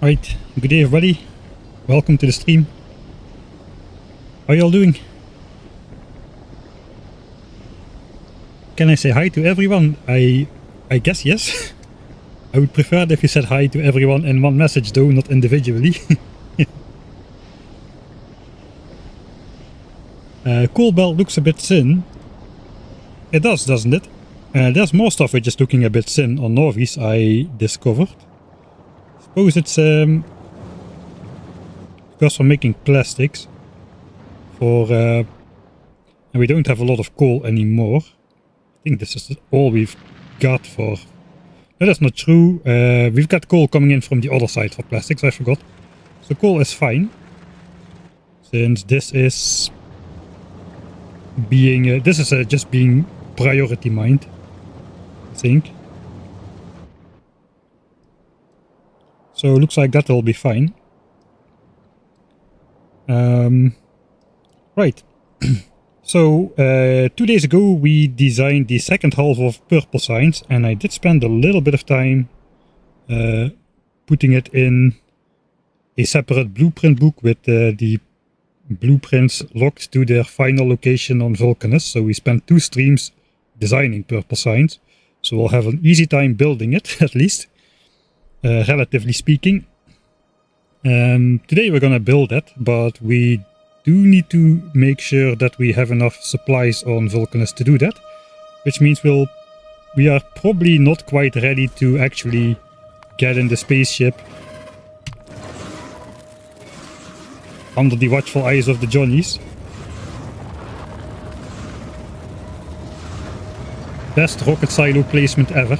Right, good day everybody, welcome to the stream. How y'all doing? Can I say hi to everyone? I guess yes. I would prefer it if you said hi to everyone in one message though, not individually. Cool Belt looks a bit thin. It does, doesn't it? There's more stuff which is looking a bit thin on Novice I discovered. Suppose it's because we're making plastics for and we don't have a lot of coal anymore. I think this is all we've got for... No, that's not true. We've got coal coming in from the other side for plastics, I forgot. So coal is fine. Since this is being... just being priority mined, I think. So it looks like that'll be fine. Right. So 2 days ago we designed the second half of Purple Science, and I did spend a little bit of time putting it in a separate blueprint book with the blueprints locked to their final location on Vulcanus. So we spent 2 streams designing Purple Science, so we'll have an easy time building it, at least, relatively speaking. Today we're gonna build it, but we do need to make sure that we have enough supplies on Vulcanus to do that, which means we are probably not quite ready to actually get in the spaceship under the watchful eyes of the Johnnies. Best rocket silo placement ever.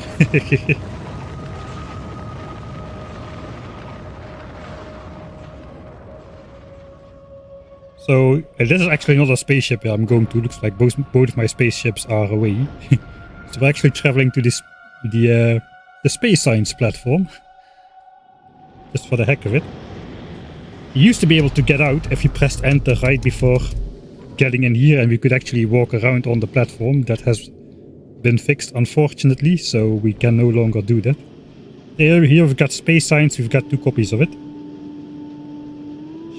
So this is actually not a spaceship I'm going to. Looks like both of my spaceships are away. So we're actually traveling to the space science platform, just for the heck of it. You used to be able to get out if you pressed enter right before getting in here, and we could actually walk around on the platform. That has been fixed, unfortunately, so we can no longer do that. Here we've got space science. We've got 2 copies of it.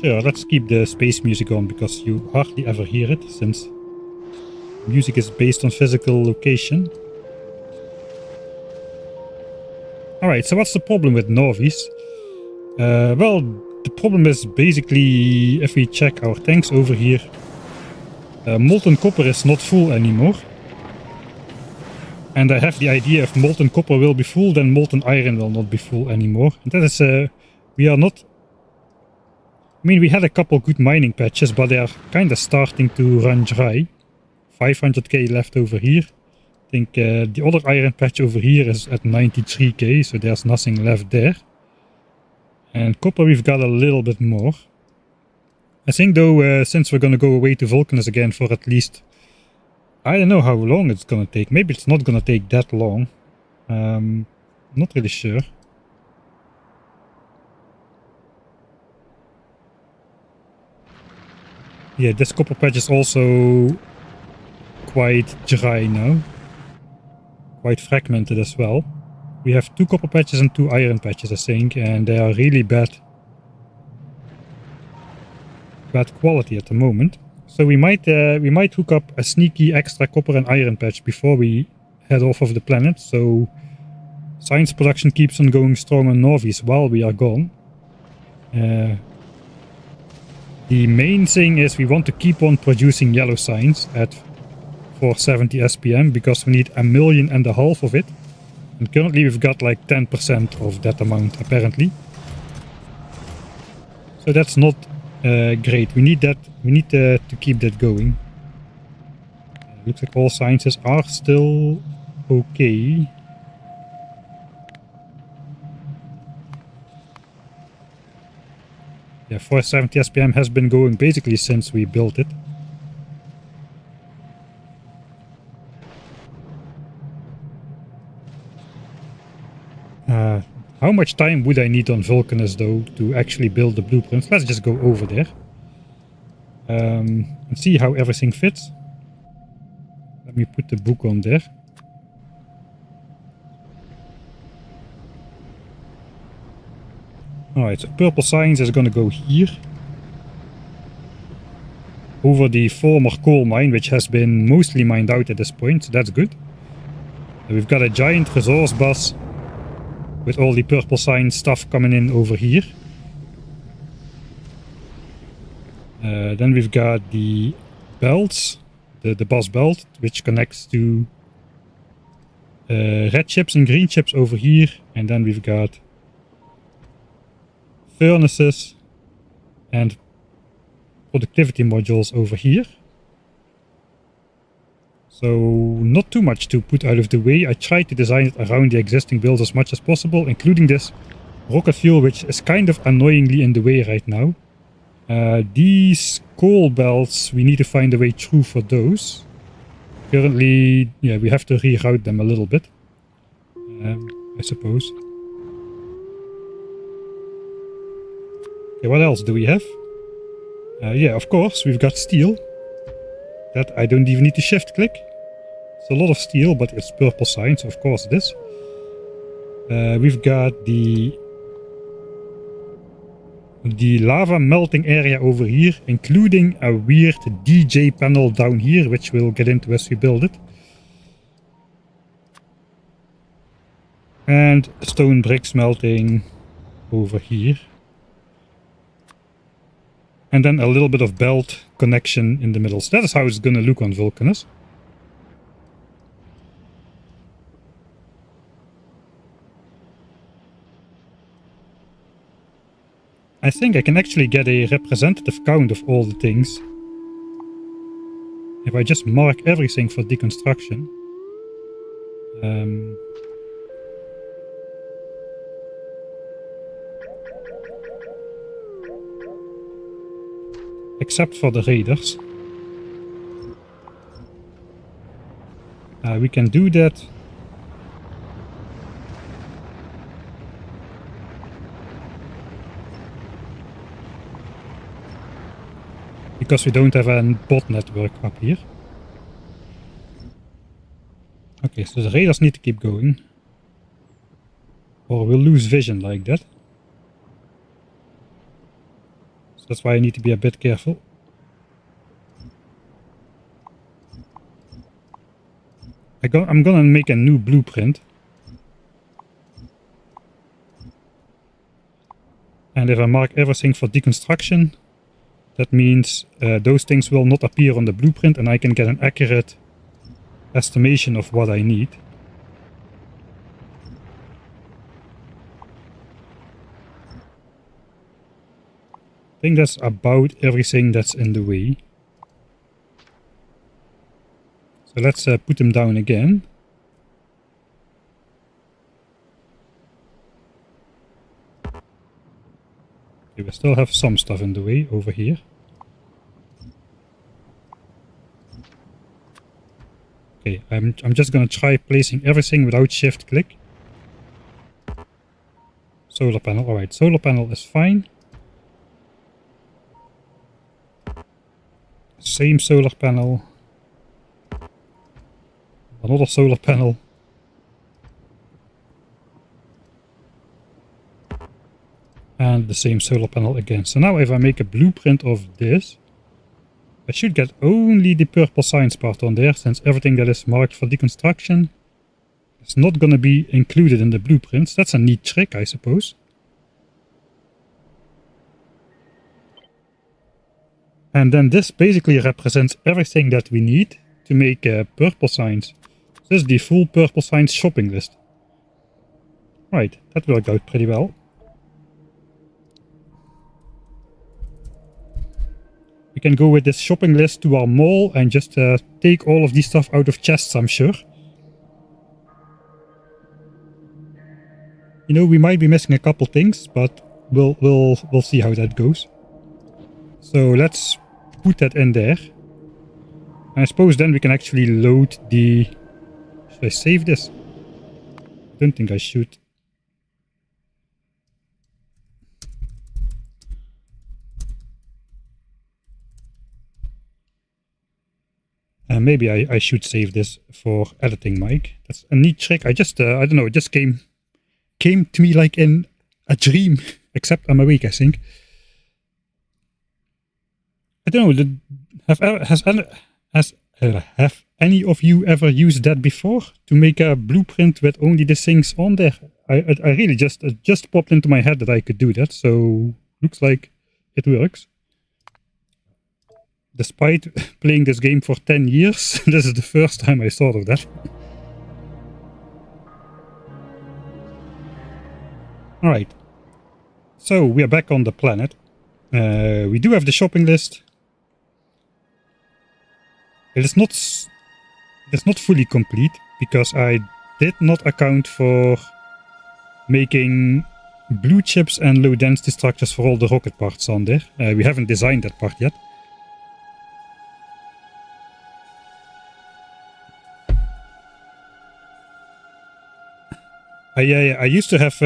Sure, let's keep the space music on, because you hardly ever hear it, since music is based on physical location. Alright, so what's the problem with Novice? Well, the problem is basically, if we check our tanks over here, molten copper is not full anymore. And I have the idea if molten copper will be full, then molten iron will not be full anymore. And that is, we are not... I mean, we had a couple good mining patches, but they are kind of starting to run dry. 500k left over here. I think the other iron patch over here is at 93k, so there's nothing left there. And copper we've got a little bit more. I think though, since we're gonna go away to Vulcanus again for at least... I don't know how long it's gonna take. Maybe it's not gonna take that long. Not really sure. Yeah, this copper patch is also quite dry now. Quite fragmented as well. We have 2 copper patches and 2 iron patches, I think, and they are really bad quality at the moment. So we might hook up a sneaky extra copper and iron patch before we head off of the planet. So science production keeps on going strong on Novice while we are gone. The main thing is we want to keep on producing yellow science at 470 SPM, because we need 1.5 million of it. And currently we've got like 10% of that amount apparently. So that's not great. We need that. We need to keep that going. Looks like all sciences are still okay. Yeah, 470 SPM has been going basically since we built it. How much time would I need on Vulcanus though to actually build the blueprints? Let's just go over there and see how everything fits. Let me put the book on there. Alright, so purple science is gonna go here. Over the former coal mine, which has been mostly mined out at this point, so that's good. And we've got a giant resource bus with all the purple science stuff coming in over here. Then we've got the belts, the bus belt, which connects to red chips and green chips over here. And then we've got furnaces and productivity modules over here. So not too much to put out of the way. I tried to design it around the existing builds as much as possible, including this rocket fuel, which is kind of annoyingly in the way right now. These coal belts, we need to find a way through for those. Currently, yeah, we have to reroute them a little bit, I suppose. Okay, what else do we have? Yeah, of course, we've got steel. That I don't even need to shift click. It's a lot of steel, but it's purple sign, so of course it is. We've got the lava melting area over here, including a weird DJ panel down here, which we'll get into as we build it. And stone brick smelting over here. And then a little bit of belt connection in the middle. So that is how it's going to look on Vulcanus. I think I can actually get a representative count of all the things if I just mark everything for deconstruction. Except for the raiders. We can do that. Because we don't have a bot network up here. Okay, so the raiders need to keep going. Or we'll lose vision like that. So that's why I need to be a bit careful. I'm gonna make a new blueprint. And if I mark everything for deconstruction, that means those things will not appear on the blueprint and I can get an accurate estimation of what I need. I think that's about everything that's in the way. So let's put them down again. Okay, we still have some stuff in the way over here. Okay, I'm just gonna try placing everything without shift click. Solar panel, alright, solar panel is fine. Same solar panel. Another solar panel. And the same solar panel again. So now if I make a blueprint of this, I should get only the purple science part on there, since everything that is marked for deconstruction is not going to be included in the blueprints. That's a neat trick, I suppose. And then this basically represents everything that we need to make purple science. This is the full purple science shopping list. Right, that worked out pretty well. We can go with this shopping list to our mall and just take all of this stuff out of chests, I'm sure. You know, we might be missing a couple things, but we'll see how that goes. So let's put that in there. And I suppose then we can actually load the... Should I save this? I don't think I should. Maybe I should save this for editing, Mike. That's a neat trick. I just, I don't know, it just came to me like in a dream. except I'm awake, I think. I don't know, have any of you ever used that before? To make a blueprint with only the things on there? I really it just popped into my head that I could do that, so looks like it works. Despite playing this game for 10 years, this is the first time I thought of that. Alright, so we are back on the planet. We do have the shopping list. It is not fully complete, because I did not account for making blue chips and low density structures for all the rocket parts on there. We haven't designed that part yet. I used to have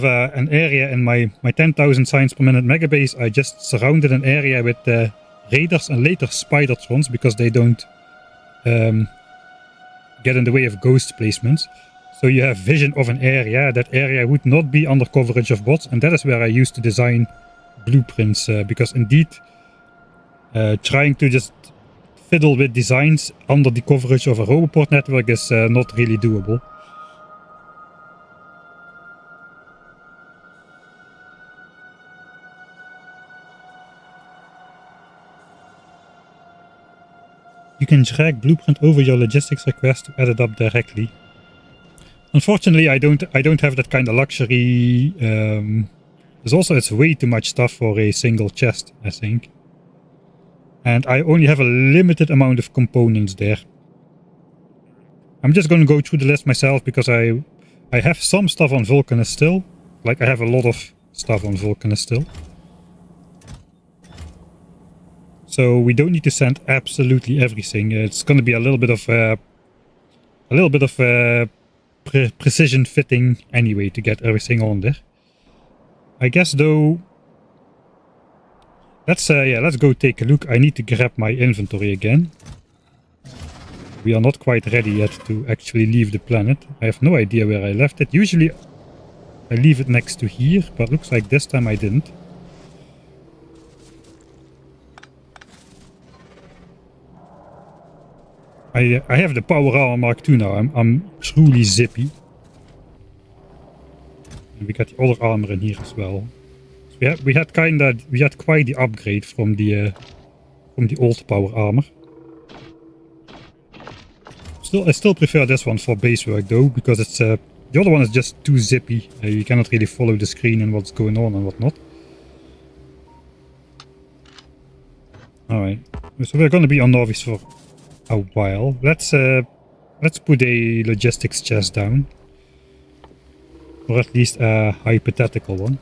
an area in my 10,000 signs per minute megabase. I just surrounded an area with raiders and later spidertrons, because they don't get in the way of ghost placements. So you have vision of an area. That area would not be under coverage of bots, and that is where I used to design blueprints, because indeed trying to just fiddle with designs under the coverage of a Roboport network is not really doable. You can drag blueprint over your logistics request to add it up directly. Unfortunately, I don't have that kind of luxury. There's also, it's way too much stuff for a single chest, I think. And I only have a limited amount of components there. I'm just going to go through the list myself, because I have some stuff on Vulcanus still. Like, I have a lot of stuff on Vulcanus still. So we don't need to send absolutely everything. It's going to be a little bit of precision fitting anyway to get everything on there. I guess though, let's go take a look. I need to grab my inventory again. We are not quite ready yet to actually leave the planet. I have no idea where I left it. Usually I leave it next to here, but looks like this time I didn't. I have the Power Armor Mark II now. I'm truly zippy. And we got the other armor in here as well. So we had quite the upgrade from the old Power Armor. I still prefer this one for base work though, because it's the other one is just too zippy. You cannot really follow the screen and what's going on and whatnot. Alright, so we're gonna be on Novice for a while. Let's put a logistics chest down, or at least a hypothetical one.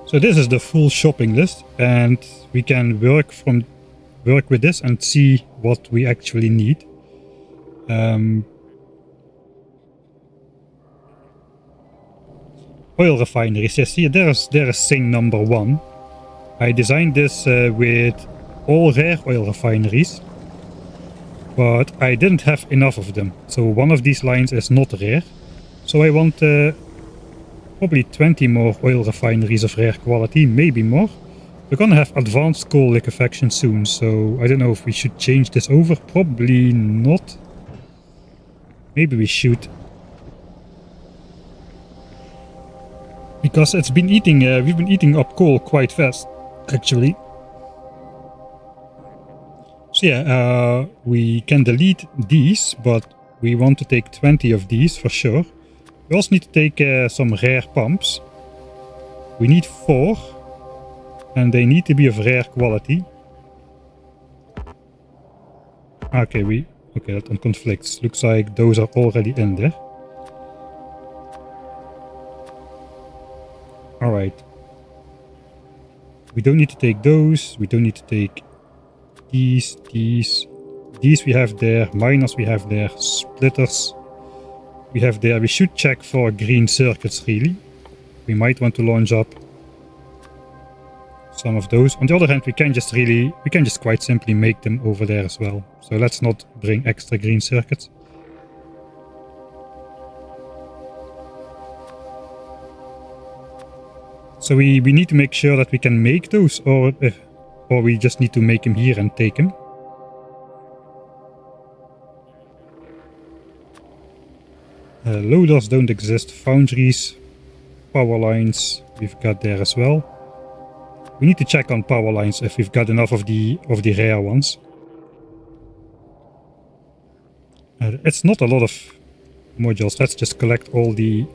So this is the full shopping list, and we can work with this and see what we actually need. Oil refineries. Yes, see, there is thing number 1. I designed this with all rare oil refineries, but I didn't have enough of them. So one of these lines is not rare. So I want probably 20 more oil refineries of rare quality, maybe more. We're gonna have advanced coal liquefaction soon, so I don't know if we should change this over. Probably not. Maybe we should. Because it's been eating, we've been eating up coal quite fast, actually. So yeah, we can delete these, but we want to take 20 of these for sure. We also need to take some rare pumps. We need 4, and they need to be of rare quality. Okay, that conflicts. Looks like those are already in there. Alright. We don't need to take those. We don't need to take these. These we have there. Miners we have there. Splitters we have there. We should check for green circuits really. We might want to launch up some of those. On the other hand, we can just quite simply make them over there as well. So let's not bring extra green circuits. So we need to make sure that we can make those, or we just need to make them here and take them. Loaders don't exist. Foundries, power lines, we've got there as well. We need to check on power lines if we've got enough of the rare ones. It's not a lot of modules. Let's just collect all the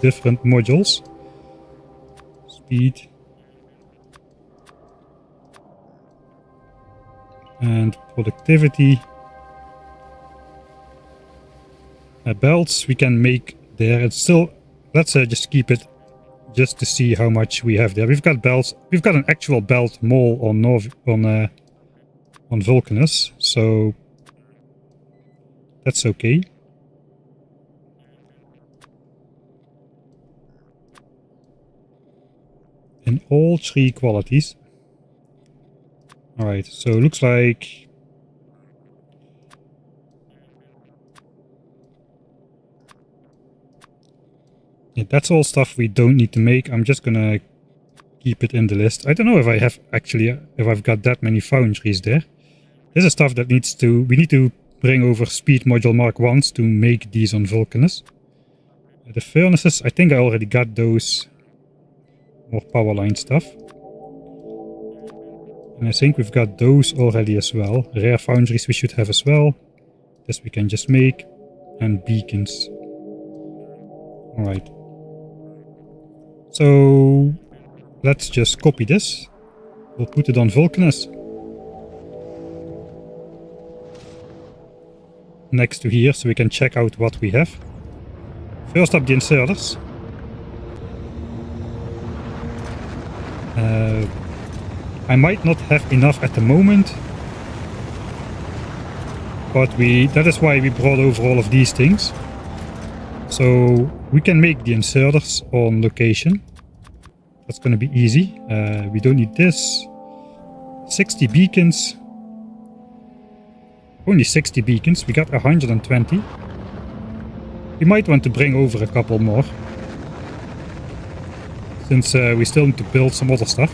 different modules. Speed. And productivity. Belts we can make there. It's still, let's just keep it just to see how much we have there. We've got belts. We've got an actual belt mole on Vulcanus, so that's okay. In all three qualities. All right, so it looks like yeah, that's all stuff we don't need to make. I'm just gonna keep it in the list. I don't know if I have actually, if I've got that many foundries there. This is stuff that we need to bring over speed module Mark 1s to make these on Vulcanus. The furnaces, I think I already got those. More power line stuff. And I think we've got those already as well. Rare foundries we should have as well. This we can just make. And beacons. Alright. So let's just copy this. We'll put it on Vulcanus. Next to here, so we can check out what we have. First up, the inserters. I might not have enough at the moment, but that is why we brought over all of these things. So we can make the inserters on location. That's going to be easy. We don't need this. 60 beacons. Only 60 beacons. We got 120. We might want to bring over a couple more, since we still need to build some other stuff.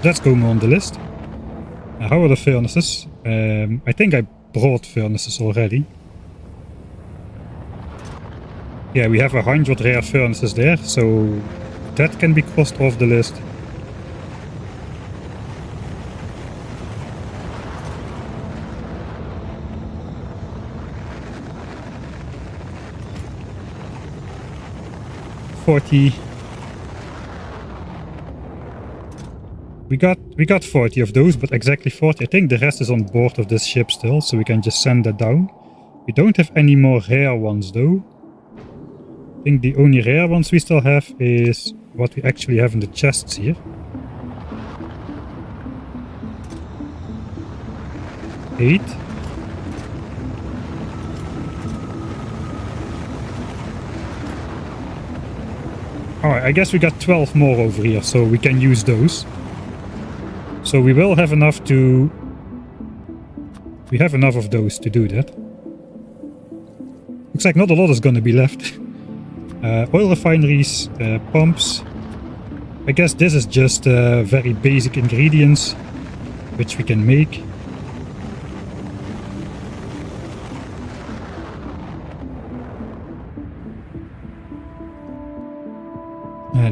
Let's go more on the list. How are the furnaces? I think I brought furnaces already. Yeah, we have 100 rare furnaces there, so that can be crossed off the list. We got 40 of those, but exactly 40. I think the rest is on board of this ship still, so we can just send that down. We don't have any more rare ones though. I think the only rare ones we still have is what we actually have in the chests here. 8. Alright, I guess we got 12 more over here, so we can use those. So we will have enough to... We have enough of those to do that. Looks like not a lot is going to be left. Oil refineries, pumps. I guess this is just very basic ingredients, which we can make.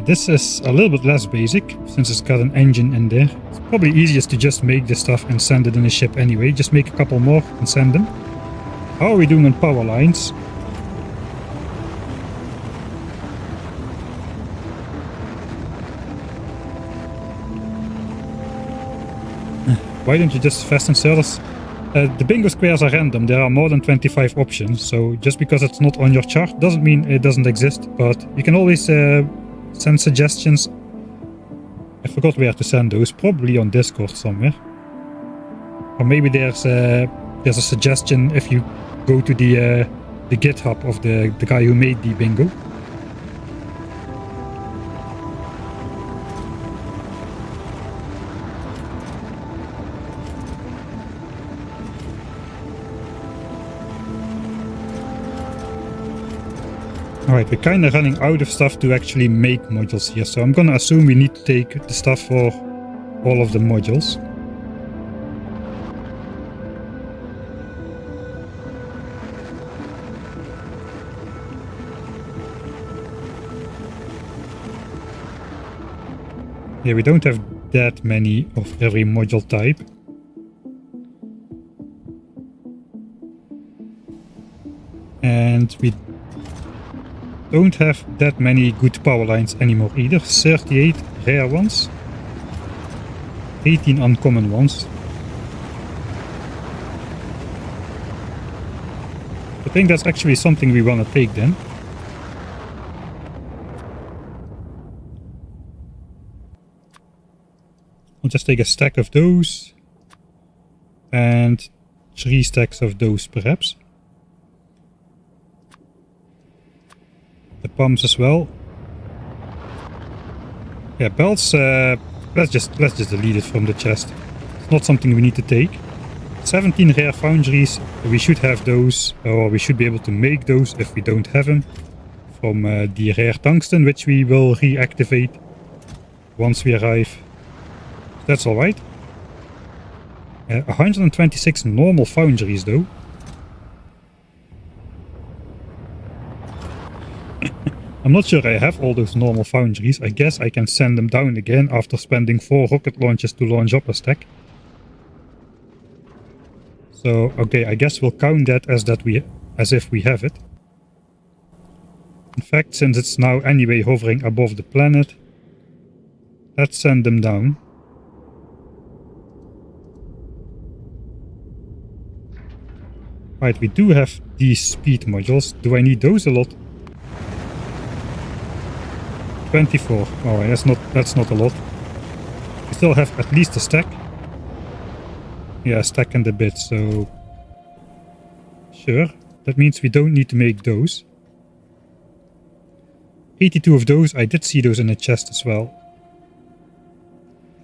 This is a little bit less basic, since it's got an engine in there. It's probably easiest to just make this stuff and send it in a ship anyway. Just make a couple more and send them. How are we doing on power lines? Why don't you just fast inserters? The bingo squares are random. There are more than 25 options, so just because it's not on your chart doesn't mean it doesn't exist, but you can always send suggestions. I forgot where to send those, probably on Discord somewhere. Or maybe there's a suggestion if you go to the GitHub of the guy who made the bingo. Alright, we're kind of running out of stuff to actually make modules here, so I'm gonna assume we need to take the stuff for all of the modules. Yeah, we don't have that many of every module type. And we don't have that many good power lines anymore either. 38 rare ones, 18 uncommon ones. I think that's actually something we want to take then. I'll just take a stack of those and 3 stacks of those perhaps. The pumps as well. Yeah, belts, let's just delete it from the chest. It's not something we need to take. 17 rare foundries, we should have those, or we should be able to make those if we don't have them. From the rare tungsten, which we will reactivate once we arrive. That's alright. 126 normal foundries though. I'm not sure I have all those normal foundries. I guess I can send them down again after spending 4 rocket launches to launch up a stack. So, okay, I guess we'll count that as if we have it. In fact, since it's now anyway hovering above the planet, let's send them down. Right, we do have these speed modules. Do I need those a lot? 24. Oh, that's not a lot. We still have at least a stack. Yeah, a stack and a bit, so sure. That means we don't need to make those. 82 of those, I did see those in the chest as well.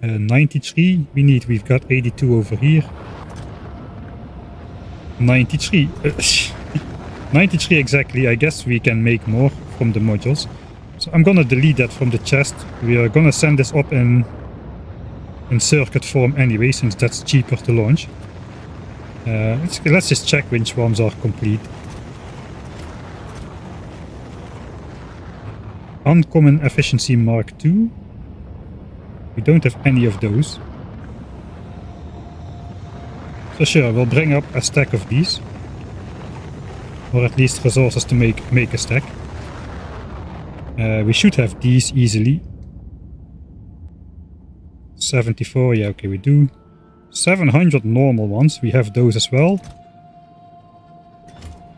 93 we've got 82 over here. 93. 93 exactly, I guess we can make more from the modules. So I'm gonna delete that from the chest. We are gonna send this up in circuit form anyway, since that's cheaper to launch. Let's just check which ones are complete. Uncommon Efficiency Mark II. We don't have any of those. So sure, we'll bring up a stack of these. Or at least resources to make a stack. We should have these easily. 74, yeah, okay, we do. 700 normal ones, we have those as well.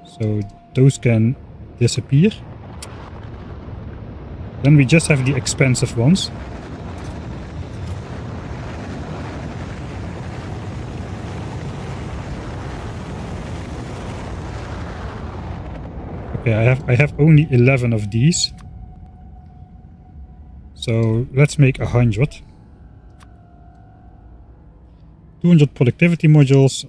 So those can disappear. Then we just have the expensive ones. Okay, I have only 11 of these. So let's make 100. 200 productivity modules.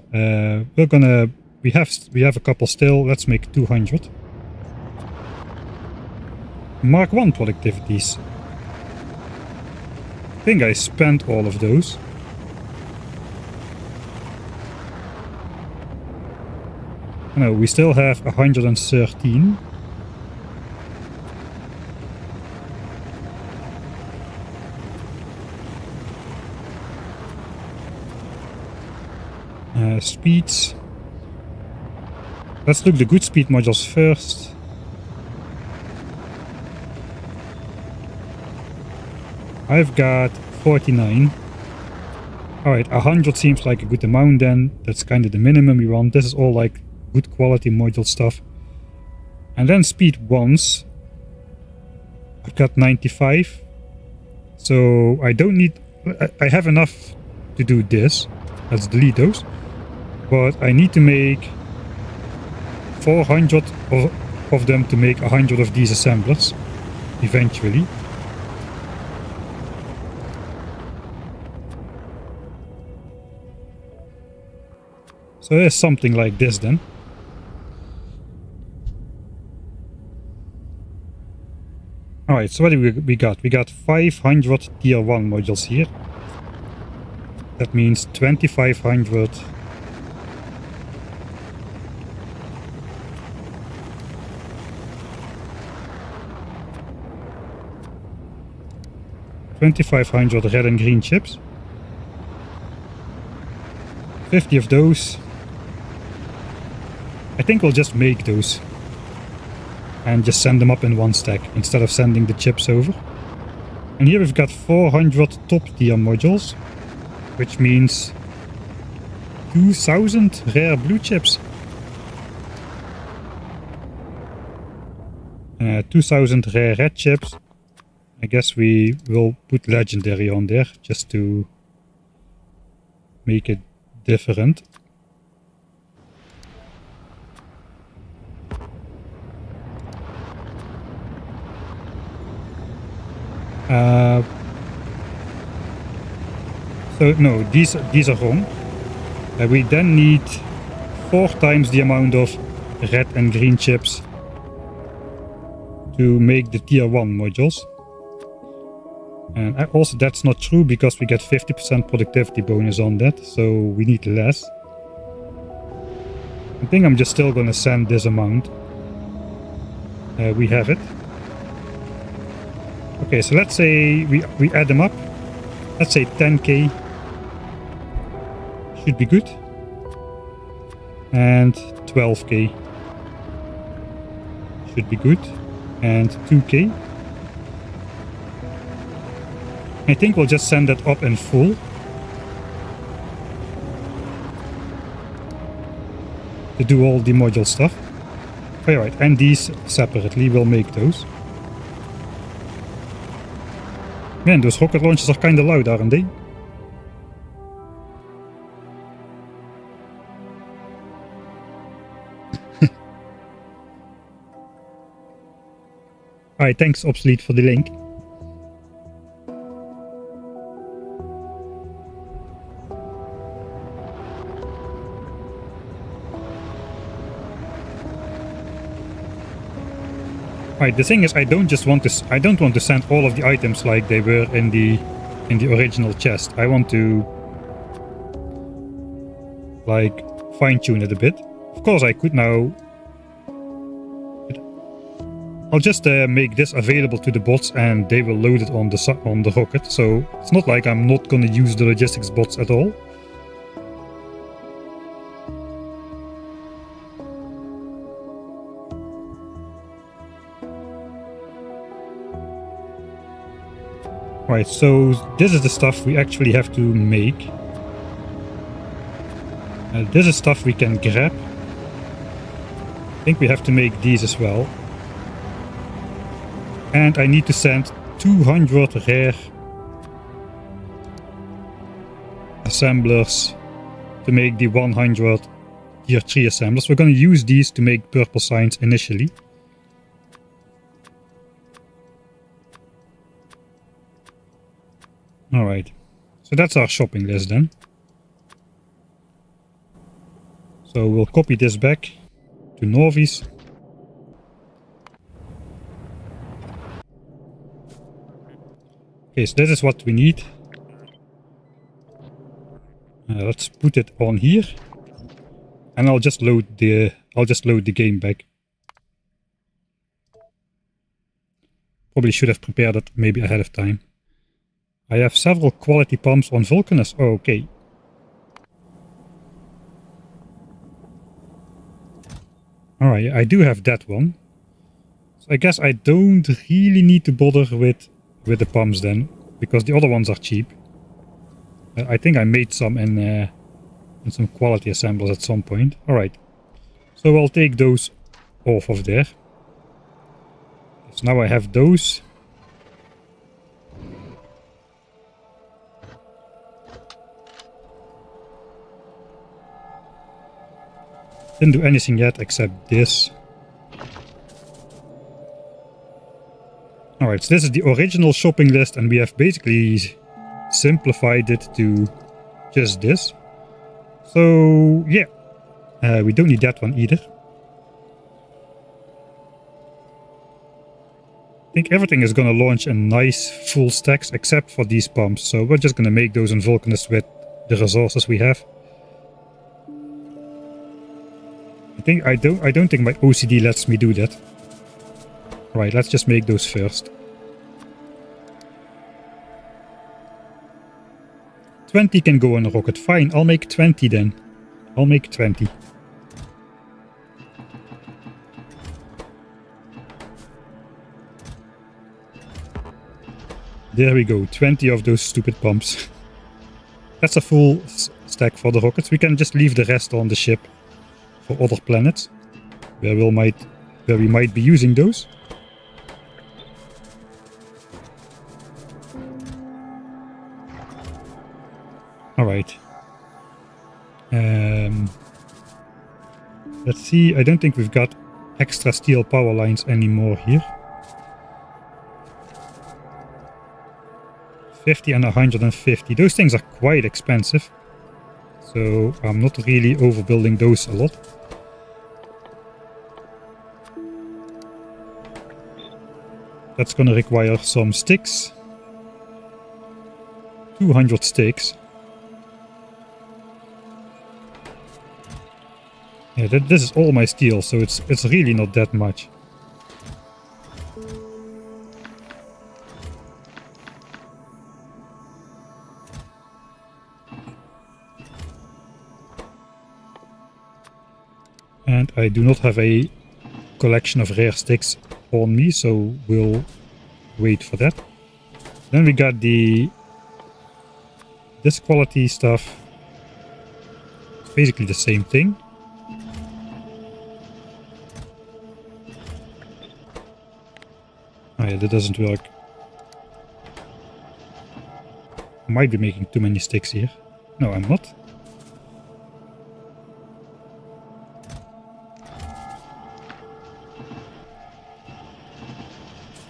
We have a couple still. Let's make 200. Mark 1 productivities. I think I spent all of those. No, we still have 113. Speeds. Let's look the good speed modules first. I've got 49. Alright, 100 seems like a good amount then. That's kind of the minimum we want. This is all like good quality module stuff. And then speed ones. I've got 95. So I don't need... I have enough to do this. Let's delete those. But I need to make 400 of them to make 100 of these assemblers. Eventually. So there's something like this then. Alright, so what do we got? We got 500 tier 1 modules here. That means 2500 2500 red and green chips. 50 of those. I think we'll just make those and just send them up in one stack instead of sending the chips over. And here we've got 400 top tier modules, which means 2000 rare blue chips. 2000 rare red chips. I guess we will put legendary on there just to make it different. So no, these are wrong. We then need 4 times the amount of red and green chips to make the tier 1 modules. And also that's not true because we get 50% productivity bonus on that, so we need less. I think I'm just still gonna send this amount. We have it. Okay, so let's say we add them up. Let's say 10k should be good. And 12k should be good. And 2k. I think we'll just send that up in full. To do all the module stuff. Alright, and these separately, we'll make those. Man, those rocket launches are kinda loud, aren't they? Alright, thanks Obsolete for the link. Right, the thing is, I don't want to send all of the items like they were in the original chest. I want to like fine-tune it a bit. Of course, I could now. I'll just make this available to the bots, and they will load it on the rocket. So it's not like I'm not gonna use the logistics bots at all. Right, so this is the stuff we actually have to make. This is stuff we can grab. I think we have to make these as well. And I need to send 200 rare assemblers to make the 100 tier 3 assemblers. We're going to use these to make purple signs initially. Alright, so that's our shopping list then. So we'll copy this back to Norvi's. Okay, so this is what we need. Let's put it on here. And I'll just load the game back. Probably should have prepared it maybe ahead of time. I have several quality pumps on Vulcanus. Oh, okay. Alright, I do have that one. So I guess I don't really need to bother with the pumps then, because the other ones are cheap. I think I made some in some quality assemblers at some point. Alright, so I'll take those off of there. So now I have those. Didn't do anything yet except this. Alright, so this is the original shopping list, and we have basically simplified it to just this. So yeah, we don't need that one either. I think everything is gonna launch in nice full stacks except for these pumps, so we're just gonna make those in Vulcanus with the resources we have. I don't think my OCD lets me do that. Right, let's just make those first. 20 can go on a rocket. Fine, I'll make 20 then. I'll make 20. There we go, 20 of those stupid pumps. That's a full stack for the rockets. We can just leave the rest on the ship for other planets where we might be using those. Alright. Let's see, I don't think we've got extra steel power lines anymore here. 50 and 150. Those things are quite expensive. So I'm not really overbuilding those a lot. That's gonna require some sticks. 200 sticks. Yeah, this is all my steel, so it's really not that much. And I do not have a collection of rare sticks on me, so we'll wait for that. Then we got this quality stuff. It's basically the same thing. Oh yeah, that doesn't work. I might be making too many sticks here. No, I'm not.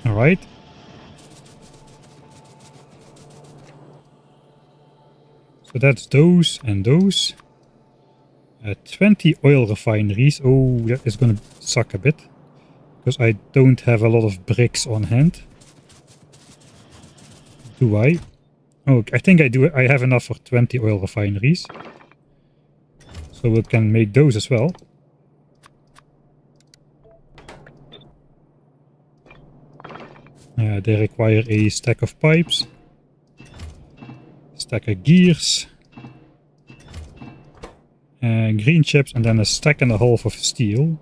Alright. So that's those and those. 20 oil refineries. Oh, that is gonna suck a bit. Because I don't have a lot of bricks on hand. Do I? Oh, I think I do. I have enough for 20 oil refineries. So we can make those as well. They require a stack of pipes, stack of gears, green chips, and then a stack and a half of steel.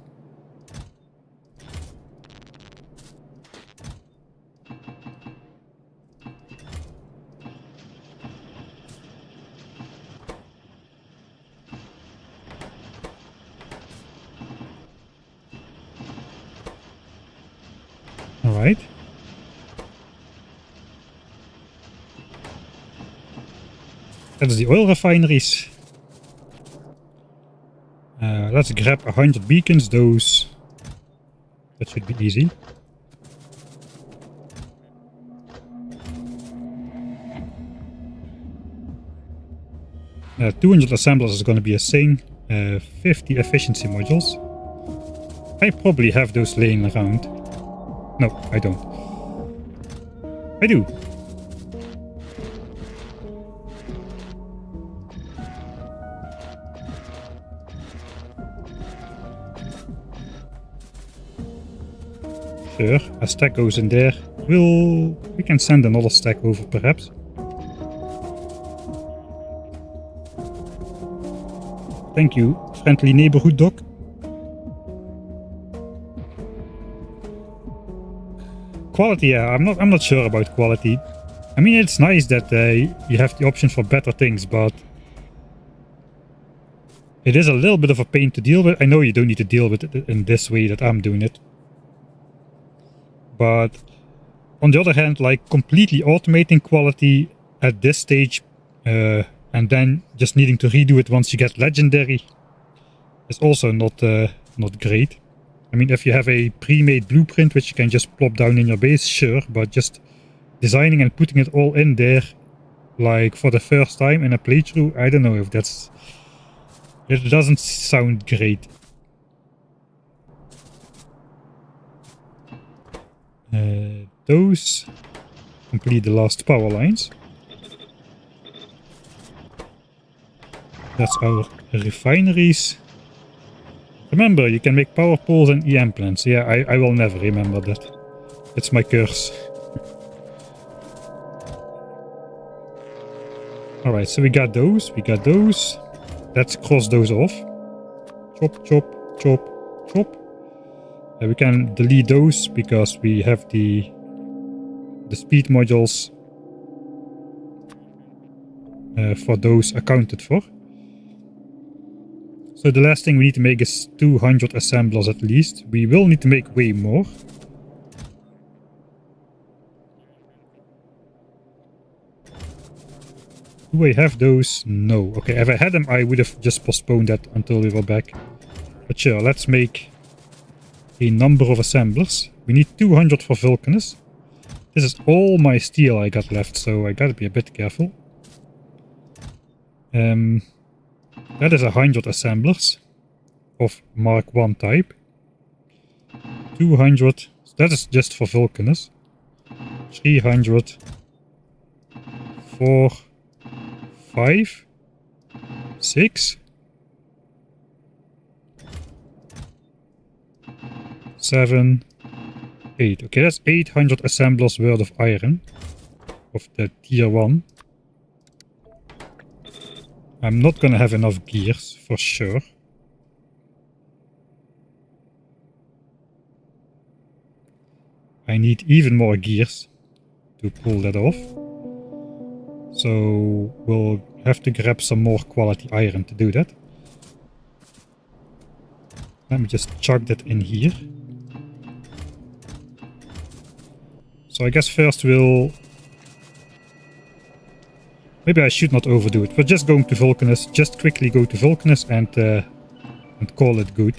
All right. That's the oil refineries. Let's grab 100 beacons. That should be easy. Uh, 200 assemblers is going to be a thing. 50 efficiency modules. I probably have those laying around. No, I don't. I do. Sure, a stack goes in there. We can send another stack over perhaps. Thank you, friendly neighborhood dog. Quality, yeah, I'm not sure about quality. I mean, it's nice that you have the option for better things, but it is a little bit of a pain to deal with. I know you don't need to deal with it in this way that I'm doing it. But on the other hand, like completely automating quality at this stage and then just needing to redo it once you get legendary is also not great. I mean, if you have a pre-made blueprint which you can just plop down in your base, sure, but just designing and putting it all in there like for the first time in a playthrough, I don't know if it doesn't sound great. those. Complete the last power lines. That's our refineries. Remember, you can make power poles and EM plants. Yeah, I will never remember that. It's my curse. Alright, so we got those. Let's cross those off. Chop, chop, chop, chop. We can delete those because we have the speed modules for those accounted for. So the last thing we need to make is 200 assemblers at least. We will need to make way more. Do I have those? No. Okay, if I had them, I would have just postponed that until we were back. But sure, let's make a number of assemblers. We need 200 for Vulcanus. This is all my steel I got left, so I gotta be a bit careful. That is 100 assemblers of Mark 1 type. 200, so that is just for Vulcanus. 300, 4, 5, 6, 7, 8. Okay, that's 800 assemblers worth of iron of the tier 1. I'm not gonna have enough gears for sure. I need even more gears to pull that off. So we'll have to grab some more quality iron to do that. Let me just chuck that in here. So I guess first we'll... Maybe I should not overdo it. We're just going to Vulcanus. Just quickly go to Vulcanus and call it good.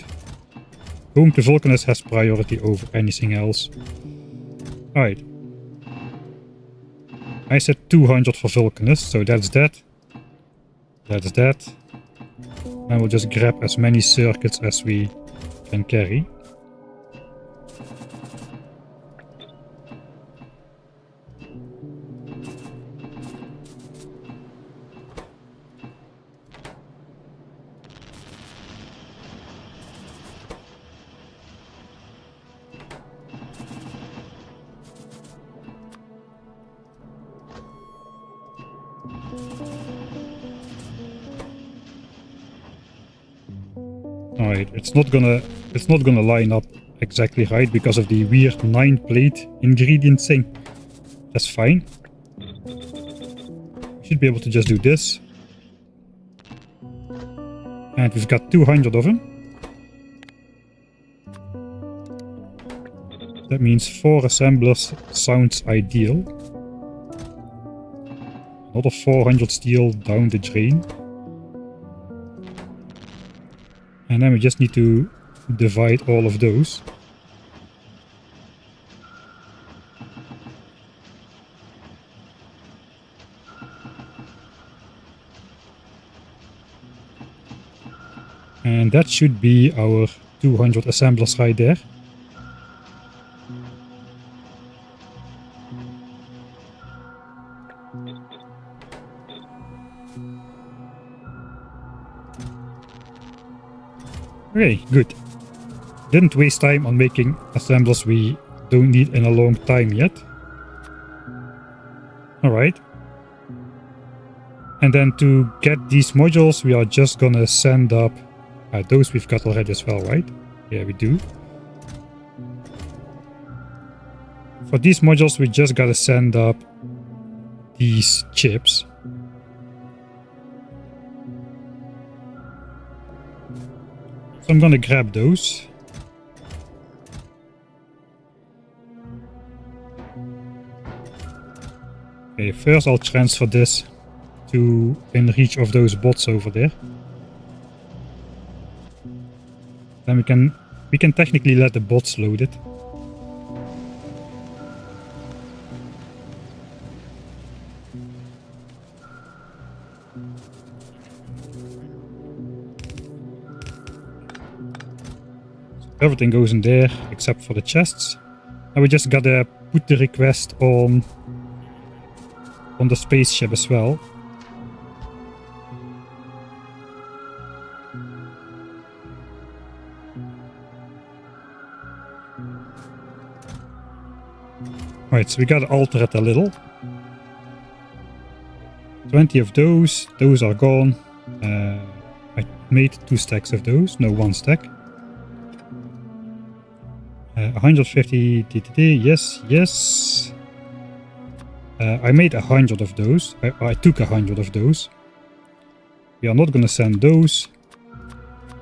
Going to Vulcanus has priority over anything else. Alright. I said 200 for Vulcanus, so that's that. That's that. And we'll just grab as many circuits as we can carry. Alright, it's not gonna line up exactly right because of the weird 9-plate ingredient thing. That's fine. We should be able to just do this. And we've got 200 of them. That means 4 assemblers sounds ideal. Another 400 steel down the drain. And then we just need to divide all of those. And that should be our 200 assemblers right there. Okay, good. Didn't waste time on making assemblers we don't need in a long time yet. Alright. And then to get these modules, we are just gonna send up... those we've got already as well, right? Yeah, we do. For these modules, we just gotta send up these chips. So I'm gonna grab those. Okay, first I'll transfer this to in reach of those bots over there. Then we can technically let the bots load it. Everything goes in there except for the chests. And we just gotta put the request on the spaceship as well. Right, so we gotta alter it a little. 20 of those are gone. I made 2 stacks of those, no 1 stack. 150 DTD, yes, yes. I made 100 of those. I took 100 of those. We are not gonna send those,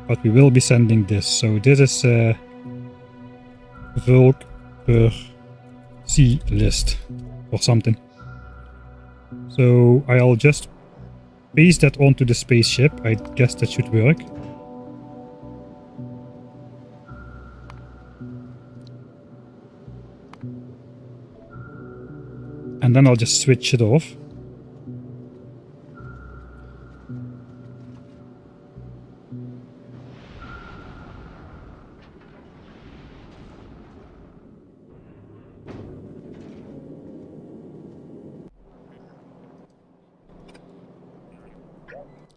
but we will be sending this. So this is Vulc per C list or something. So I'll just paste that onto the spaceship. I guess that should work. And then I'll just switch it off.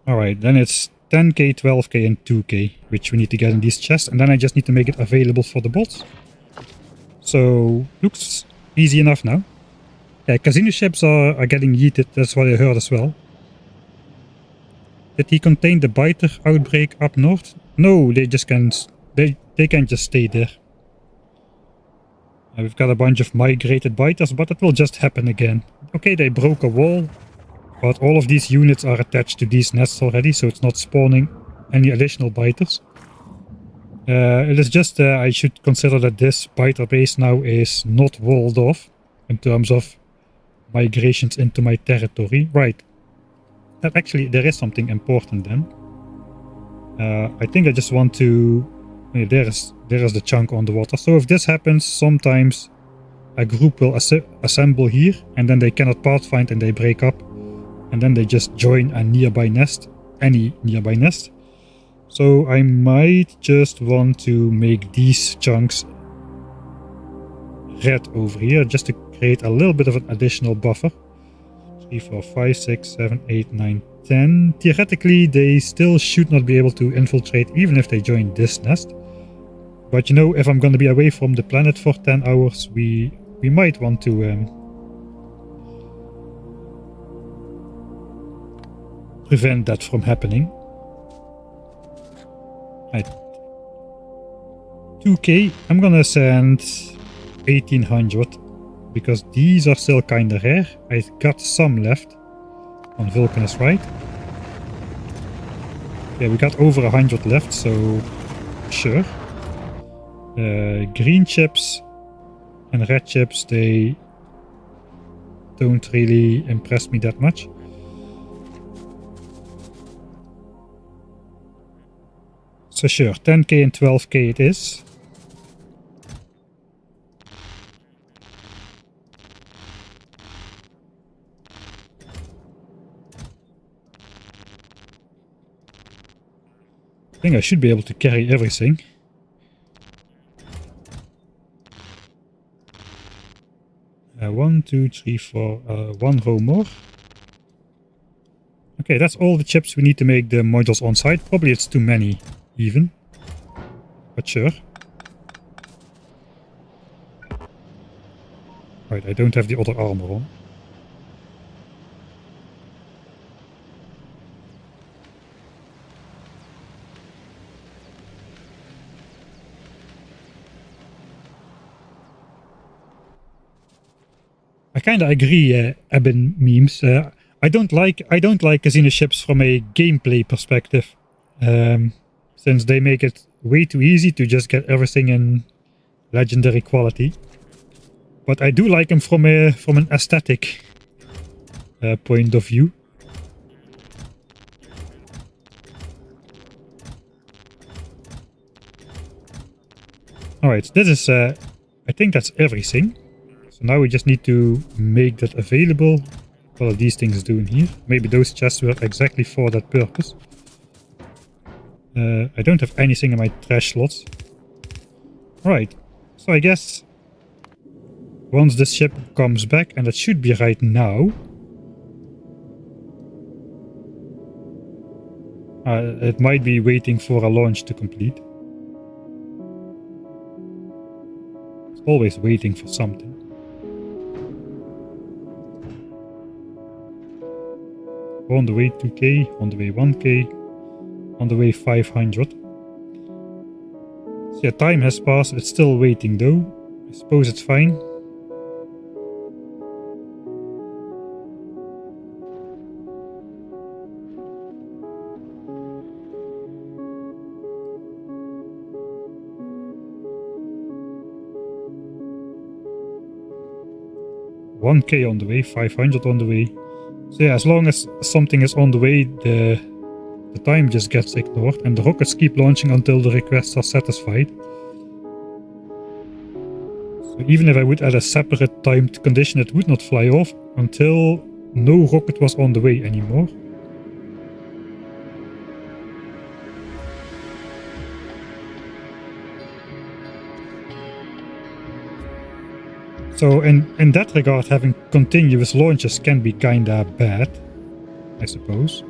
Alright, then it's 10k, 12k and 2k, which we need to get in these chests, and then I just need to make it available for the bots. So, looks easy enough now. Yeah, casino ships are getting yeeted, that's what I heard as well. Did he contain the biter outbreak up north? No, they just can't, they can't just stay there. We've got a bunch of migrated biters, but it will just happen again. Okay, they broke a wall. But all of these units are attached to these nests already, so it's not spawning any additional biters. It is just I should consider that this biter base now is not walled off in terms of migrations into my territory. Right. That actually, there is something important then. I think I just want to... there is the chunk on the water. So if this happens, sometimes a group will assemble here, and then they cannot pathfind and they break up. And then they just join a nearby nest, any nearby nest. So I might just want to make these chunks red over here, just to create a little bit of an additional buffer. 3, 4, 5, 6, 7, 8, 9, 10. Theoretically, they still should not be able to infiltrate, even if they join this nest. But you know, if I'm going to be away from the planet for 10 hours, we might want to... prevent that from happening. Right. 2k, I'm gonna send 1800 because these are still kinda rare. I got some left on Vulcanus, right? Yeah, we got over 100 left, so sure. Green chips and red chips, they don't really impress me that much. So sure, 10k and 12k it is. I think I should be able to carry everything. One, two, three, four, 1 row more. Okay, that's all the chips we need to make the modules on site. Probably it's too many. Even, but sure. Right, I don't have the other armor on. I kinda agree, Ebon memes. I don't like casino ships from a gameplay perspective. Since they make it way too easy to just get everything in legendary quality. But I do like them from an aesthetic point of view. Alright, this is, I think that's everything. So now we just need to make that available. What are these things doing here? Maybe those chests were exactly for that purpose. I don't have anything in my trash slots. Right, so I guess once this ship comes back, and that should be right now. It might be waiting for a launch to complete. It's always waiting for something. On the way 2k, on the way 1k, on the way 500. So yeah, time has passed, it's still waiting though. I suppose it's fine. $1k on the way, 500 on the way. So yeah, as long as something is on the way, the time just gets ignored, and the rockets keep launching until the requests are satisfied. So even if I would add a separate timed condition, it would not fly off until no rocket was on the way anymore. So in that regard, having continuous launches can be kinda bad, I suppose.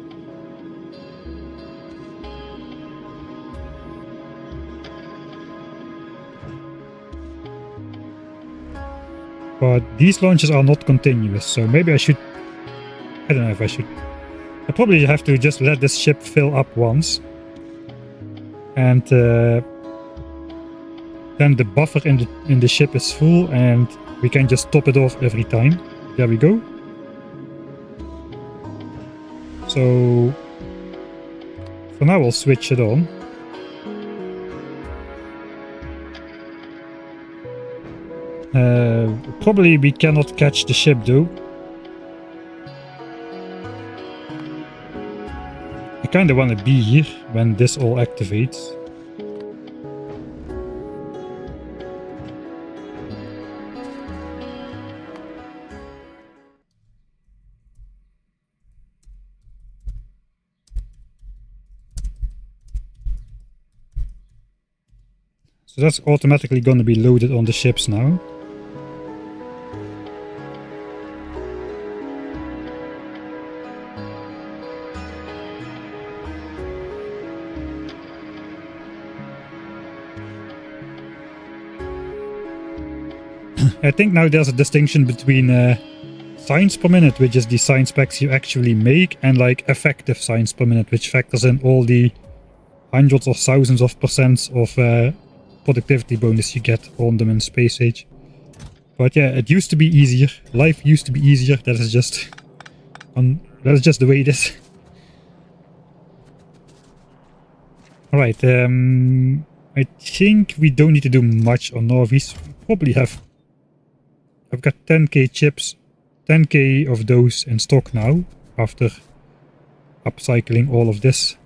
But these launches are not continuous, so maybe I should... I don't know if I should... I probably have to just let this ship fill up once. And then the buffer in the ship is full, and we can just top it off every time. There we go. So for now I'll switch it on. Probably we cannot catch the ship though. I kinda wanna be here when this all activates. So that's automatically going to be loaded on the ships now. I think now there's a distinction between signs per minute, which is the sign specs you actually make, and like effective signs per minute, which factors in all the hundreds or thousands of percents of productivity bonus you get on them in space age. But yeah, it used to be easier. Life used to be easier. That is just the way it is. Alright, I think we don't need to do much on Norvis. We probably have... I've got 10k chips, 10k of those in stock now, after upcycling all of this.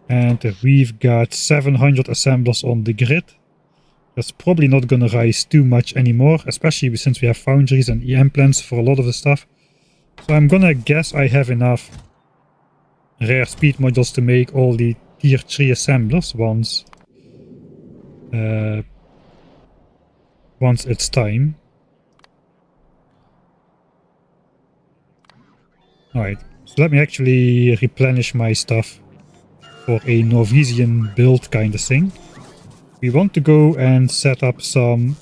And we've got 700 assemblers on the grid. That's probably not gonna rise too much anymore, especially since we have foundries and EM plants for a lot of the stuff. So I'm gonna guess I have enough rare speed modules to make all the tier 3 assemblers once it's time. Alright, so let me actually replenish my stuff for a Norwegian build kind of thing. We want to go and set up some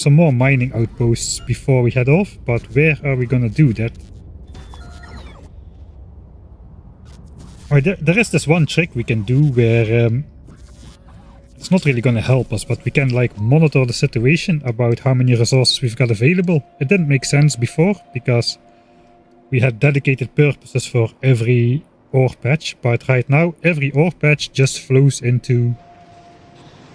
more mining outposts before we head off, but where are we gonna do that? Alright, there is this one trick we can do where it's not really gonna help us, but we can like monitor the situation about how many resources we've got available. It didn't make sense before because we had dedicated purposes for every ore patch, but right now every ore patch just flows into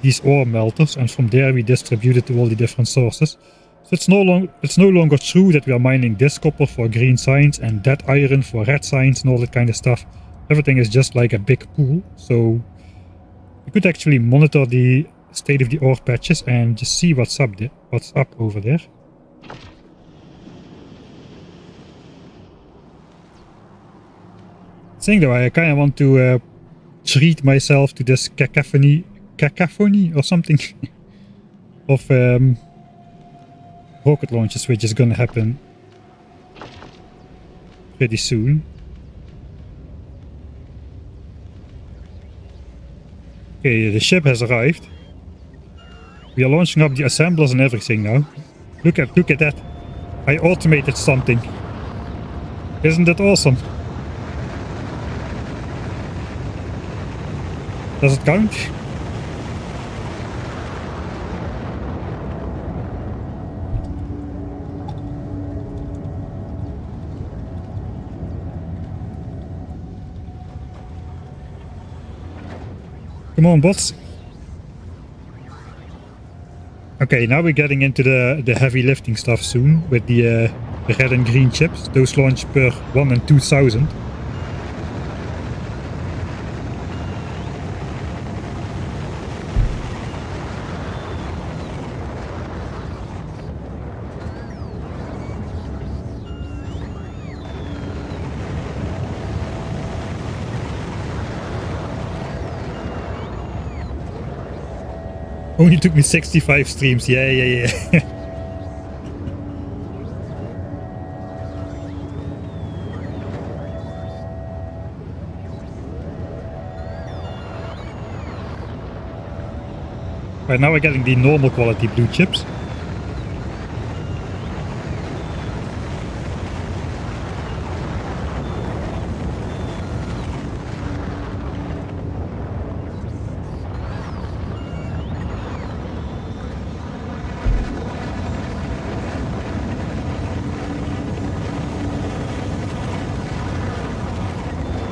these ore melters, and from there we distribute it to all the different sources. So it's no longer true that we are mining this copper for green signs and that iron for red signs and all that kind of stuff. Everything is just like a big pool, so we could actually monitor the state of the ore patches and just see what's up over there. Thing though, I kind of want to treat myself to this cacophony cacophony or something of rocket launches, which is gonna happen pretty soon. Okay, the ship has arrived. We are launching up the assemblers and everything now. Look at that. I automated something. Isn't that awesome? Does it count? Come on, bots. Okay, now we're getting into the heavy lifting stuff soon with the red and green chips. Those launch per 1 and 2000. Only took me 65 streams. Yeah. Right now we're getting the normal quality blue chips.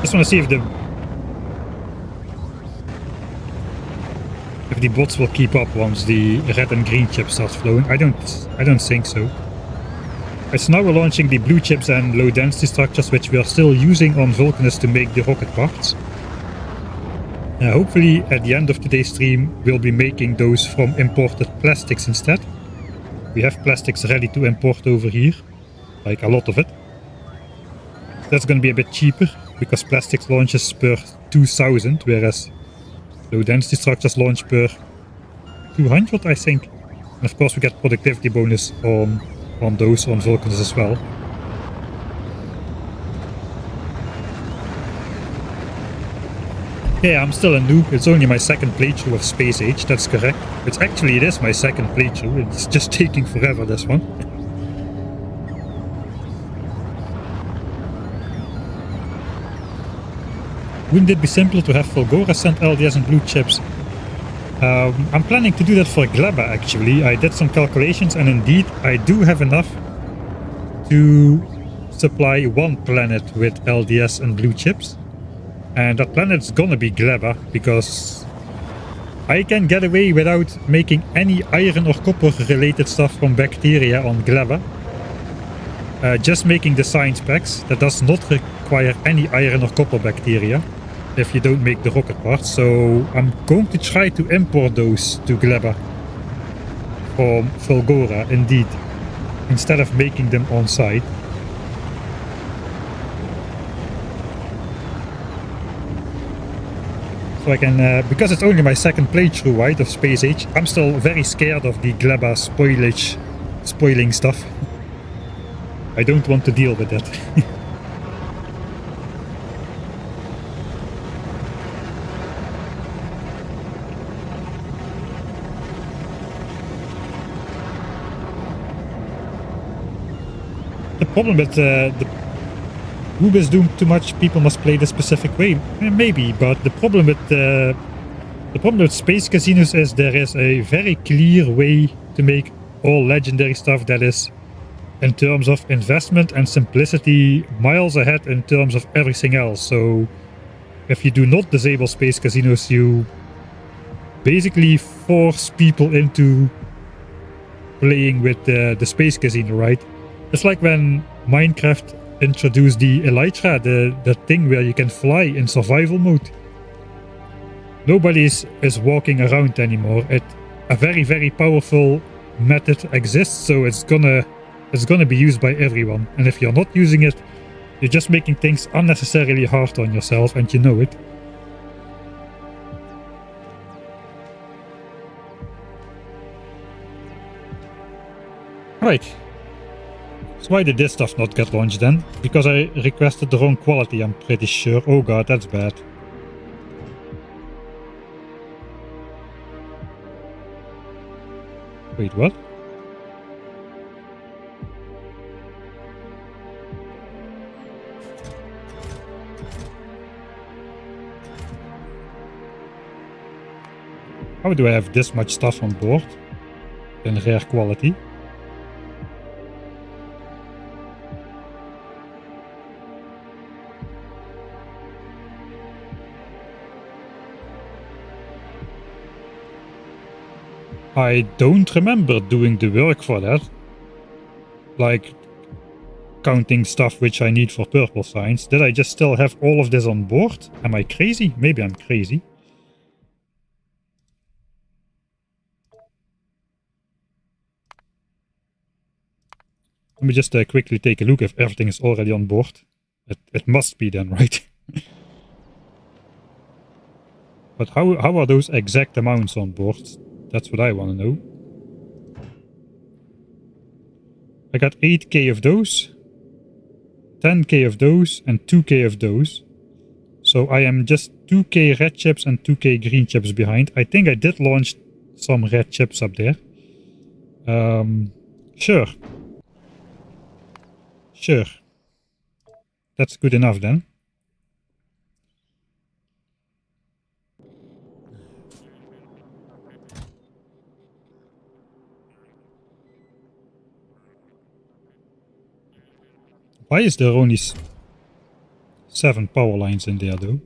Just want to see if the bots will keep up once the red and green chips start flowing. I don't think so. Right, so now we're launching the blue chips and low density structures, which we are still using on Vulcanus to make the rocket parts. Hopefully at the end of today's stream we'll be making those from imported plastics instead. We have plastics ready to import over here, like a lot of it. That's going to be a bit cheaper, because plastics launches per 2000, whereas low density structures launch per 200, I think. And of course we get productivity bonus on those on Vulcanus as well. Yeah, I'm still a noob. It's only my second playthrough of Space Age, that's correct. It is my second playthrough. It's just taking forever, this one. Wouldn't it be simpler to have Fulgora send LDS and blue chips? I'm planning to do that for Gleba actually. I did some calculations and indeed I do have enough to supply one planet with LDS and blue chips. And that planet's gonna be Gleba, because I can get away without making any iron or copper related stuff from bacteria on Gleba. Just making the science packs, that does not require any iron or copper bacteria if you don't make the rocket parts. So I'm going to try to import those to Gleba from Fulgora indeed, instead of making them on site. So I can, because it's only my second playthrough, right, of Space Age, I'm still very scared of the Gleba spoiling stuff. I don't want to deal with that. The problem with the Woob is doomed too much, people must play the specific way. Maybe, but the problem with space casinos is there is a very clear way to make all legendary stuff that is, in terms of investment and simplicity, miles ahead in terms of everything else. So if you do not disable space casinos, you basically force people into playing with the space casino, right? It's like when Minecraft introduced the Elytra, the thing where you can fly in survival mode. Nobody is walking around anymore. A very, very powerful method exists, so it's gonna be used by everyone. And if you're not using it, you're just making things unnecessarily hard on yourself, and you know it. Right. So why did this stuff not get launched then? Because I requested the wrong quality, I'm pretty sure. Oh god, that's bad. Wait, what? How do I have this much stuff on board in rare quality? I don't remember doing the work for that. Like counting stuff which I need for purple signs. Did I just still have all of this on board? Am I crazy? Maybe I'm crazy. Let me just quickly take a look if everything is already on board. It must be then, right? But how are those exact amounts on board? That's what I want to know. I got 8k of those, 10k of those, and 2k of those. So I am just 2k red chips and 2k green chips behind. I think I did launch some red chips up there. Sure. Sure. That's good enough then. Why is there only 7 power lines in there though?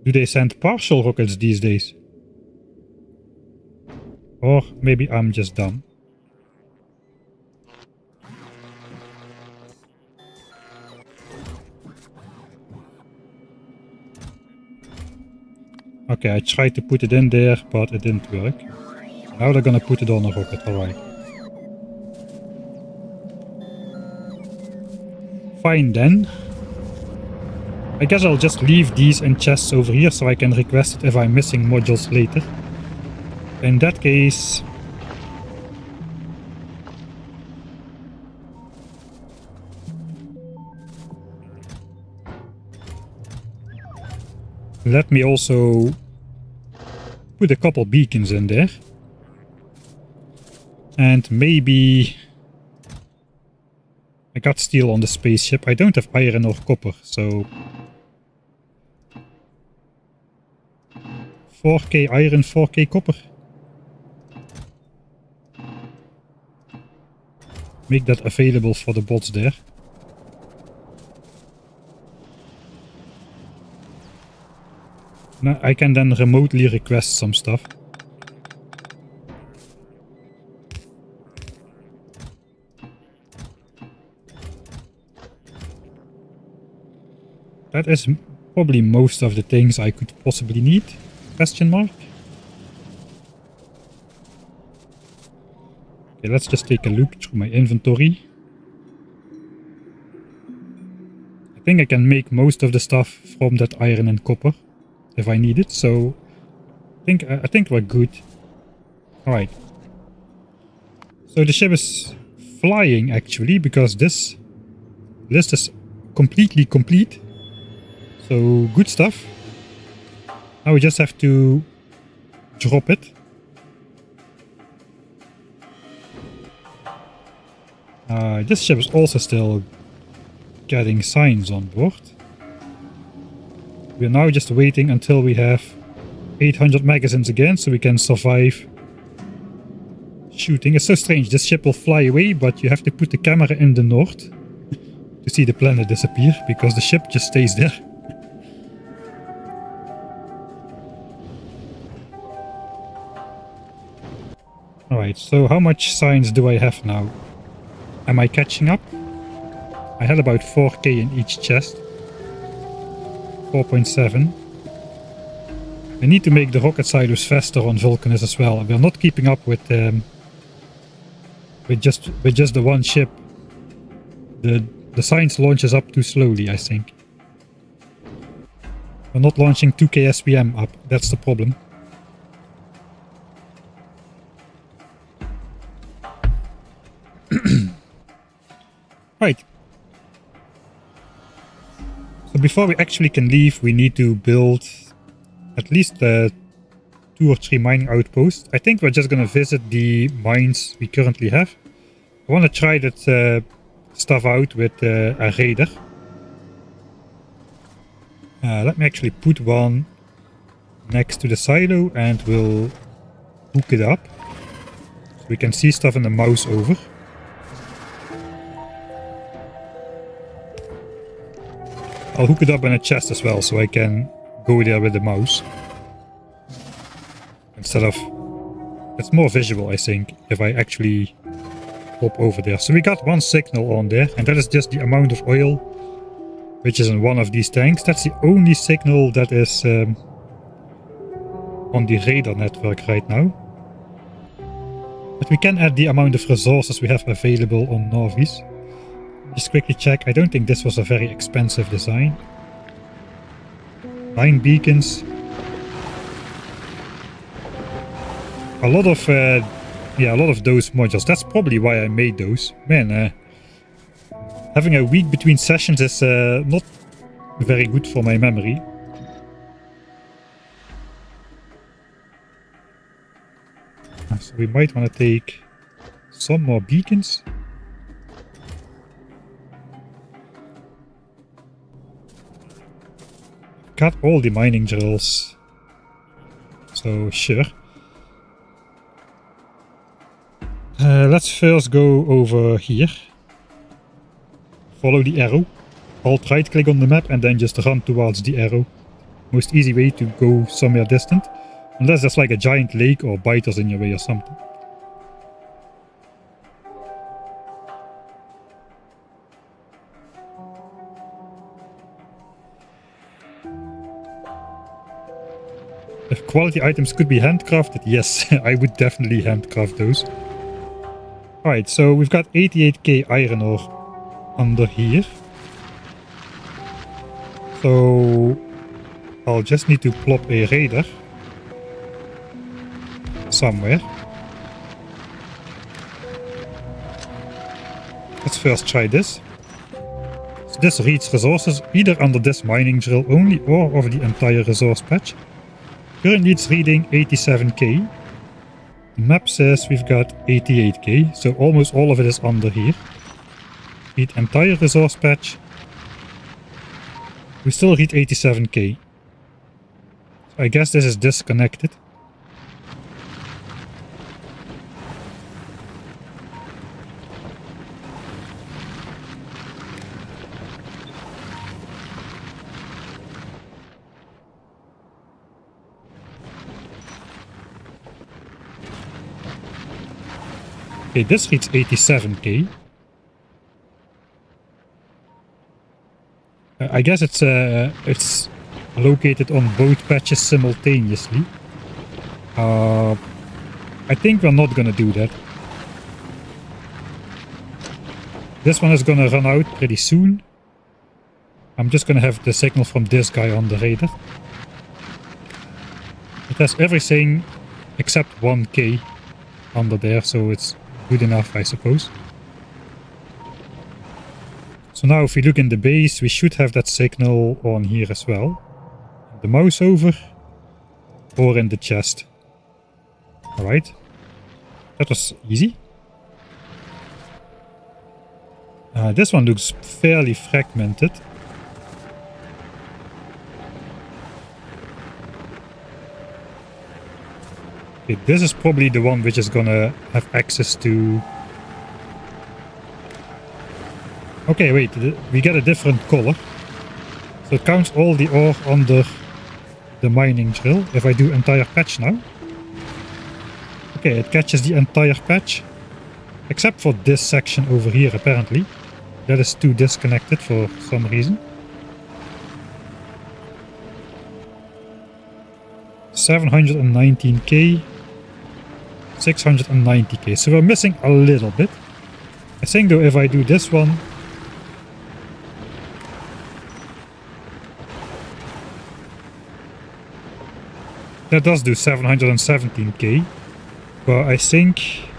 Do they send partial rockets these days? Or maybe I'm just dumb. Okay, I tried to put it in there, but it didn't work. Now they're gonna put it on a rocket, alright. Fine then. I guess I'll just leave these in chests over here so I can request it if I'm missing modules later. In that case... let me also put a couple beacons in there. And maybe... I got steel on the spaceship. I don't have iron or copper, so... 4k iron, 4k copper. Make that available for the bots there. Now I can then remotely request some stuff. That is probably most of the things I could possibly need. Question mark. Okay, let's just take a look through my inventory. I think I can make most of the stuff from that iron and copper if I need it, so I think we're good. Alright. So the ship is flying actually, because this list is completely complete. So good stuff. Now we just have to drop it. This ship is also still getting signs on board. We're now just waiting until we have 800 magazines again so we can survive shooting. It's so strange, this ship will fly away, but you have to put the camera in the north to see the planet disappear, because the ship just stays there. Alright, so how much signs do I have now? Am I catching up? I had about 4k in each chest. 4.7. I need to make the rocket silos faster on Vulcanus as well. We're not keeping up with just the one ship. The science launches up too slowly, I think. We're not launching 2k SPM up, that's the problem. before we actually can leave, we need to build at least 2 or 3 mining outposts. I think we're just gonna visit the mines we currently have. I want to try that stuff out with a raider. Let me actually put one next to the silo and we'll hook it up so we can see stuff in the mouse over. I'll hook it up in a chest as well so I can go there with the mouse instead of... It's more visual, I think, if I actually hop over there. So we got 1 signal on there, and that is just the amount of oil which is in one of these tanks. That's the only signal that is on the radar network right now. But we can add the amount of resources we have available on Novis. Just quickly check. I don't think this was a very expensive design. 9 beacons. A lot of those modules. That's probably why I made those. Man, having a week between sessions is not very good for my memory. So we might want to take some more beacons. Got all the mining drills. So sure. Let's first go over here. Follow the arrow. Alt right click on the map and then just run towards the arrow. Most easy way to go somewhere distant. Unless there's like a giant lake or biters in your way or something. If quality items could be handcrafted, yes, I would definitely handcraft those. Alright, so we've got 88k iron ore under here. So I'll just need to plop a raider somewhere. Let's first try this. So this reads resources either under this mining drill only or over the entire resource patch. Currently it's reading 87k. The map says we've got 88k, so almost all of it is under here. Read entire resource patch. We still read 87k. So I guess this is disconnected. Okay, this reads 87k. I guess it's located on both patches simultaneously. I think we're not gonna do that. This one is gonna run out pretty soon. I'm just gonna have the signal from this guy on the radar. It has everything except 1k under there, so it's good enough, I suppose. So now if we look in the base, we should have that signal on here as well. The mouse over or in the chest. Alright. That was easy. This one looks fairly fragmented. Okay, this is probably the one which is gonna have access to... Okay, wait, we get a different color. So it counts all the ore under the mining drill. If I do entire patch now. Okay, it catches the entire patch. Except for this section over here, apparently. That is too disconnected for some reason. 719k. 690k. So we're missing a little bit. I think though if I do this one... That does do 717k. But I think...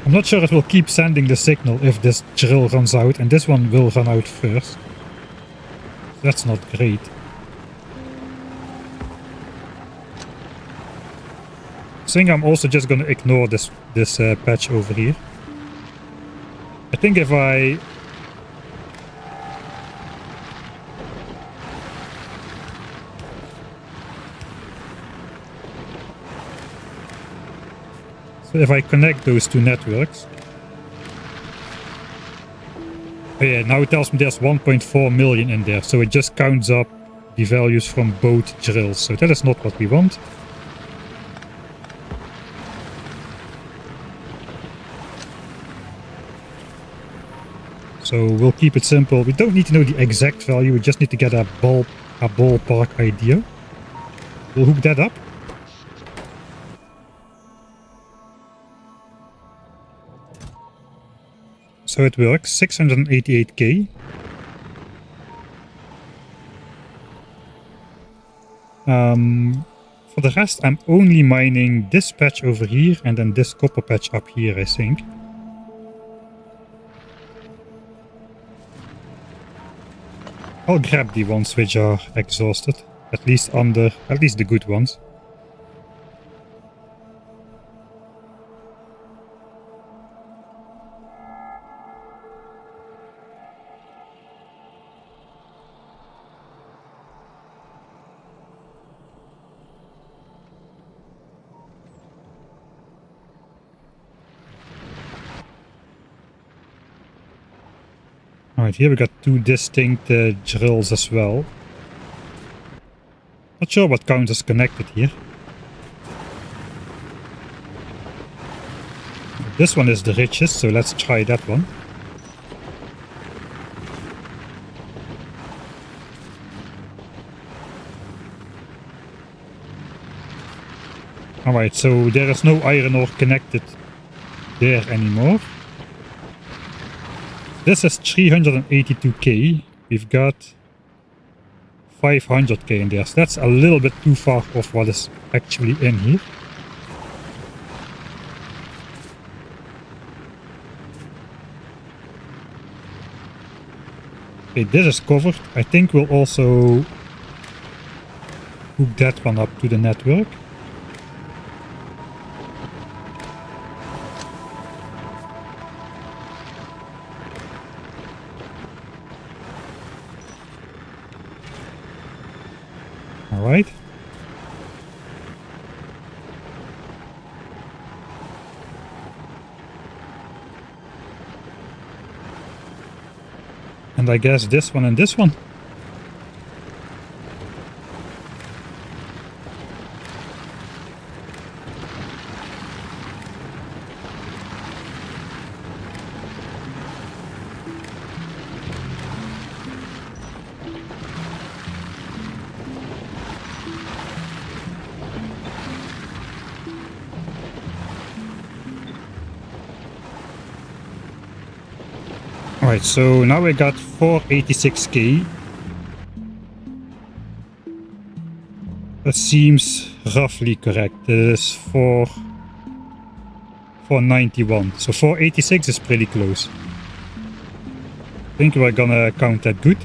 I'm not sure it will keep sending the signal if this drill runs out, and this one will run out first. That's not great. I think I'm also just gonna ignore this patch over here. I think if I... So if I connect those two networks... Oh yeah, now it tells me there's 1.4 million in there, so it just counts up the values from both drills, so that is not what we want. So we'll keep it simple. We don't need to know the exact value, we just need to get a ballpark idea. We'll hook that up. So it works, 688k. For the rest, I'm only mining this patch over here and then this copper patch up here, I think. I'll grab the ones which are exhausted, at least the good ones. Alright, here we got two distinct drills as well. Not sure what counts as connected here. This one is the richest, so let's try that one. Alright, so there is no iron ore connected there anymore. This is 382k. We've got 500k in there, so that's a little bit too far off what is actually in here. Okay, this is covered. I think we'll also hook that one up to the network. Alright. And I guess this one and this one. Alright, so now we got 486k. That seems roughly correct. It is 491. So 486 is pretty close. I think we're gonna count that good.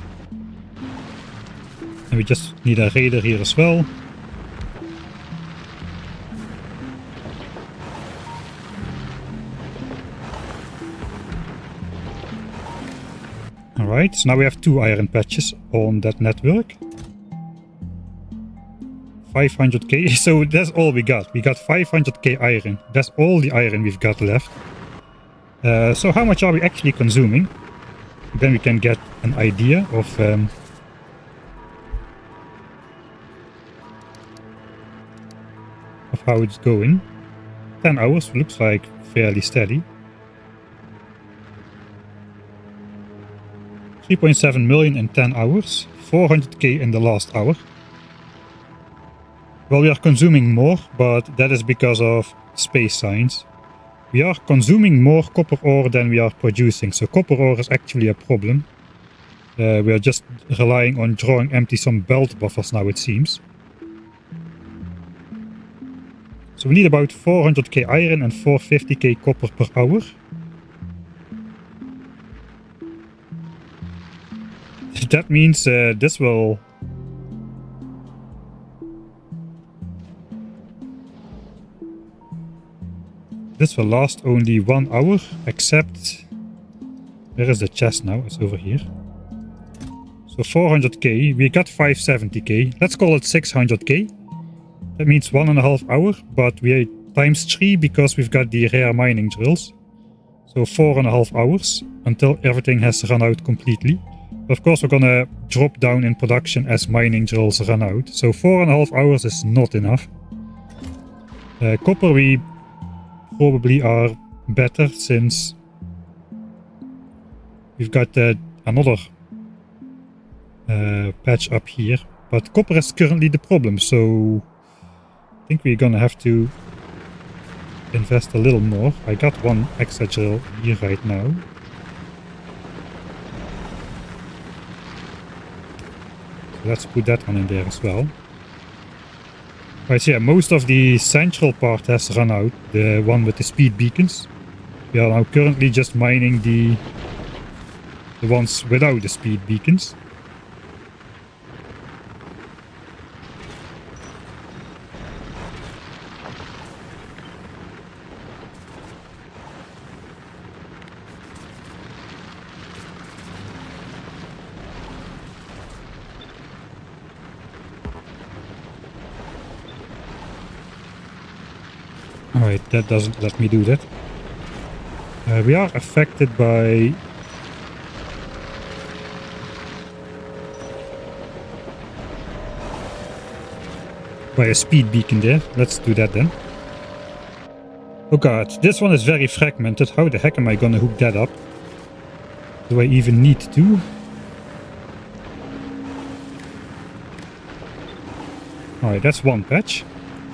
And we just need a radar here as well. Alright, so now we have two iron patches on that network. 500k, so that's all we got. We got 500k iron. That's all the iron we've got left. So how much are we actually consuming? Then we can get an idea of how it's going. 10 hours looks like fairly steady. 3.7 million in 10 hours, 400k in the last hour. Well, we are consuming more, but that is because of space science. We are consuming more copper ore than we are producing, so copper ore is actually a problem. We are just relying on drawing empty some belt buffers now, it seems. So we need about 400k iron and 450k copper per hour. That means this will... This will last only 1 hour, except... Where is the chest now? It's over here. So 400k, we got 570k. Let's call it 600k. That means 1.5 hour, but we times 3 because we've got the rare mining drills. So 4.5 hours until everything has run out completely. Of course, we're gonna drop down in production as mining drills run out. So 4.5 hours is not enough. Copper we probably are better since we've got another patch up here. But copper is currently the problem, so I think we're gonna have to invest a little more. I got one extra drill here right now. Let's put that one in there as well. Right, so yeah, most of the central part has run out, the one with the speed beacons. We are now currently just mining the ones without the speed beacons. Alright, that doesn't let me do that. We are affected by... a speed beacon there. Let's do that then. Oh god, this one is very fragmented. How the heck am I gonna hook that up? Do I even need to? Alright, that's one patch.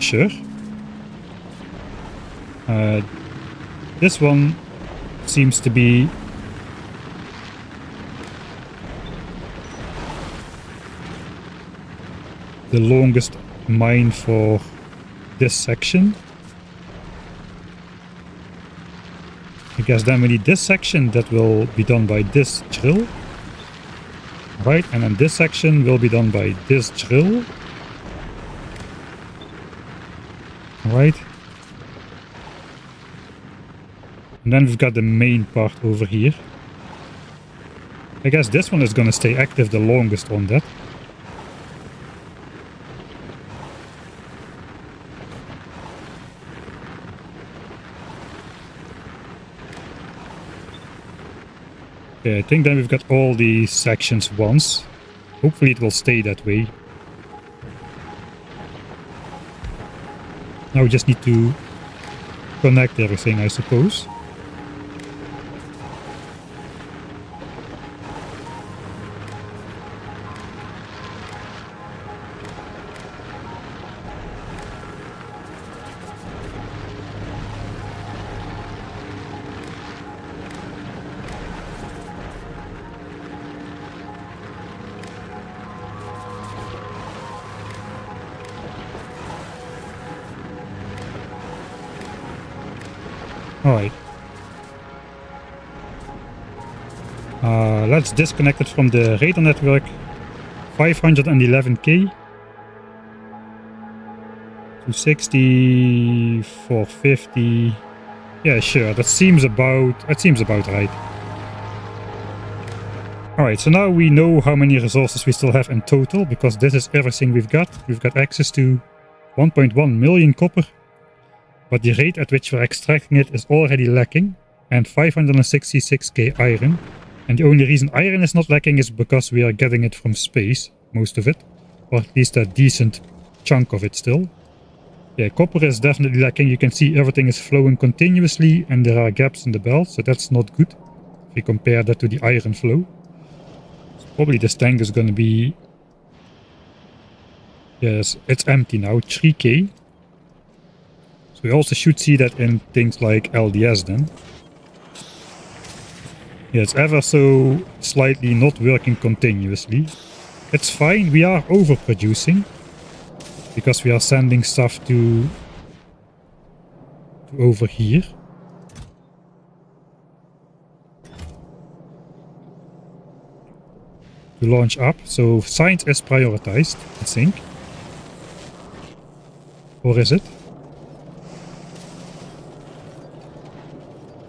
Sure. This one seems to be the longest mine for this section. I guess then we need this section that will be done by this drill. Right, and then this section will be done by this drill. Right. And then we've got the main part over here. I guess this one is gonna stay active the longest on that. Okay, I think then we've got all the sections once. Hopefully it will stay that way. Now we just need to connect everything, I suppose. Alright. Let's disconnect it from the radar network. 511k. 260, 450. Yeah, sure. That seems about right. Alright, so now we know how many resources we still have in total, because this is everything we've got. We've got access to 1.1 million copper. But the rate at which we're extracting it is already lacking, and 566k iron. And the only reason iron is not lacking is because we are getting it from space, most of it. Or at least a decent chunk of it still. Yeah, copper is definitely lacking. You can see everything is flowing continuously and there are gaps in the belt, so that's not good. If you compare that to the iron flow. So probably this tank is gonna be... Yes, it's empty now, 3k. So we also should see that in things like LDS then. Yeah, it's ever so slightly not working continuously. It's fine, we are overproducing. Because we are sending stuff to to over here. To launch up, so science is prioritized, I think. Or is it?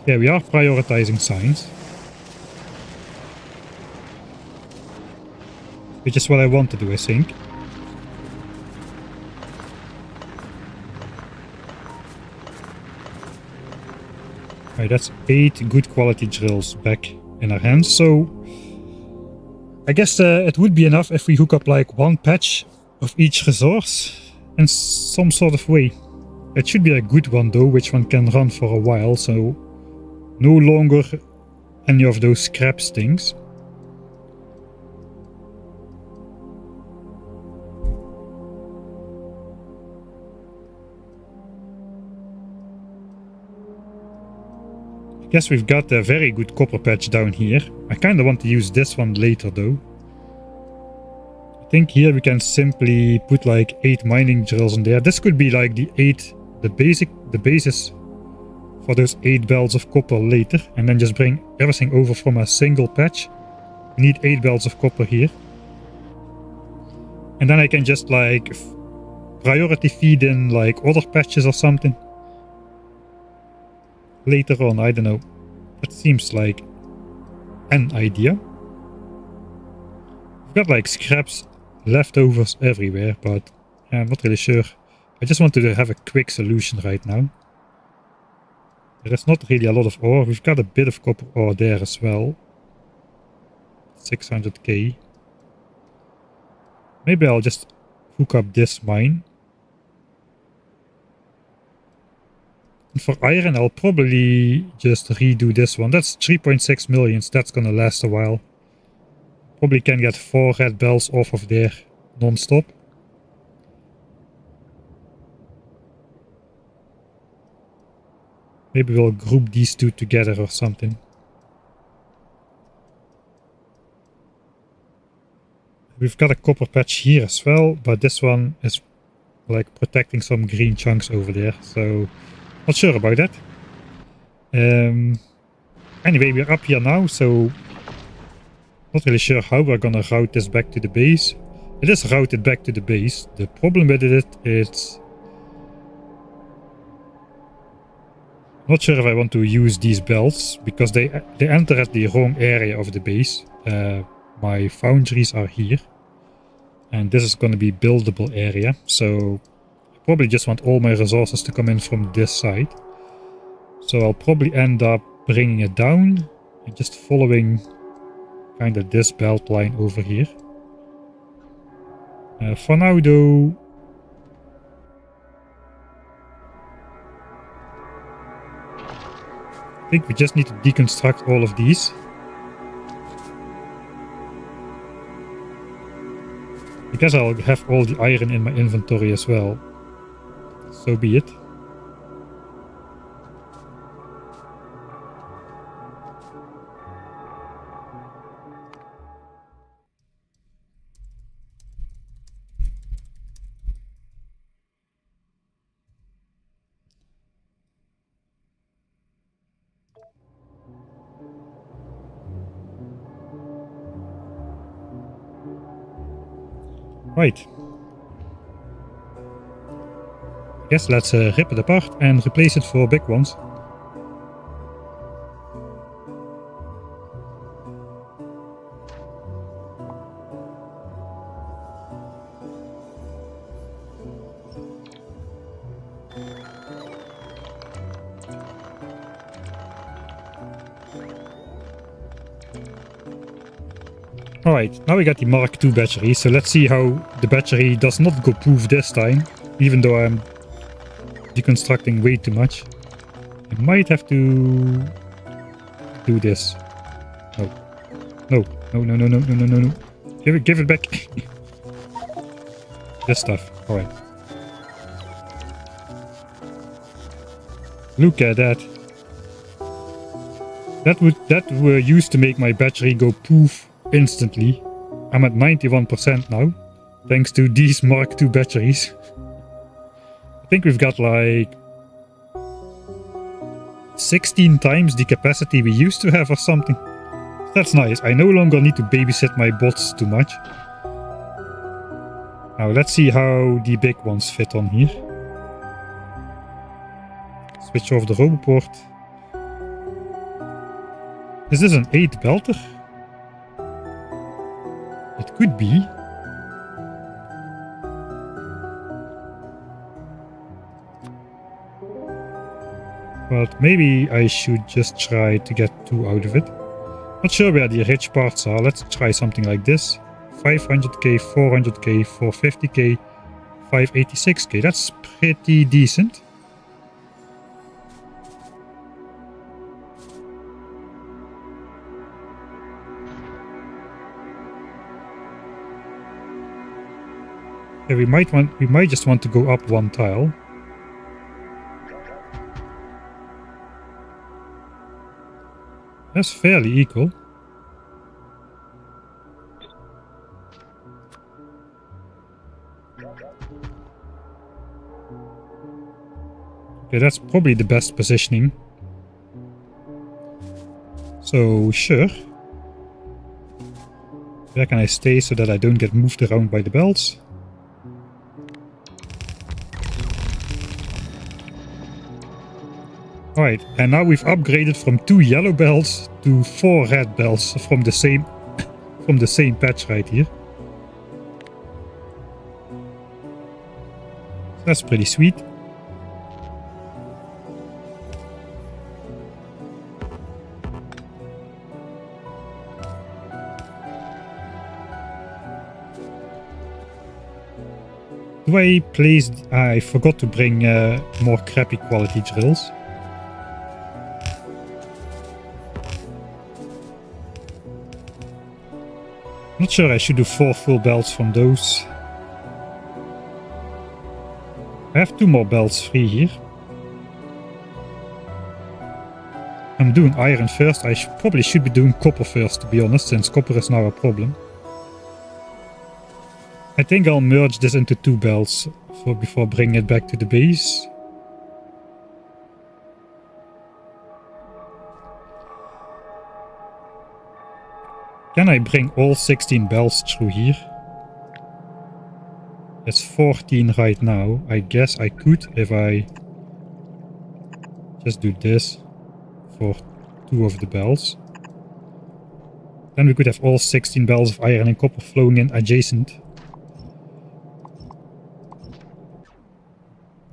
Yeah, we are prioritizing science. Which is what I want to do, I think. Right, that's 8 good quality drills back in our hands, so I guess it would be enough if we hook up like 1 patch of each resource in some sort of way. It should be a good one though, which one can run for a while, so no longer any of those scraps things. I guess we've got a very good copper patch down here. I kinda want to use this one later though. I think here we can simply put like 8 mining drills in there. This could be like the basis for those 8 belts of copper later, and then just bring everything over from a single patch. We need 8 belts of copper here. And then I can just like priority feed in like other patches or something. Later on, I don't know. That seems like an idea. We've got like scraps, leftovers everywhere, but I'm not really sure. I just want to have a quick solution right now. There is not really a lot of ore. We've got a bit of copper ore there as well. 600k. Maybe I'll just hook up this mine. And for iron, I'll probably just redo this one. That's 3.6 million, so that's gonna last a while. Probably can get 4 red bells off of there non-stop. Maybe we'll group these two together or something. We've got a copper patch here as well, but this one is like protecting some green chunks over there, so not sure about that. Anyway, we're up here now, so not really sure how we're gonna route this back to the base. It is routed back to the base. The problem with it is not sure if I want to use these belts because they enter at the wrong area of the base. My foundries are here, and this is going to be buildable area, so I probably just want all my resources to come in from this side. So I'll probably end up bringing it down and just following kind of this belt line over here. For now though, I think we just need to deconstruct all of these. I guess I'll have all the iron in my inventory as well. So be it. Right. I guess let's rip it apart and replace it for big ones. Alright, now we got the Mark II battery, so let's see how the battery does not go poof this time, even though I'm deconstructing way too much. I might have to do this. No. No. No, no, no, no, no, no, no, no. Give it back. This stuff. Alright. Look at that. That were used to make my battery go poof instantly. I'm at 91% now, thanks to these Mark II batteries. I think we've got like 16 times the capacity we used to have or something. That's nice. I no longer need to babysit my bots too much. Now let's see how the big ones fit on here. Switch off the roboport. Is this an 8 belter? It could be. But maybe I should just try to get 2 out of it. Not sure where the rich parts are. Let's try something like this. 500k, 400k, 450k, 586k. That's pretty decent. Yeah, we might just want to go up 1 tile. That's fairly equal. Okay, that's probably the best positioning. So, sure. Where can I stay so that I don't get moved around by the bells? Alright, and now we've upgraded from 2 yellow bells to 4 red bells from the same patch right here. That's pretty sweet. Do I place... I forgot to bring more crappy quality drills. Not sure I should do 4 full belts from those. I have 2 more belts free here. I'm doing iron first. I probably should be doing copper first, to be honest, since copper is now a problem. I think I'll merge this into 2 belts before bringing it back to the base. Can I bring all 16 belts through here? It's 14 right now. I guess I could if I just do this for 2 of the belts. Then we could have all 16 belts of iron and copper flowing in adjacent.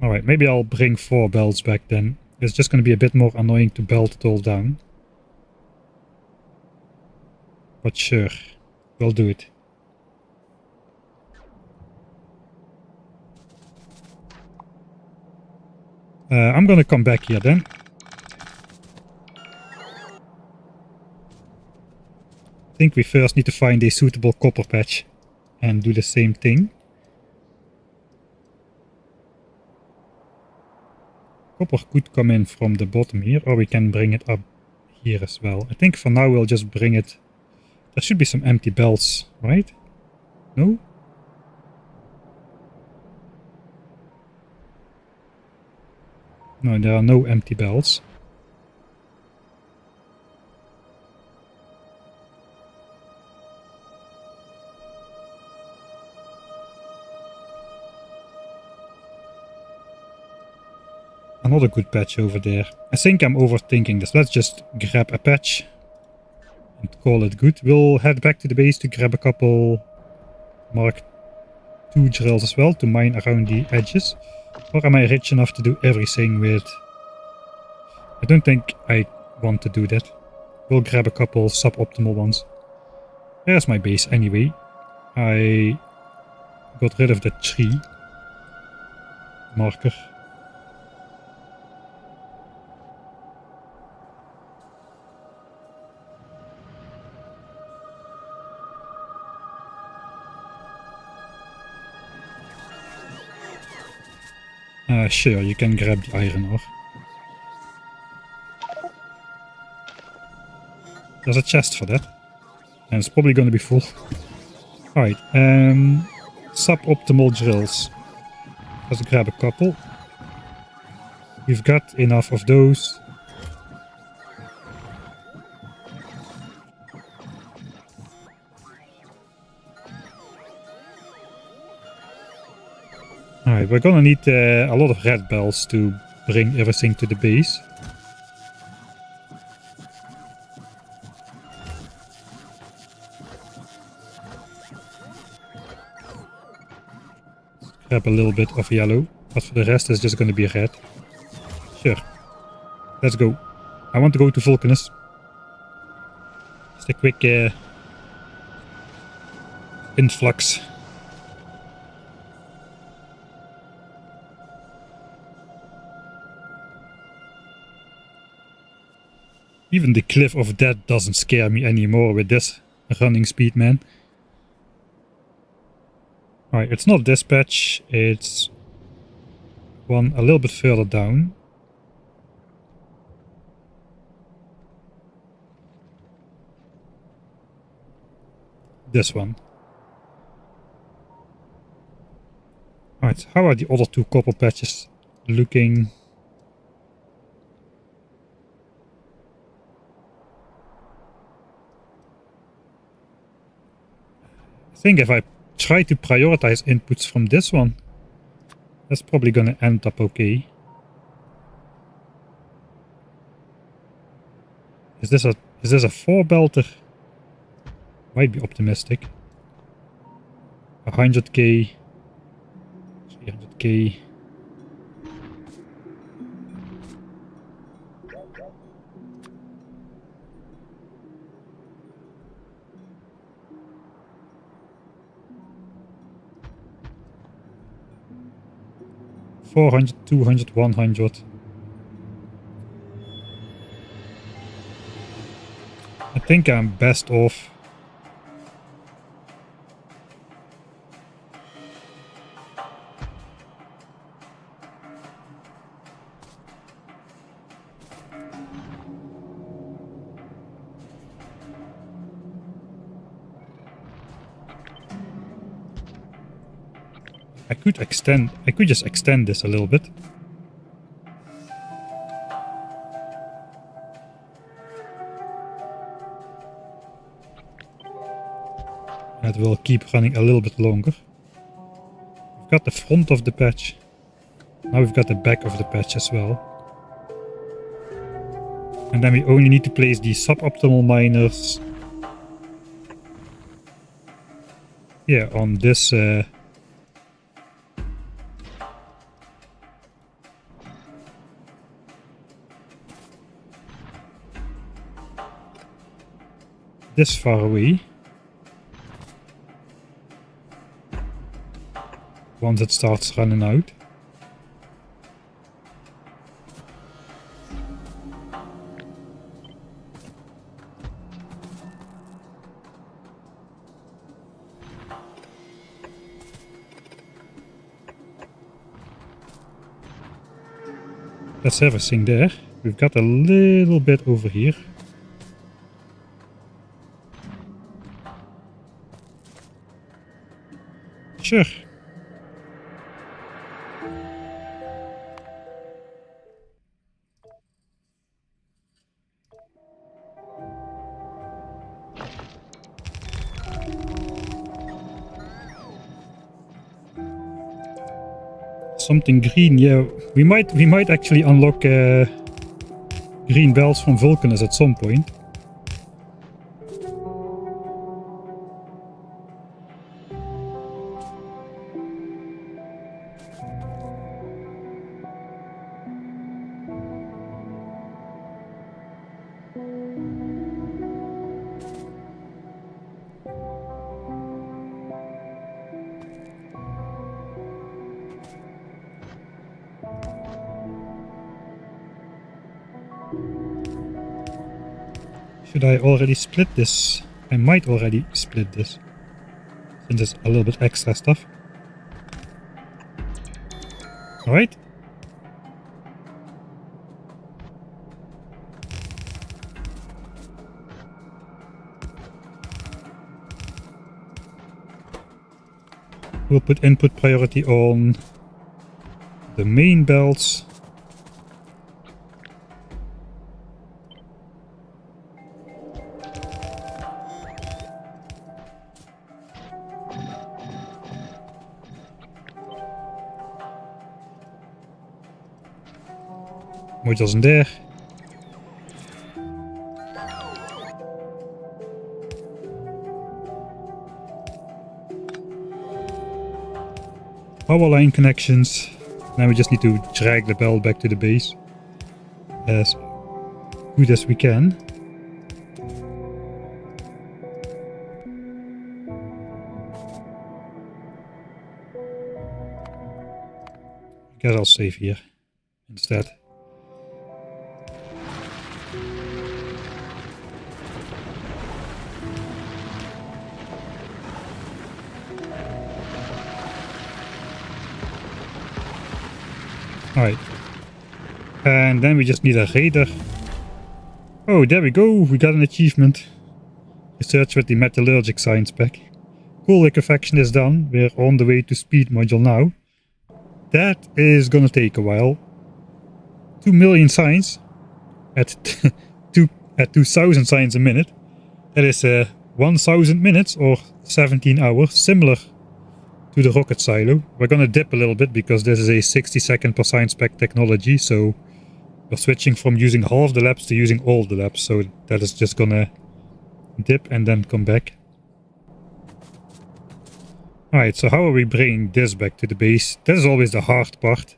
Alright, maybe I'll bring 4 belts back then. It's just going to be a bit more annoying to belt it all down. But sure, we'll do it. I'm gonna come back here then. I think we first need to find a suitable copper patch and do the same thing. Copper could come in from the bottom here, or we can bring it up here as well. I think for now we'll just bring it... There should be some empty belts, right? No? No, there are no empty belts. Another good patch over there. I think I'm overthinking this. Let's just grab a patch and call it good. We'll head back to the base to grab a couple Mark II drills as well to mine around the edges. Or am I rich enough to do everything with... I don't think I want to do that. We'll grab a couple suboptimal ones. There's my base anyway. I got rid of the tree marker. Sure, you can grab the iron ore. There's a chest for that. And it's probably going to be full. Alright, suboptimal drills. Let's grab a couple. We've got enough of those. Alright, we're gonna need a lot of red bells to bring everything to the base. Grab a little bit of yellow, but for the rest it's just gonna be red. Sure. Let's go. I want to go to Vulcanus. Just a quick influx. Even the cliff of death doesn't scare me anymore with this running speed, man. Alright, it's not dispatch, it's one a little bit further down. This one. Alright, how are the other two copper patches looking? I think if I try to prioritize inputs from this one, that's probably gonna end up okay. Is this a 4-belter? Might be optimistic. 100k, 300k. $400, $200, $100. I think I'm best off I could just extend this a little bit. It will keep running a little bit longer. We've got the front of the patch. Now we've got the back of the patch as well. And then we only need to place the suboptimal miners. Yeah, on this this far away. Once it starts running out. That's everything there. We've got a little bit over here. Sure. Something green, yeah. We might actually unlock green bells from Vulcanus at some point. Should I already split this? I might already split this. Since it's a little bit extra stuff. Alright. We'll put input priority on the main belts. Modules in there. Power line connections. Now we just need to drag the bell back to the base as good as we can. I guess I'll save here instead. Alright. And then we just need a radar. Oh, there we go. We got an achievement. Research with the metallurgic science pack. Cool, liquefaction is done. We're on the way to speed module now. That is gonna take a while. 2 million signs at 2000 signs a minute. That is 1000 minutes or 17 hours, similar to the rocket silo. We're gonna dip a little bit because this is a 60-second per science pack technology, so we're switching from using half the labs to using all the labs, so that is just gonna dip and then come back. Alright, so how are we bringing this back to the base? That is always the hard part,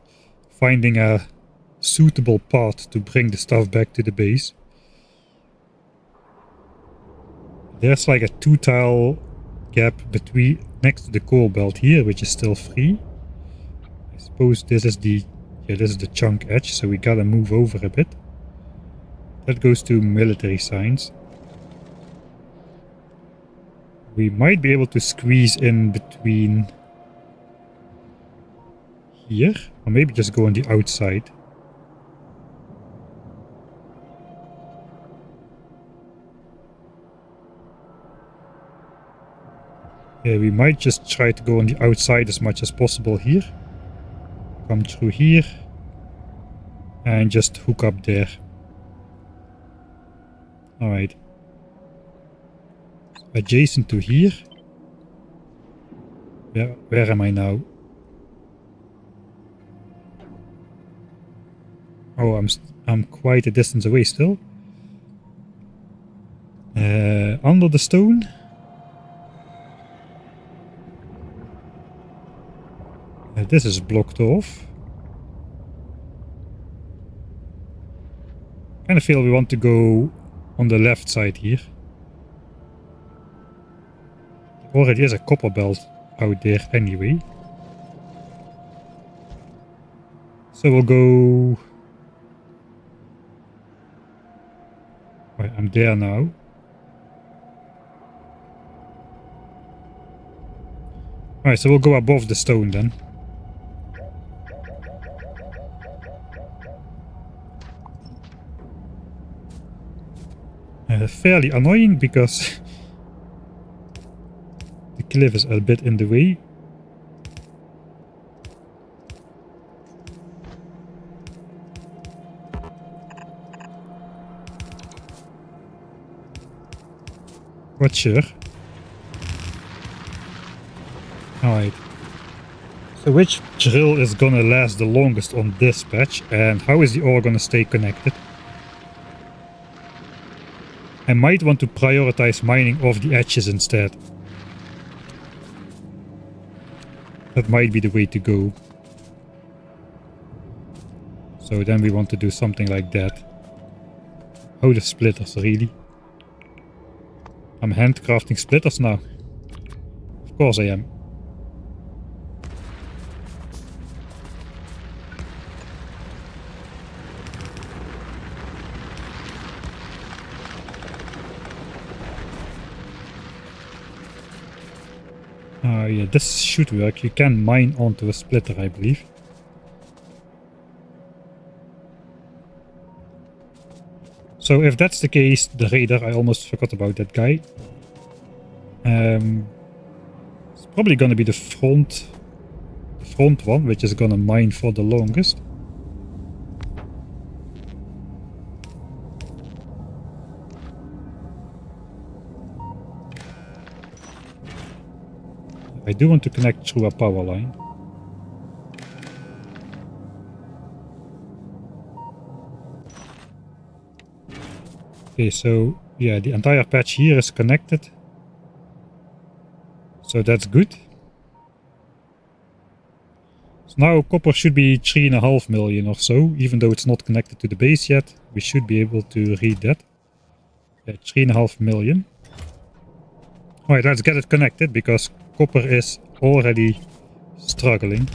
finding a suitable path to bring the stuff back to the base. There's like a 2-tile gap between next to the coal belt here, which is still free. I suppose this is the chunk edge, so we gotta move over a bit. That goes to military science. We might be able to squeeze in between here, or maybe just go on the outside. Yeah, we might just try to go on the outside as much as possible here. Come through here. And just hook up there. Alright. Adjacent to here. Where am I now? Oh, I'm quite a distance away still. Under the stone. This is blocked off. Kind of feel we want to go on the left side here. There already is a copper belt out there anyway. So we'll go... Right, I'm there now. Alright, so we'll go above the stone then. Fairly annoying because the cliff is a bit in the way. But sure. Alright. So which drill is gonna last the longest on this patch, and how is the ore gonna stay connected? I might want to prioritize mining off the edges instead. That might be the way to go. So then we want to do something like that. Oh, the splitters, really? I'm handcrafting splitters now. Of course I am. Yeah, this should work. You can mine onto a splitter, I believe. So if that's the case, the radar, I almost forgot about that guy. It's probably gonna be the front one, which is gonna mine for the longest. I do want to connect through a power line. Okay, so yeah, the entire patch here is connected. So that's good. So now copper should be 3.5 million or so, even though it's not connected to the base yet. We should be able to read that. Yeah, 3.5 million. Alright, let's get it connected because copper is already struggling.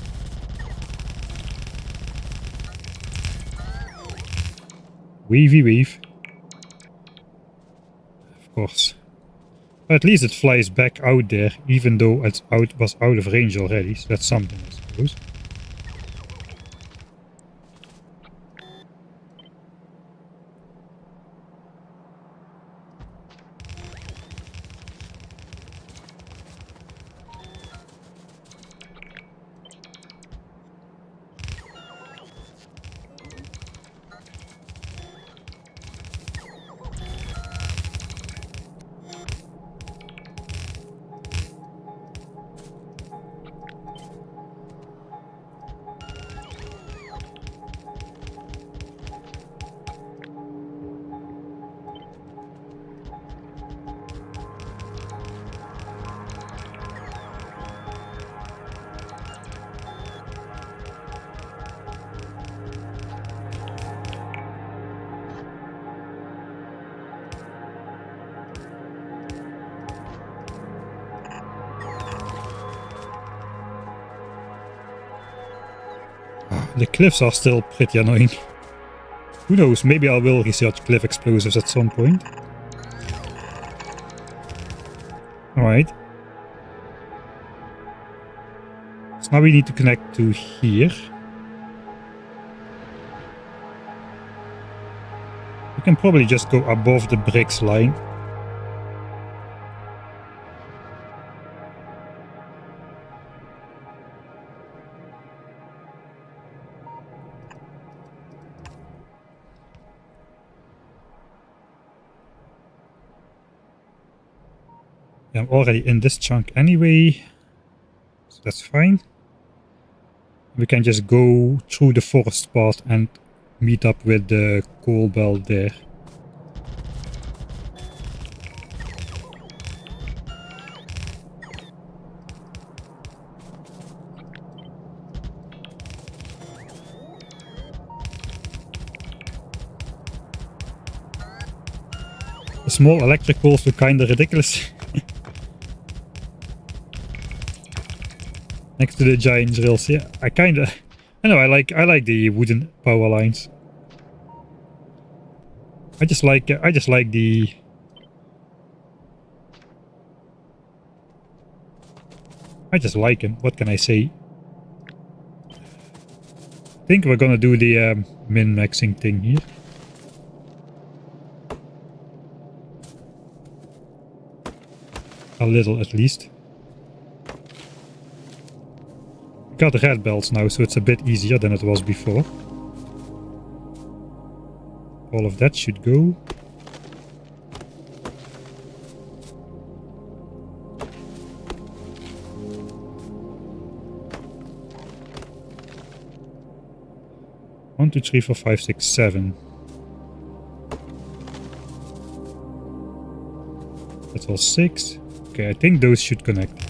Weavy weave. Of course. But at least it flies back out there, even though it was out of range already, so that's something, I suppose. The cliffs are still pretty annoying. Who knows, maybe I will research cliff explosives at some point. Alright. So now we need to connect to here. We can probably just go above the bricks line. I'm already in this chunk anyway, so that's fine. We can just go through the forest part and meet up with the coal belt there. The small electric poles look kinda ridiculous. Next to the giant drills, yeah. I know I like the wooden power lines. I just like the I just like him. What can I say? I think we're gonna do the min-maxing thing here. A little at least. We got red belts now, so it's a bit easier than it was before. All of that should go. One, two, three, four, five, six, 7. That's all 6. Okay, I think those should connect.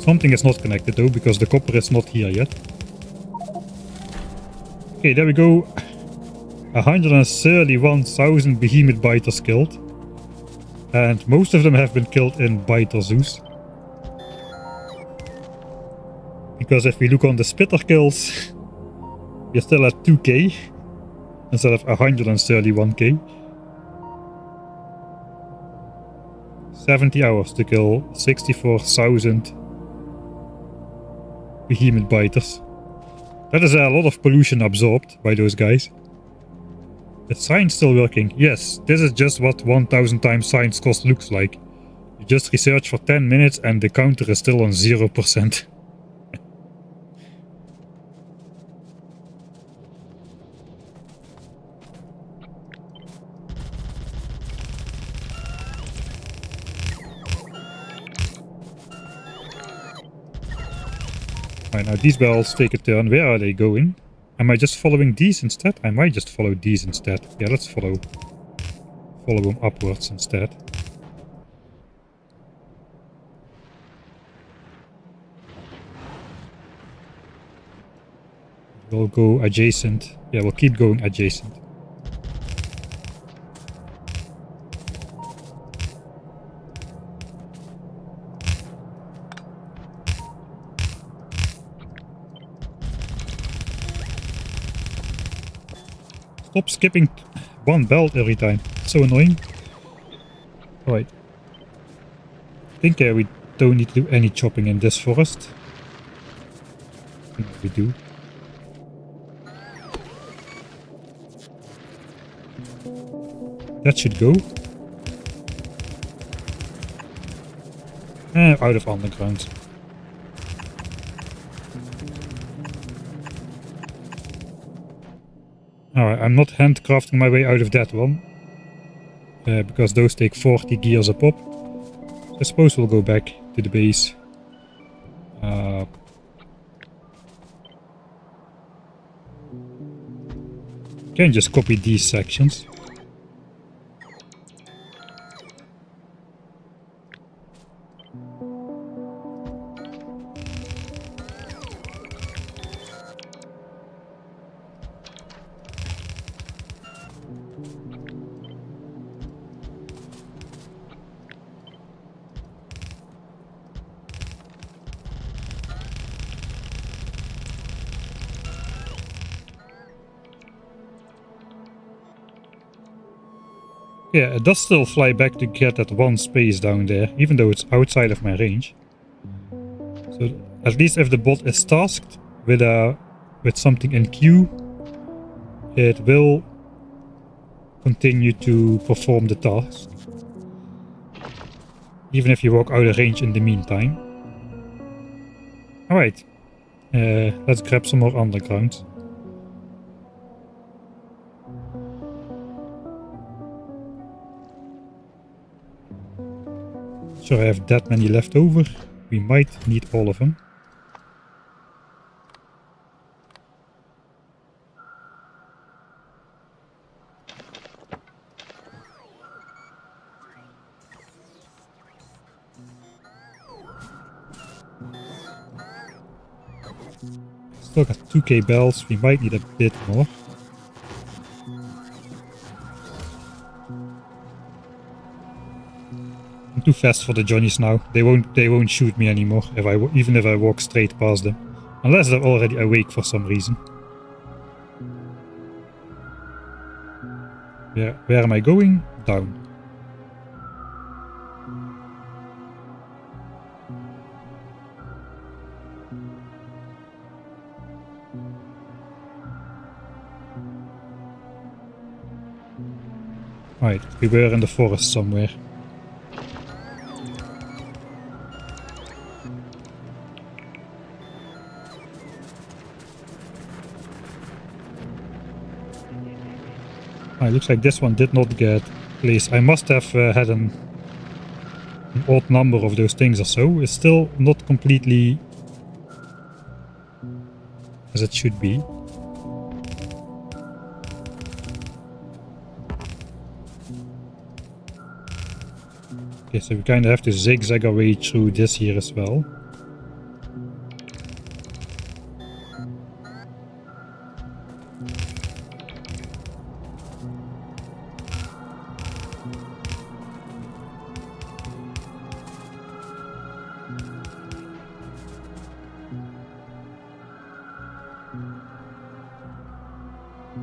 Something is not connected though, because the copper is not here yet. Okay, there we go. 131,000 behemoth biters killed. And most of them have been killed in biter zoos. Because if we look on the spitter kills, we're still at 2k instead of 131k. 70 hours to kill 64,000 behemoth biters. That is a lot of pollution absorbed by those guys. Is science still working? Yes, this is just what 1000 times science cost looks like. You just research for 10 minutes and the counter is still on 0%. Alright, now these bells take a turn. Where are they going? Am I just following these instead? I might just follow these instead. Yeah, let's follow them upwards instead. We'll go adjacent. Yeah, we'll keep going adjacent. Stop skipping one belt every time. It's so annoying. Alright. I think we don't need to do any chopping in this forest. No, we do. That should go. Out of underground. Alright, I'm not handcrafting my way out of that one. Because those take 40 gears a pop. I suppose we'll go back to the base. Can just copy these sections. Yeah, it does still fly back to get that one space down there, even though it's outside of my range. So at least if the bot is tasked with something in queue, it will continue to perform the task, even if you walk out of range in the meantime. Alright, let's grab some more underground. Sure, I have that many left over. We might need all of them. Still got 2k bells. We might need a bit more. I'm too fast for the Johnnies now. They won't shoot me anymore even if I walk straight past them, unless they're already awake for some reason. Where am I going? Down. Right, we were in the forest somewhere. It looks like this one did not get placed. I must have had an odd number of those things or so. It's still not completely as it should be. Okay, so we kind of have to zigzag our way through this here as well.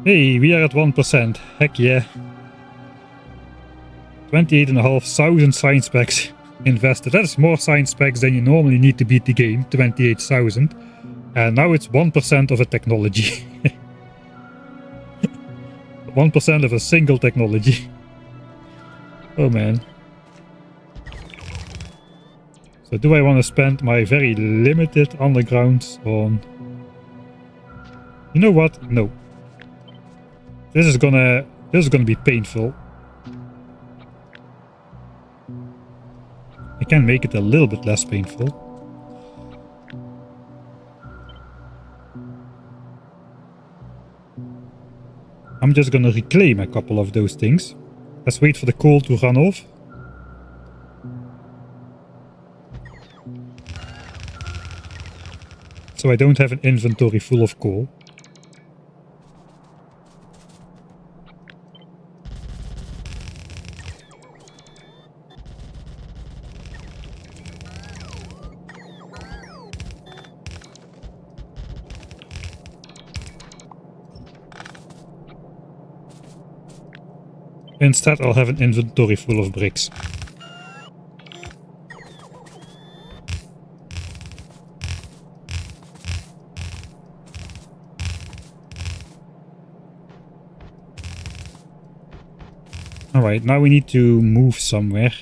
Hey, we are at 1%. Heck yeah. 28,500 science packs invested. That is more science packs than you normally need to beat the game. 28,000. And now it's 1% of a technology. 1% of a single technology. Oh man. So do I want to spend my very limited undergrounds on... You know what? No. This is gonna be painful. I can make it a little bit less painful. I'm just gonna reclaim a couple of those things. Let's wait for the coal to run off. So I don't have an inventory full of coal. Instead, I'll have an inventory full of bricks. Alright, now we need to move somewhere.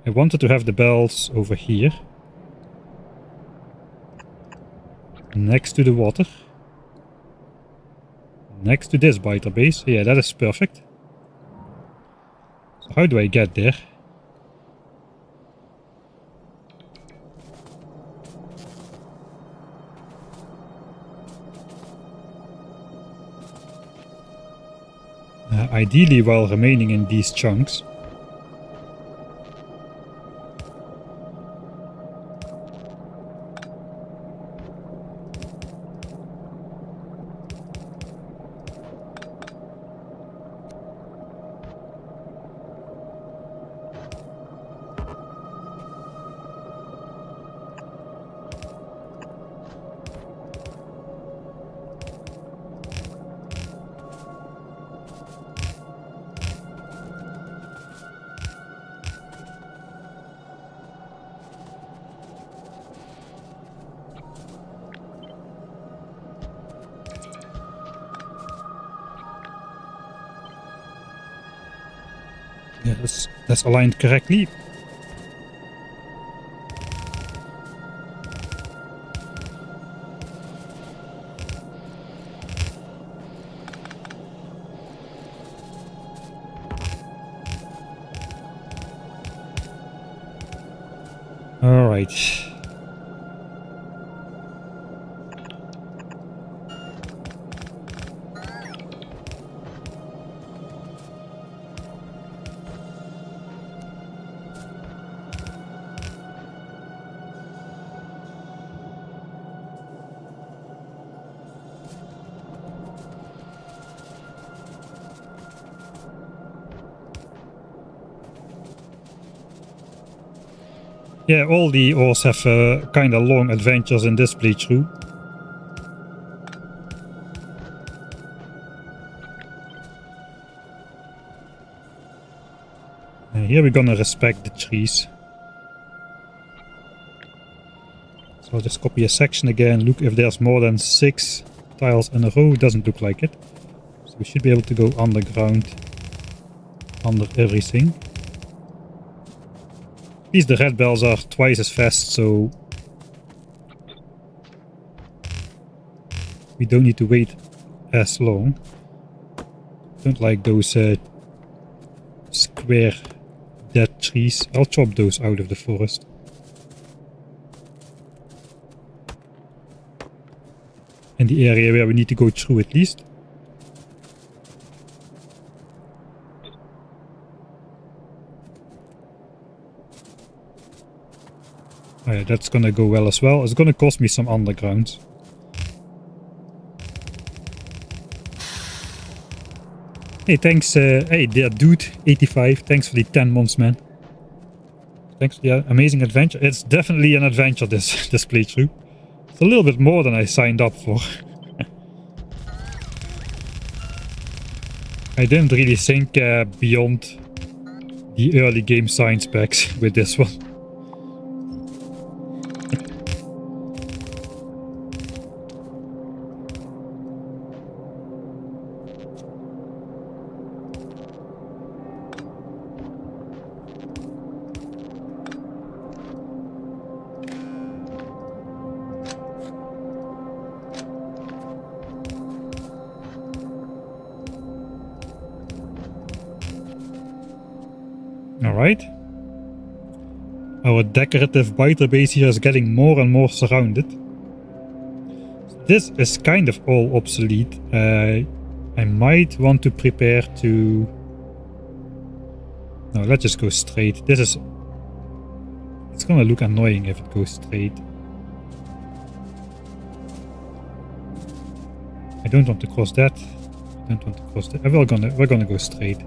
I wanted to have the bells over here. Next to the water. Next to this biter base. Yeah, that is perfect. So how do I get there? Ideally while remaining in these chunks. Yeah, that's aligned correctly. All right. Yeah, all the ores have kind of long adventures in this playthrough. Here we're gonna respect the trees. So I'll just copy a section again, look if there's more than 6 tiles in a row. Doesn't look like it. So we should be able to go underground, under everything. At least the red bells are twice as fast, so we don't need to wait as long. Don't like those square dead trees. I'll chop those out of the forest. In the area where we need to go through at least. Oh yeah, that's gonna go well as well. It's gonna cost me some undergrounds. Hey, thanks, hey there dude, 85, thanks for the 10 months, man. Thanks for the amazing adventure. It's definitely an adventure, this playthrough. It's a little bit more than I signed up for. I didn't really think beyond the early game science packs with this one. Alright. Our decorative biter base here is getting more and more surrounded. This is kind of all obsolete. I might want to prepare to... No, let's just go straight. This is... It's gonna look annoying if it goes straight. I don't want to cross that. I don't want to cross that. We're gonna go straight.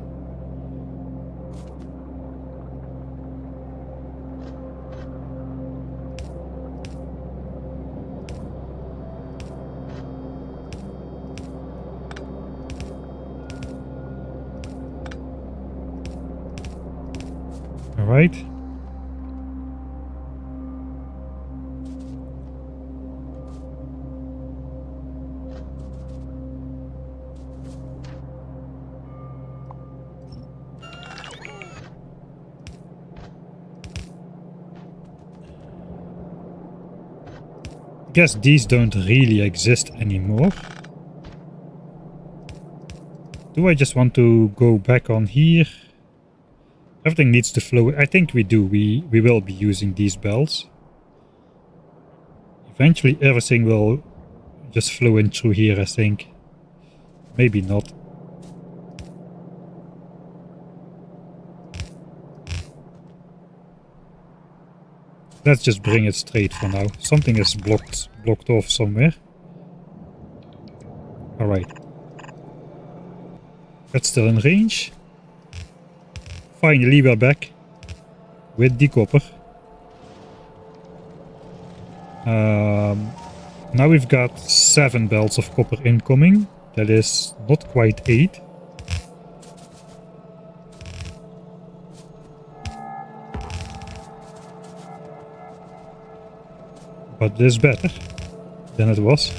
All right. I guess these don't really exist anymore. Do I just want to go back on here? Everything needs to flow. I think we do. We will be using these bells. Eventually everything will just flow in through here, I think. Maybe not. Let's just bring it straight for now. Something is blocked off somewhere. Alright. That's still in range. Finally we're back with the copper. Now we've got 7 belts of copper incoming. That is not quite 8. But it is better than it was.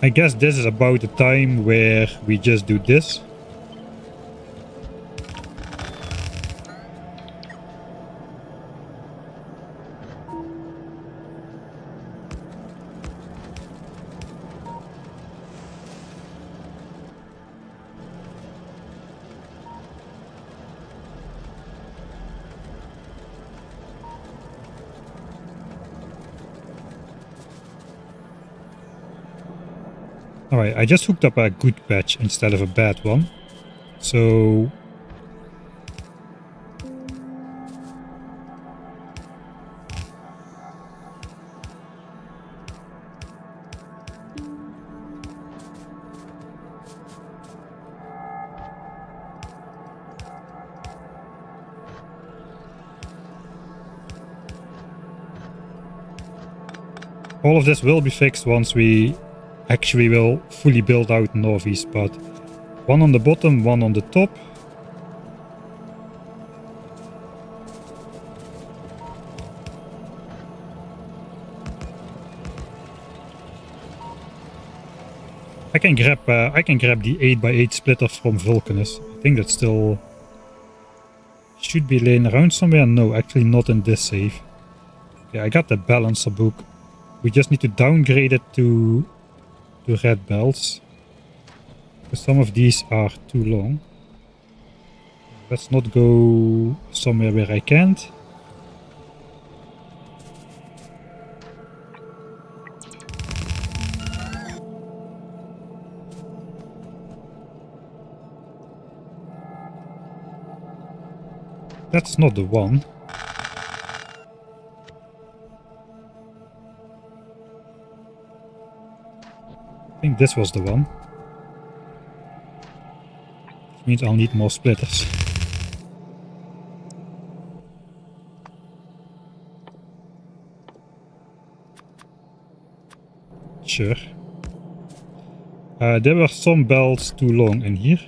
I guess this is about the time where we just do this. Alright, I just hooked up a good patch instead of a bad one. So... all of this will be fixed once we actually will fully build out Northeast, but one on the bottom, one on the top. I can grab the 8x8 splitter from Vulcanus. I think that still should be laying around somewhere. No, actually not in this save. Yeah, I got the balancer book. We just need to downgrade it to red belts. Because some of these are too long. Let's not go somewhere where I can't. That's not the one. I think this was the one. Which means I'll need more splitters. Sure. There were some belts too long in here.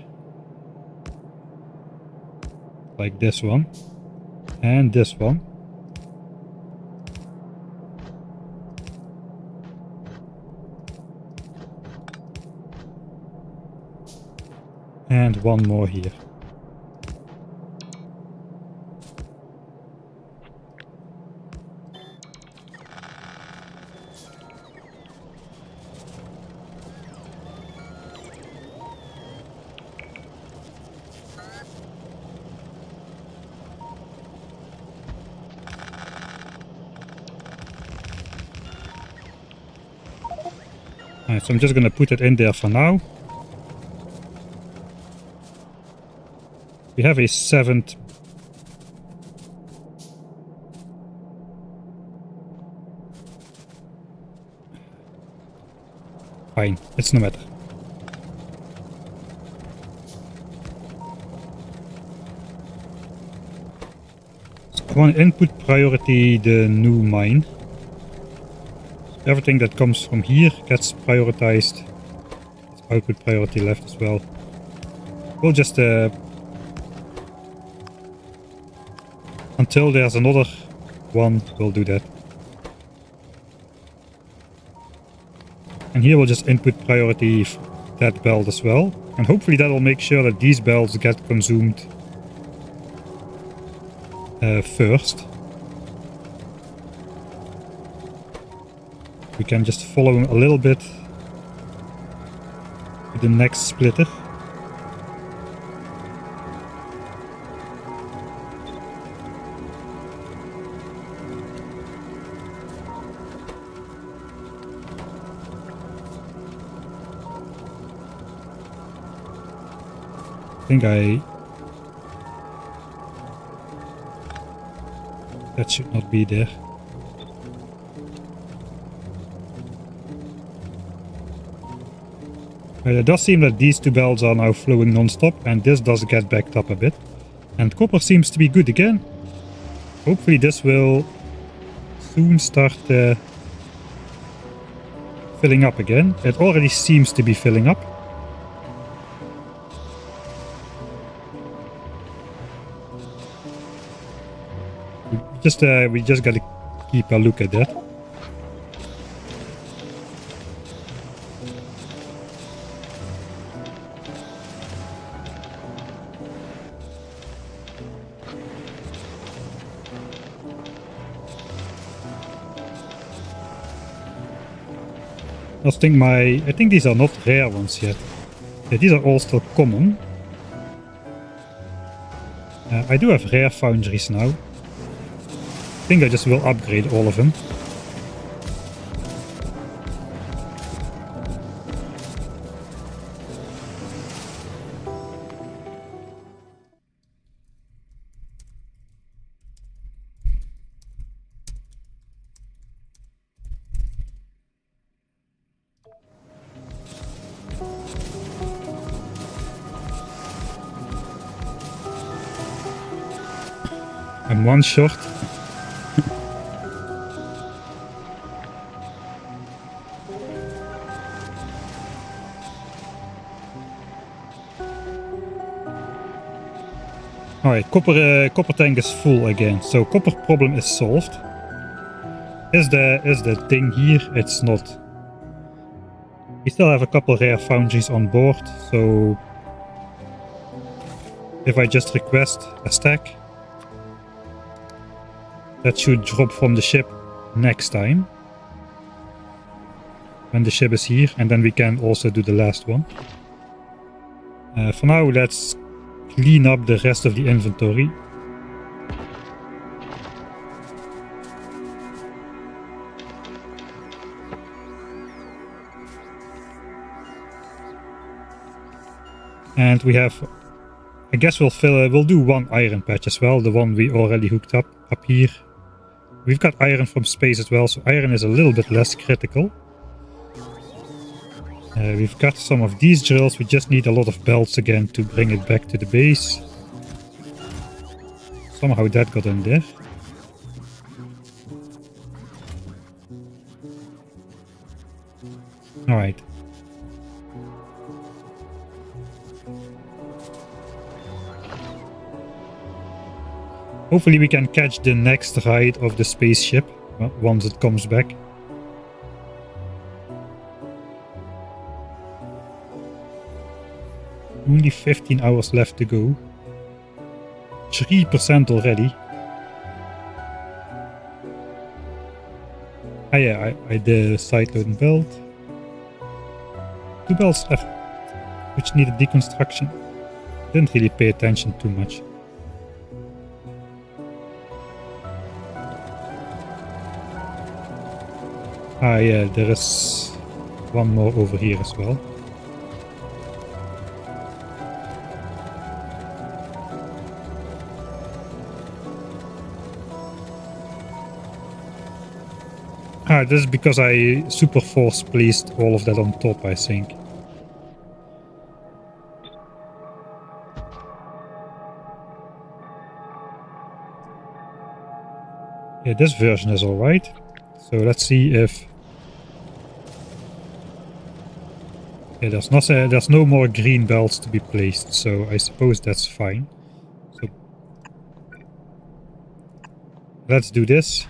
Like this one. And this one. And one more here. Alright, so I'm just gonna put it in there for now. We have a 7th. Fine, it's no matter. So I want to input priority the new mine. Everything that comes from here gets prioritized. It's output priority left as well. We'll just until there's another one, we'll do that. And here we'll just input priority that belt as well. And hopefully that will make sure that these belts get consumed first. We can just follow a little bit to the next splitter. That should not be there. It does seem that these two belts are now flowing non-stop, and this does get backed up a bit. And copper seems to be good again. Hopefully this will soon start filling up again. It already seems to be filling up. We just gotta keep a look at that. I think these are not rare ones yet. Yeah, these are all still common. I do have rare foundries now. I think I just will upgrade all of them. I'm one short. Alright, copper tank is full again, so copper problem is solved. Is the thing here? It's not. We still have a couple rare foundries on board, so if I just request a stack, that should drop from the ship next time when the ship is here, and then we can also do the last one. For now, let's clean up the rest of the inventory. And we have, I guess we'll do one iron patch as well, the one we already hooked up here. We've got iron from space as well, so iron is a little bit less critical. We've got some of these drills, we just need a lot of belts again to bring it back to the base. Somehow that got in there. Alright. Hopefully we can catch the next ride of the spaceship once it comes back. Only 15 hours left to go. 3% already. Ah yeah, I the sideload belt. 2 belts left, which needed deconstruction. Didn't really pay attention too much. Ah yeah, there is one more over here as well. Ah, this is because I super force placed all of that on top, I think. Yeah, this version is alright. So let's see if... Yeah, there's no more green belts to be placed, so I suppose that's fine. So let's do this.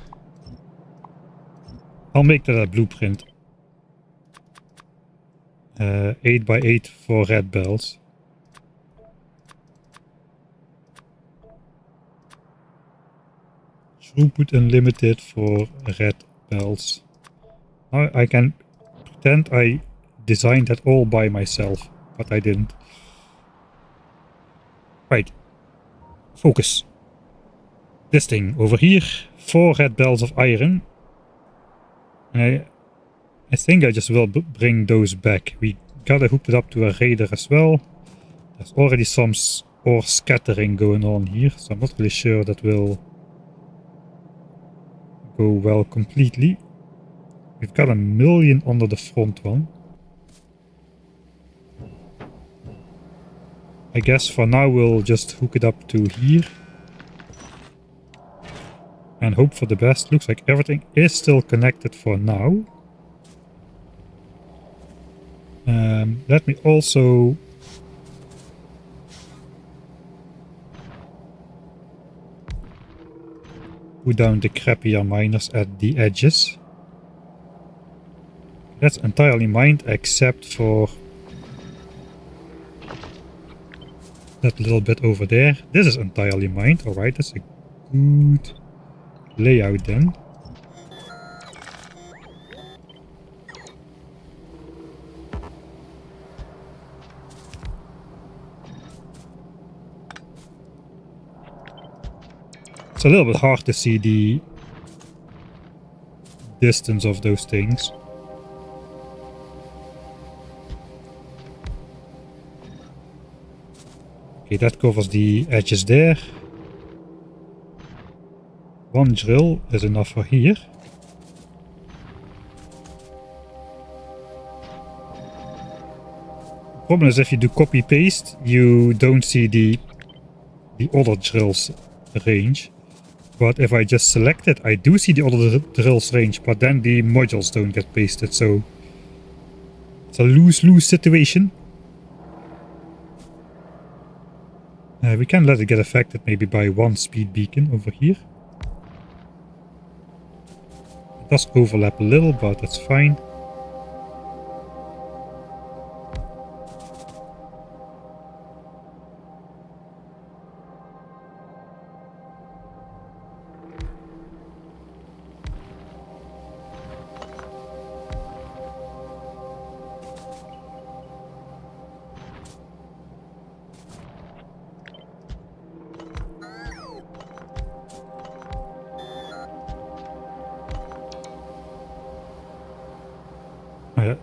I'll make that a blueprint. 8 by 8 for red belts. Throughput unlimited for red belts. Now I can pretend I designed that all by myself, but I didn't. Right. Focus. This thing over here. 4 red belts of iron. And I think I just will bring those back. We gotta hook it up to a raider as well. There's already some ore scattering going on here, so I'm not really sure that will go well completely. We've got 1 million under the front one. I guess for now we'll just hook it up to here. And hope for the best. Looks like everything is still connected for now. Let me also... put down the crappier miners at the edges. That's entirely mined except for that little bit over there. This is entirely mined. Alright, that's a good layout then. It's a little bit hard to see the distance of those things. Okay, that covers the edges there. 1 drill is enough for here. The problem is if you do copy paste, you don't see the other drills range. But if I just select it, I do see the other drills range, but then the modules don't get pasted, so it's a lose-lose situation. We can let it get affected maybe by 1 speed beacon over here. It does overlap a little, but that's fine.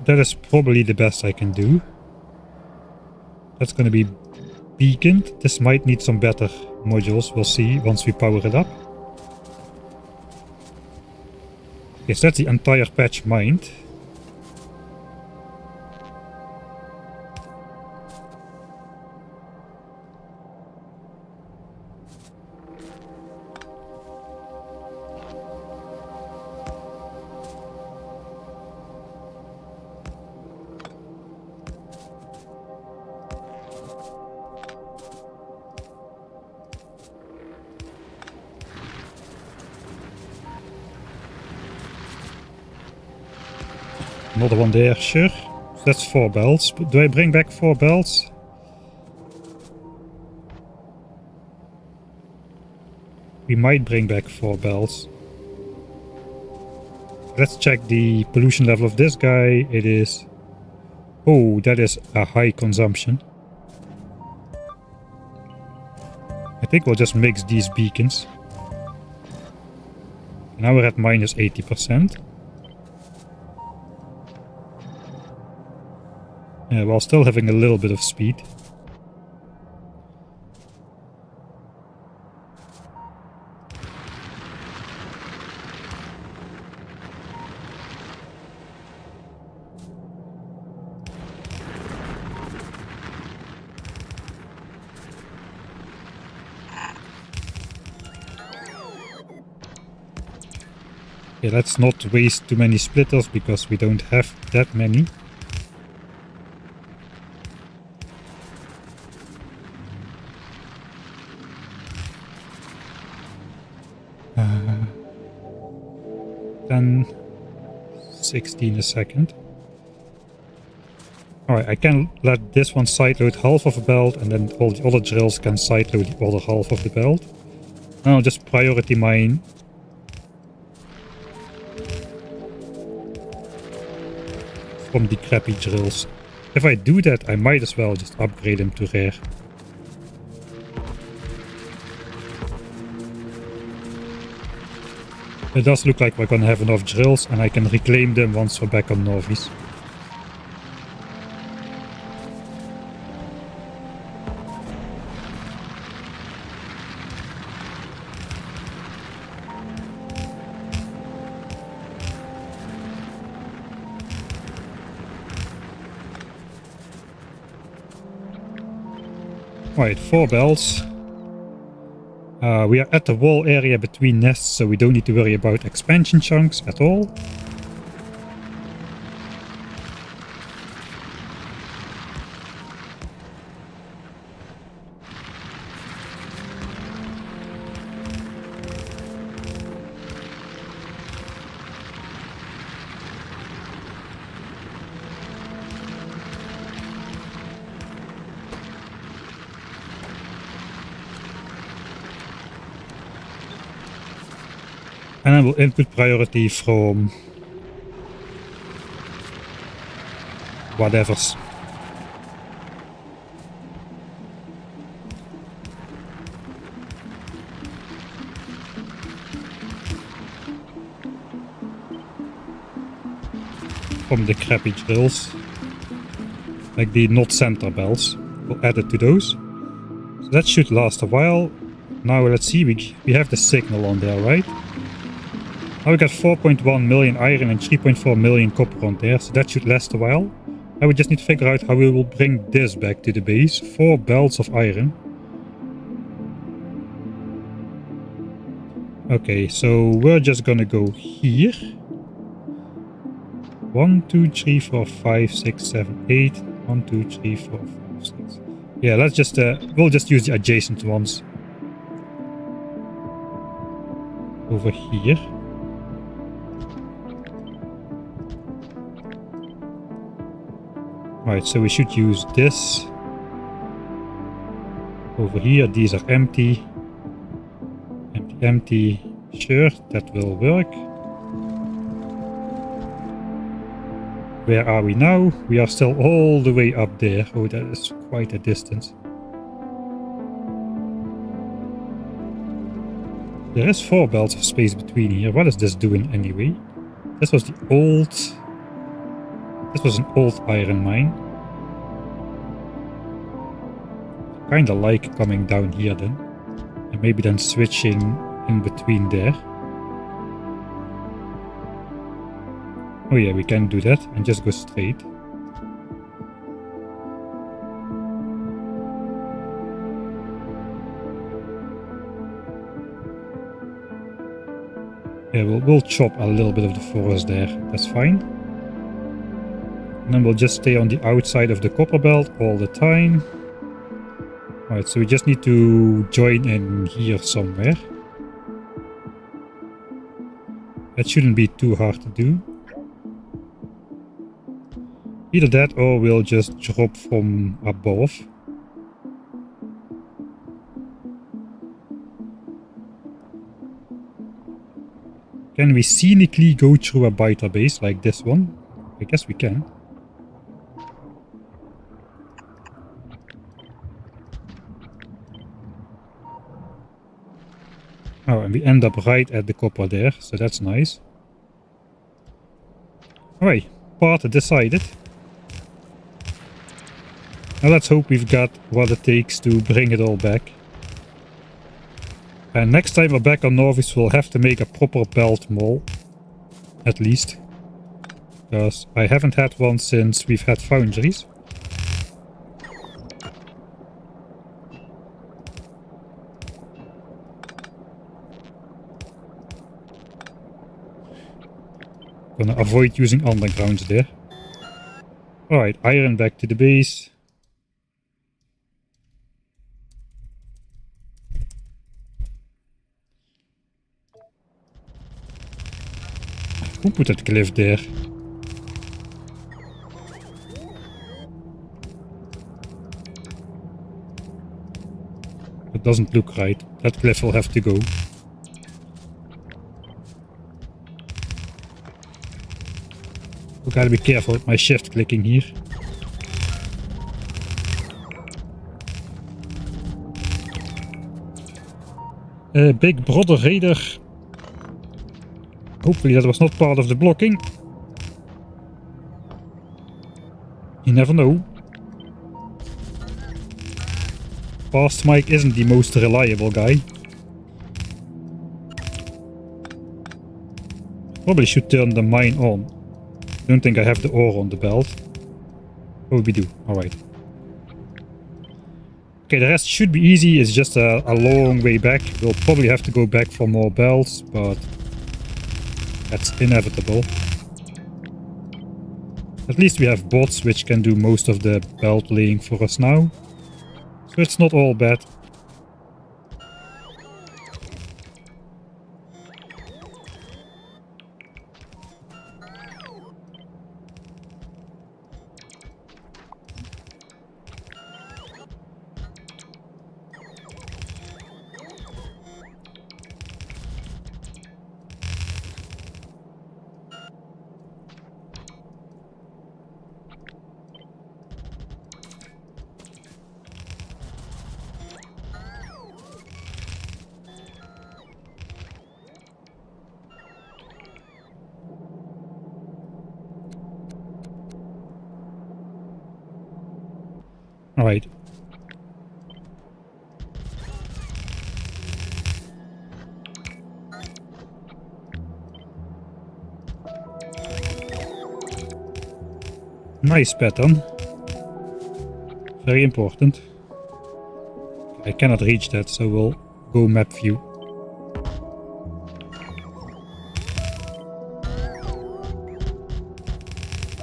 That is probably the best I can do. That's going to be beaconed. This might need some better modules. We'll see once we power it up. Yes, that's the entire patch mined. Another one there, sure. That's 4 belts. But do I bring back 4 belts? We might bring back 4 belts. Let's check the pollution level of this guy. It is... Oh, that is a high consumption. I think we'll just mix these beacons. Now we're at minus 80%. while still having a little bit of speed. Okay, let's not waste too many splitters because we don't have that many. Uh, 10, 16 a second. Alright, I can let this one sideload half of a belt and then all the other drills can sideload the other half of the belt. And I'll just priority mine from the crappy drills. If I do that, I might as well just upgrade them to rare. It does look like we're gonna have enough drills and I can reclaim them once we're back on Novice. Right, 4 belts. We are at the wall area between nests, so we don't need to worry about expansion chunks at all. And I will input priority from whatever's. From the crappy drills. Like the not center bells. We'll add it to those. So that should last a while. Now let's see, we have the signal on there, right? Now we got 4.1 million iron and 3.4 million copper on there, so that should last a while. Now we just need to figure out how we will bring this back to the base. 4 belts of iron. Okay, so we're just gonna go here. 1, 2, 3, 4, 5, 6, 7, 8. 1, 2, 3, 4, 5, 6. Yeah, let's just, we'll just use the adjacent ones. Over here. Right, so we should use this. Over here, these are empty. Empty, empty. Sure, that will work. Where are we now? We are still all the way up there. Oh, that is quite a distance. There is 4 belts of space between here. What is this doing anyway? This was the old... This was an old iron mine. Kinda like coming down here then. And maybe then switching in between there. Oh yeah, we can do that and just go straight. Yeah, we'll chop a little bit of the forest there. That's fine. And then we'll just stay on the outside of the copper belt all the time. Alright, so we just need to join in here somewhere. That shouldn't be too hard to do. Either that or we'll just drop from above. Can we scenically go through a biter base like this one? I guess we can. Oh, and we end up right at the copper there, so that's nice. Alright, part decided. Now let's hope we've got what it takes to bring it all back. And next time we're back on Norvis, we'll have to make a proper belt mall. At least. Because I haven't had one since we've had foundries. Gonna avoid using undergrounds there. Alright, iron back to the base. Who put that glyph there? It doesn't look right. That glyph will have to go. We gotta be careful with my shift clicking here. Big Brother Raider. Hopefully that was not part of the blocking. You never know. Fast Mike isn't the most reliable guy. Probably should turn the mine on. Don't think I have the ore on the belt. Oh, we do. Alright. Okay, the rest should be easy. It's just a long way back. We'll probably have to go back for more belts, but that's inevitable. At least we have bots which can do most of the belt laying for us now. So it's not all bad. Alright. Nice pattern. Very important. I cannot reach that, so we'll go map view.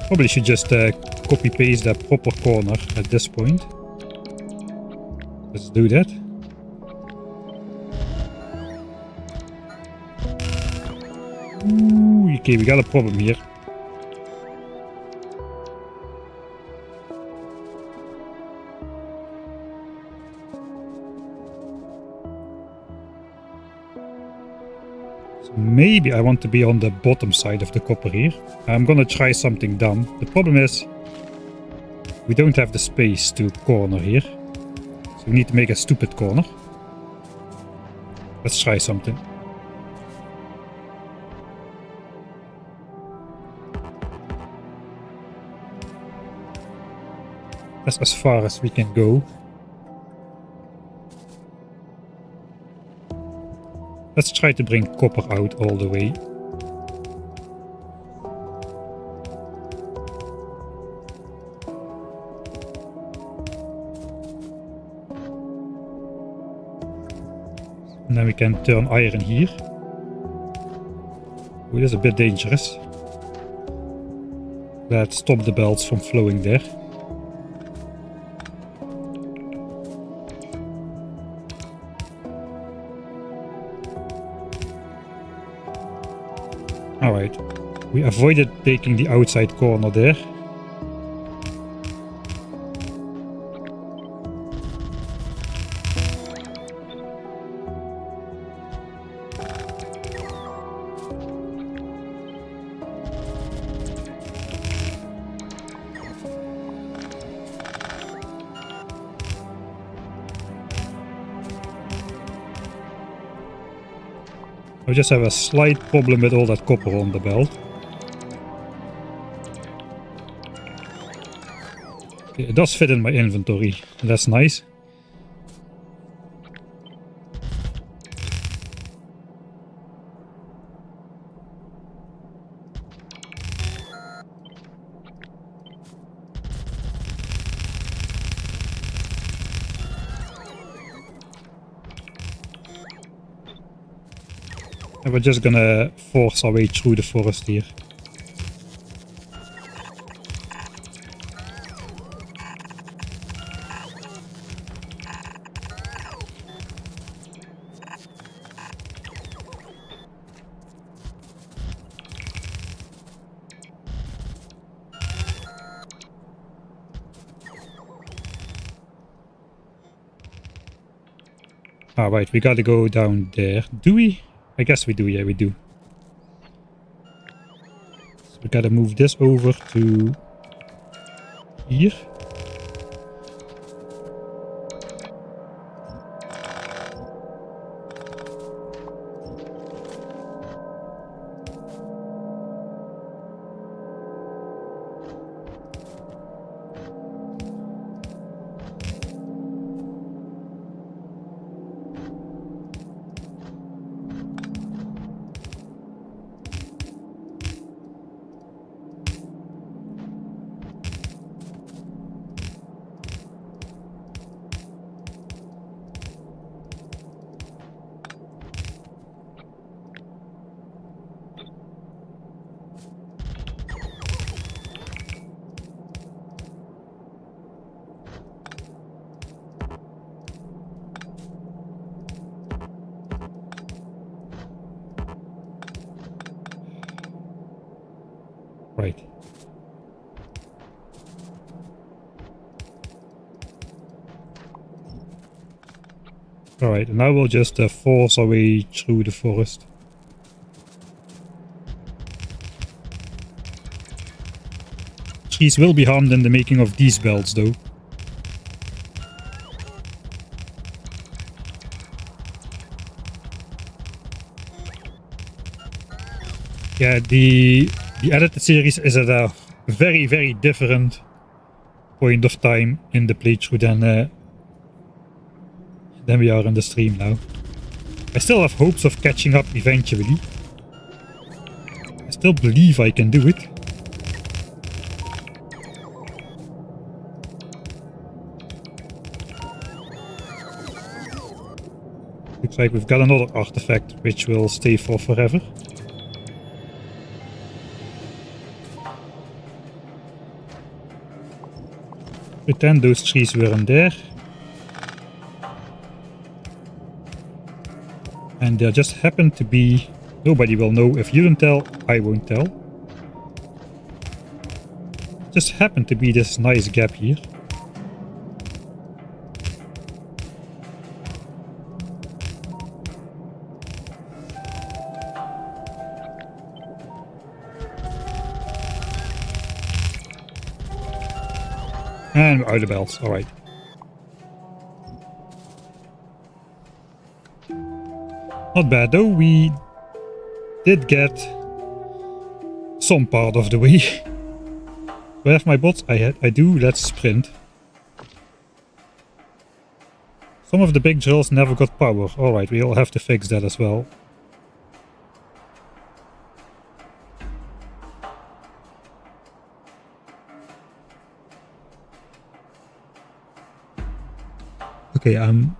Probably should just copy paste that proper corner at this point. Let's do that. Ooh, okay, we got a problem here. So maybe I want to be on the bottom side of the copper here. I'm gonna try something dumb. The problem is we don't have the space to corner here. So we need to make a stupid corner. Let's try something. That's as far as we can go. Let's try to bring copper out all the way. And then we can turn iron here. Oh, that's a bit dangerous. Let's stop the belts from flowing there. Alright, we avoided taking the outside corner there. I just have a slight problem with all that copper on the belt. Okay, it does fit in my inventory. That's nice. And we're just gonna force our way through the forest here. Ah, right, we gotta go down there. Do we? I guess we do, yeah, we do. So we gotta move this over to here. Right. Alright, and now we'll just force our way through the forest. Trees will be harmed in the making of these belts, though. Yeah, the edited series is at a very, very different point of time in the playthrough than we are in the stream now. I still have hopes of catching up eventually. I still believe I can do it. Looks like we've got another artifact which will stay for forever. Pretend those trees weren't there. And there just happened to be... Nobody will know. If you don't tell, I won't tell. Just happened to be this nice gap here. And we're out of belts, alright. Not bad though, we did get some part of the way. Do I have my bots? I do, let's sprint. Some of the big drills never got power. Alright, we'll have to fix that as well. Okay, I'm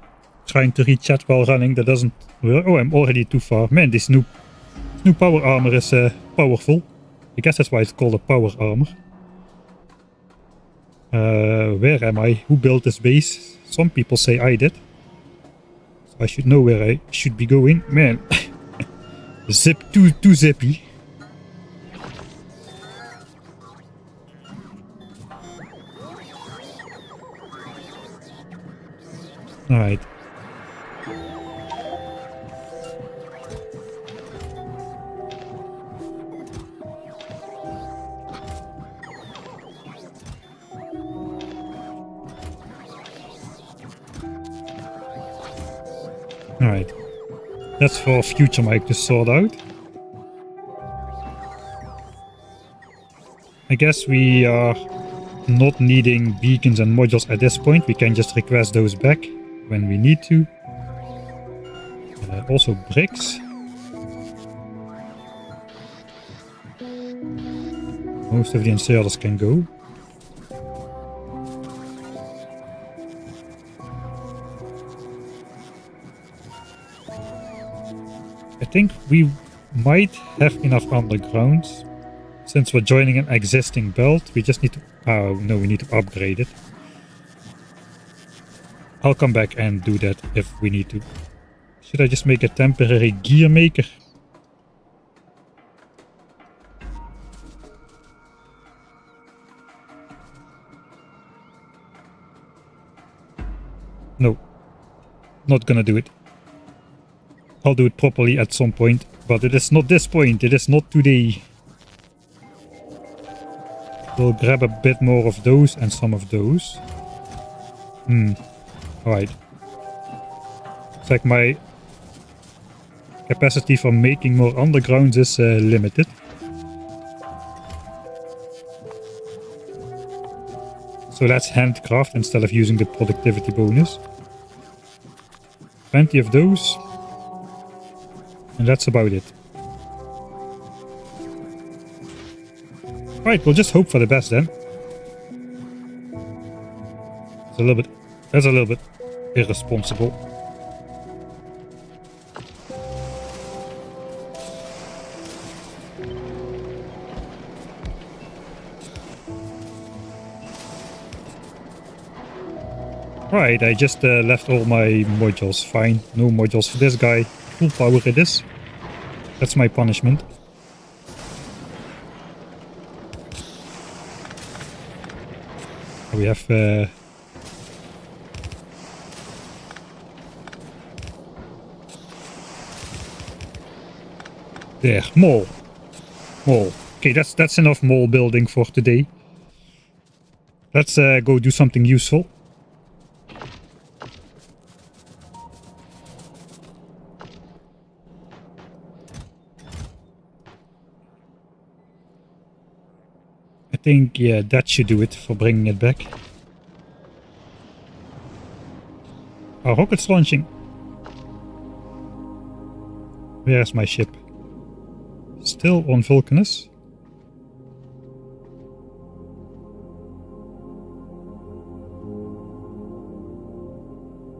trying to reach chat while running. That doesn't work. Oh, I'm already too far. Man, this new power armor is powerful. I guess that's why it's called a power armor. Where am I? Who built this base? Some people say I did. So I should know where I should be going. Man, too zippy. Alright. Alright. That's for future Mike to sort out. I guess we are not needing beacons and modules at this point. We can just request those back when we need to. Also bricks. Most of the inserters can go. I think we might have enough undergrounds. Since we're joining an existing build, we just need to... Oh, no, we need to upgrade it. I'll come back and do that if we need to. Should I just make a temporary gear maker? No. Not gonna do it. I'll do it properly at some point, but it is not this point. It is not today. We'll grab a bit more of those and some of those. Alright. It's like my capacity for making more undergrounds is limited. So let's handcraft instead of using the productivity bonus. Plenty of those. And that's about it. Right, we'll just hope for the best then. That's a little bit irresponsible. Right, I just left all my modules. Fine, no modules for this guy. Full power it is. That's my punishment. We have there, mall. Okay, that's enough mall building for today. Let's go do something useful. I think, yeah, that should do it for bringing it back. Our rocket's launching. Where's my ship? Still on Vulcanus.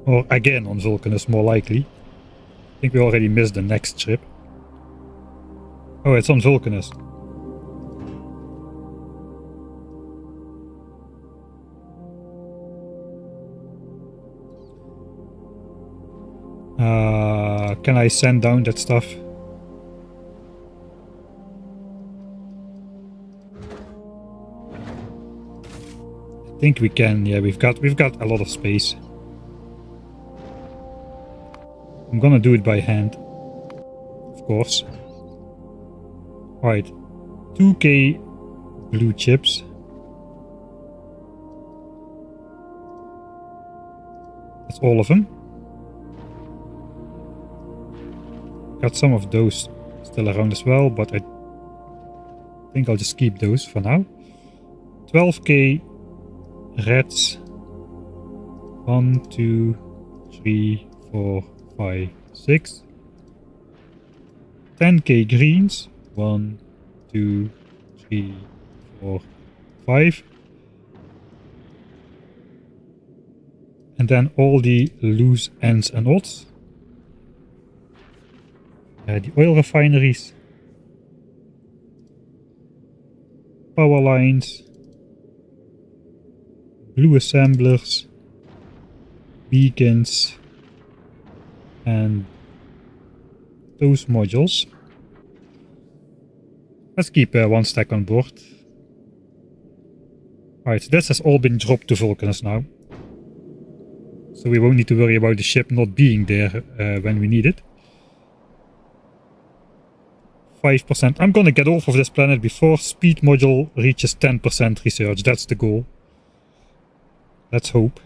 Or again on Vulcanus, more likely. I think we already missed the next ship. Oh, it's on Vulcanus. Can I send down that stuff? I think we can. Yeah, we've got a lot of space. I'm gonna do it by hand, of course. Right, 2k blue chips. That's all of them. Got some of those still around as well, but I think I'll just keep those for now. 12k reds. 1, 2, 3, 4, 5, 6. 10k greens. 1, 2, 3, 4, 5. And then all the loose ends and odds. The oil refineries, power lines, blue assemblers, beacons, and those modules. Let's keep one stack on board. Alright, so this has all been dropped to Vulcanus now. So we won't need to worry about the ship not being there when we need it. 5%. I'm gonna get off of this planet before speed module reaches 10% research. That's the goal. Let's hope.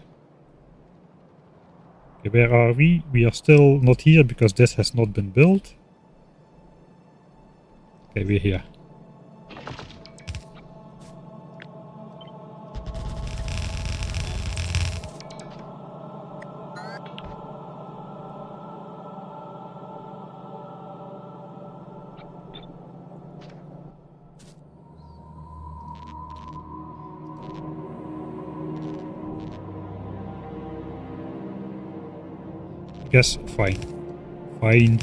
Okay, where are we? We are still not here because this has not been built. Okay, we're here. Yes, fine. Fine.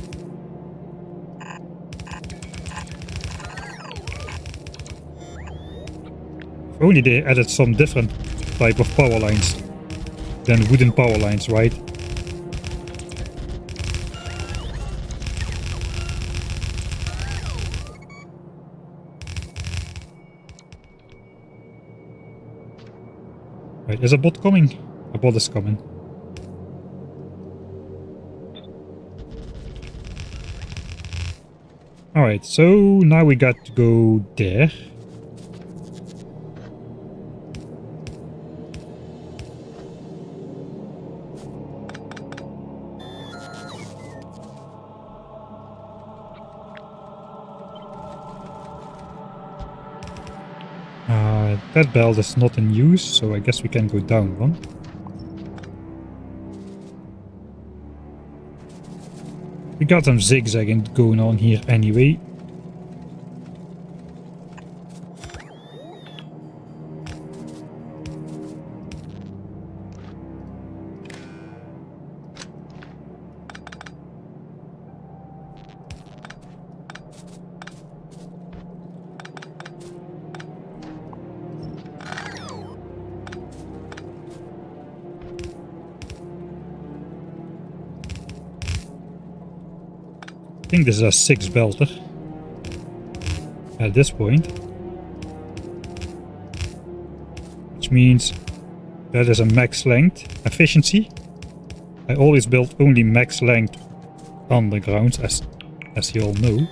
If only they added some different type of power lines than wooden power lines, right? Right, is a bot coming? A bot is coming. Alright, so now we got to go there. That belt is not in use, so I guess we can go down one. We got some zigzagging going on here anyway. I think this is a 6 belter at this point, which means that is a max length efficiency. I always build only max length undergrounds, as you all know.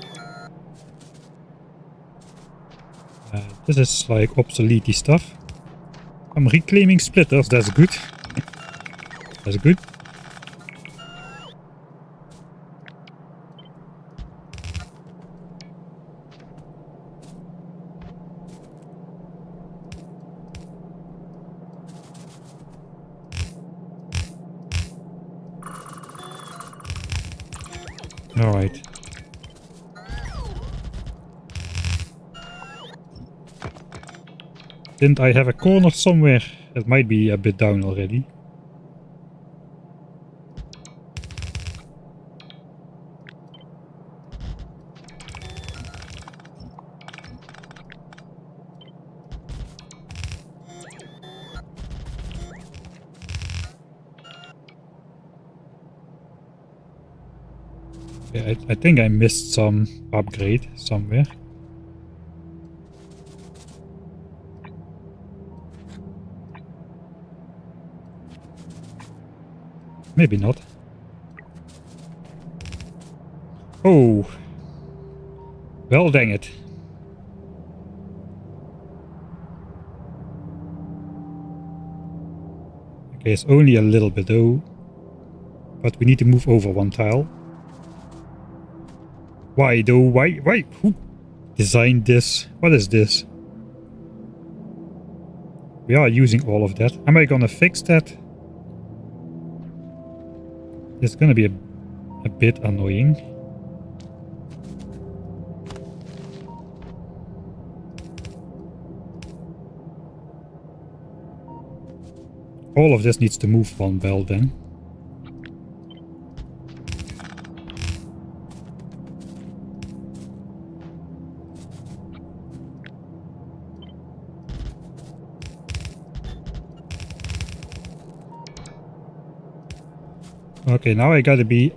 This is like obsolete stuff. I'm reclaiming splitters, that's good. That's good. Alright. Didn't I have a corner somewhere? It might be a bit down already. Yeah, I think I missed some upgrade somewhere. Maybe not. Oh. Well, dang it. Okay, it's only a little bit though. But we need to move over one tile. Why though? Why? Why? Who designed this? What is this? We are using all of that. Am I gonna fix that? It's gonna be a bit annoying. All of this needs to move one belt then. Okay, now I gotta be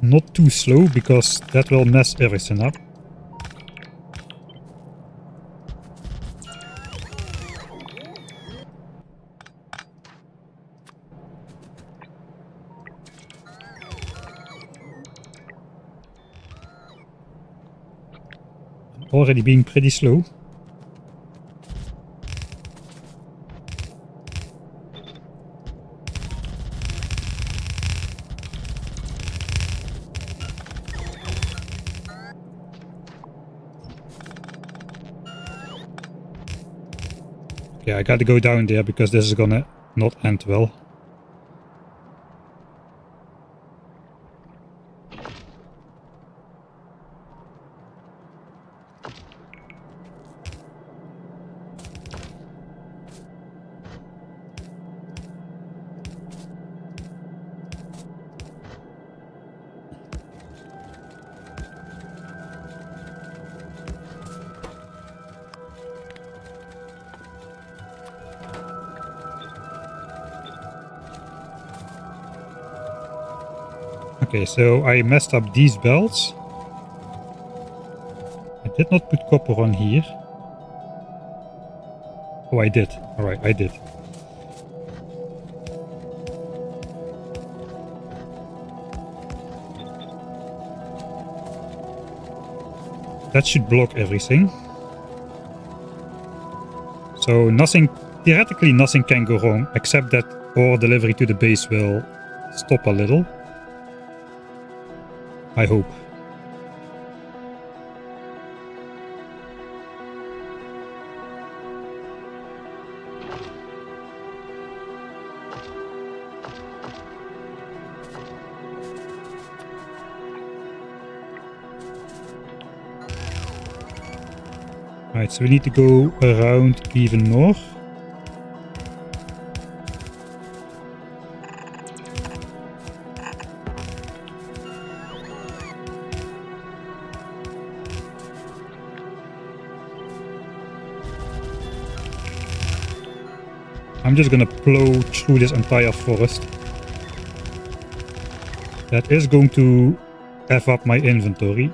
not too slow because that will mess everything up. I'm already being pretty slow. Okay, I gotta go down there because this is gonna not end well. Okay, so I messed up these belts. I did not put copper on here. Oh, I did. Alright, I did. That should block everything. So nothing, theoretically nothing can go wrong, except that ore delivery to the base will stop a little. I hope. Right, so we need to go around even more. I'm just gonna plow through this entire forest. That is going to F up my inventory.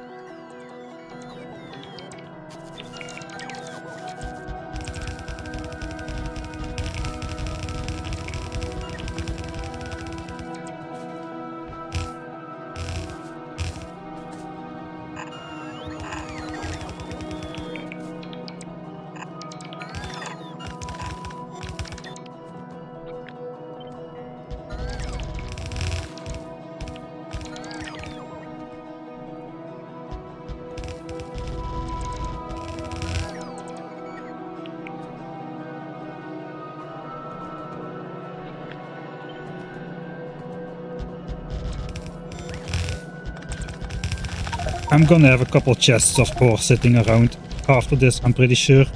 I'm gonna have a couple chests of ore sitting around after this, I'm pretty sure.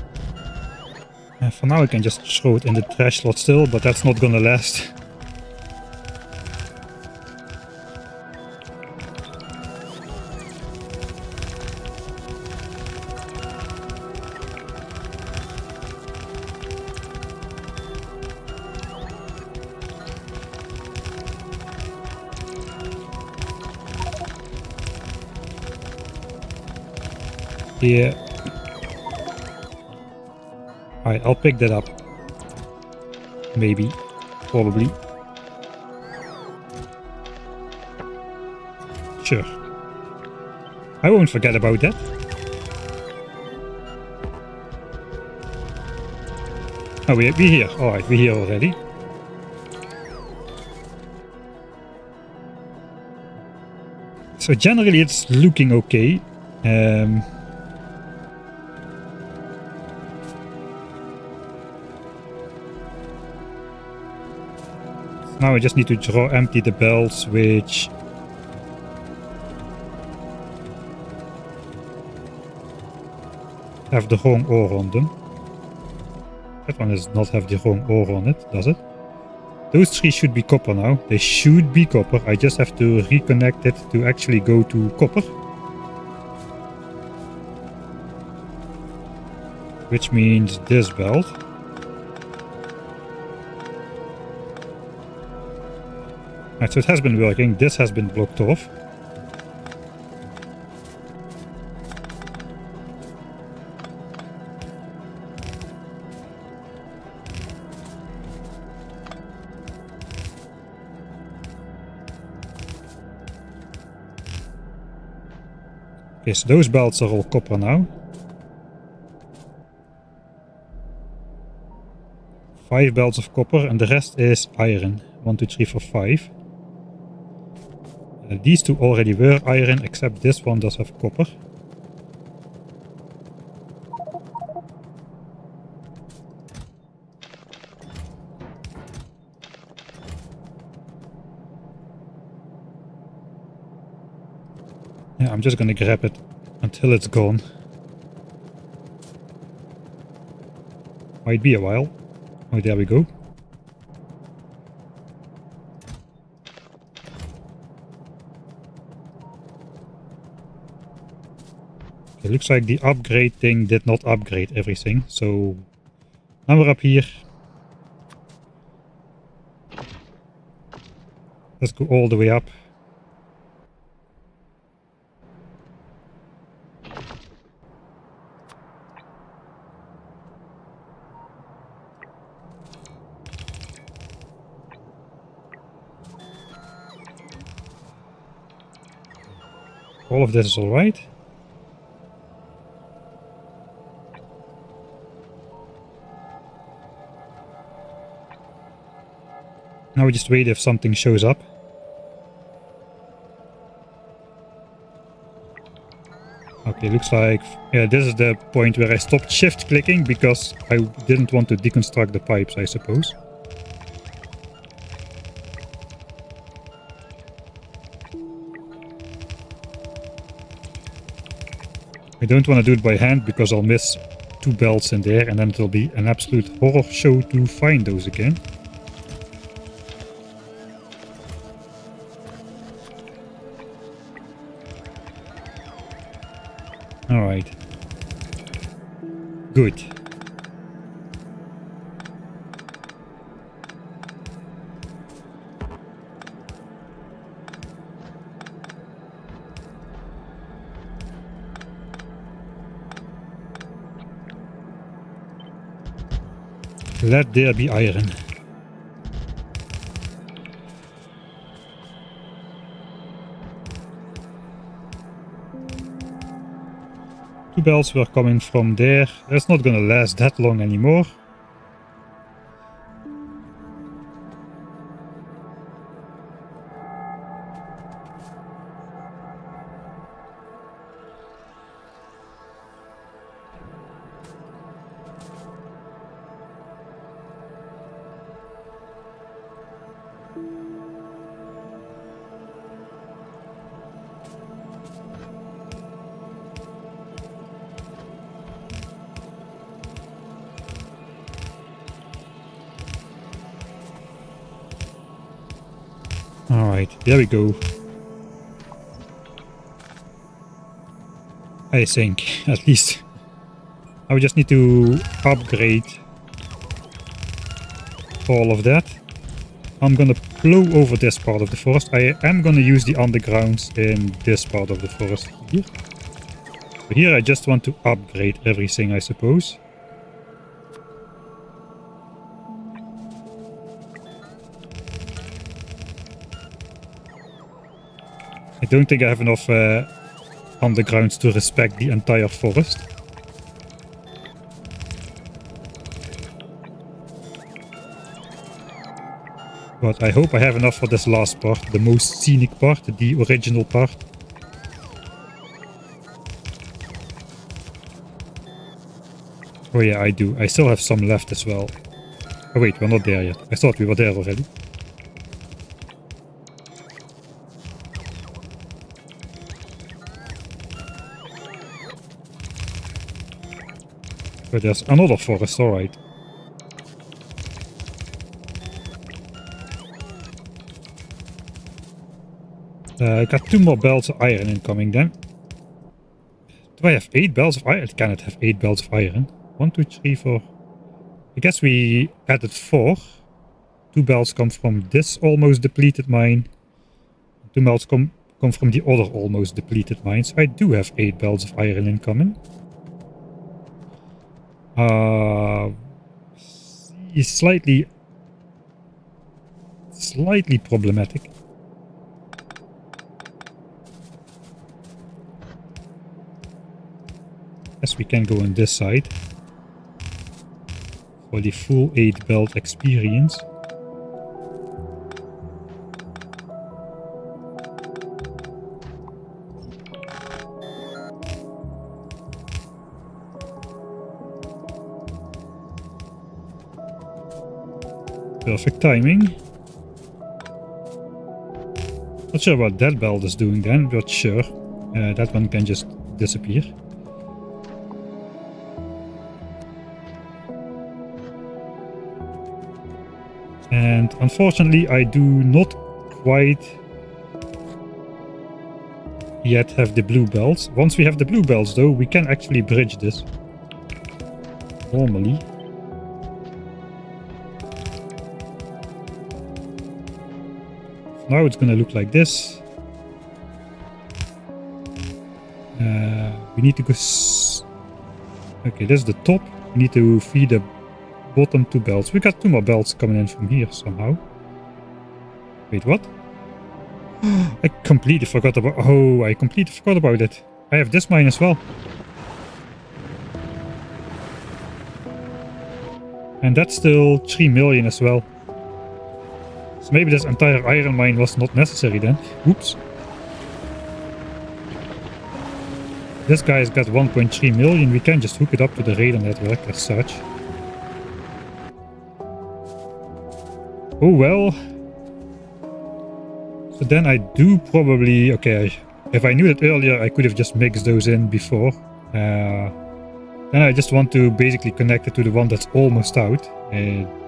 For now I can just throw it in the trash slot still, but that's not gonna last. Yeah. Alright, I'll pick that up. Maybe. Probably. Sure. I won't forget about that. Oh, we're here. Alright, we're here already. So generally it's looking okay. Now I just need to empty the belts, which have the wrong ore on them. That one does not have the wrong ore on it, does it? Those three should be copper now. They should be copper. I just have to reconnect it to actually go to copper. Which means this belt. Right, so it has been working. This has been blocked off. Okay, so those belts are all copper now. 5 belts of copper and the rest is iron. 1, 2, 3, 4, 5. These two already were iron, except this one does have copper. Yeah, I'm just gonna grab it until it's gone. Might be a while. Oh, there we go. It looks like the upgrade thing did not upgrade everything, so now we're up here. Let's go all the way up. All of this is alright. Now we just wait if something shows up. Okay, looks like... yeah, this is the point where I stopped shift clicking because I didn't want to deconstruct the pipes, I suppose. I don't want to do it by hand because I'll miss 2 belts in there and then it'll be an absolute horror show to find those again. Alright. Good. Let there be iron. Two belts were coming from there. That's not gonna last that long anymore. Alright, there we go. I think, at least. I just need to upgrade all of that. I'm gonna plow over this part of the forest. I am gonna use the undergrounds in this part of the forest here. So here I just want to upgrade everything, I suppose. I don't think I have enough undergrounds to respect the entire forest. But I hope I have enough for this last part, the most scenic part, the original part. Oh yeah, I do. I still have some left as well. Oh wait, we're not there yet. I thought we were there already. But there's another forest, alright. I got 2 more belts of iron incoming then. Do I have 8 belts of iron? I cannot have 8 belts of iron. 1, 2, 3, 4. I guess we added 4. 2 belts come from this almost depleted mine. 2 belts come from the other almost depleted mine. So I do have 8 belts of iron incoming. Is slightly problematic. Yes, we can go on this side for the full 8 belt experience. Perfect timing. Not sure what that belt is doing then, but sure. That one can just disappear. And unfortunately I do not quite yet have the blue belts. Once we have the blue belts though, we can actually bridge this. Normally. Now it's gonna look like this. We need to go... Okay, this is the top. We need to feed the bottom 2 belts. We got 2 more belts coming in from here somehow. Wait, what? I completely forgot about... Oh, I completely forgot about it. I have this mine as well. And that's still 3 million as well. So maybe this entire iron mine was not necessary then. Oops. This guy's got 1.3 million. We can just hook it up to the radar network as such. Oh well. So then I do probably... Okay, if I knew it earlier, I could have just mixed those in before. Then I just want to basically connect it to the one that's almost out.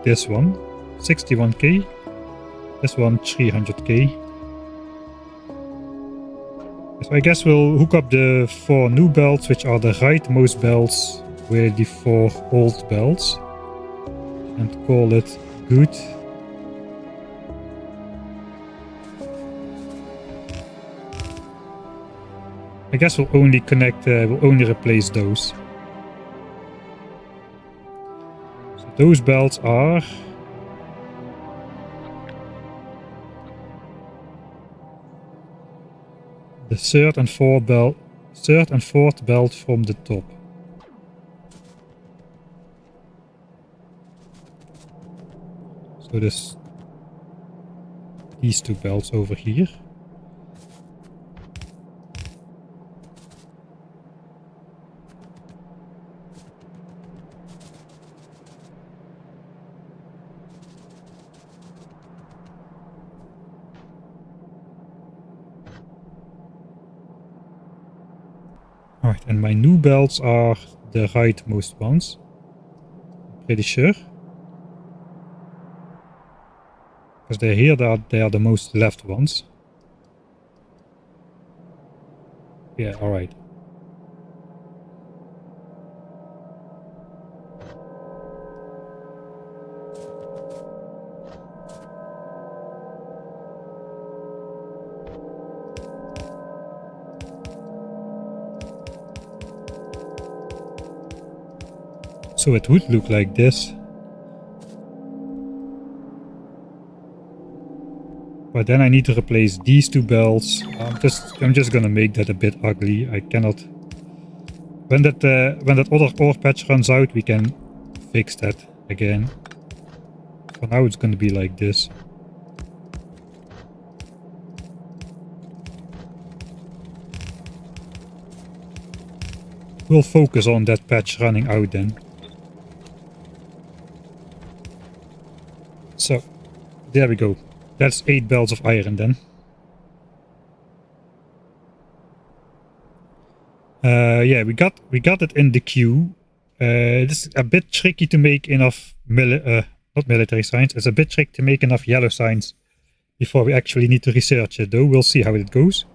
This one, 61k. This one, 300k. So I guess we'll hook up the 4 new belts, which are the rightmost belts with the 4 old belts. And call it good. I guess we'll only connect, we'll only replace those. So those belts are... the third and fourth belt from the top. So these 2 belts over here. Alright, and my new belts are the rightmost ones. I'm pretty sure. Because they're here, they are the most left ones. Yeah, alright. So it would look like this. But then I need to replace these 2 belts. I'm just gonna make that a bit ugly. I cannot... When that other ore patch runs out, we can fix that again. For now it's gonna be like this. We'll focus on that patch running out then. So, there we go. That's 8 belts of iron then. Yeah, we got it in the queue. This is a bit tricky to make enough not military signs. It's a bit tricky to make enough yellow signs before we actually need to research it, though. We'll see how it goes.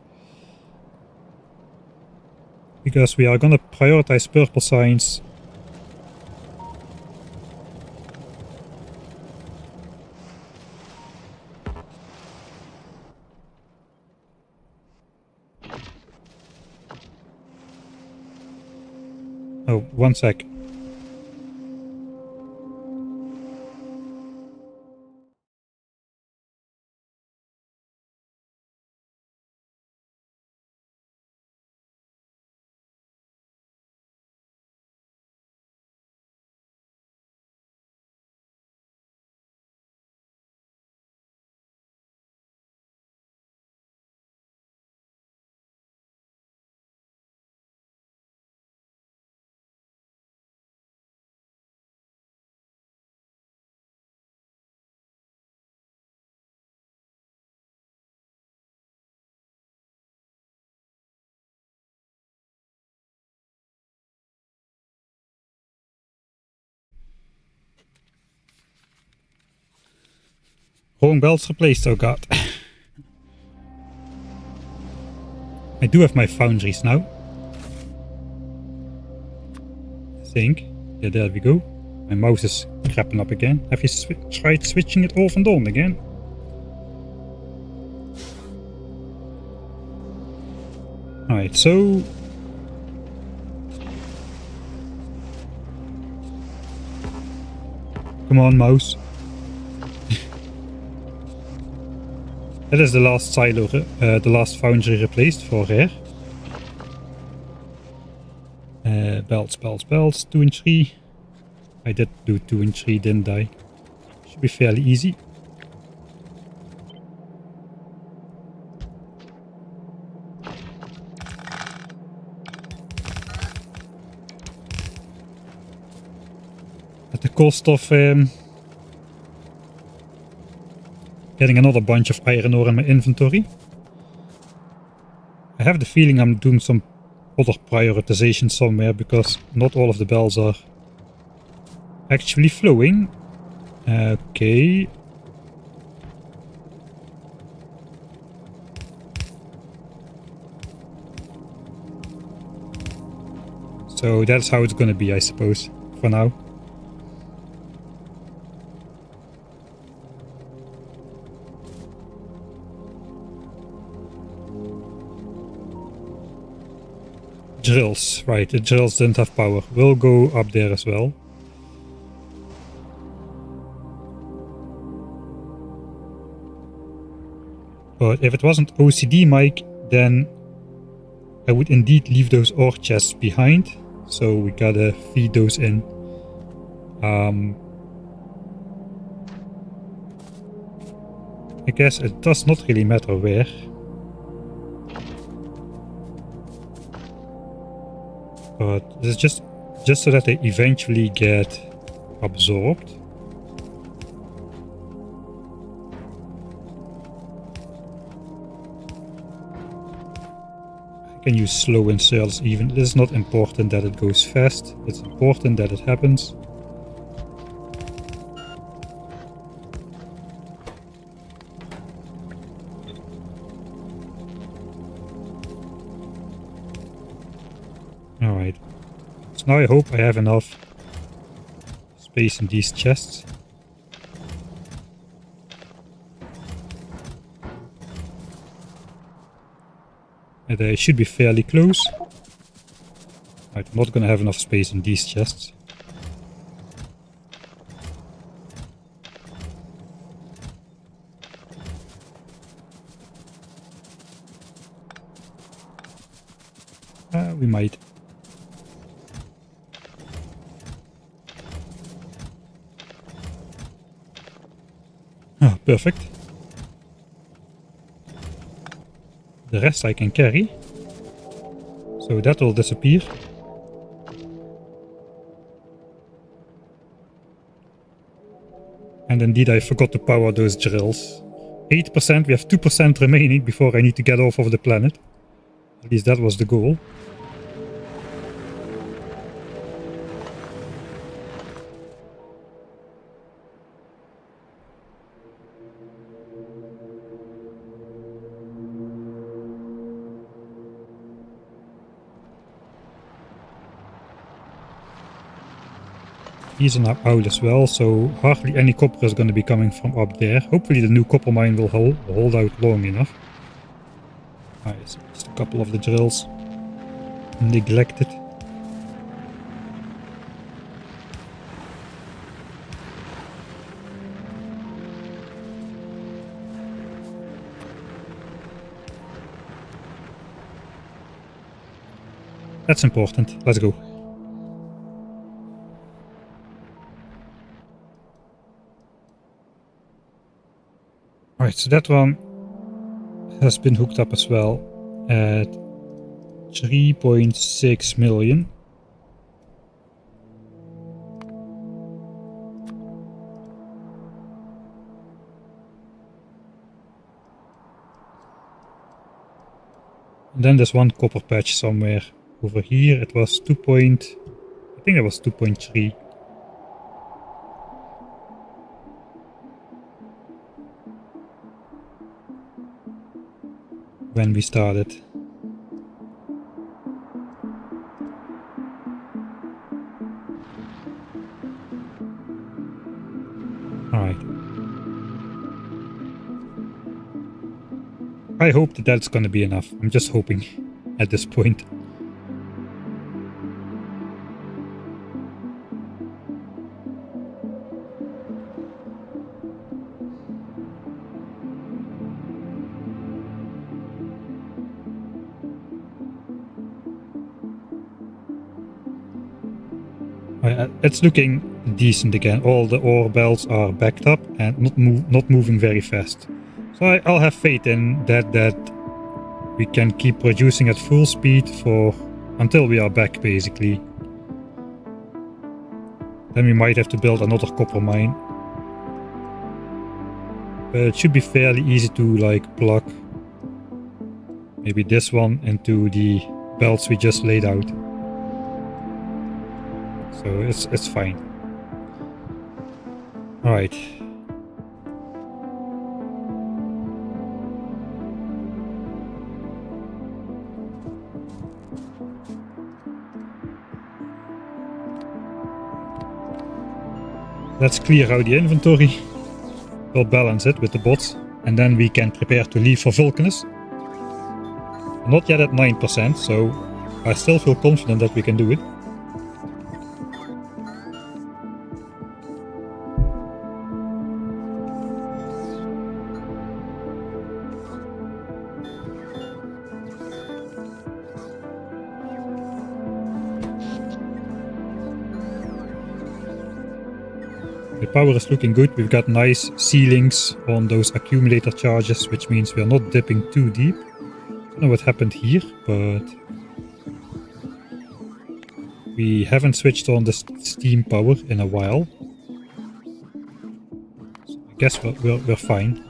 Because we are gonna prioritize purple signs. Oh, 1 sec. Wrong belts replaced, oh god. I do have my foundries now. I think. Yeah, there we go. My mouse is crapping up again. Have you tried switching it off and on again? Alright, so... Come on, mouse. That is the last silo, the last foundry replaced for rare. Belts, 2 and 3. I did do 2 and 3, didn't I? Should be fairly easy. At the cost of getting another bunch of iron ore in my inventory. I have the feeling I'm doing some other prioritization somewhere because not all of the bells are actually flowing. Okay. So that's how it's gonna be, I suppose, for now. Drills, right, the drills didn't have power. We'll go up there as well. But if it wasn't OCD Mike, then I would indeed leave those ore chests behind. So we gotta feed those in. I guess it does not really matter where. But this is just so that they eventually get absorbed. I can use slow inserts even. It is not important that it goes fast. It's important that it happens. Alright. So now I hope I have enough space in these chests. And they should be fairly close. Right, I'm not gonna have enough space in these chests. We might. Ah, perfect. The rest I can carry. So that will disappear. And indeed I forgot to power those drills. 8%, we have 2% remaining before I need to get off of the planet. At least that was the goal. These are now out as well, so hardly any copper is going to be coming from up there. Hopefully the new copper mine will hold out long enough. Nice, just a couple of the drills neglected. That's important. Let's go. Alright, so that one has been hooked up as well at 3.6 million. And then there's one copper patch somewhere over here. It was 2. I think it was 2.3. When we started. Alright. I hope that that's gonna be enough. I'm just hoping at this point. It's looking decent again. All the ore belts are backed up and not moving very fast. So I'll have faith in that we can keep producing at full speed until we are back, basically. Then we might have to build another copper mine. But it should be fairly easy to like plug maybe this one into the belts we just laid out. So it's fine. Alright. Let's clear out the inventory. We'll balance it with the bots, and then we can prepare to leave for Vulcanus. Not yet at 9%, so I still feel confident that we can do it. The power is looking good. We've got nice ceilings on those accumulator charges, which means we're not dipping too deep. I don't know what happened here, but we haven't switched on the steam power in a while. So I guess we're fine.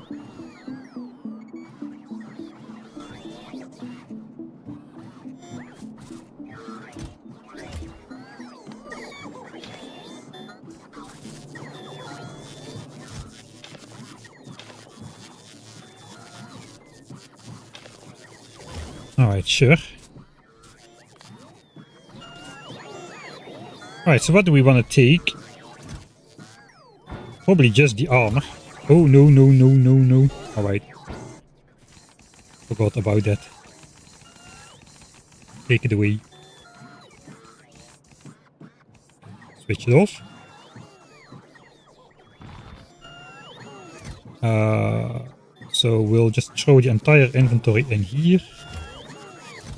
Alright, sure. Alright, so what do we want to take? Probably just the armor. Oh, no. Alright. Forgot about that. Take it away. Switch it off. So we'll just throw the entire inventory in here.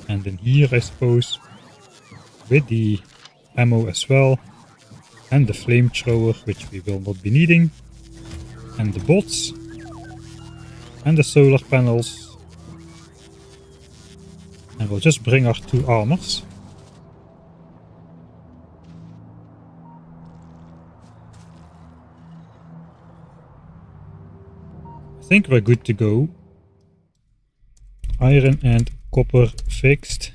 And in here, I suppose, with the ammo as well, and the flamethrower, which we will not be needing, and the bots, and the solar panels, and we'll just bring our 2 armors. I think we're good to go. Iron and copper fixed.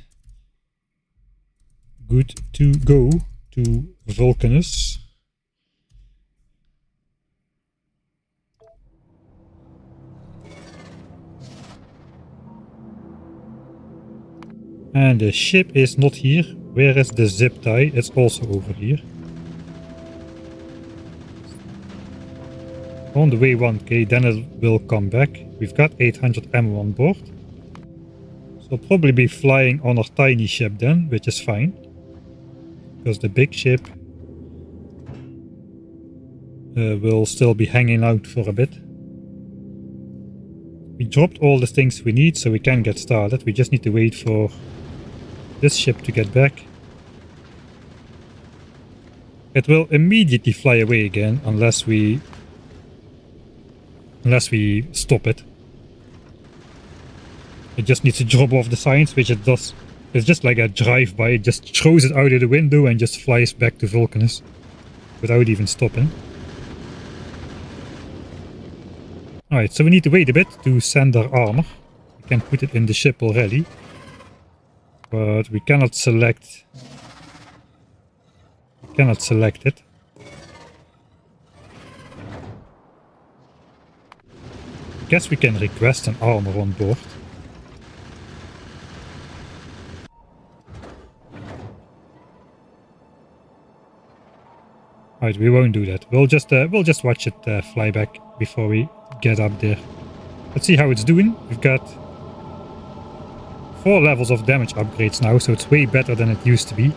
Good to go to Vulcanus. And the ship is not here. Where is the zip tie? It's also over here. On the way 1k, then it will come back. We've got 800 ammo on board. So probably be flying on our tiny ship then, which is fine. Because the big ship will still be hanging out for a bit. We dropped all the things we need, so we can get started. We just need to wait for this ship to get back. It will immediately fly away again unless we stop it. It just needs to drop off the signs, which it does. It's just like a drive-by. It just throws it out of the window and just flies back to Vulcanus without even stopping. Alright, so we need to wait a bit to send our armor. We can put it in the ship already. But we cannot select... it. I guess we can request an armor on board. Alright, we won't do that. We'll just watch it fly back before we get up there. Let's see how it's doing. We've got 4 levels of damage upgrades now, so it's way better than it used to be.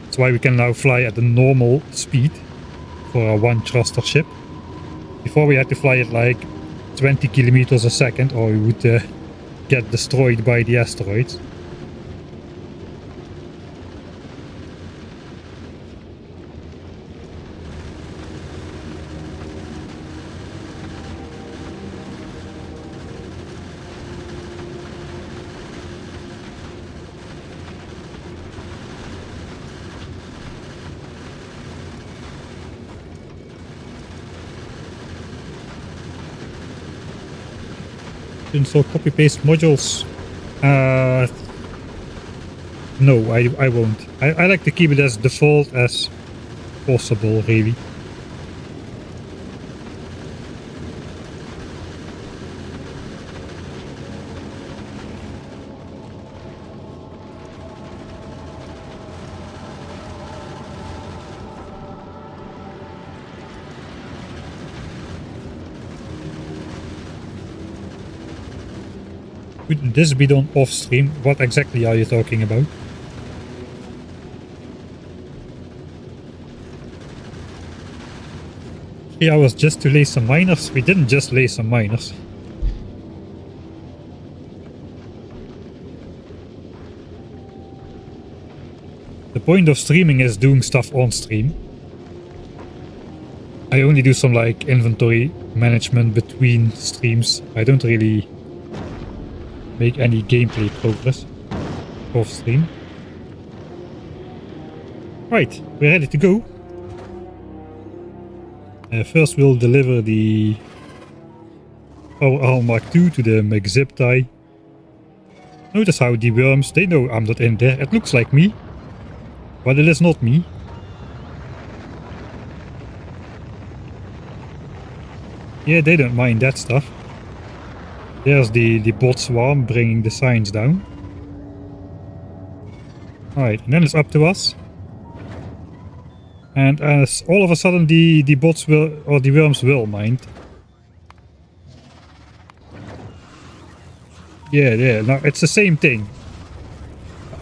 That's why we can now fly at the normal speed for a 1 thruster ship. Before we had to fly at like 20 kilometers a second, or we would get destroyed by the asteroids. to install copy-paste modules? No, I won't. I like to keep it as default as possible, really. Could this be done off stream? What exactly are you talking about? 3 hours just to lay some miners? We didn't just lay some miners. The point of streaming is doing stuff on stream. I only do some like inventory management between streams. I don't really make any gameplay progress off stream. Right, we're ready to go. First we'll deliver the Power Arm Mark II to the McZip tie. Notice how the worms, they know I'm not in there. It looks like me, but it is not me. Yeah, they don't mind that stuff. There's the bot swarm bringing the signs down. Alright, and then it's up to us. And as all of a sudden the bots will, or the worms will mind. Yeah, no, it's the same thing.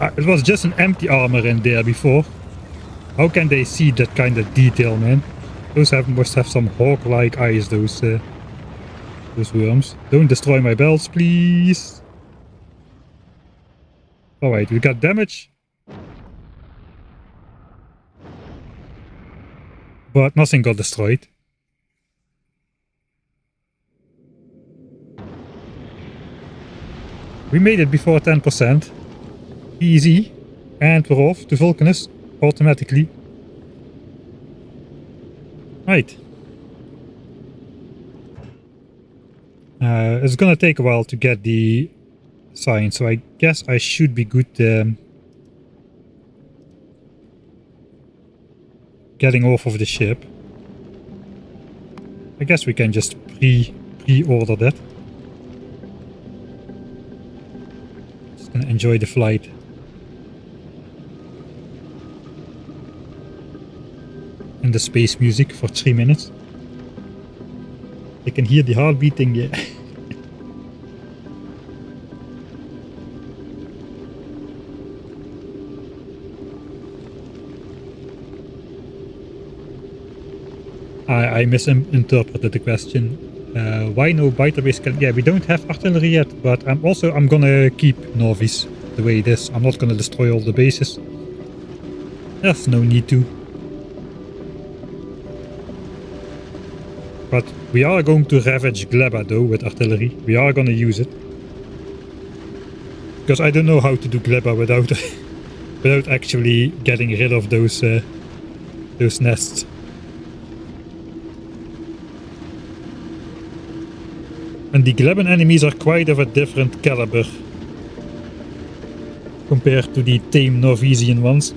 It was just an empty armor in there before. How can they see that kind of detail, man? Those must have some hawk-like eyes, those worms. Don't destroy my belts, please. Alright, we got damage. But nothing got destroyed. We made it before 10%. Easy. And we're off to Vulcanus automatically. Right. It's gonna take a while to get the sign, so I guess I should be good getting off of the ship. I guess we can just pre-order that. Just gonna enjoy the flight. And the space music for 3 minutes. I can hear the heart beating, yeah. I misinterpreted the question. Why no biter base cannon? Yeah, we don't have artillery yet, but I'm gonna keep Novice the way it is. I'm not gonna destroy all the bases. There's no need to. But we are going to ravage Gleba though with artillery. We are gonna use it. Because I don't know how to do Gleba without without actually getting rid of those nests. And the Gleban enemies are quite of a different caliber compared to the tame Norwegian ones.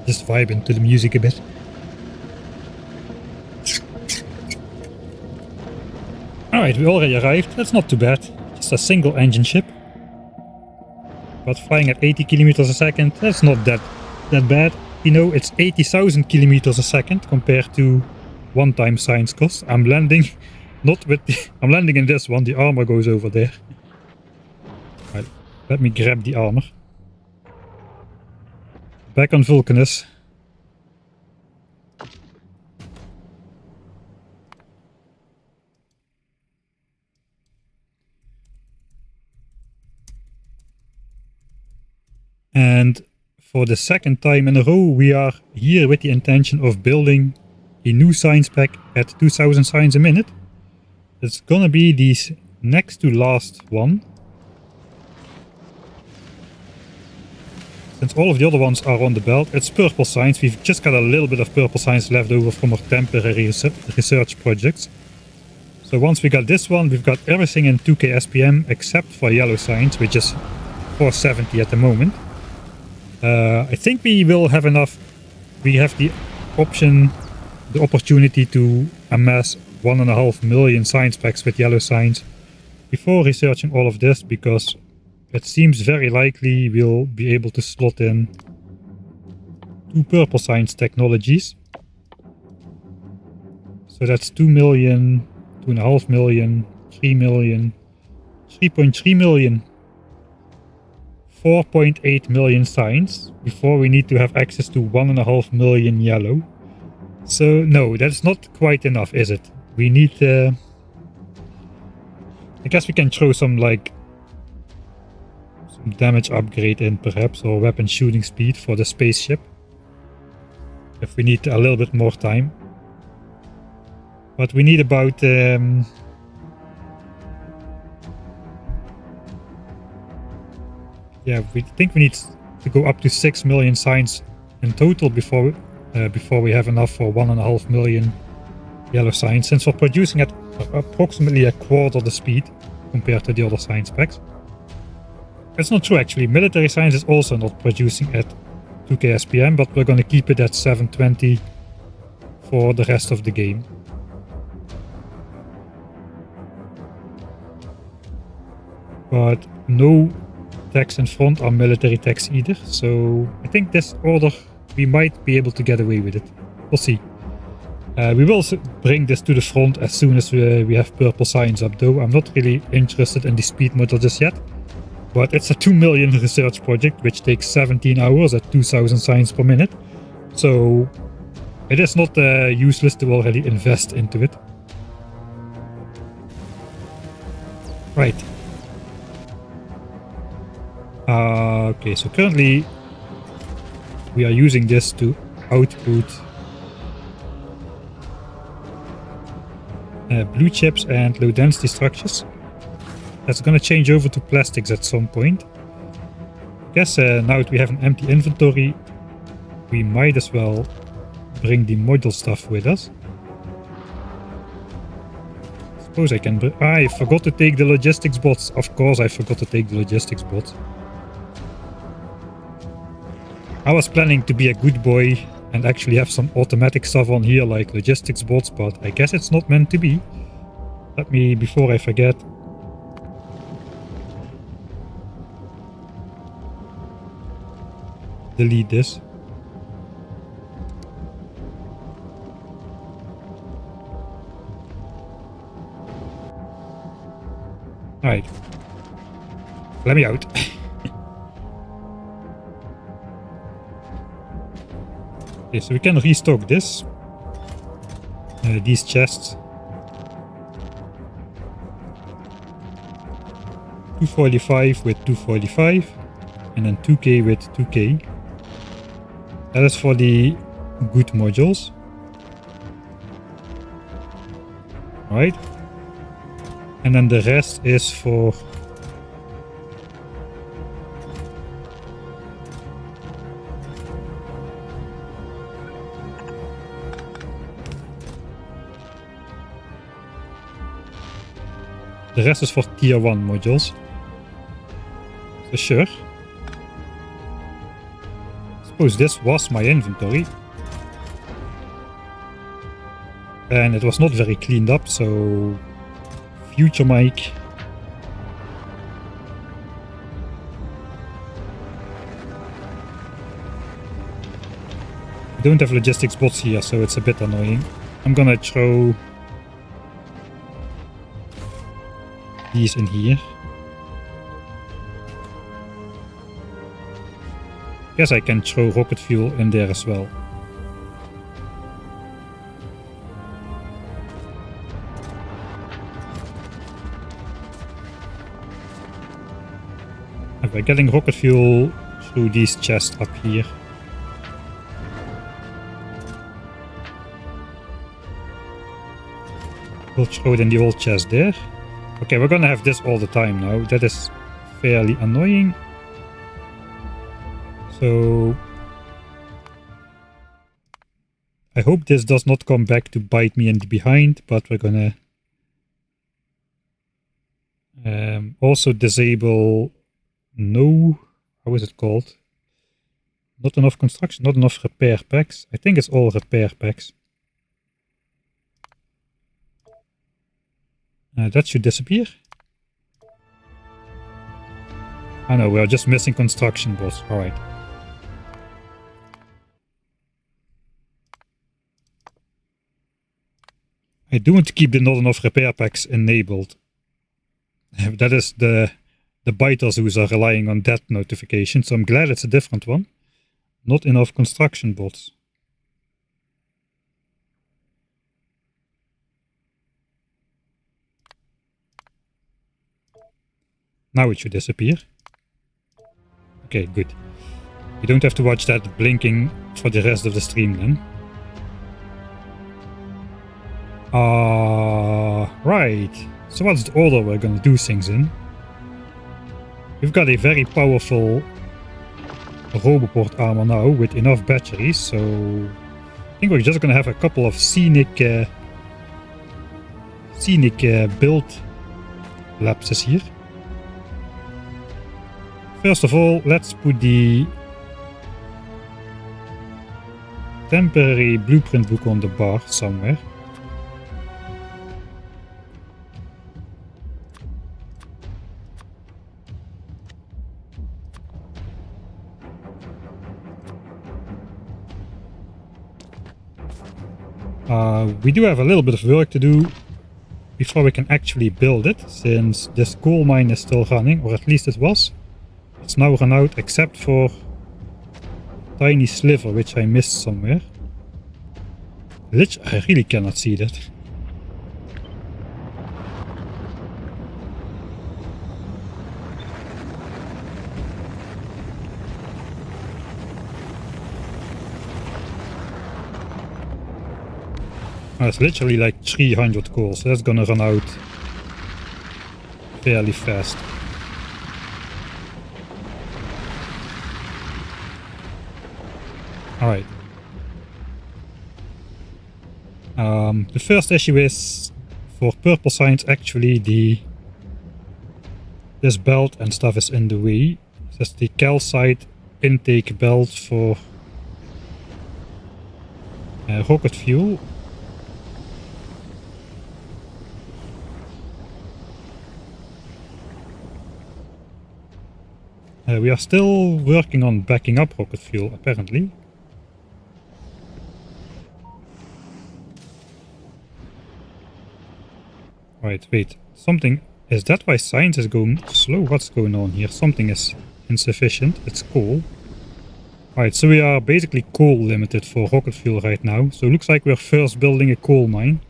Just vibing to the music a bit. Alright, we already arrived. That's not too bad. Just a single engine ship. But flying at 80 kilometers a second, that's not that bad. You know, it's 80,000 kilometers a second compared to one-time science cost. I'm landing not with the, I'm landing in this one. The armor goes over there. Right, let me grab the armor. Back on Vulcanus. And for the second time in a row, we are here with the intention of building a new science pack at 2000 science a minute. It's gonna be the next to last one. Since all of the other ones are on the belt, it's purple science. We've just got a little bit of purple science left over from our temporary research projects. So once we got this one, we've got everything in 2K SPM except for yellow science, which is 470 at the moment. I think we will have enough. We have the option, the opportunity to amass 1.5 million science packs with yellow science before researching all of this, because it seems very likely we'll be able to slot in 2 purple science technologies. So that's 2 million, 2.5 million, 3 million, 3.3 million. 4.8 million science before we need to have access to 1.5 million yellow. So no, that's not quite enough, is it? We need I guess we can throw some like some damage upgrade in perhaps, or weapon shooting speed for the spaceship if we need a little bit more time. But we need about yeah, we think we need to go up to 6 million science in total before we have enough for 1.5 million yellow science, since we're producing at approximately a quarter the speed compared to the other science packs. It's not true actually, military science is also not producing at 2K SPM, but we're going to keep it at 720 for the rest of the game. But no techs in front are military techs either, so I think this order we might be able to get away with it. We'll see. We will bring this to the front as soon as we have purple science up, though. I'm not really interested in the speed model just yet, but it's a 2 million research project which takes 17 hours at 2000 science per minute, so it is not useless to already invest into it. Right. Okay, so currently we are using this to output blue chips and low density structures. That's gonna change over to plastics at some point. I guess now that we have an empty inventory, we might as well bring the module stuff with us. Suppose I can I forgot to take the logistics bots. Of course I forgot to take the logistics bots. I was planning to be a good boy and actually have some automatic stuff on here like logistics bots, but I guess it's not meant to be. Let me, before I forget, delete this. Alright. Let me out. Okay, so we can restock this. These chests. 245 with 245. And then 2K with 2K. That is for the good modules. Right. And then the rest is for tier 1 modules. So sure. suppose this was my inventory. And it was not very cleaned up, so future Mike. We don't have logistics bots here, so it's a bit annoying. I'm gonna throw these in here. Guess I can throw rocket fuel in there as well. And we're getting rocket fuel through these chests up here. We'll throw it in the old chest there. Okay, we're gonna have this all the time now. That is fairly annoying. So I hope this does not come back to bite me in the behind, but we're gonna also disable how is it called? Not enough construction, not enough repair packs. I think it's all repair packs. That should disappear. I know, we're just missing construction bots. Alright. I do want to keep the not enough repair packs enabled. That is the biters who are relying on that notification, so I'm glad it's a different one. Not enough construction bots. Now it should disappear. Okay, good. You don't have to watch that blinking for the rest of the stream then. Right. So what's the order we're gonna do things in? We've got a very powerful Roboport armor now with enough batteries, so I think we're just gonna have a couple of scenic build lapses here. First of all, let's put the temporary blueprint book on the bar somewhere. We do have a little bit of work to do before we can actually build it, since this coal mine is still running, or at least it was. It's now run out except for a tiny sliver which I missed somewhere. I really cannot see that. It's literally like 300 coal, so that's gonna run out fairly fast. Alright. The first issue is, for purple signs, actually this belt and stuff is in the way. That's the calcite intake belt for rocket fuel. We are still working on backing up rocket fuel, apparently. Right, wait. Something... Is that why science is going slow? What's going on here? Something is insufficient. It's coal. Right, so we are basically coal limited for rocket fuel right now. So it looks like we're first building a coal mine.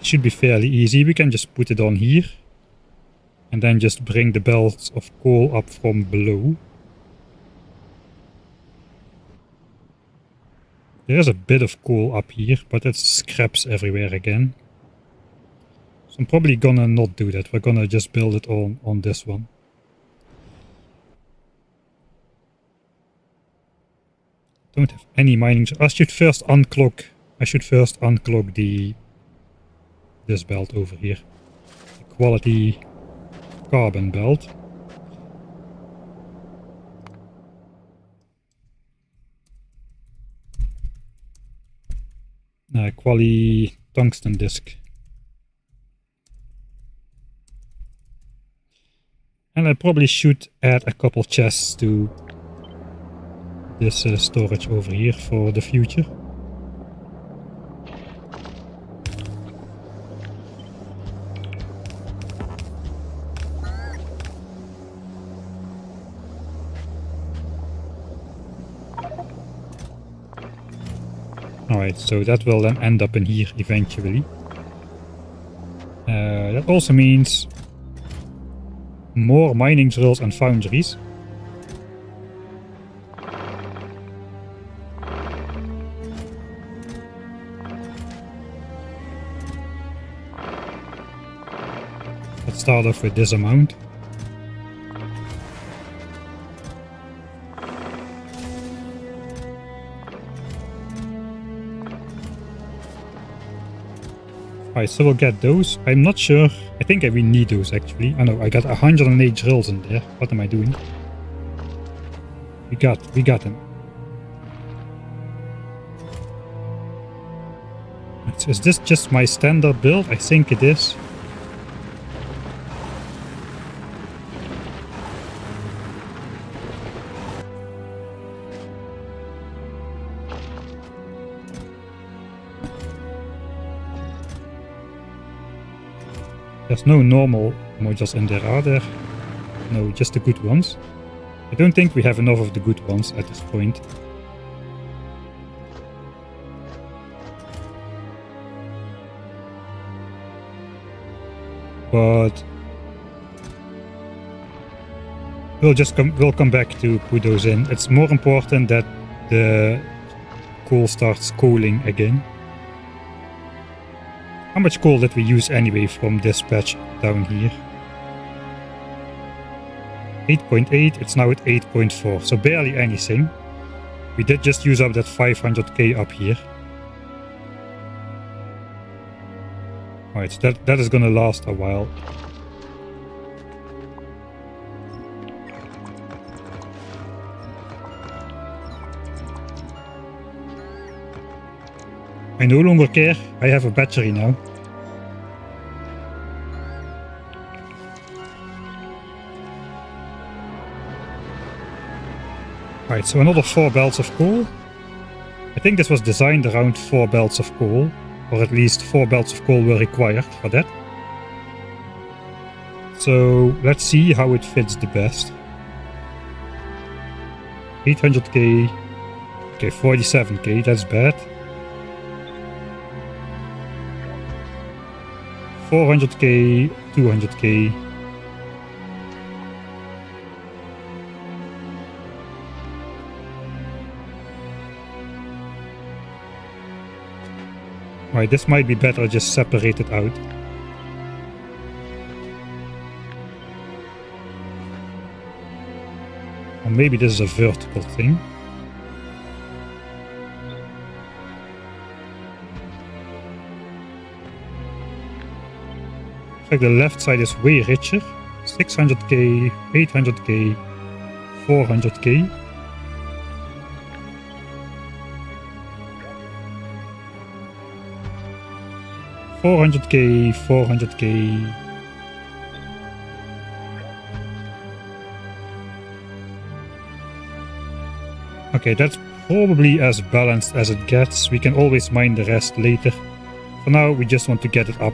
Should be fairly easy. We can just put it on here and then just bring the belts of coal up from below. There's a bit of coal up here, but it's scraps everywhere again. So I'm probably gonna not do that. We're gonna just build it on this one. Don't have any mining. I should first unclog this belt over here. The quality carbon belt. quali tungsten disc. And I probably should add a couple chests to this storage over here for the future. Alright, so that will then end up in here eventually. That also means more mining drills and foundries. Let's start off with this amount. Alright, so we'll get those. I'm not sure. I think we need those actually. I know, I got 108 drills in there. What am I doing? We got them. So is this just my standard build? I think it is. There's no normal modules in there, are there? No, just the good ones. I don't think we have enough of the good ones at this point. But we'll come back to put those in. It's more important that the coal starts coaling again. How much coal did we use anyway from this patch down here? 8.8, it's now at 8.4, so barely anything. We did just use up that 500k up here. Alright, so that is gonna last a while. I no longer care, I have a battery now. Right, so another 4 belts of coal. I think this was designed around 4 belts of coal, or at least 4 belts of coal were required for that. So let's see how it fits the best. 800k, okay, 47k, that's bad. 400k, 200k. Right, this might be better just separate it out. Or maybe this is a vertical thing. Like the left side is way richer. 600k, 800k, 400k. $400k, 400k. Okay, that's probably as balanced as it gets. We can always mine the rest later. For now, we just want to get it up.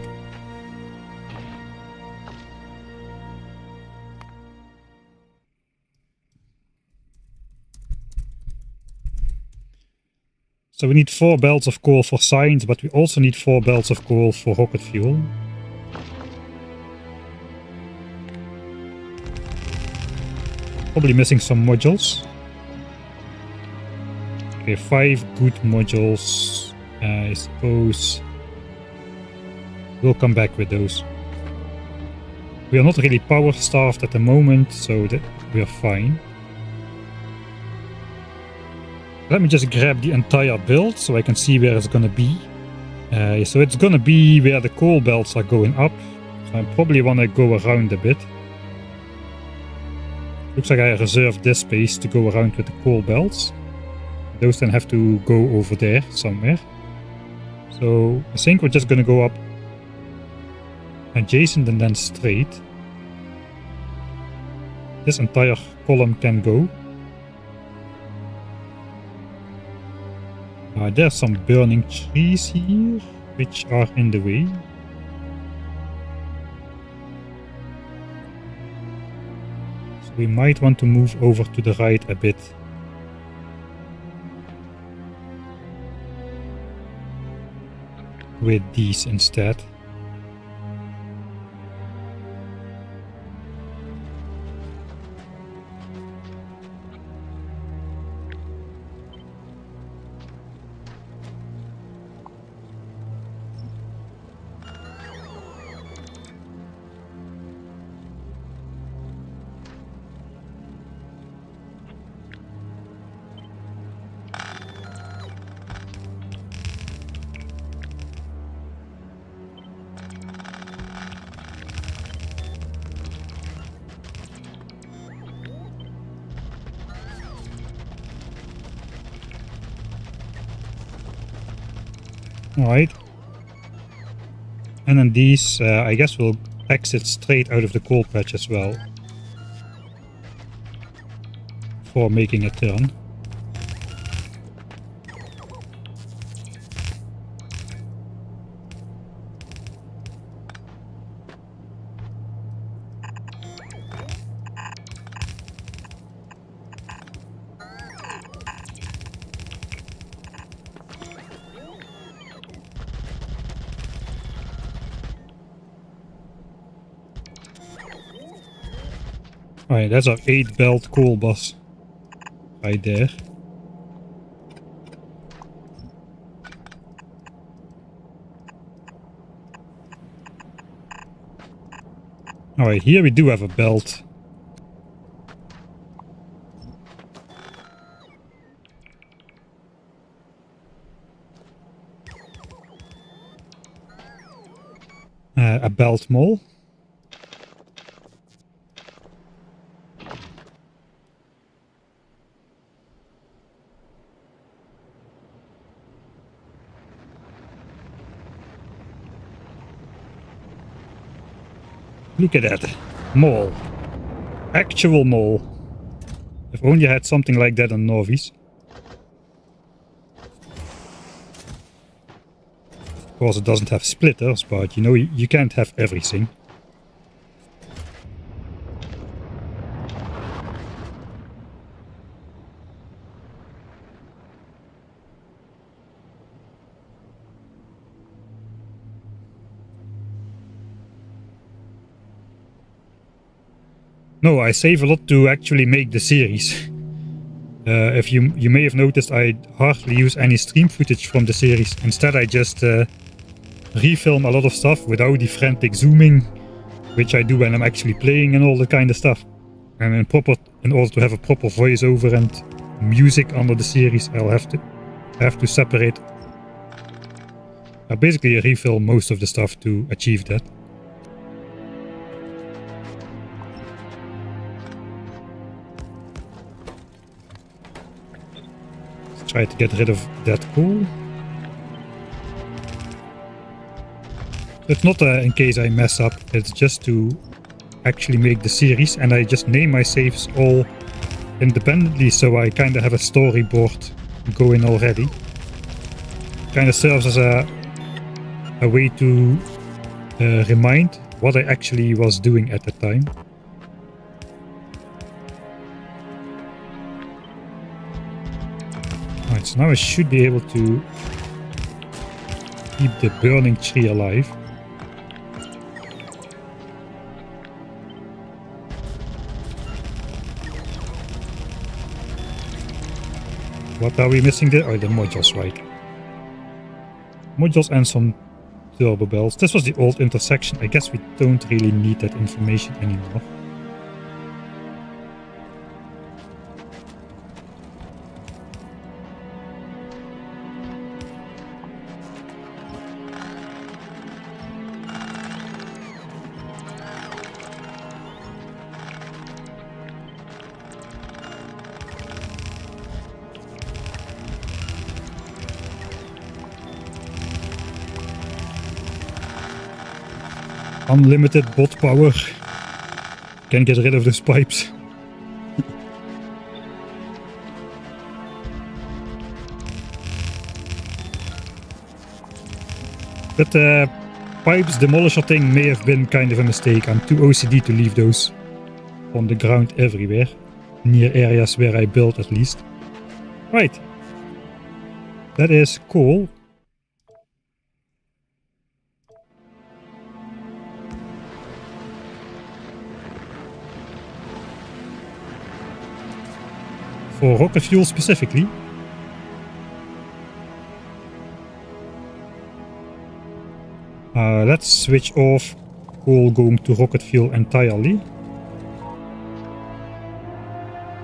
So we need 4 belts of coal for science, but we also need 4 belts of coal for rocket fuel. Probably missing some modules. Okay, 5 good modules. I suppose we'll come back with those. We are not really power starved at the moment, so that we are fine. Let me just grab the entire build so I can see where it's gonna be. So it's gonna be where the coal belts are going up. So I probably wanna go around a bit. Looks like I reserved this space to go around with the coal belts. Those then have to go over there somewhere. So I think we're just gonna go up adjacent and then straight. This entire column can go. There's some burning trees here, which are in the way. So we might want to move over to the right a bit. With these instead. Alright. And then these, I guess will exit straight out of the coal patch as well. For making a turn. Alright, that's our 8-belt coal boss. Right there. Alright, here we do have a belt. A belt mole. Look at that. Mole. Actual mole. If only I had something like that on Novice. Of course it doesn't have splitters, but you know, you can't have everything. No, I save a lot to actually make the series. If you may have noticed, I hardly use any stream footage from the series. Instead, I just refilm a lot of stuff without the frantic zooming, which I do when I'm actually playing and all that kind of stuff. And in order to have a proper voiceover and music under the series, I'll have to separate. I basically refilm most of the stuff to achieve that. Try to get rid of that coal. It's not in case I mess up, it's just to actually make the series, and I just name my saves all independently, so I kind of have a storyboard going already. Kind of serves as a way to remind what I actually was doing at the time. Alright, so now I should be able to keep the burning tree alive. What are we missing there? Oh, the modules, right. Modules and some turbo bells. This was the old intersection. I guess we don't really need that information anymore. Unlimited bot power. Can get rid of those pipes. But pipes demolisher thing may have been kind of a mistake. I'm too OCD to leave those on the ground everywhere. Near areas where I build at least. Right. That is cool. For rocket fuel specifically. Let's switch off coal going to rocket fuel entirely.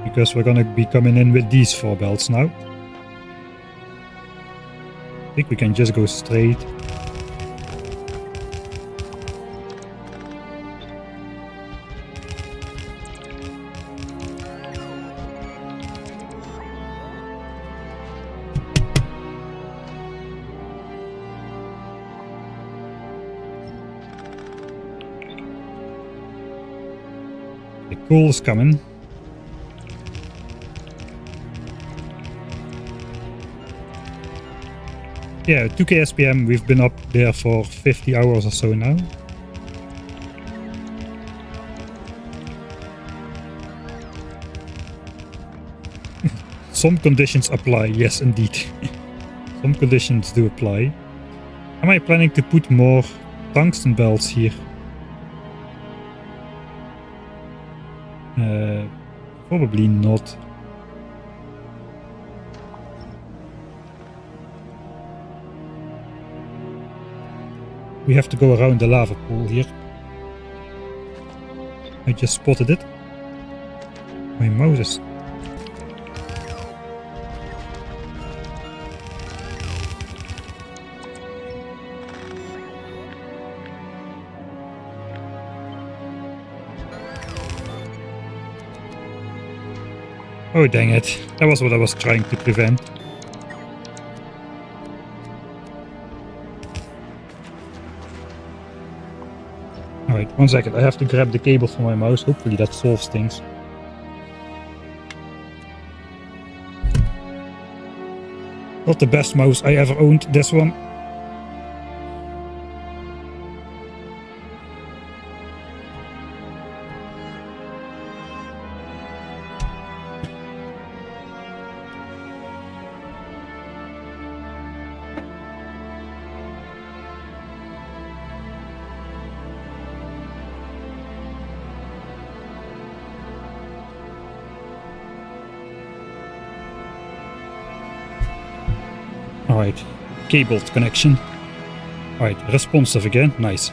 Because we're gonna be coming in with these 4 belts now. I think we can just go straight. The coal is coming. Yeah, 2k SPM, we've been up there for 50 hours or so now. Some conditions apply, yes indeed. Some conditions do apply. Am I planning to put more tungsten belts here? Probably not. We have to go around the lava pool here. I just spotted it. My mouse is... Oh dang it, that was what I was trying to prevent. Alright, 1 second, I have to grab the cable from my mouse, hopefully that solves things. Not the best mouse I ever owned, this one. Alright, cabled connection. Alright, responsive again, nice.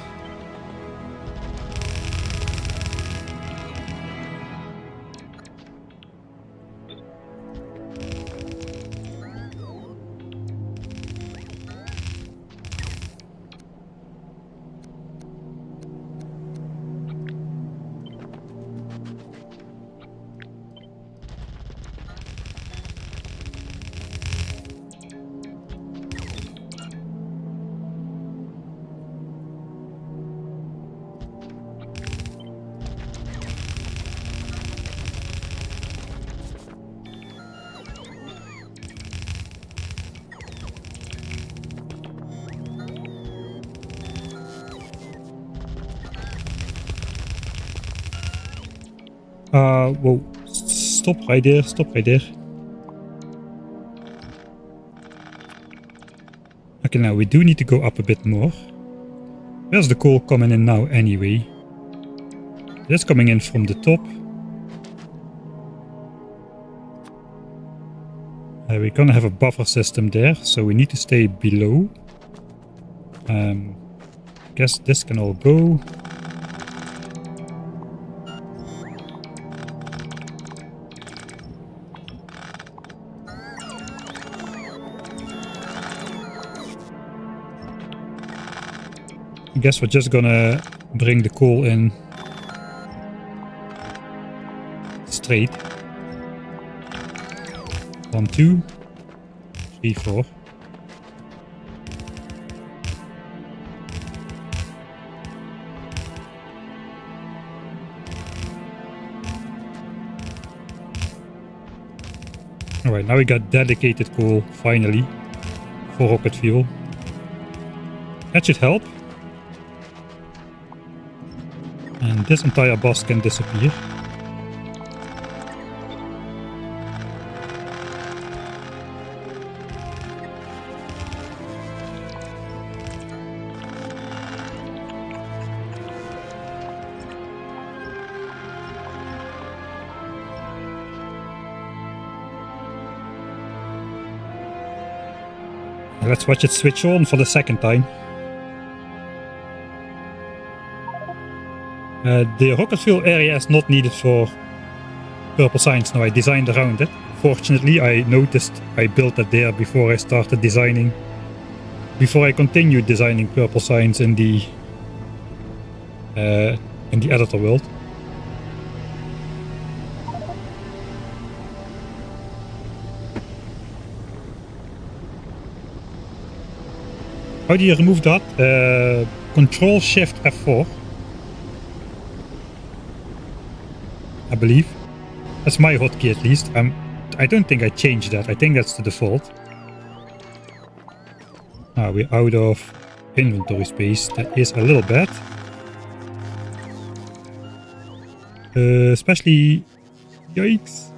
Whoa, stop right there, stop right there. Okay, now we do need to go up a bit more. Where's the coal coming in now anyway? It's coming in from the top. We're gonna have a buffer system there, so we need to stay below. Guess this can all go. I guess we're just gonna bring the coal in straight. 1, 2, 3, 4. Alright, now we got dedicated coal, finally, for rocket fuel. That should help. And this entire boss can disappear. Let's watch it switch on for the second time. The rocket fuel area is not needed for purple signs. Now I designed around it. Fortunately, I noticed I built that there before I started designing. Before I continued designing purple signs in the editor world. How do you remove that? Control Shift F4. I believe. That's my hotkey at least. I don't think I changed that. I think that's the default. We're out of inventory space. That is a little bad. Especially... Yikes.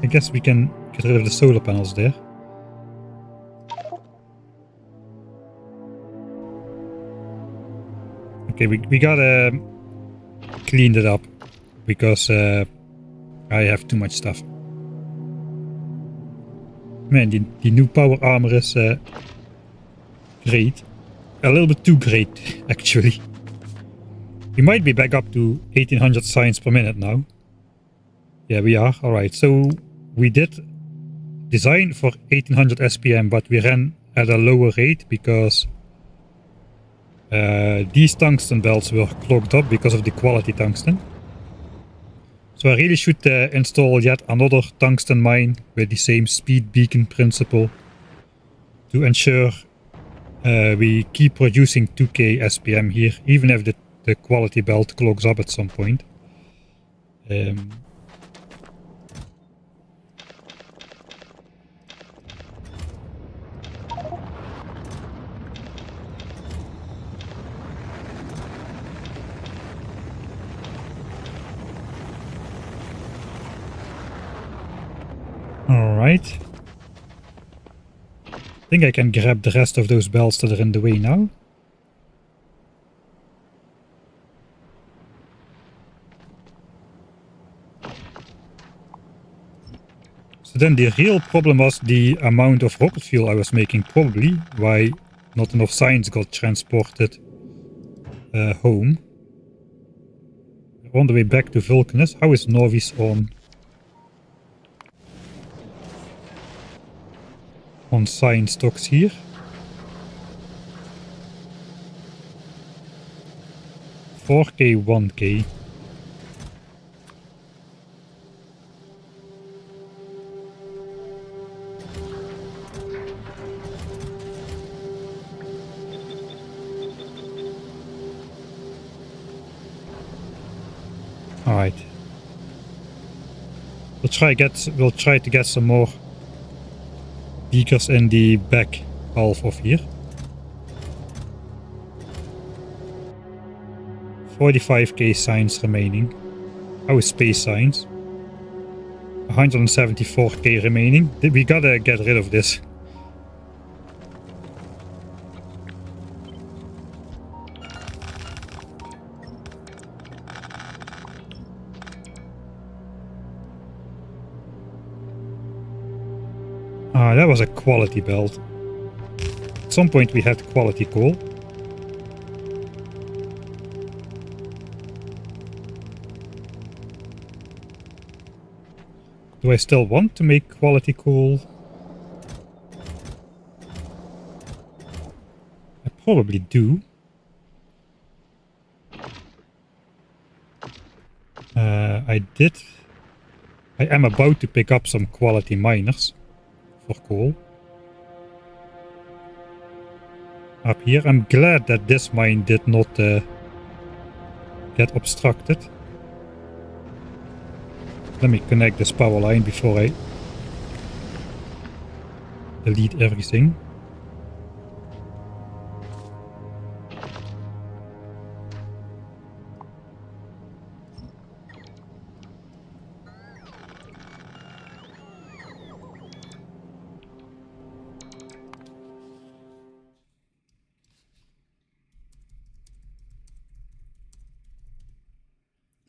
I guess we can get rid of the solar panels there. Okay, we gotta clean it up because I have too much stuff. Man, the new power armor is great. A little bit too great, actually. We might be back up to 1800 signs per minute now. Yeah, we are. Alright, so we did design for 1800 SPM, but we ran at a lower rate because these tungsten belts were clogged up because of the quality tungsten. So I really should install yet another tungsten mine with the same speed beacon principle to ensure we keep producing 2k SPM here, even if the quality belt clogs up at some point. Alright. I think I can grab the rest of those belts that are in the way now. So then the real problem was the amount of rocket fuel I was making, probably why not enough signs got transported home. On the way back to Vulcanus. How is Novice on sign stocks here? $4K, $1K. All right. We'll try to get some more beakers in the back half of here. 45k signs remaining. How is space signs? 174k remaining. We gotta get rid of this. That was a quality belt. At some point we had quality coal. Do I still want to make quality coal? I probably do. I am about to pick up some quality miners for coal. Up here, I'm glad that this mine did not get obstructed. Let me connect this power line before I delete everything.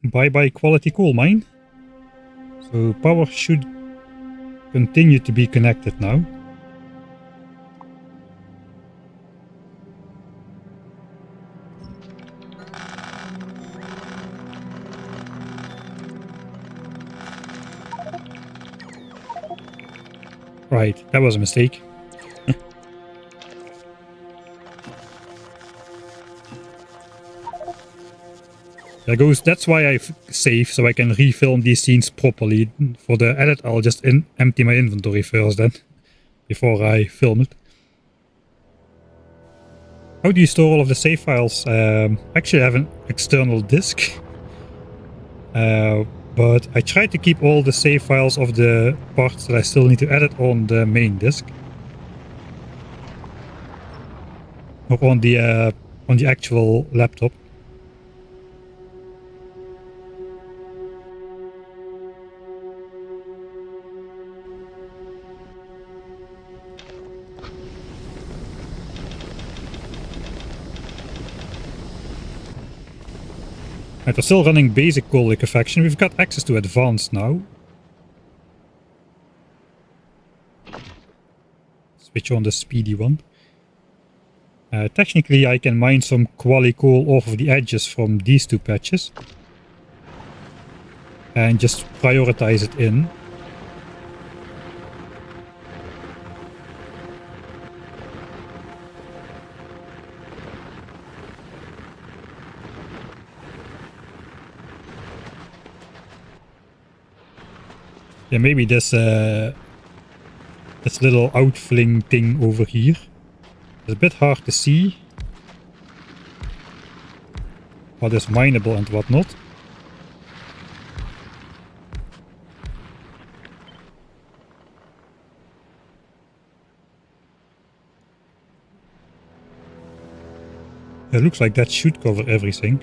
Bye-bye quality coal mine. So power should continue to be connected now. Right, that was a mistake. There goes, that's why I save, so I can refilm these scenes properly. For the edit, I'll just empty my inventory first then, before I film it. How do you store all of the save files? Actually, I have an external disk. But I try to keep all the save files of the parts that I still need to edit on the main disk. Or on the actual laptop. And we're still running basic coal liquefaction. We've got access to advanced now. Switch on the speedy one. Technically I can mine some quali coal off of the edges from these two patches. And just prioritize it in. Yeah, maybe this little outfling thing over here. It's a bit hard to see what is mineable and what not. It looks like that should cover everything.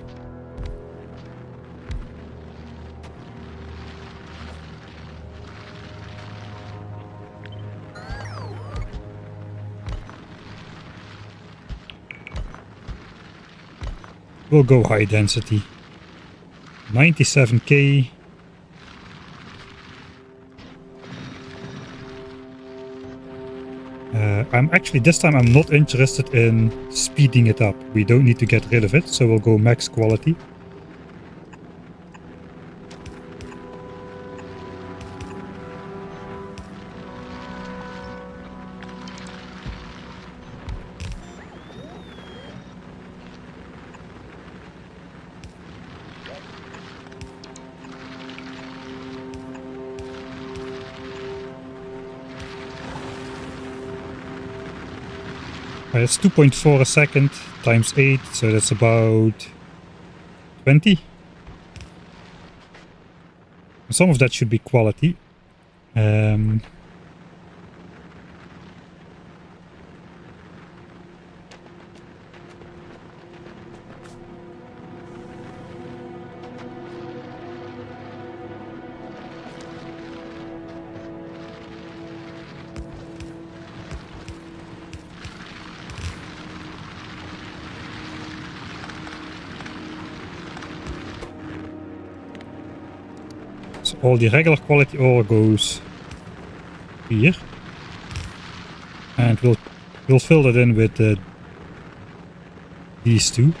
We'll go high density. 97k. I'm actually, this time I'm not interested in speeding it up. We don't need to get rid of it, so we'll go max quality. It's 2.4 a second times 8, so that's about 20. Some of that should be quality. All the regular quality ore goes here, and we'll fill it in with these two.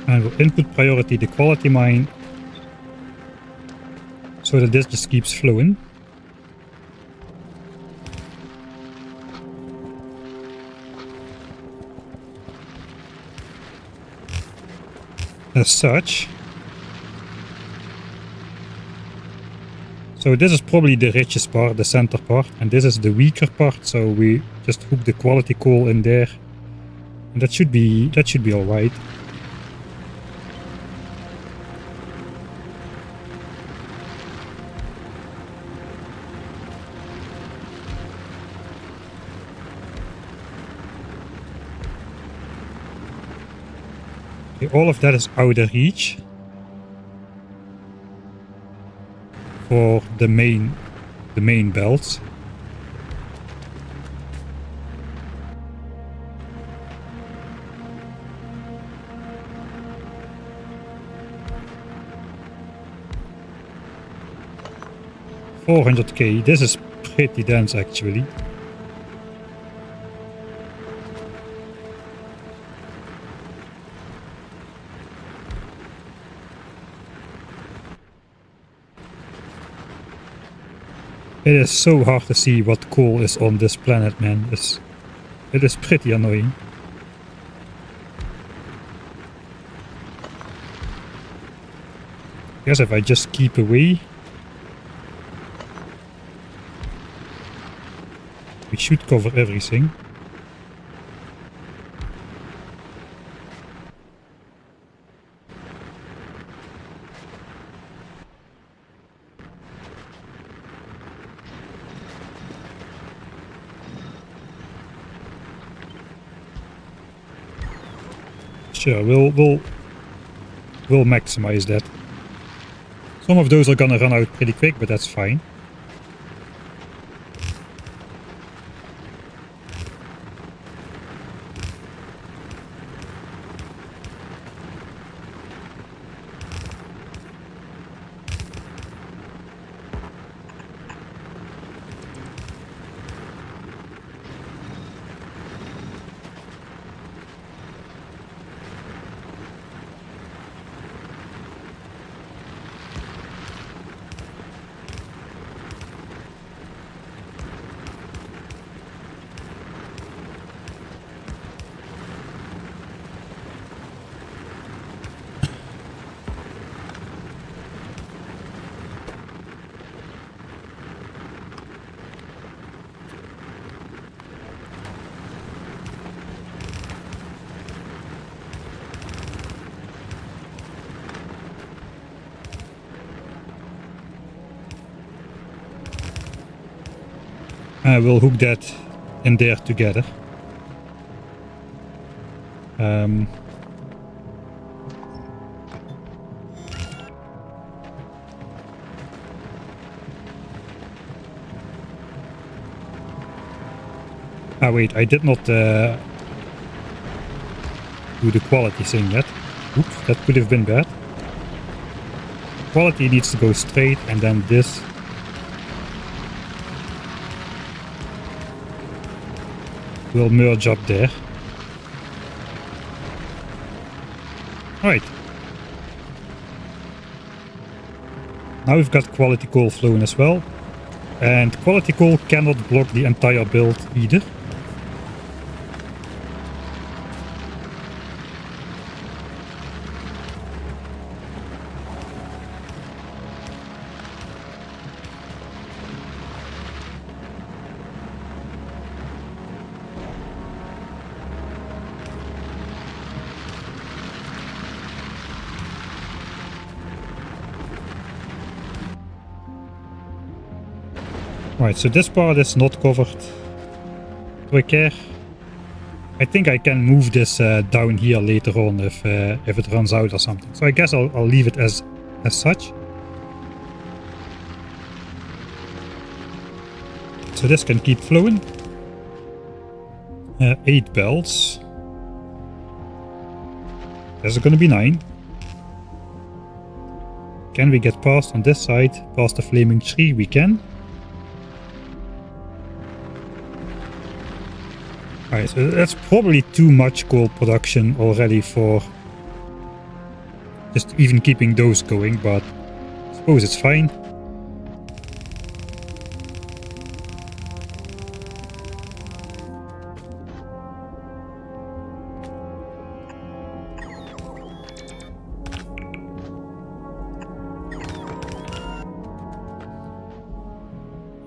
And we'll input priority the quality mine so that this just keeps flowing. as such. So this is probably the richest part, the center part, and this is the weaker part, so we just hook the quality coal in there. And that should be alright. Okay, all of that is out of reach for the main belts. $400k, this is pretty dense actually. It is so hard to see what coal is on this planet, man. It is pretty annoying. I guess if I just keep away, we should cover everything. Sure, we'll maximize that. Some of those are gonna run out pretty quick, but that's fine. We'll hook that in there together. Wait, I did not do the quality thing yet. Oops, that could have been bad. Quality needs to go straight, and then this will merge up there. Right. Now we've got quality coal flowing as well. And quality coal cannot block the entire build either. Right, so this part is not covered. Do I care? I think I can move this down here later on if it runs out or something. So I guess I'll leave it as such. So this can keep flowing. 8 belts. There's going to be 9. Can we get past on this side, past the flaming tree? We can. Alright, so that's probably too much coal production already for just even keeping those going, but I suppose it's fine.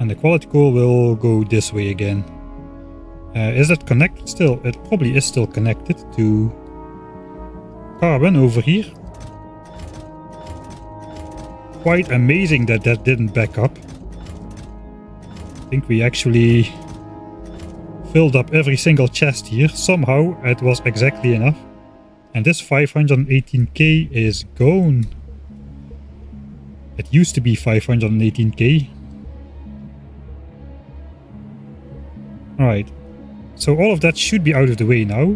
And the quality core will go this way again. Is it connected still? It probably is still connected to carbon over here. Quite amazing that that didn't back up. I think we actually filled up every single chest here. Somehow it was exactly enough. And this 518k is gone. It used to be 518k. Alright. So all of that should be out of the way now.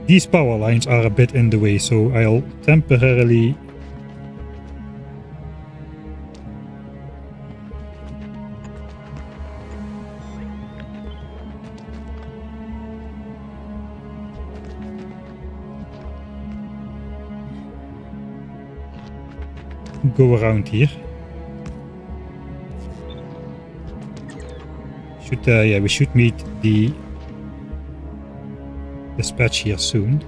These power lines are a bit in the way, so I'll temporarily go around here. Yeah, we should meet the dispatch here soon.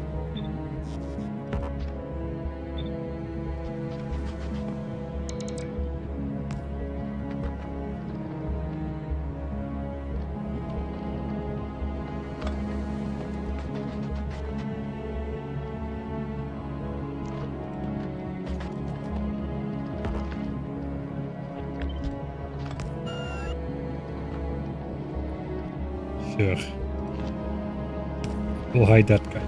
Sure. We'll hide that guy.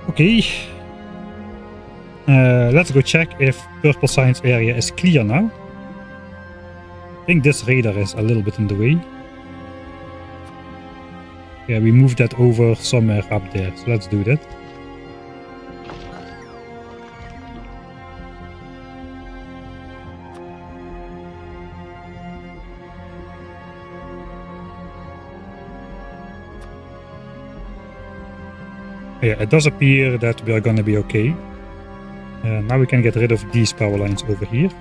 Okay. Let's go check if purple science area is clear now. I think this radar is a little bit in the way. Yeah, we moved that over somewhere up there, so let's do that. Yeah, it does appear that we are gonna be okay. Now we can get rid of these power lines over here.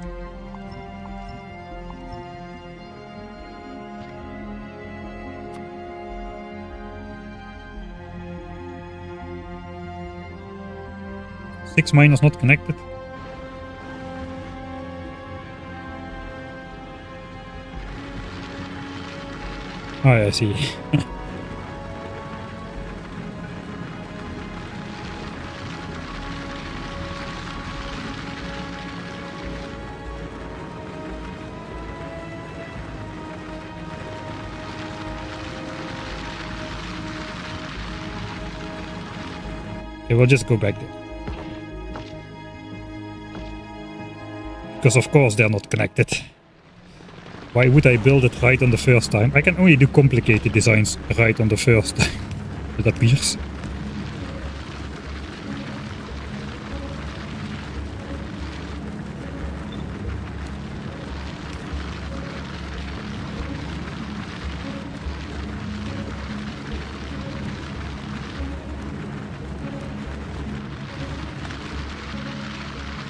Six miners not connected. Oh, I see. Okay, we'll just go back there. Because of course they're not connected. Why would I build it right on the first time? I can only do complicated designs right on the first time, it appears.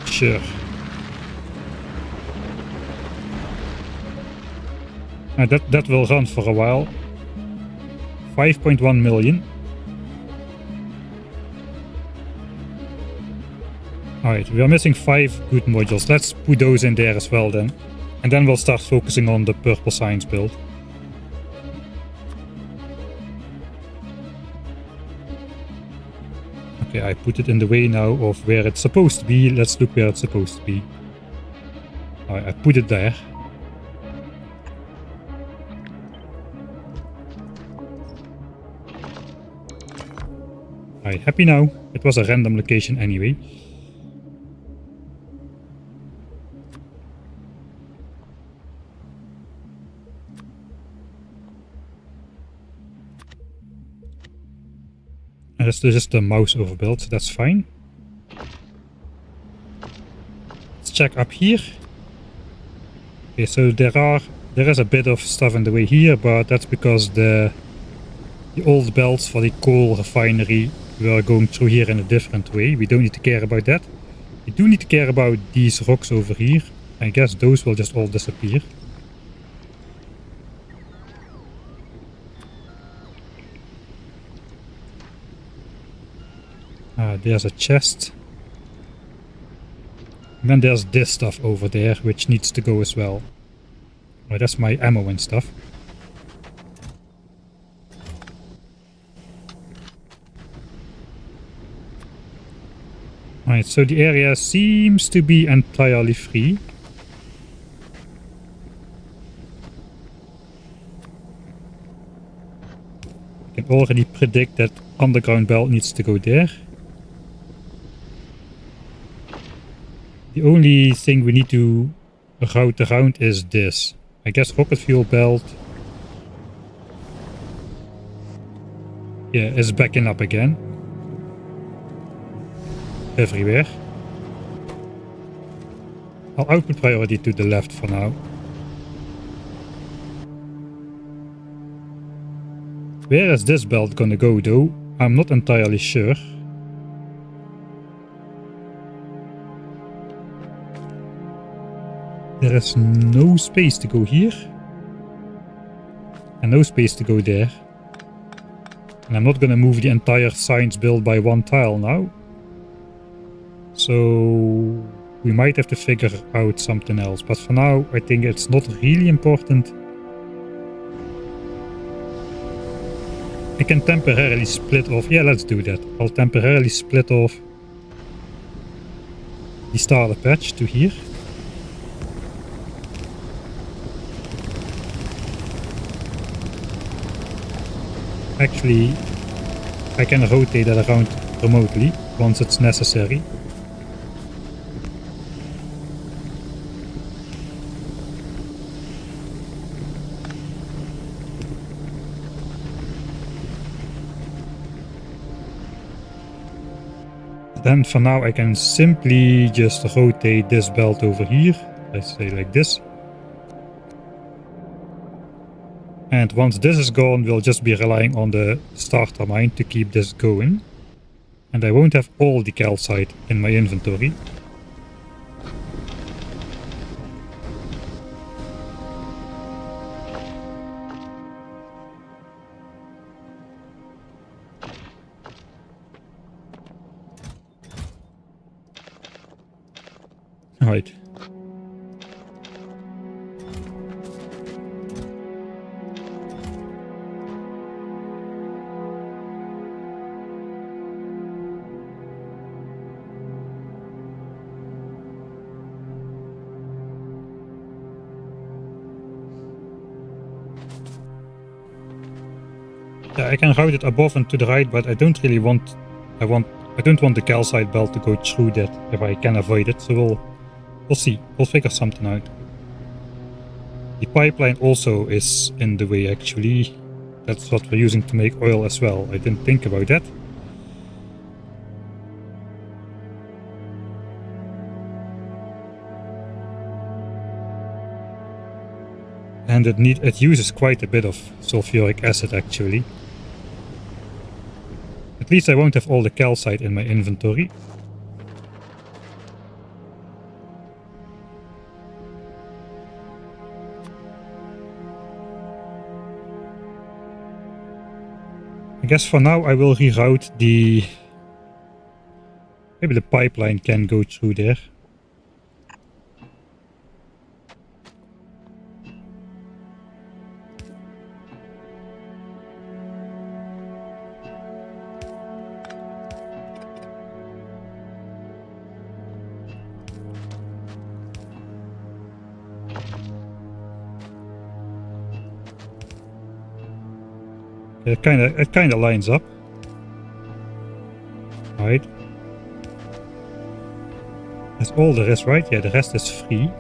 Sure. That will run for a while. 5.1 million. Alright, we are missing 5 good modules. Let's put those in there as well then. And then we'll start focusing on the purple science build. Okay, I put it in the way now of where it's supposed to be. Let's look where it's supposed to be. Alright, I put it there. Alright, happy now. It was a random location anyway. There's just a mouse overbuilt, so that's fine. Let's check up here. Okay, so there is a bit of stuff in the way here, but that's because the old belts for the coal refinery were going through here in a different way. We don't need to care about that. We do need to care about these rocks over here. I guess those will just all disappear. There's a chest. And then there's this stuff over there, which needs to go as well. Oh, that's my ammo and stuff. Alright, so the area seems to be entirely free. I can already predict that underground belt needs to go there. The only thing we need to route around is this. I guess rocket fuel belt. Yeah, is backing up again. Everywhere. I'll output priority to the left for now. Where is this belt gonna go though? I'm not entirely sure. There is no space to go here. And no space to go there. And I'm not gonna move the entire science build by one tile now. So we might have to figure out something else. But for now, I think it's not really important. I can temporarily split off. Yeah, let's do that. I'll temporarily split off the starter patch to here. Actually, I can rotate that around remotely once it's necessary. Then for now I can simply just rotate this belt over here, let's say like this. And once this is gone, we'll just be relying on the starter mine to keep this going. And I won't have all the calcite in my inventory. Right. Yeah, I can route it above and to the right, but I don't really want. I don't want the calcite belt to go through that if I can avoid it. So we'll see. We'll figure something out. The pipeline also is in the way, actually. That's what we're using to make oil as well. I didn't think about that. And it uses quite a bit of sulfuric acid, actually. At least I won't have all the calcite in my inventory. I guess for now I will reroute the... Maybe the pipeline can go through there. It kind of lines up. Right. That's all there is, right? Yeah, the rest is free.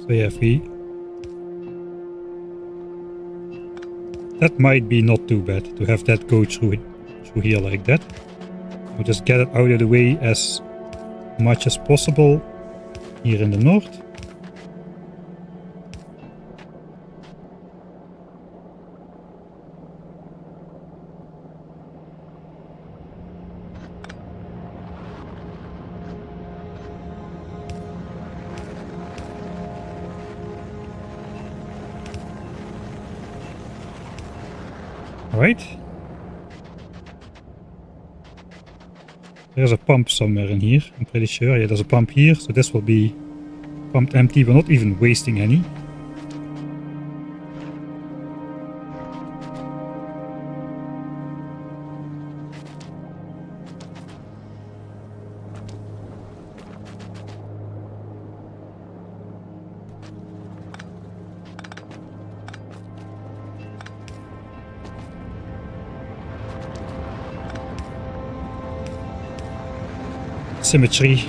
So yeah, that might be not too bad to have that go through here like that. We'll just get it out of the way as much as possible here in the north. Alright. There's a pump somewhere in here, I'm pretty sure. Yeah, there's a pump here, so this will be pumped empty. We're not even wasting any. Symmetry.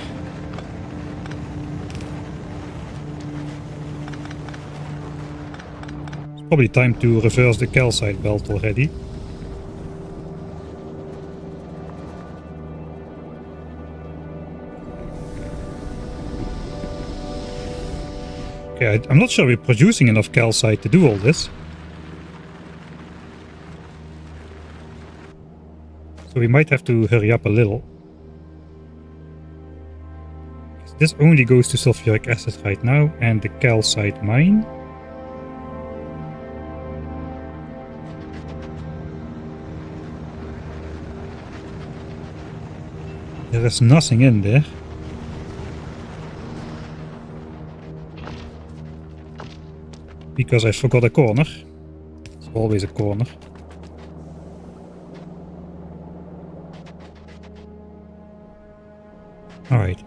It's probably time to reverse the calcite belt already. Okay, I'm not sure we're producing enough calcite to do all this. So we might have to hurry up a little. This only goes to sulfuric acid right now, and the calcite mine. There is nothing in there. Because I forgot a corner. It's always a corner. Alright.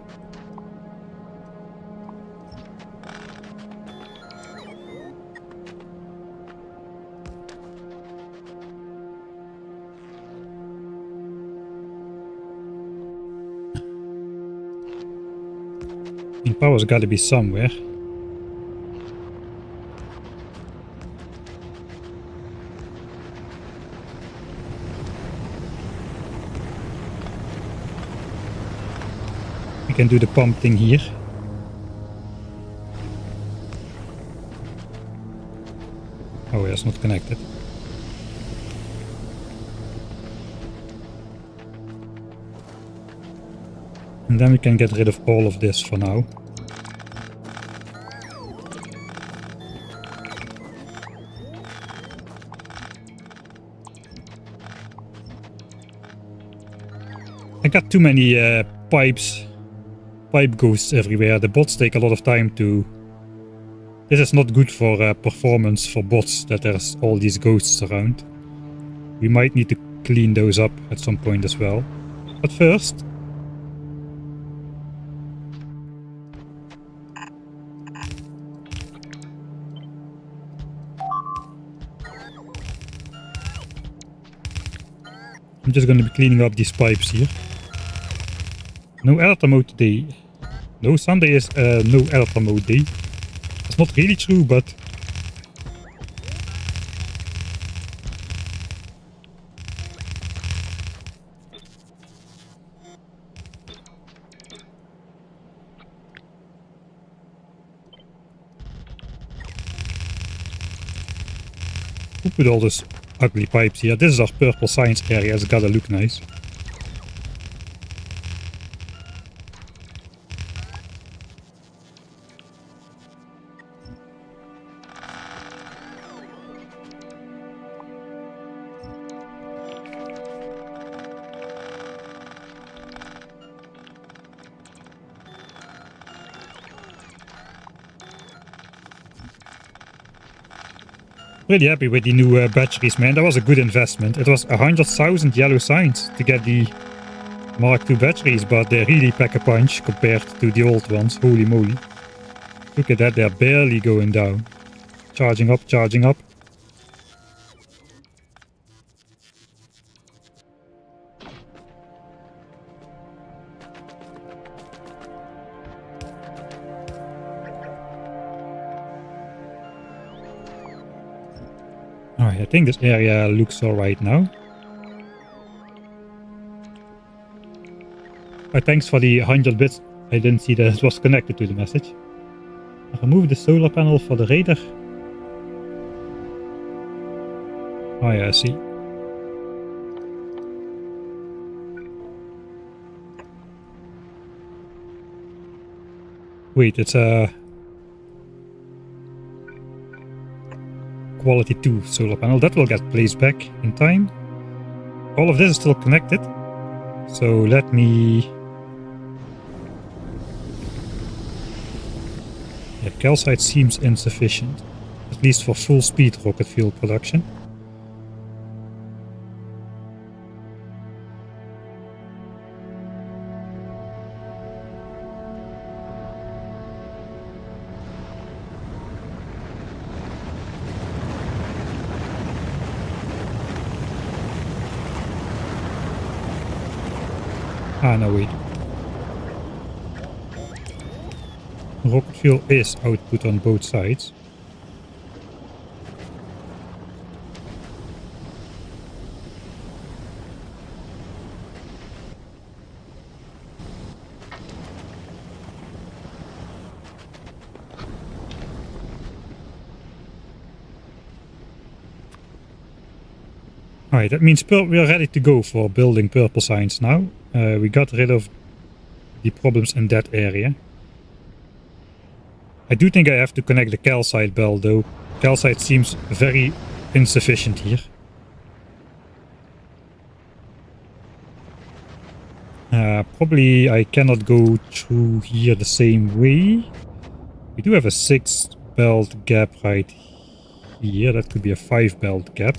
Power's got to be somewhere. We can do the pump thing here. Oh, it's not connected. And then we can get rid of all of this for now. I got too many pipe ghosts everywhere. The bots take a lot of time to... This is not good for performance for bots, that there's all these ghosts around. We might need to clean those up at some point as well. But first... I'm just going to be cleaning up these pipes here. No editor mode today. No, Sunday is no editor mode day. That's not really true, but... Who put all those ugly pipes here? This is our purple science area, it's gotta look nice. Really happy with the new batteries, man. That was a good investment. It was 100,000 yellow signs to get the Mark II batteries, but they really pack a punch compared to the old ones. Holy moly. Look at that, they're barely going down. Charging up, charging up. Alright, I think this area looks alright now. Thanks for the 100 bits. I didn't see that it was connected to the message. Remove the solar panel for the radar. Oh yeah, I see. Wait, it's a quality 2 solar panel. That will get placed back in time. All of this is still connected. So let me... Yeah, calcite seems insufficient. At least for full speed rocket fuel production. Ah, no, wait. Rocket fuel is output on both sides. Alright, that means we are ready to go for building purple signs now. We got rid of the problems in that area. I do think I have to connect the calcite bell though. Calcite seems very insufficient here. Probably I cannot go through here the same way. We do have a 6 belt gap right here. That could be a 5 belt gap.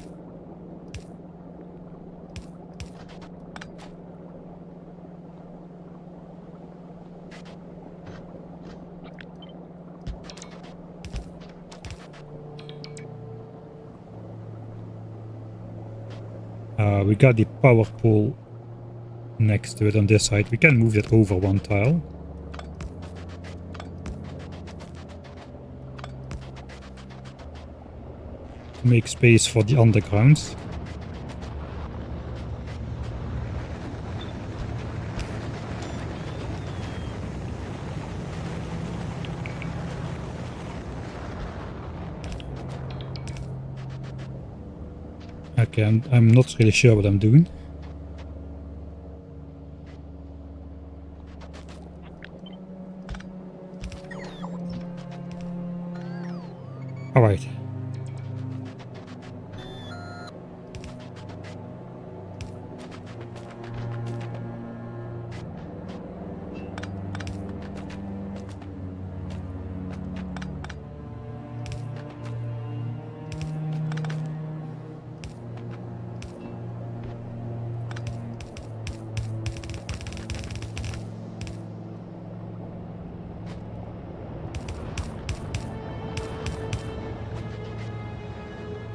We got the power pole next to it on this side. We can move that over one tile. To make space for the undergrounds. Okay, I'm not really sure what I'm doing. Alright.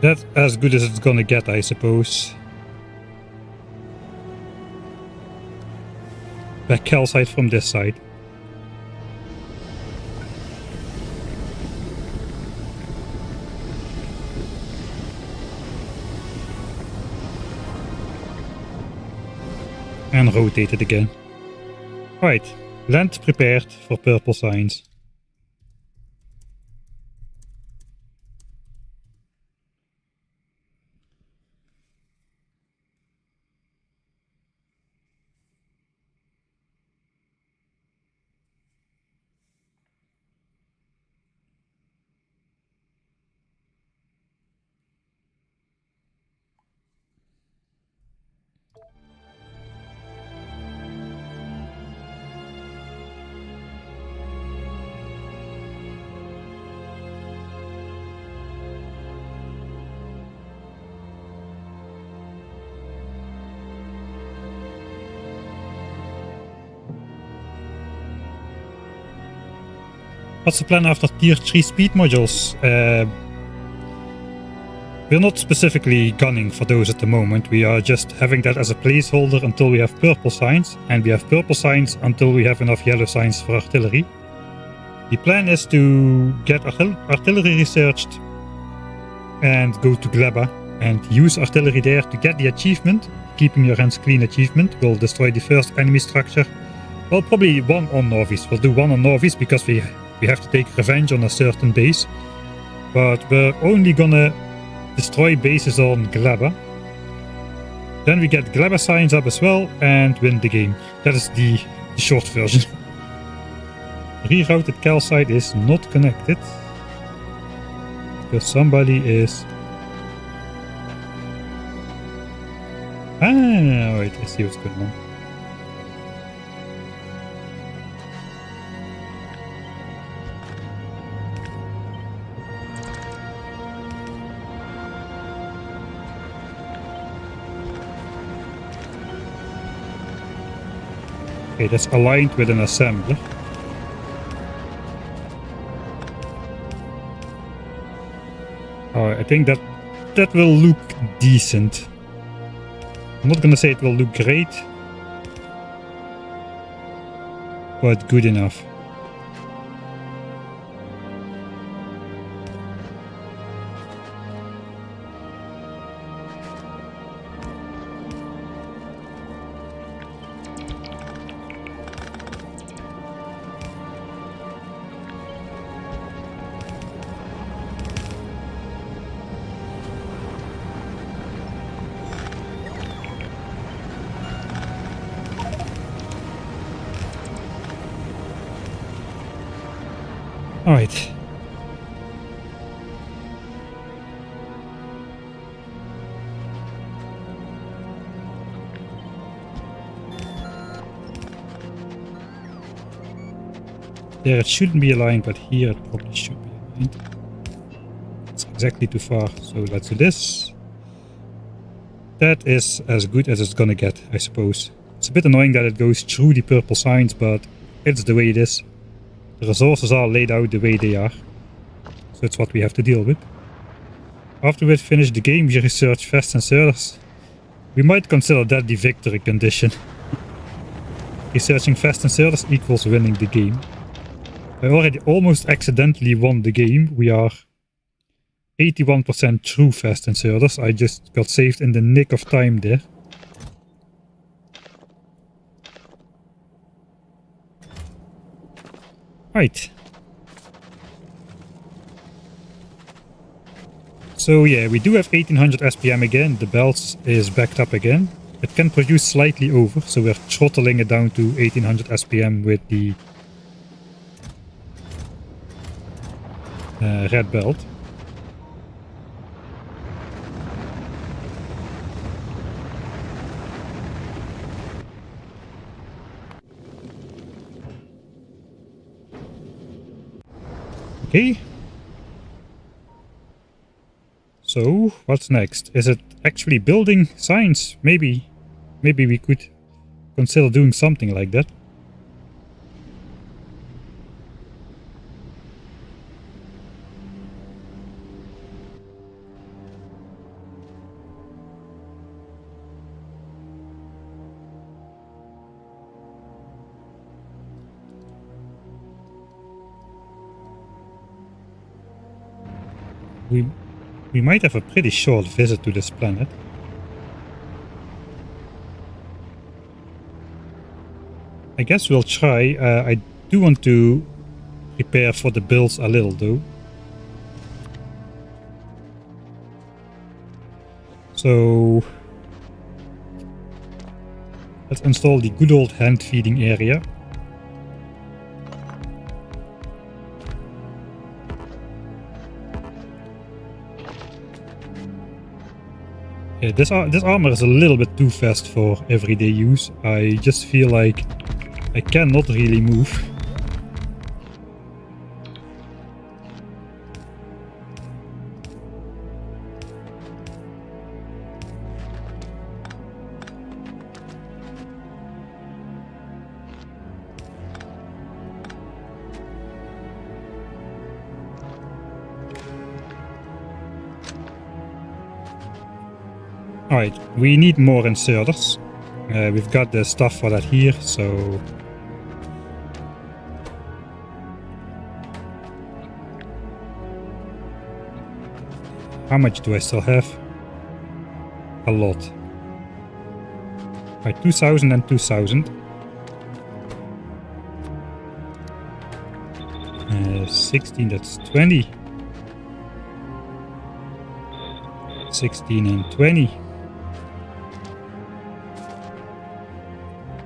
That's as good as it's gonna get, I suppose. Back calcite from this side. And rotate it again. Right, land prepared for purple signs. What's the plan after tier 3 speed modules? We're not specifically gunning for those at the moment. We are just having that as a placeholder until we have purple signs. And we have purple signs until we have enough yellow signs for artillery. The plan is to get artillery researched and go to Gleba and use artillery there to get the achievement. Keeping your hands clean achievement. We'll destroy the first enemy structure. Well, probably one on Novice. We'll do one on Novice because we have to take revenge on a certain base. But we're only gonna destroy bases on Gleba. Then we get Gleba signs up as well and win the game. That is the short version. Rerouted calcite is not connected. Because somebody is Ah, wait, I see what's going on. Okay, that's aligned with an assembler. Alright, I think that will look decent. I'm not gonna say it will look great, but good enough. All right. There it shouldn't be aligned, but here it probably should be aligned. It's exactly too far, so let's do this. That is as good as it's gonna get, I suppose. It's a bit annoying that it goes through the purple signs, but it's the way it is. The resources are laid out the way they are. So it's what we have to deal with. After we finish the game, we research fast inserters. We might consider that the victory condition. Researching fast inserters equals winning the game. I already almost accidentally won the game. We are 81% through fast inserters. I just got saved in the nick of time there. Right. So yeah, we do have 1800 SPM again. The belt is backed up again. It can produce slightly over, so we're throttling it down to 1800 SPM with the red belt. Okay. So, what's next? Is it actually building signs? Maybe we could consider doing something like that. We might have a pretty short visit to this planet. I guess we'll try. I do want to prepare for the builds a little though. So let's install the good old hand feeding area. Yeah, this armor is a little bit too fast for everyday use. I just feel like I cannot really move. Alright, we need more inserters. We've got the stuff for that here, so... How much do I still have? A lot. Alright, 2000 and 2000. 16, that's 20. 16 and 20.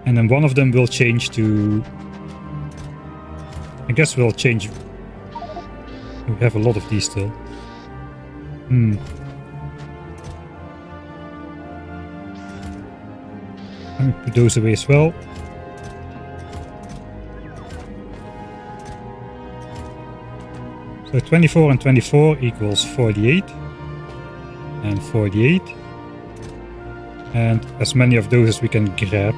And then one of them will change to... I guess we'll change... We have a lot of these still. Let me put those away as well. So 24 and 24 equals 48. And 48. And as many of those as we can grab.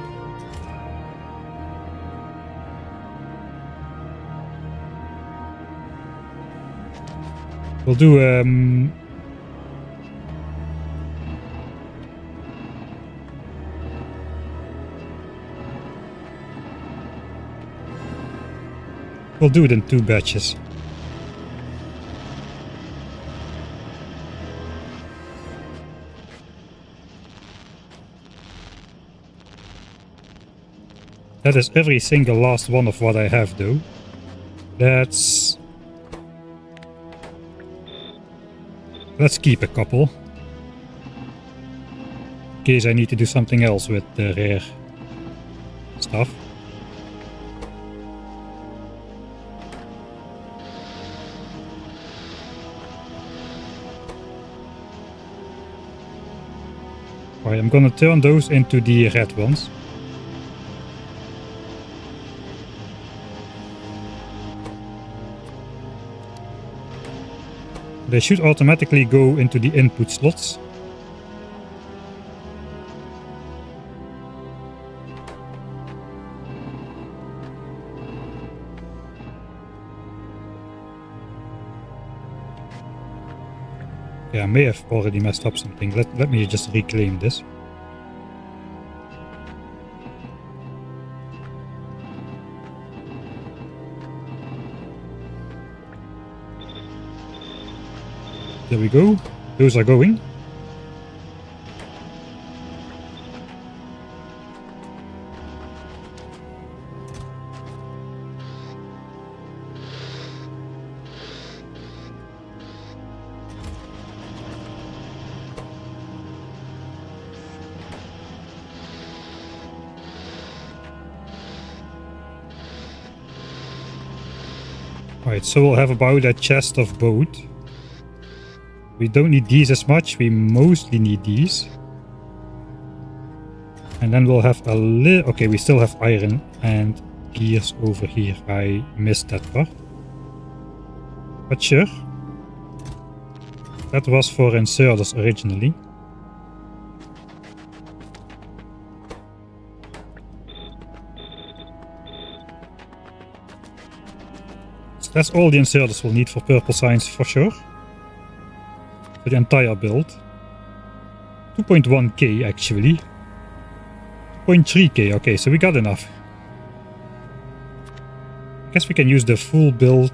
We'll do we'll do it in 2 batches. That is every single last one of what I have though. Let's keep a couple. In case I need to do something else with the rare stuff. Alright, I'm gonna turn those into the red ones. They should automatically go into the input slots. Yeah, I may have already messed up something. Let me just reclaim this. There we go. Those are going. Alright, so we'll have about a chest of both. We don't need these as much, we mostly need these. And then we'll have a little... Okay, we still have iron and gears over here. I missed that part. But sure. That was for inserters originally. So that's all the inserters we'll need for purple science for sure. For the entire build. 2.1k actually. 2.3k, okay, so we got enough. I guess we can use the full build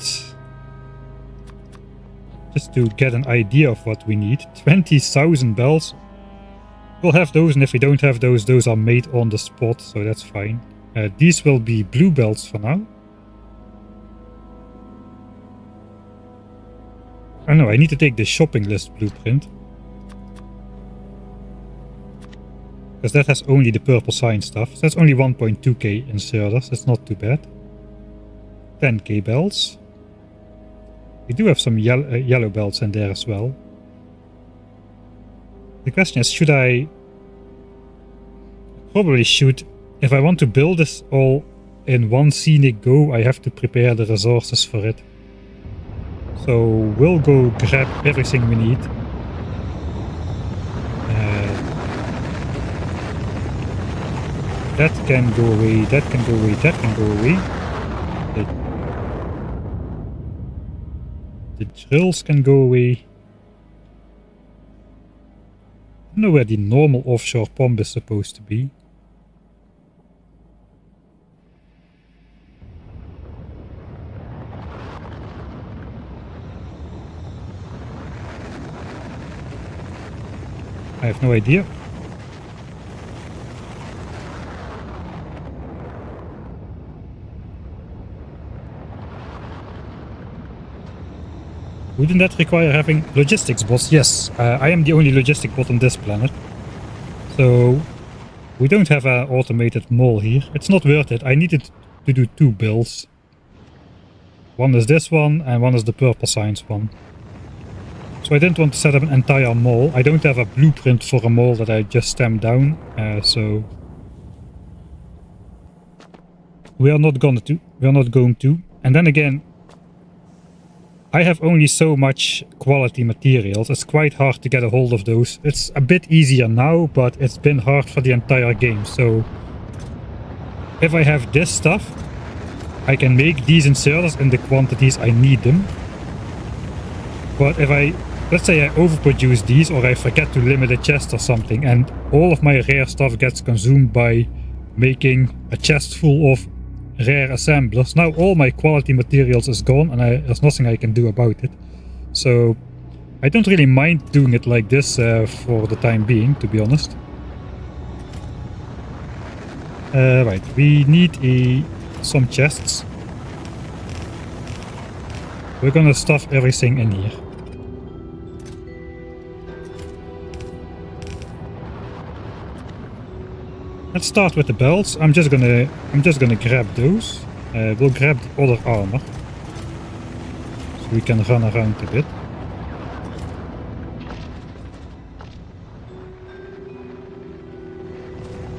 just to get an idea of what we need. 20,000 bells. We'll have those, and if we don't have those, those are made on the spot, so that's fine. These will be blue belts for now. Oh no, I need to take the shopping list blueprint. Because that has only the purple sign stuff. So that's only 1.2k inserters, that's not too bad. 10k bells. We do have some yellow belts in there as well. The question is, should I... Probably should. If I want to build this all in one scenic go, I have to prepare the resources for it. So we'll go grab everything we need. That can go away, that can go away, that can go away. The drills can go away. I don't know where the normal offshore pump is supposed to be. I have no idea. Wouldn't that require having logistics bots? Yes, I am the only logistic bot on this planet. So we don't have an automated mall here. It's not worth it. I needed to do 2 builds. One is this one and one is the purple science one. So I didn't want to set up an entire mall. I don't have a blueprint for a mall that I just stamped down. So we are not going to. And then again, I have only so much quality materials. It's quite hard to get a hold of those. It's a bit easier now, but it's been hard for the entire game. So if I have this stuff, I can make these inserters in the quantities I need them. But if let's say I overproduce these, or I forget to limit a chest or something, and all of my rare stuff gets consumed by making a chest full of rare assemblers. Now all my quality materials is gone, and there's nothing I can do about it. So I don't really mind doing it like this for the time being, to be honest. Right, we need some chests. We're gonna stuff everything in here. Let's start with the belts. I'm just gonna grab those. We'll grab the other armor, so we can run around a bit.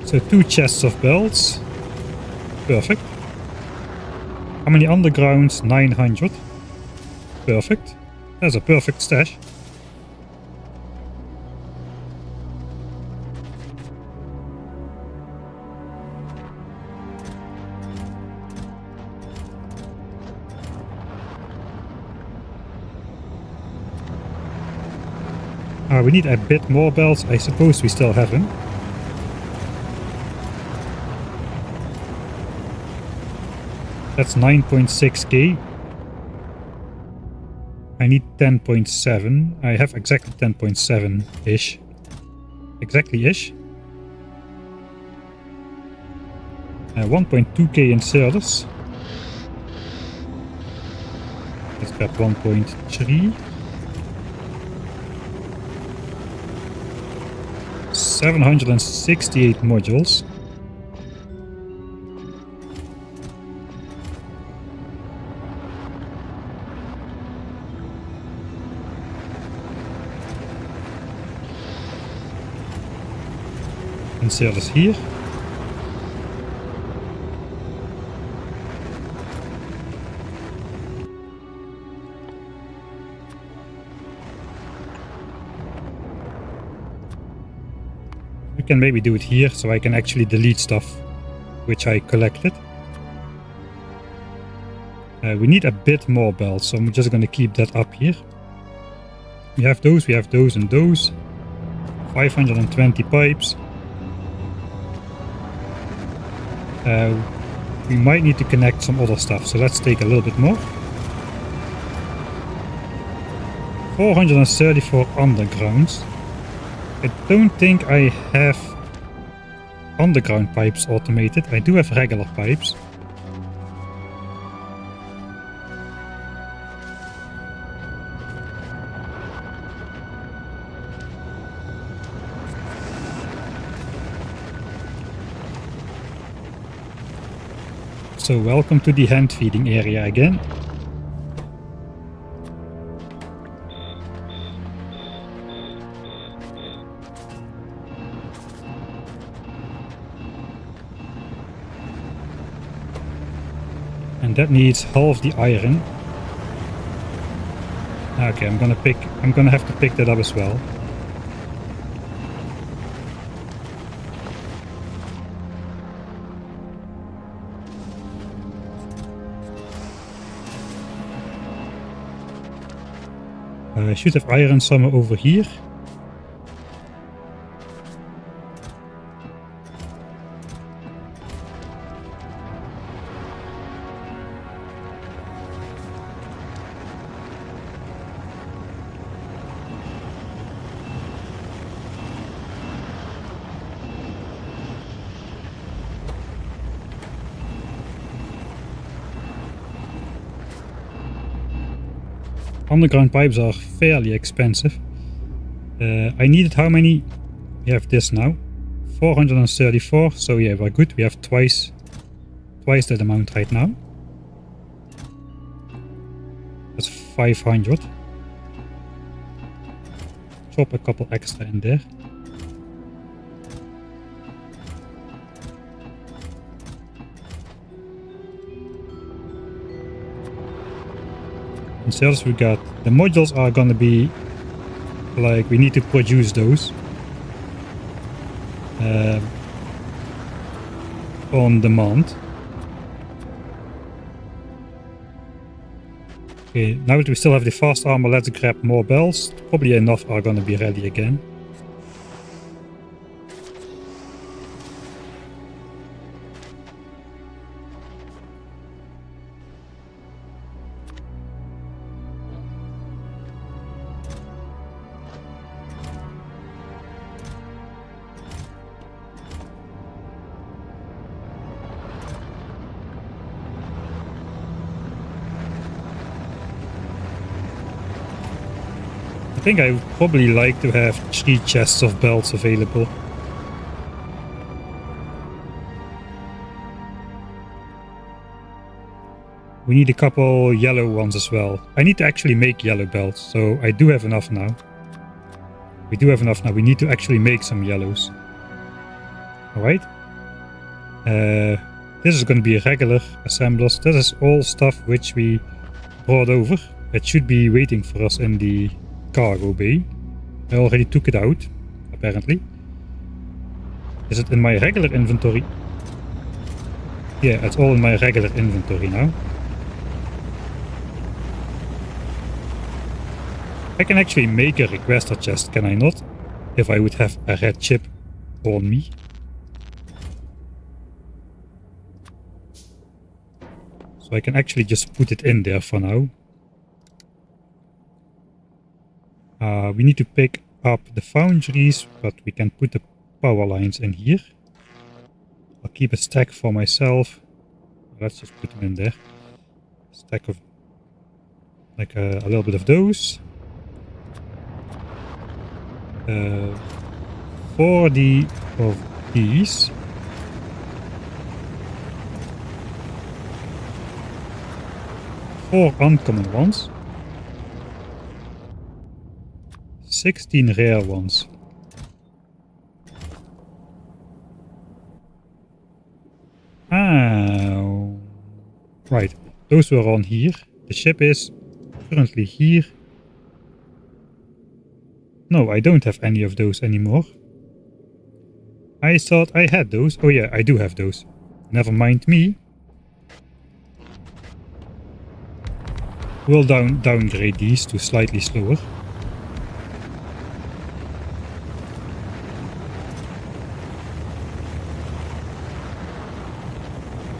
So 2 chests of belts. Perfect. How many undergrounds? 900. Perfect. That's a perfect stash. We need a bit more belts. I suppose we still have them. That's 9.6k. I need 10.7. I have exactly 10.7-ish. Exactly-ish. 1.2k inserters. Let's grab 1.3. 768 modules. Inserters here. Can maybe do it here, so I can actually delete stuff which I collected. We need a bit more belts, so I'm just going to keep that up here. We have those, and those. 520 pipes. We might need to connect some other stuff, so let's take a little bit more. 434 undergrounds. I don't think I have underground pipes automated. I do have regular pipes. So welcome to the hand feeding area again. And that needs half the iron. Okay, I'm gonna have to pick that up as well. I should have iron somewhere over here. Underground pipes are fairly expensive. I needed how many? We have this now. 434, so yeah, we're good. We have twice that amount right now. That's 500. Drop a couple extra in there. inserters we got. The modules are gonna be like, we need to produce those on demand. Okay, now that we still have the fast armor, let's grab more bells. Probably enough are gonna be ready again. I think I would probably like to have 3 chests of belts available. We need a couple yellow ones as well. I need to actually make yellow belts, so I do have enough now. We do have enough now. We need to actually make some yellows. Alright. This is going to be a regular assemblers. This is all stuff which we brought over. It should be waiting for us in the cargo bay. I already took it out, apparently. Is it in my regular inventory? Yeah, it's all in my regular inventory now. I can actually make a requester chest, can I not? If I would have a red chip on me. So I can actually just put it in there for now. We need to pick up the foundries, but we can put the power lines in here. I'll keep a stack for myself. Let's just put them in there. Stack of like a little bit of those. 40 of these. Four uncommon ones. 16 rare ones. Oh. Right, those were on here. The ship is currently here. No, I don't have any of those anymore. I thought I had those. Oh yeah, I do have those. Never mind me. We'll downgrade these to slightly slower.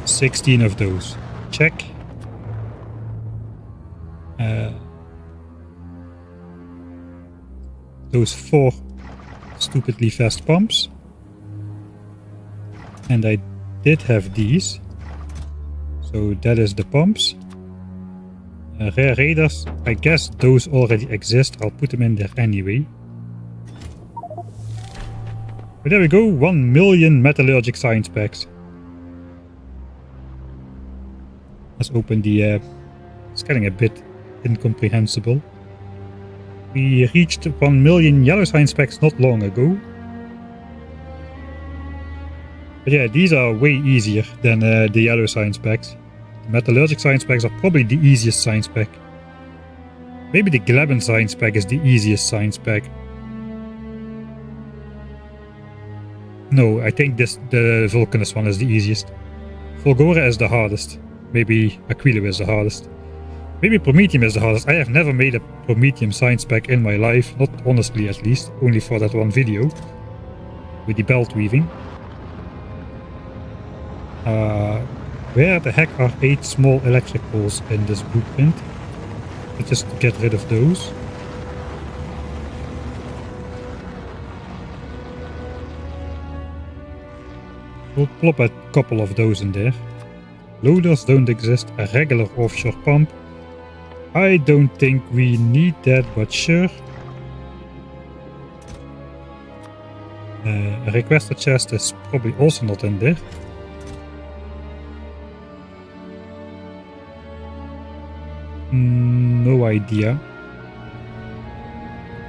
$16 of those. Check. Those 4 stupidly fast pumps. And I did have these. So that is the pumps. Rare raiders, I guess those already exist. I'll put them in there anyway. But there we go, 1 million metallurgic science packs. Let's open the... it's getting a bit incomprehensible. We reached 1 million yellow science packs not long ago. But yeah, these are way easier than the yellow science packs. The metallurgic science packs are probably the easiest science pack. Maybe the Glebin science pack is the easiest science pack. No, I think the Vulcanus one is the easiest. Fulgora is the hardest. Maybe Aquila is the hardest. Maybe Promethium is the hardest. I have never made a Promethium science pack in my life. Not honestly, at least. Only for that one video. With the belt weaving. Where the heck are 8 small electric poles in this blueprint? Let's just get rid of those. We'll plop a couple of those in there. Loaders don't exist. A regular offshore pump. I don't think we need that, but sure. A requester chest is probably also not in there. No idea.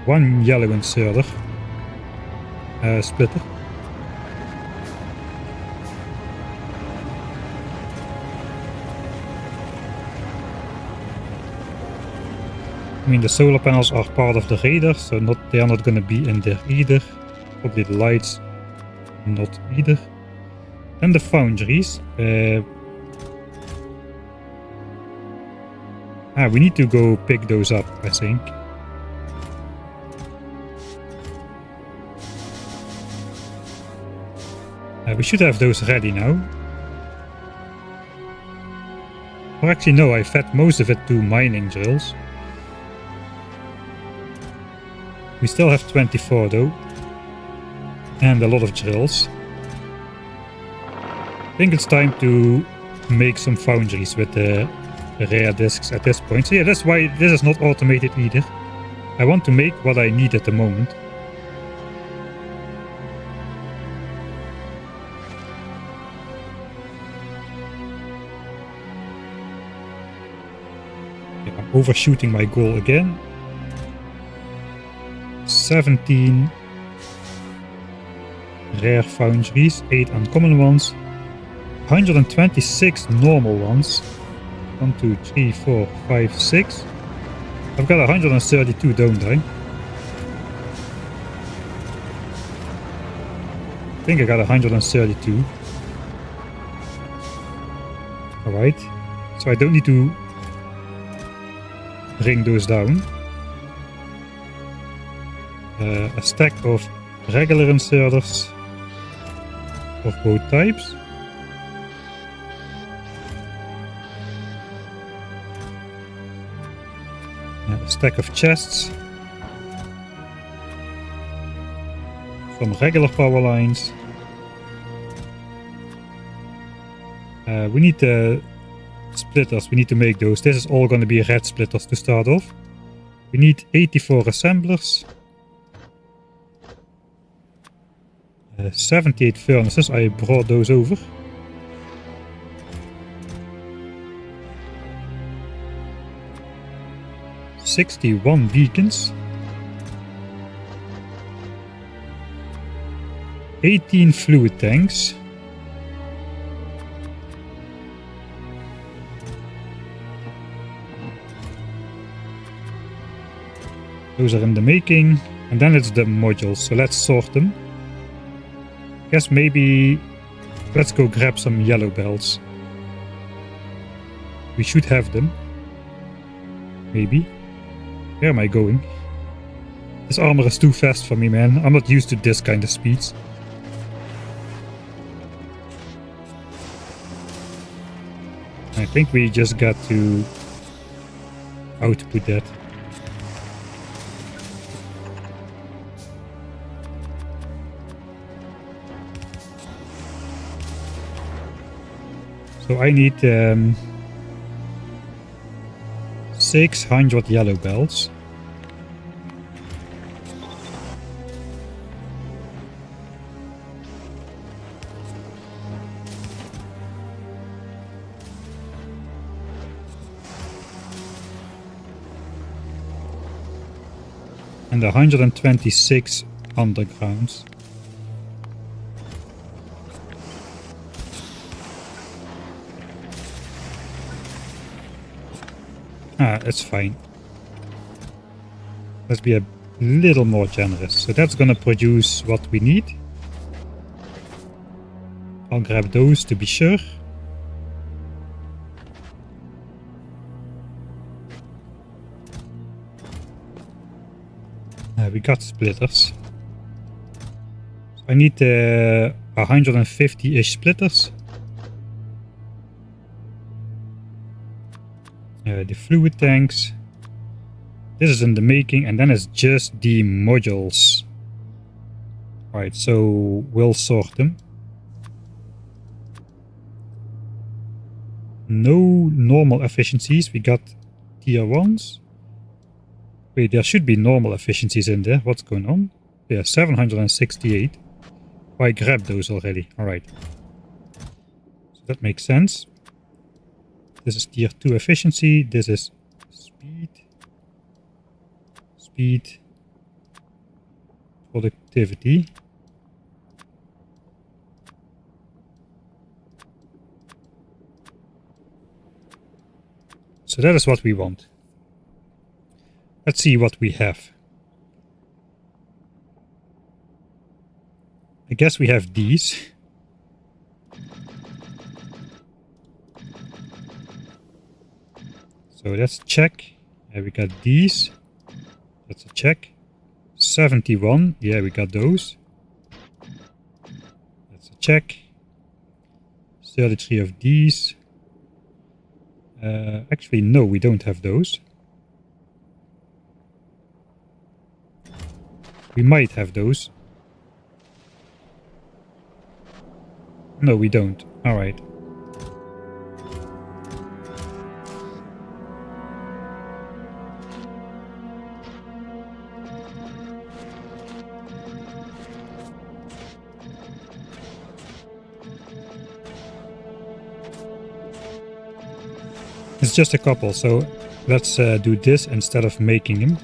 1 yellow inserter. Splitter. I mean, the solar panels are part of the radar, so they are not going to be in there either. Probably the lights, not either. And the foundries. We need to go pick those up, I think. We should have those ready now. Or actually no, I fed most of it to mining drills. We still have 24 though. And a lot of drills. I think it's time to make some foundries with the rare discs at this point. So yeah, that's why this is not automated either. I want to make what I need at the moment. I'm overshooting my goal again. 17 rare foundries, 8 uncommon ones, 126 normal ones. 1, 2, 3, 4, 5, 6. I've got 132, don't I? I think I got 132. Alright. So I don't need to bring those down. A stack of regular inserters of both types. A stack of chests. Some regular power lines. We need splitters, we need to make those. This is all going to be red splitters to start off. We need 84 assemblers. 78 furnaces, I brought those over. '61 beacons. 18 fluid tanks. Those are in the making. And then it's the modules, so let's sort them. Guess maybe let's go grab some yellow belts. We should have them. Maybe. Where am I going? This armor is too fast for me, man. I'm not used to this kind of speeds. I think we just got to output that. So I need 600 yellow belts. And 126 undergrounds. That's fine. Let's be a little more generous. So that's gonna produce what we need. I'll grab those to be sure. We got splitters. So I need 150-ish splitters. The fluid tanks. This is in the making, and then it's just the modules. Alright, so we'll sort them. No normal efficiencies. We got tier 1s. Wait, there should be normal efficiencies in there. What's going on? Yeah, 768. Oh, I grabbed those already. Alright. So that makes sense. This is tier 2 efficiency. This is speed. Speed. Productivity. So that is what we want. Let's see what we have. I guess we have these. So let's check. Yeah, we got these. That's a check. 71. Yeah, we got those. That's a check. 33 of these. Actually, no, we don't have those. We might have those. No, we don't. Alright. It's just a couple, so let's do this instead of making him.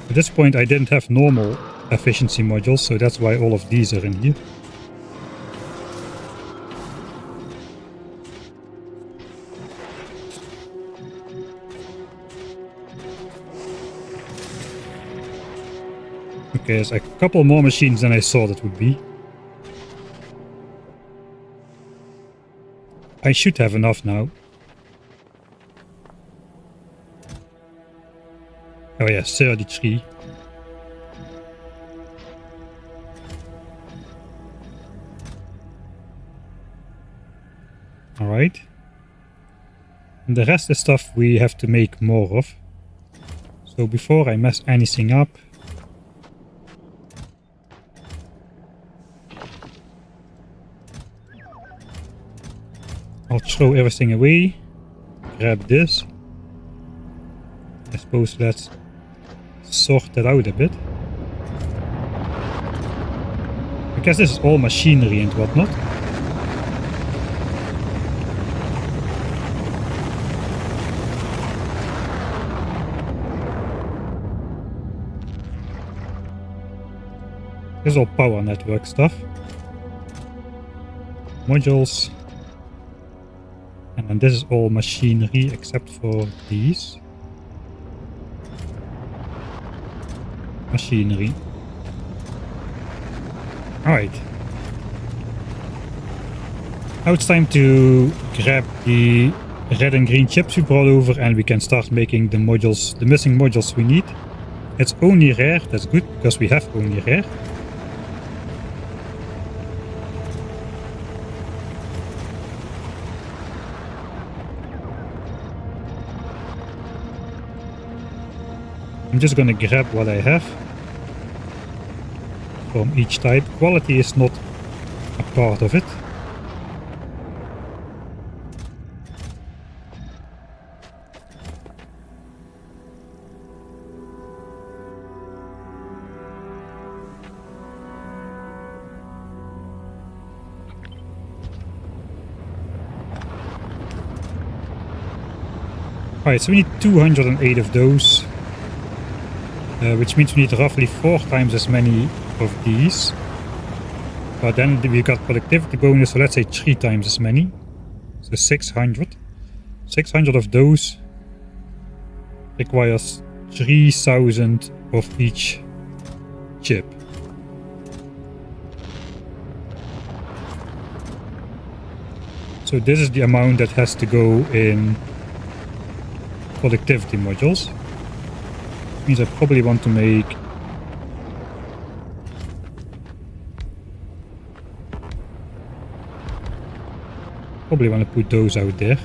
At this point I didn't have normal efficiency modules, so that's why all of these are in here. Okay, there's a couple more machines than I thought it would be. I should have enough now. Oh yeah, 33. Alright. And the rest is stuff we have to make more of. So before I mess anything up, I'll throw everything away, grab this. I suppose let's sort that out a bit. I guess this is all machinery and whatnot. This is all power network stuff. Modules. And then this is all machinery except for these. Machinery. Alright. Now it's time to grab the red and green chips we brought over and we can start making the modules, the missing modules we need. It's only rare, that's good because we have only rare. I'm just gonna grab what I have from each type. Quality is not a part of it. Alright, so we need 208 of those. Which means we need roughly 4 times as many of these. But then we got productivity bonus, so let's say 3 times as many. So 600. 600 of those requires 3000 of each chip. So this is the amount that has to go in productivity modules. Means I probably want to make put those out there.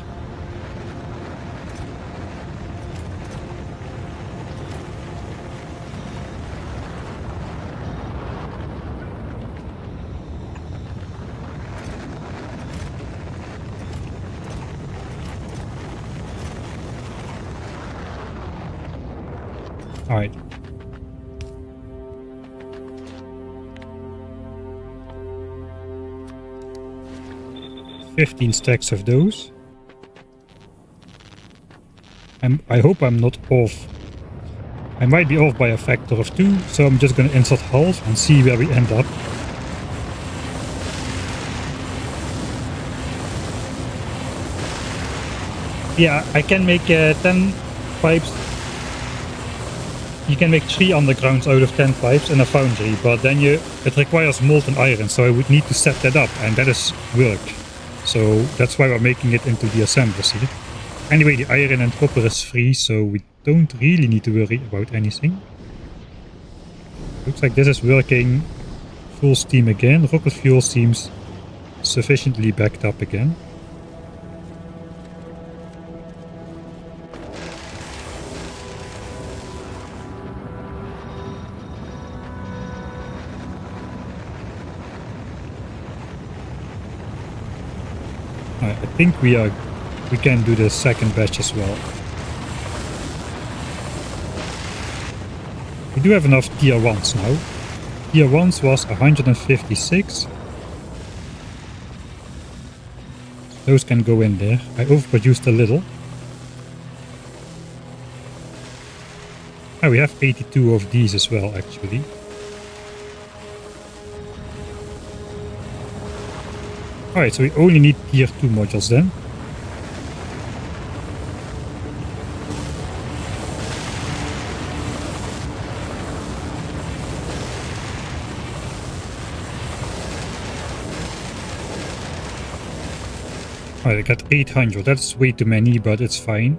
Alright. $15 stacks of those. I hope I'm not off. I might be off by a factor of 2, so I'm just gonna insert half and see where we end up. Yeah, I can make 10 pipes. You can make 3 undergrounds out of 10 pipes in a foundry, but then it requires molten iron, so I would need to set that up, and that is work. So that's why we're making it into the assemblers here. Anyway, the iron and copper is free, so we don't really need to worry about anything. Looks like this is working full steam again. Rocket fuel seems sufficiently backed up again. I think we can do the second batch as well. We do have enough tier 1s now. Tier 1s was 156. Those can go in there. I overproduced a little. Oh, we have 82 of these as well, actually. Alright, so we only need tier 2 modules then. Alright, I got 800. That's way too many, but it's fine.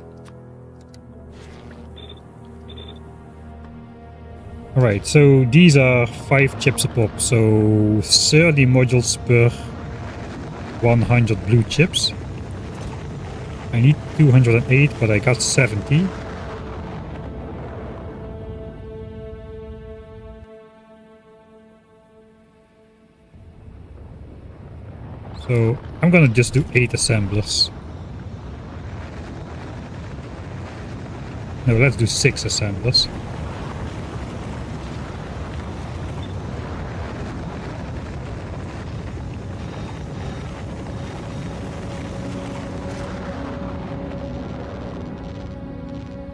Alright, so these are 5 chips a pop, so 30 modules per 100 blue chips. I need 208, but I got 70. So I'm gonna just do 8 assemblers. No, let's do 6 assemblers.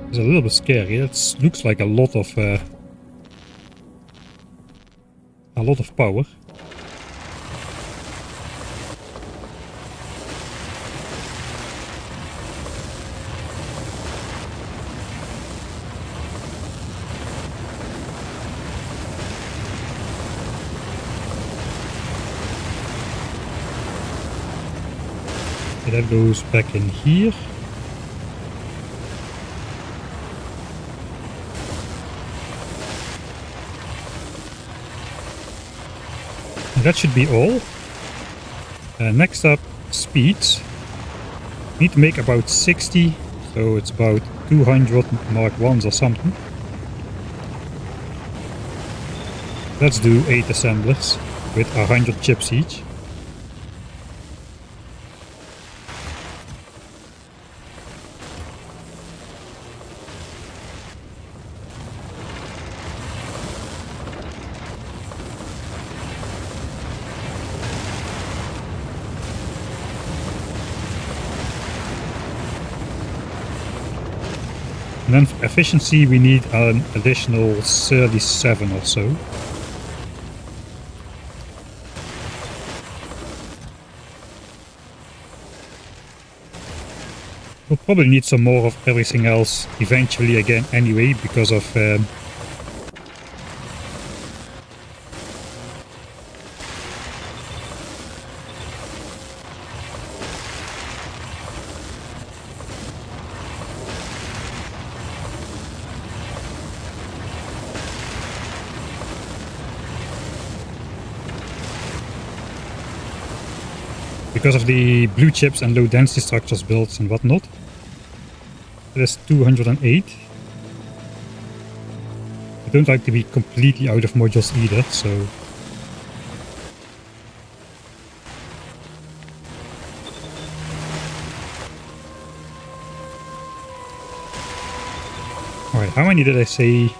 It's a little bit scary. It looks like a lot of power. Okay, that goes back in here. That should be all. Next up, speeds. Need to make about 60, so it's about 200 Mark 1s or something. Let's do 8 assemblers with 100 chips each. And then for efficiency we need an additional 37 or so. We'll probably need some more of everything else eventually again anyway, because of the blue chips and low density structures builds and whatnot. That's 208. I don't like to be completely out of modules either, so... Alright, how many did I say?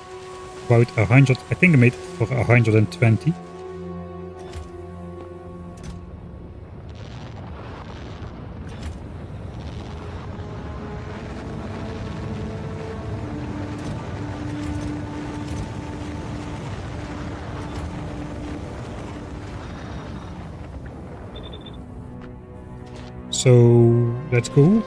About 100. I think I made for 120. So let's go.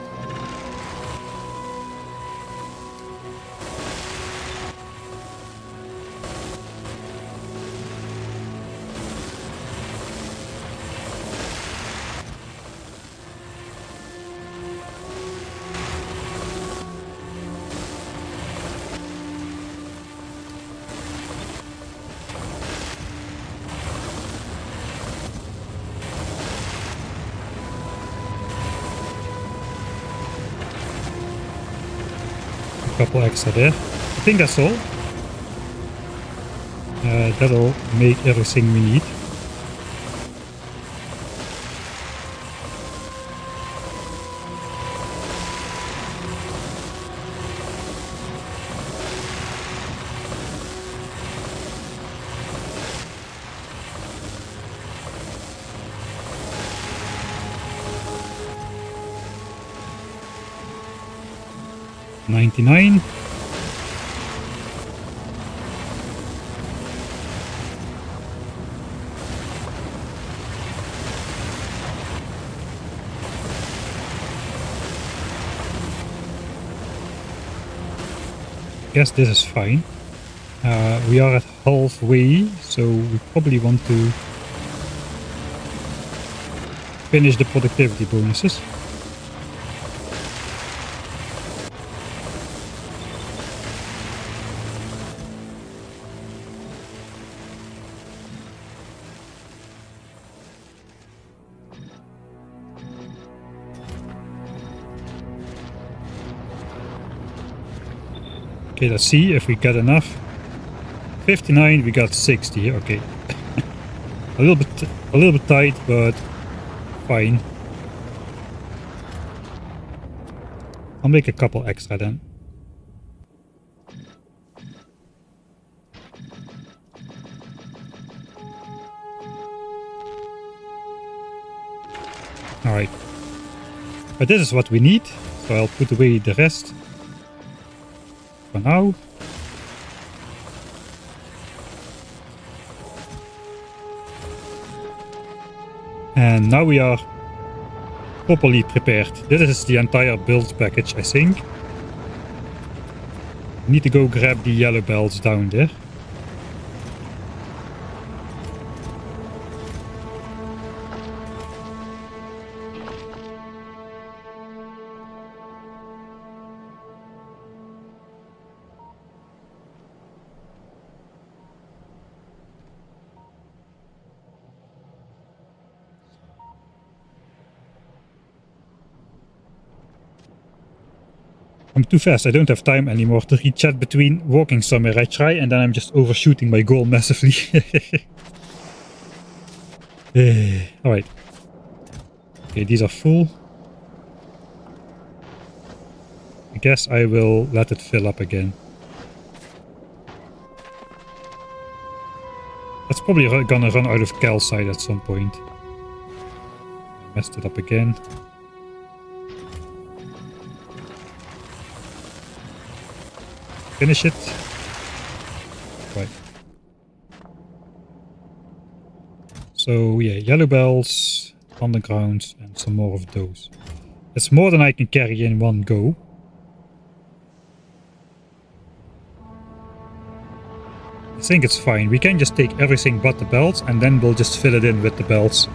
couple extra there. I think that's all. That'll make everything we need. $99. Guess this is fine. We are at halfway, so we probably want to finish the productivity bonuses. Okay, let's see if we get enough. 59, we got 60. Okay, a little bit tight, but fine. I'll make a couple extra then. All right, but this is what we need, so I'll put away the rest for now. And now we are properly prepared. This is the entire build package, I think. Need to go grab the yellow belts down there. I'm too fast, I don't have time anymore to read chat between walking somewhere. I try and then I'm just overshooting my goal massively. Alright. Okay, these are full. I guess I will let it fill up again. That's probably gonna run out of calcite at some point. Messed it up again. Finish it. Right. So yeah, yellow bells, undergrounds, and some more of those. It's more than I can carry in one go. I think it's fine. We can just take everything but the belts and then we'll just fill it in with the belts.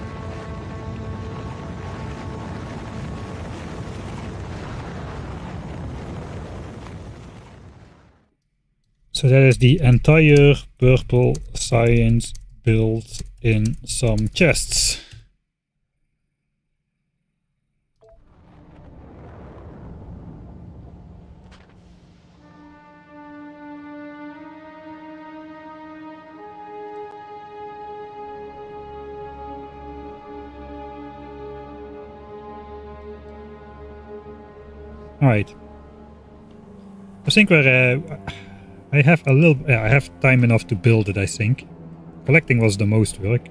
So that is the entire purple science built in some chests. All right. I think we're. I have a little. I have time enough to build it. I think. Collecting was the most work.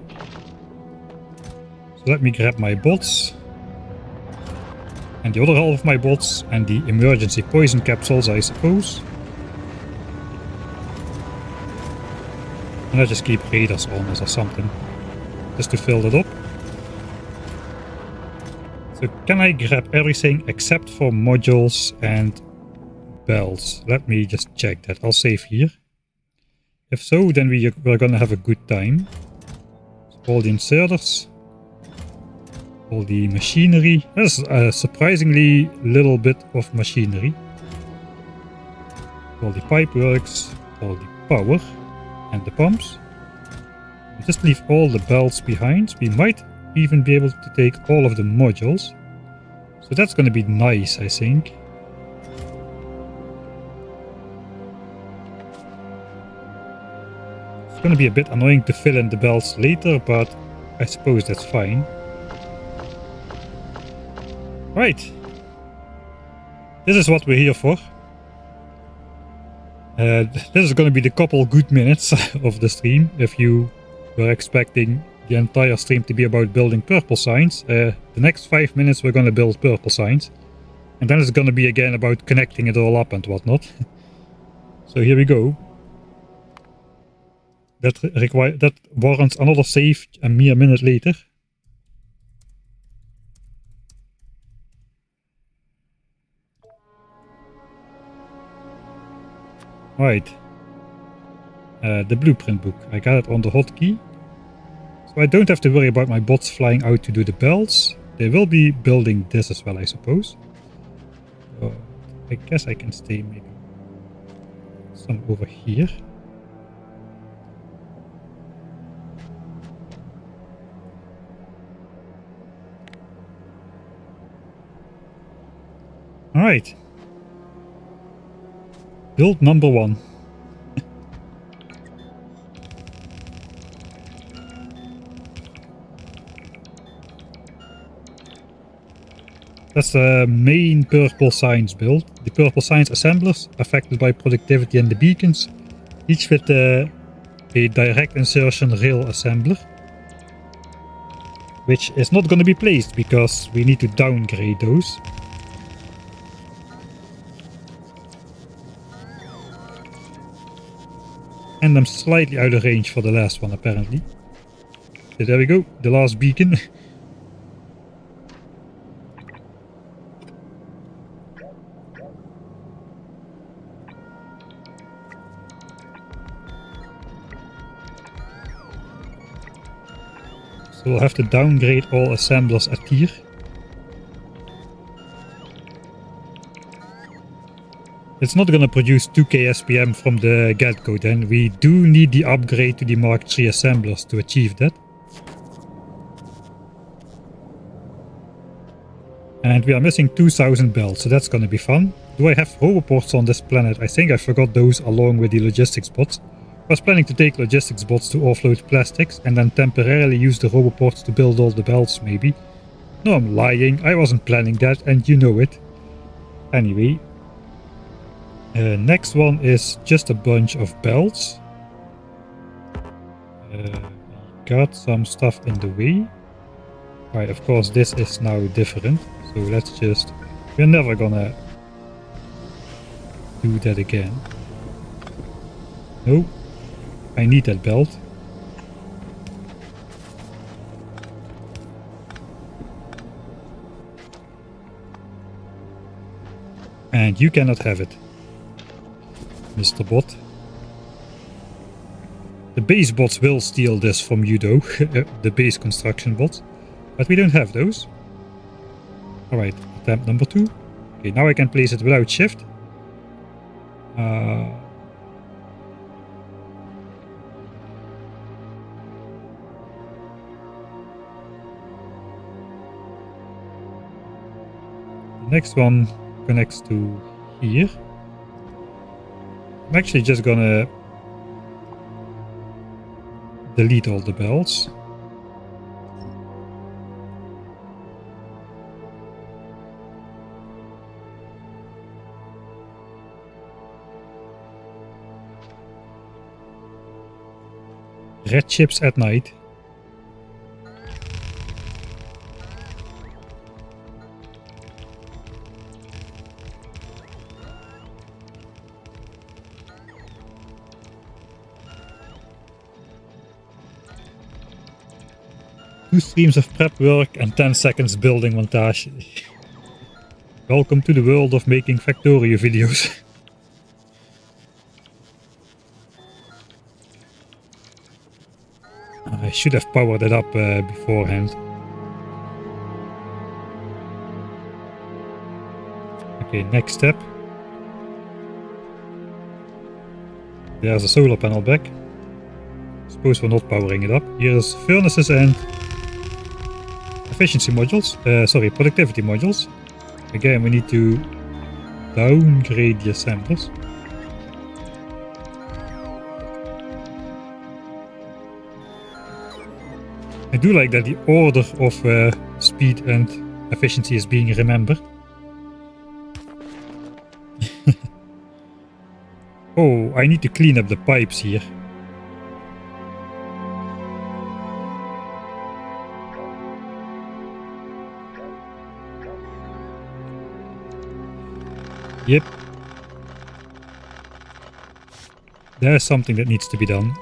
So let me grab my bots. And the other half of my bots and the emergency poison capsules, I suppose. And I just keep raiders on us or something. Just to fill it up. So can I grab everything except for modules and bells? Let me just check that. I'll save here. If so, then we're gonna have a good time. So all the inserters. All the machinery. That's a surprisingly little bit of machinery. All the pipeworks. All the power. And the pumps. Just leave all the belts behind. We might even be able to take all of the modules. So that's gonna be nice, I think. It's going to be a bit annoying to fill in the belts later, but I suppose that's fine. Right. This is what we're here for. This is going to be the couple good minutes of the stream. If you were expecting the entire stream to be about building purple signs, the next 5 minutes we're going to build purple signs. And then it's going to be again about connecting it all up and whatnot. So here we go. That warrants another save a mere minute later. Right. The blueprint book. I got it on the hotkey. So I don't have to worry about my bots flying out to do the belts. They will be building this as well, I suppose. So I guess I can stay maybe some over here. Alright. Build number 1. That's the main purple signs build. The purple signs assemblers affected by productivity and the beacons, each with a direct insertion rail assembler, which is not going to be placed because we need to downgrade those. And I'm slightly out of range for the last one apparently. So there we go, the last beacon. So we'll have to downgrade all assemblers a tier. It's not going to produce 2k SPM from the get-go then. We do need the upgrade to the Mark III assemblers to achieve that. And we are missing 2000 belts, so that's going to be fun. Do I have roboports on this planet? I think I forgot those along with the logistics bots. I was planning to take logistics bots to offload plastics and then temporarily use the roboports to build all the belts maybe. No, I'm lying. I wasn't planning that and you know it. Anyway. Next one is just a bunch of belts. Got some stuff in the way. Right, of course this is now different. So let's just... We're never gonna do that again. No. I need that belt. And you cannot have it, Mr. Bot. The base bots will steal this from you though, the base construction bots, but we don't have those. Alright, attempt number 2. Okay, now I can place it without shift. The next one connects to here. I'm actually just gonna delete all the belts. Red chips at night. Two streams of prep work and 10 seconds building montage. Welcome to the world of making Factorio videos. I should have powered it up beforehand. Okay, next step. There's a solar panel back. Suppose we're not powering it up. Here's furnaces and efficiency modules. Sorry, productivity modules. Again, we need to downgrade the assemblers. I do like that the order of speed and efficiency is being remembered. Oh, I need to clean up the pipes here. Yep. There's something that needs to be done.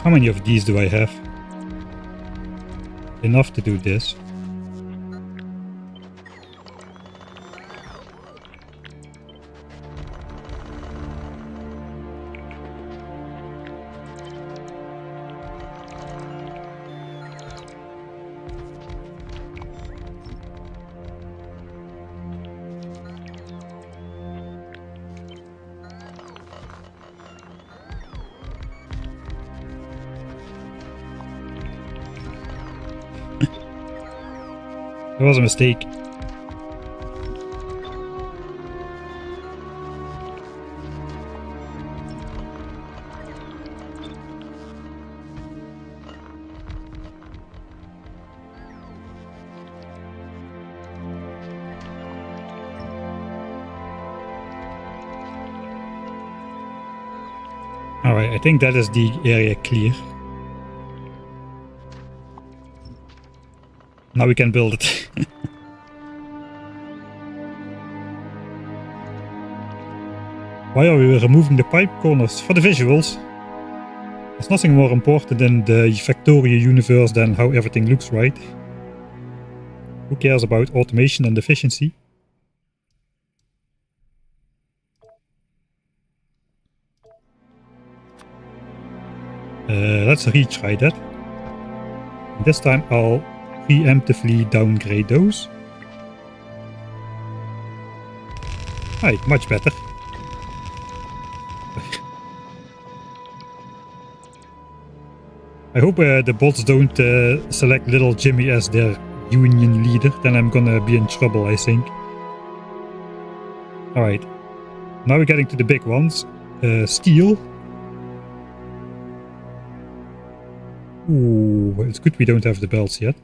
How many of these do I have? Enough to do this. It was a mistake. Alright, I think that is the area clear. Now we can build it. Why are we removing the pipe corners? For the visuals. There's nothing more important in the Factorio universe than how everything looks, right? Who cares about automation and efficiency? Let's retry that. This time I'll preemptively downgrade those. Right, much better. I hope the bots don't select little Jimmy as their union leader, then I'm gonna be in trouble, I think. Alright, now we're getting to the big ones. Steel. Ooh, it's good we don't have the belts yet.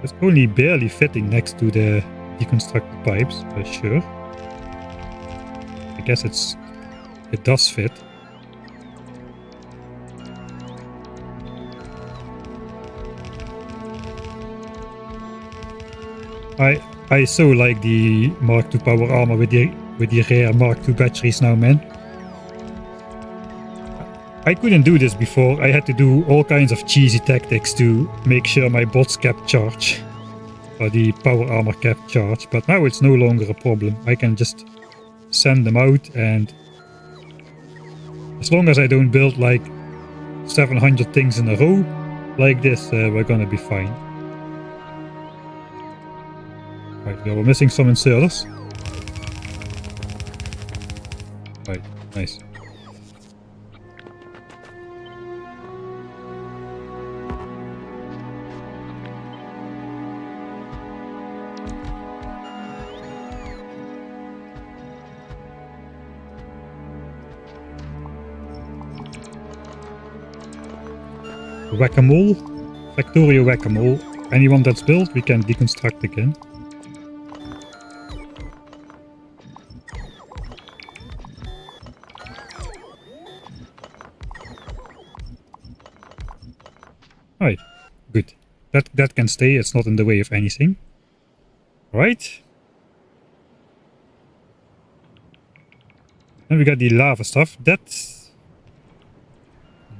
It's only barely fitting next to the deconstructed pipes, sure. I guess it does fit. I so like the Mark II power armor with the rare Mark II batteries now, man. I couldn't do this before. I had to do all kinds of cheesy tactics to make sure my bots kept charge. Or the power armor kept charge. But now it's no longer a problem. I can just send them out, and as long as I don't build like 700 things in a row like this, we're gonna be fine. Right, we're missing some inserters. Right, nice. Whack-a-mole, Factorio whack-a-mole. Anyone that's built, we can deconstruct again. Alright, good. That can stay, it's not in the way of anything. Alright. Then we got the lava stuff. That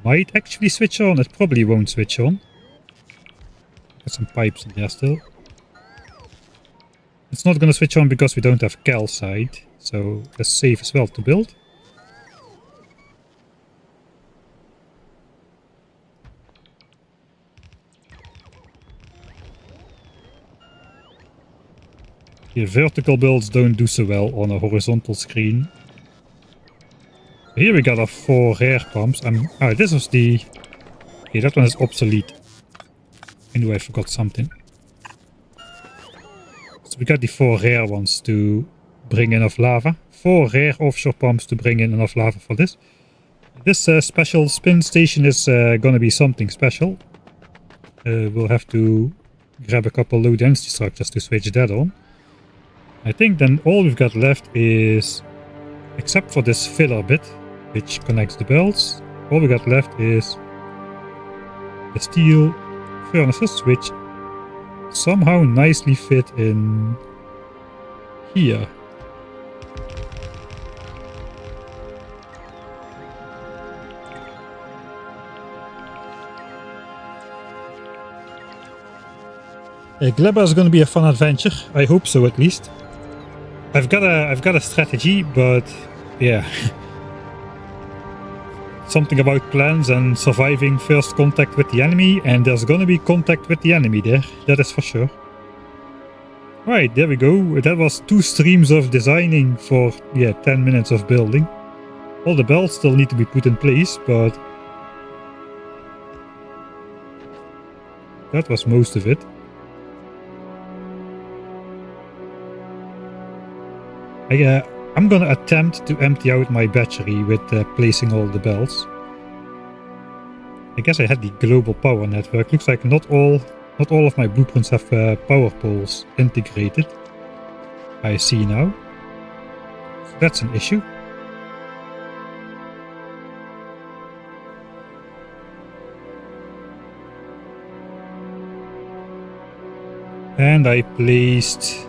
might actually switch on. It probably won't switch on. Got some pipes in there still. It's not gonna switch on because we don't have calcite, so that's safe as well to build. The vertical builds don't do so well on a horizontal screen. Here we got our 4 rare pumps. This was the... Okay, that one is obsolete. I knew I forgot something. So we got the 4 rare ones to bring enough lava. 4 rare offshore pumps to bring in enough lava for this. This special spin station is gonna be something special. We'll have to grab a couple low density structures to switch that on. I think then all we've got left is, except for this filler bit, which connects the belts, all we got left is the steel furnaces, which somehow nicely fit in here. Gleba is going to be a fun adventure. I hope so, at least. I've got a strategy, but yeah. Something about plans and surviving first contact with the enemy, and there's gonna be contact with the enemy there, that is for sure. Right, there we go. That was 2 streams of designing for, 10 minutes of building. All the belts still need to be put in place, but that was most of it. I'm gonna attempt to empty out my battery with placing all the belts. I guess I had the global power network. Looks like not all of my blueprints have power poles integrated. I see now. So that's an issue. And I placed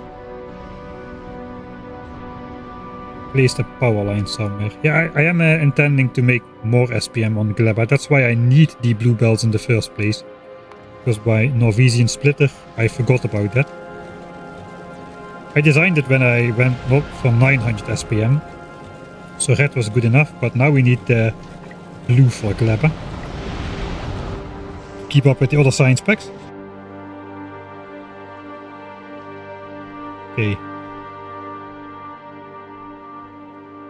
a power line somewhere. Yeah, I am intending to make more SPM on Gleba. That's why I need the blue belts in the first place. Because by Norwegian Splitter, I forgot about that. I designed it when I went for 900 SPM. So red was good enough, but now we need blue for Gleba. Keep up with the other science specs. Okay.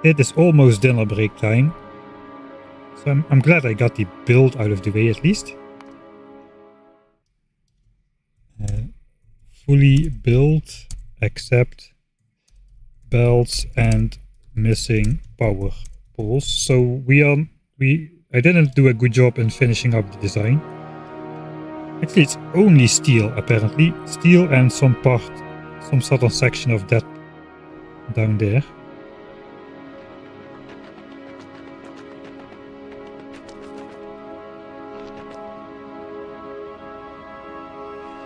It is almost dinner break time, so I'm glad I got the build out of the way at least. Fully built, except belts and missing power poles. So I didn't do a good job in finishing up the design. Actually, it's only steel apparently. Steel and some southern section of that down there.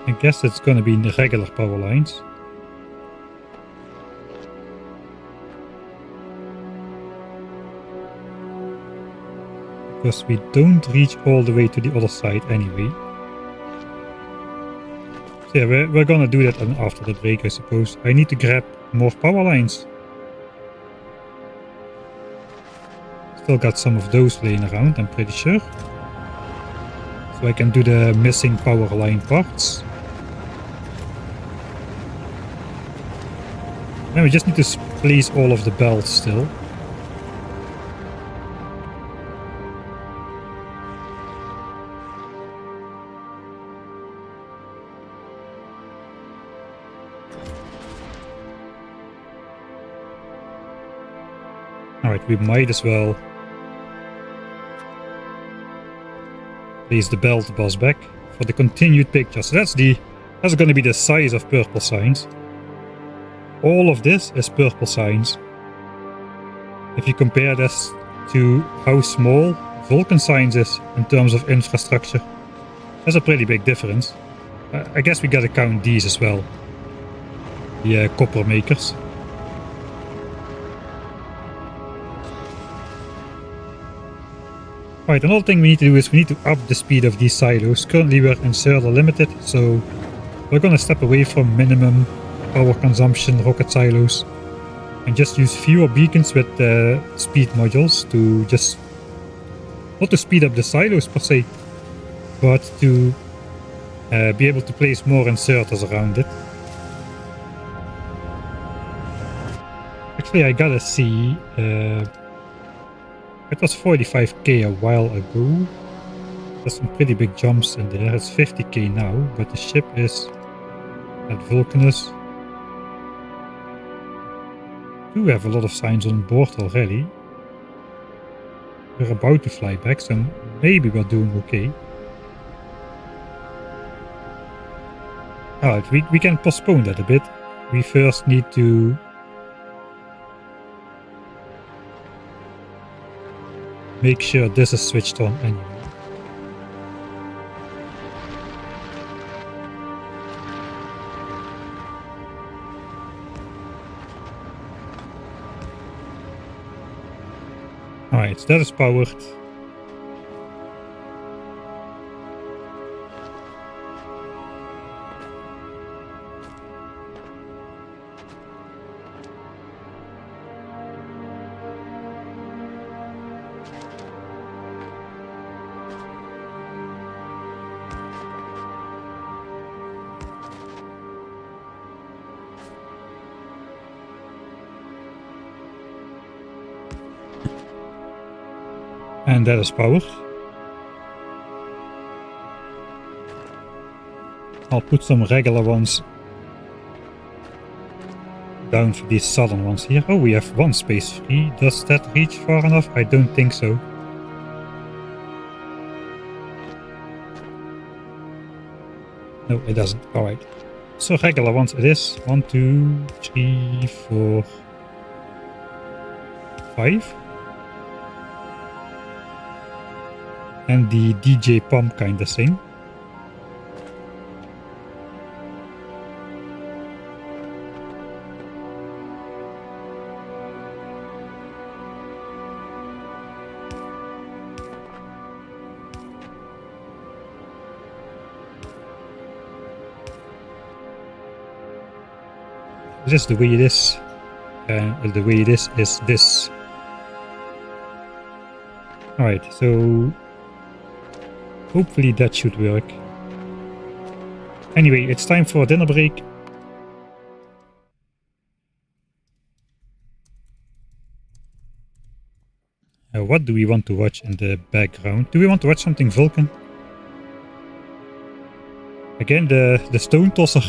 I guess it's gonna be the regular power lines. Because we don't reach all the way to the other side anyway. So yeah, we're gonna do that after the break, I suppose. I need to grab more power lines. Still got some of those laying around, I'm pretty sure. So I can do the missing power line parts. And we just need to place all of the belts still. Alright, we might as well place the belt boss back for the continued picture. So that's going to be the size of purple signs. All of this is purple signs. If you compare this to how small Vulcan signs is in terms of infrastructure, that's a pretty big difference. I guess we gotta count these as well. The copper makers. Right, another thing we need to do is we need to up the speed of these silos. Currently we're in Server limited, so we're gonna step away from minimum power consumption rocket silos and just use fewer beacons with speed modules to just, not to speed up the silos per se, but to be able to place more inserters around it. Actually, I gotta see, it was 45k a while ago. There's some pretty big jumps in there. It's 50k now, but the ship is at Vulcanus. We do have a lot of signs on board already. We're about to fly back, so maybe we're doing okay. Alright, we can postpone that a bit. We first need to make sure this is switched on anyway. Alright, that is powered. And that is powered. I'll put some regular ones down for these southern ones here. Oh, we have one space free. Does that reach far enough? I don't think so. No, it doesn't. Alright. So regular ones it is. 1, 2, 3, 4, 5. And the DJ pump kind of thing. This is the way it is. And the way it is this. Alright, so hopefully that should work. Anyway, it's time for a dinner break. What do we want to watch in the background? Do we want to watch something Vulcan? Again, the stone tosser.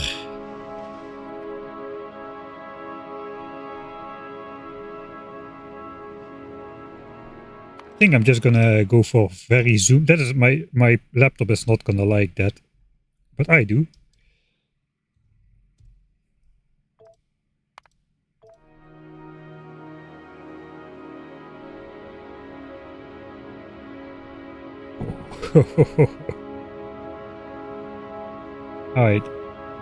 I think I'm just gonna go for very zoom. That is my laptop is not gonna like that, but I do. Alright,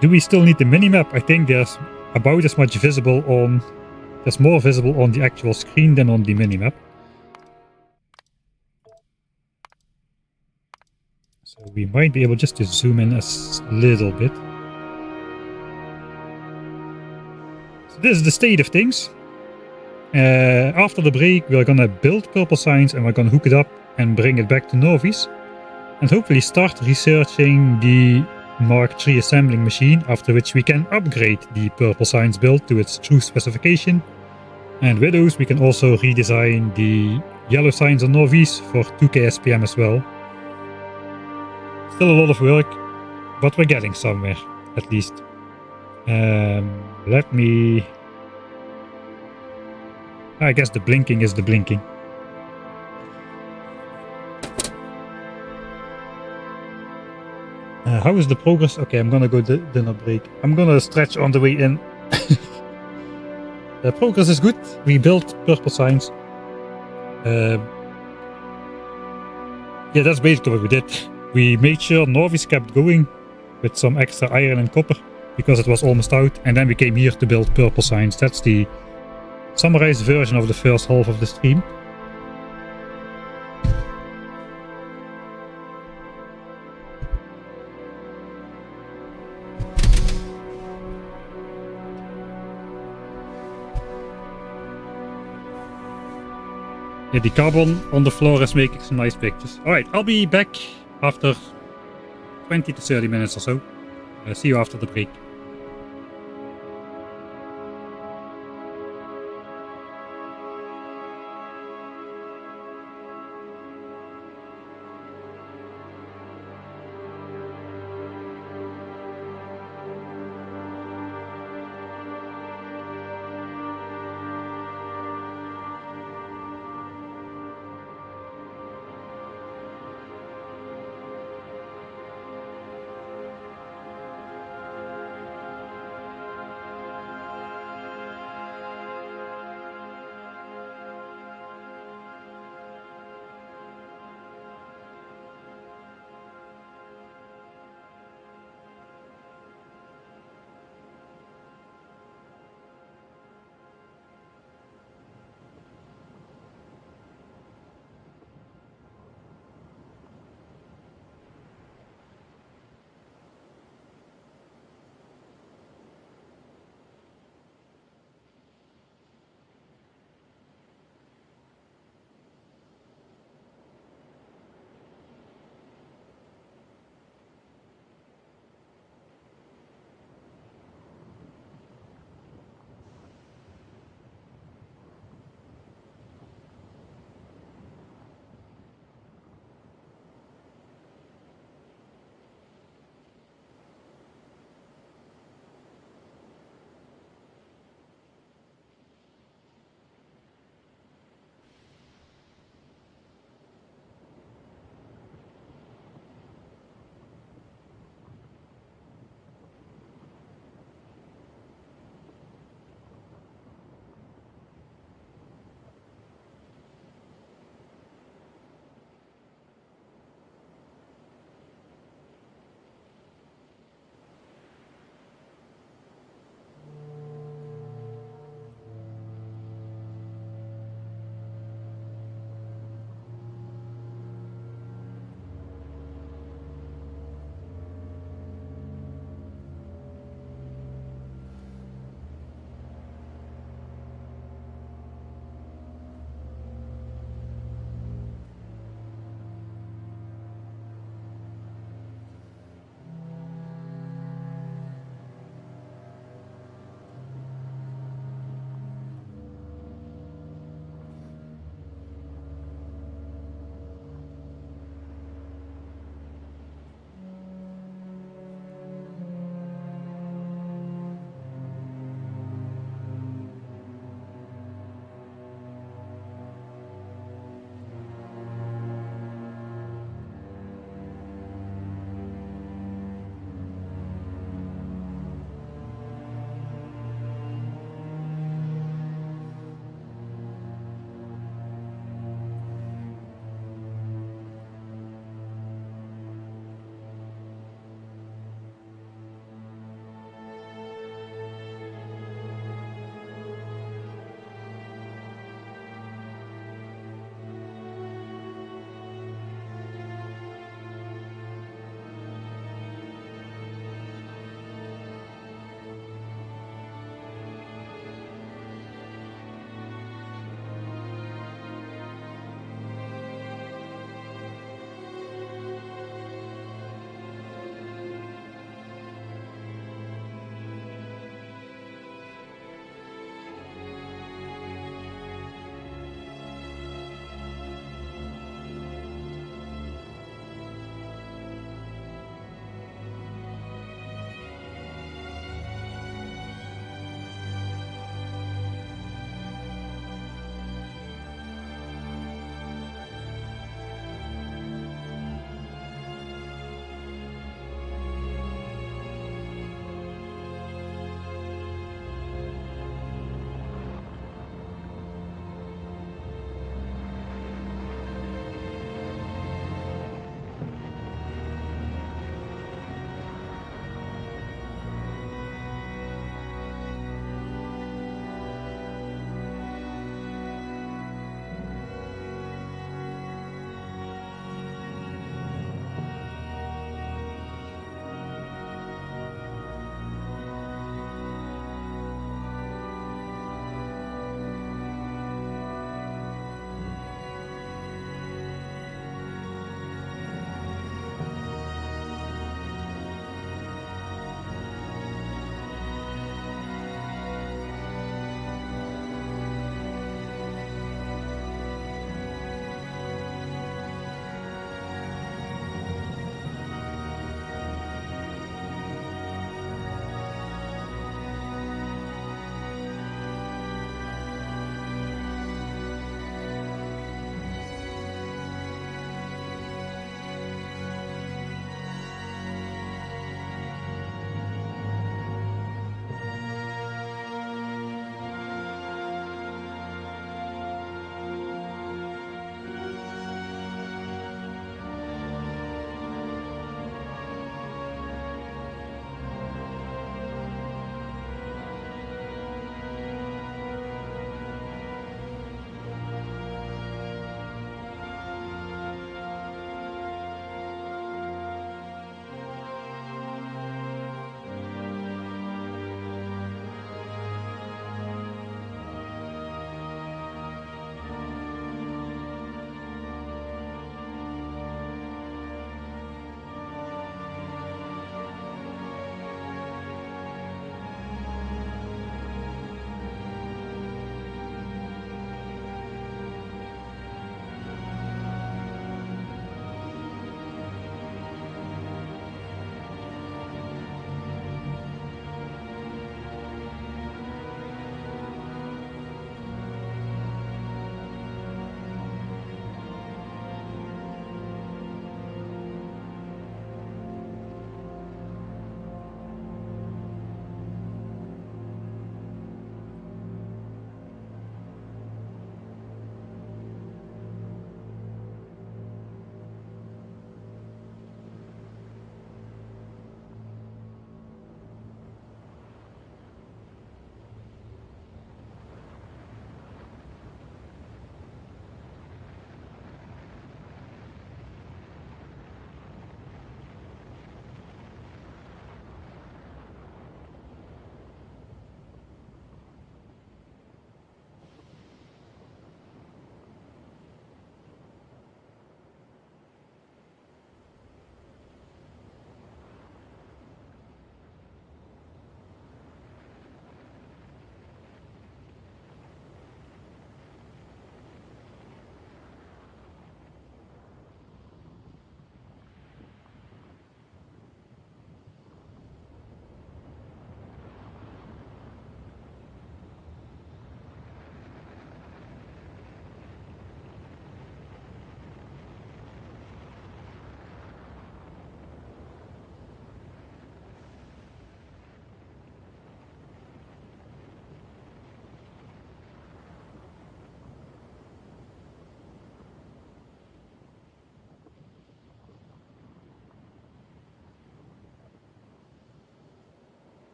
do we still need the minimap? I think there's about as much visible on, there's more visible on the actual screen than on the minimap. So we might be able just to zoom in a little bit. So this is the state of things. After the break we're gonna build purple signs and we're gonna hook it up and bring it back to Novice. And hopefully start researching the Mark III assembling machine, after which we can upgrade the purple signs build to its true specification. And with those we can also redesign the yellow signs on Novice for 2K SPM as well. Still a lot of work, but we're getting somewhere, at least. Let me... I guess the blinking is the blinking. How is the progress? Okay, I'm gonna go dinner break. I'm gonna stretch on the way in. The progress is good. We built purple signs. Yeah, that's basically what we did. We made sure Novice kept going with some extra iron and copper because it was almost out, and then we came here to build purple signs. That's the summarized version of the first half of the stream. Yeah, the carbon on the floor is making some nice pictures. Alright, I'll be back after 20 to 30 minutes or so. See you after the break.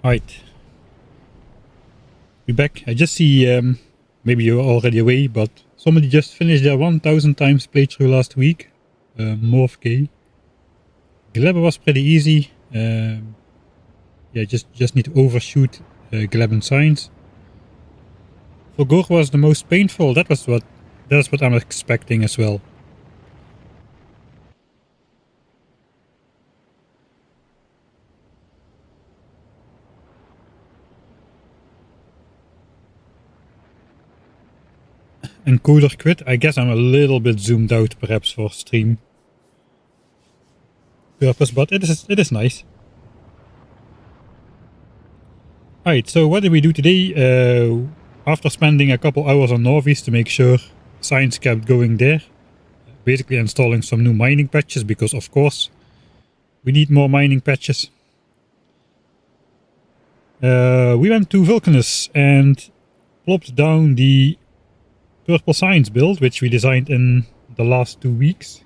Right. We're back. I just see, maybe you're already away, but somebody just finished their 1000 times playthrough last week. Morph K. Glebber was pretty easy. Yeah, just need to overshoot Gleb and Science. Fulgur was the most painful. That's what I'm expecting as well. Encoder quit. I guess I'm a little bit zoomed out perhaps for stream purpose, but it is nice. Alright, so what did we do today? After spending a couple hours on Norvis to make sure science kept going there, basically installing some new mining patches because of course we need more mining patches. We went to Vulcanus and plopped down the purple science build, which we designed in the last 2 weeks.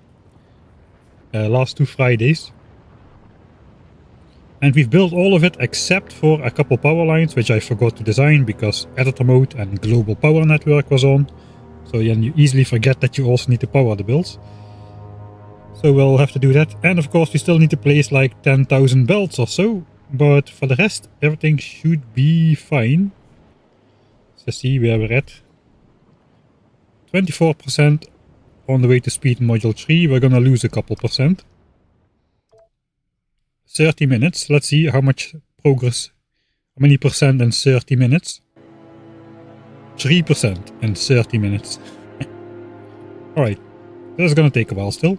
Last 2 Fridays. And we've built all of it except for a couple power lines, which I forgot to design because editor mode and global power network was on. So then you easily forget that you also need to power the builds. So we'll have to do that. And of course we still need to place like 10,000 belts or so. But for the rest, everything should be fine. So see where we're at. 24% on the way to speed module 3. We're gonna lose a couple percent. 30 minutes. Let's see how much progress, how many percent in 30 minutes. 3% in 30 minutes. Alright, that's gonna take a while still.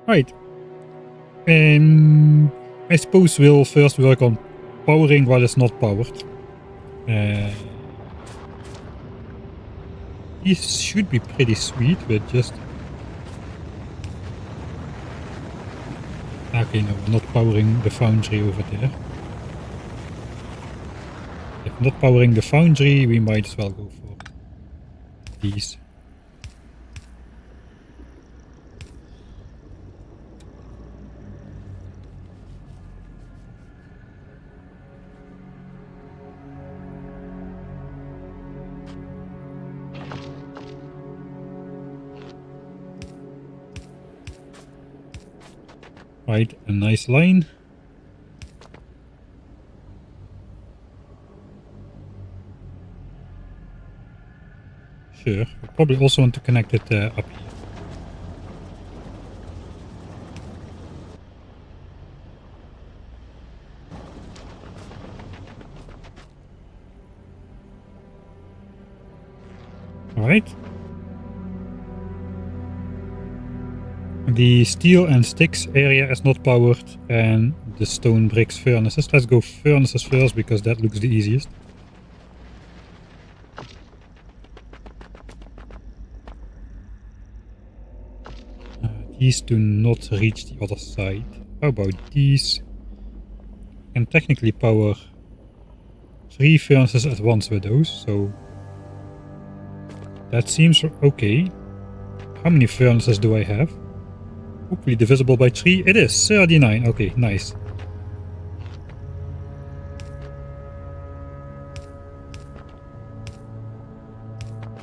Alright. I suppose we'll first work on powering what is not powered. These should be pretty sweet, but just... Okay, no, we're not powering the foundry over there. If not powering the foundry, we might as well go for these. Right, a nice line. Sure, we probably also want to connect it up here. Alright. The steel and sticks area is not powered, and the stone bricks furnaces. Let's go furnaces first because that looks the easiest. These do not reach the other side. How about these? Can technically power 3 furnaces at once with those, so that seems okay. How many furnaces do I have? Hopefully divisible by 3. It is 39. Okay, nice.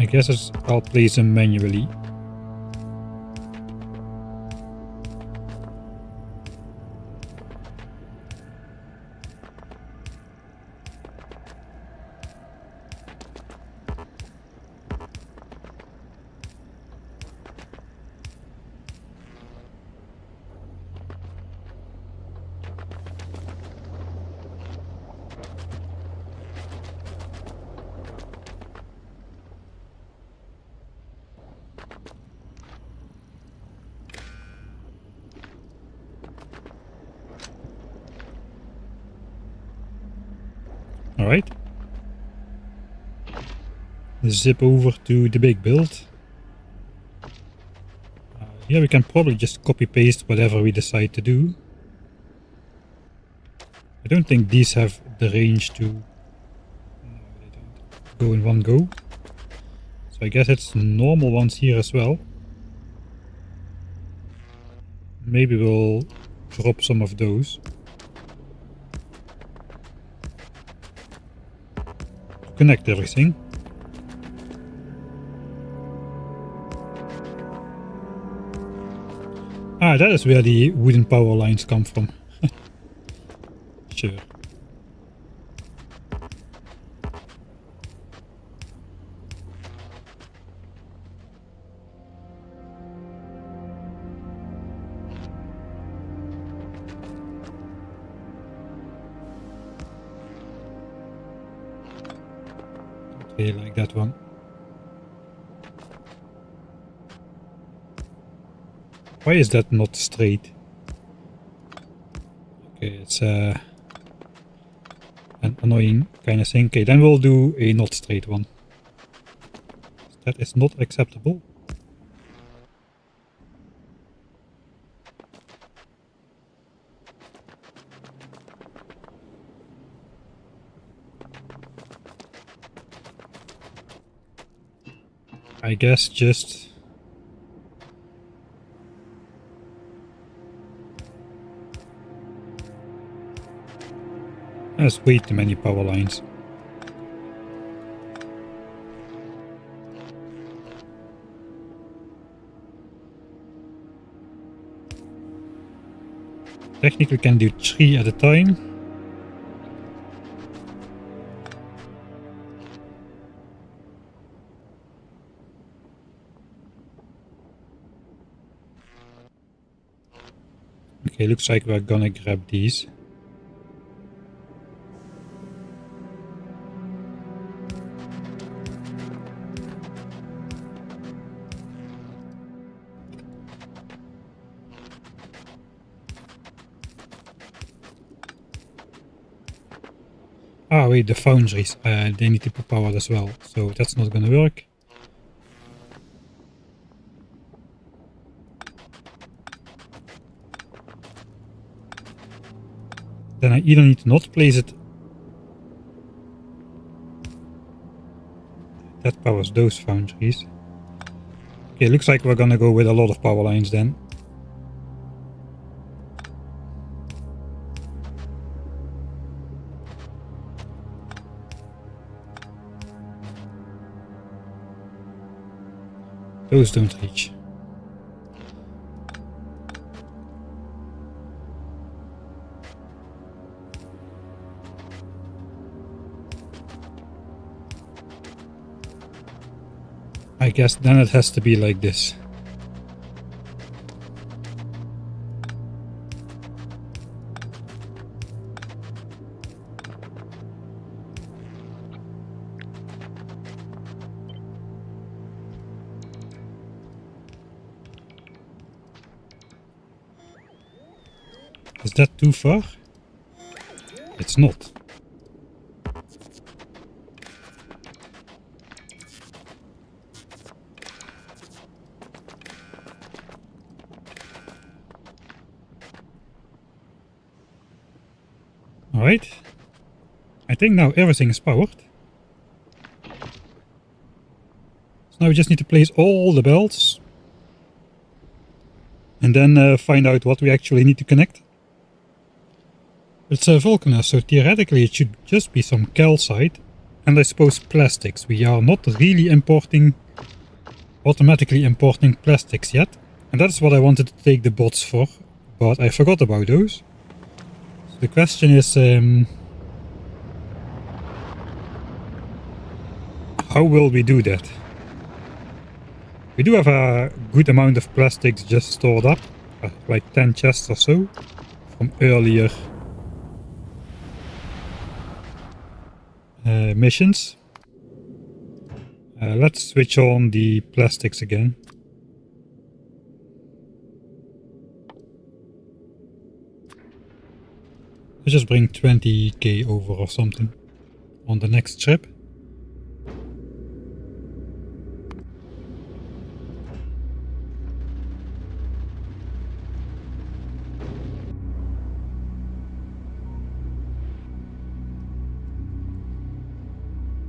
I guess I'll place them manually. Alright. Zip over to the big build. Here we can probably just copy paste whatever we decide to do. I don't think these have the range to... No, they don't go in one go. So I guess it's normal ones here as well. Maybe we'll drop some of those. Connect everything. Ah, that is where the wooden power lines come from. Sure. Okay, like that one. Why is that not straight? Okay, it's an annoying kind of thing. Okay, then we'll do a not straight one. That is not acceptable. I guess just there's way too many power lines. Technically can do 3 at a time. Okay, looks like we're gonna grab these. Ah wait, the foundries, they need to be powered as well, so that's not gonna work. Then I either need to not place it. That powers those foundries. Okay, looks like we're gonna go with a lot of power lines then. Those don't reach. I guess then it has to be like this. Is that too far? It's not. Alright. I think now everything is powered. So now we just need to place all the belts. And then find out what we actually need to connect. It's a Vulcanus, so theoretically it should just be some calcite. And I suppose plastics. We are not really automatically importing plastics yet. And that's what I wanted to take the bots for. But I forgot about those. So the question is, how will we do that? We do have a good amount of plastics just stored up, like 10 chests or so, from earlier missions. Let's switch on the plastics again. Let's just bring 20k over or something on the next trip.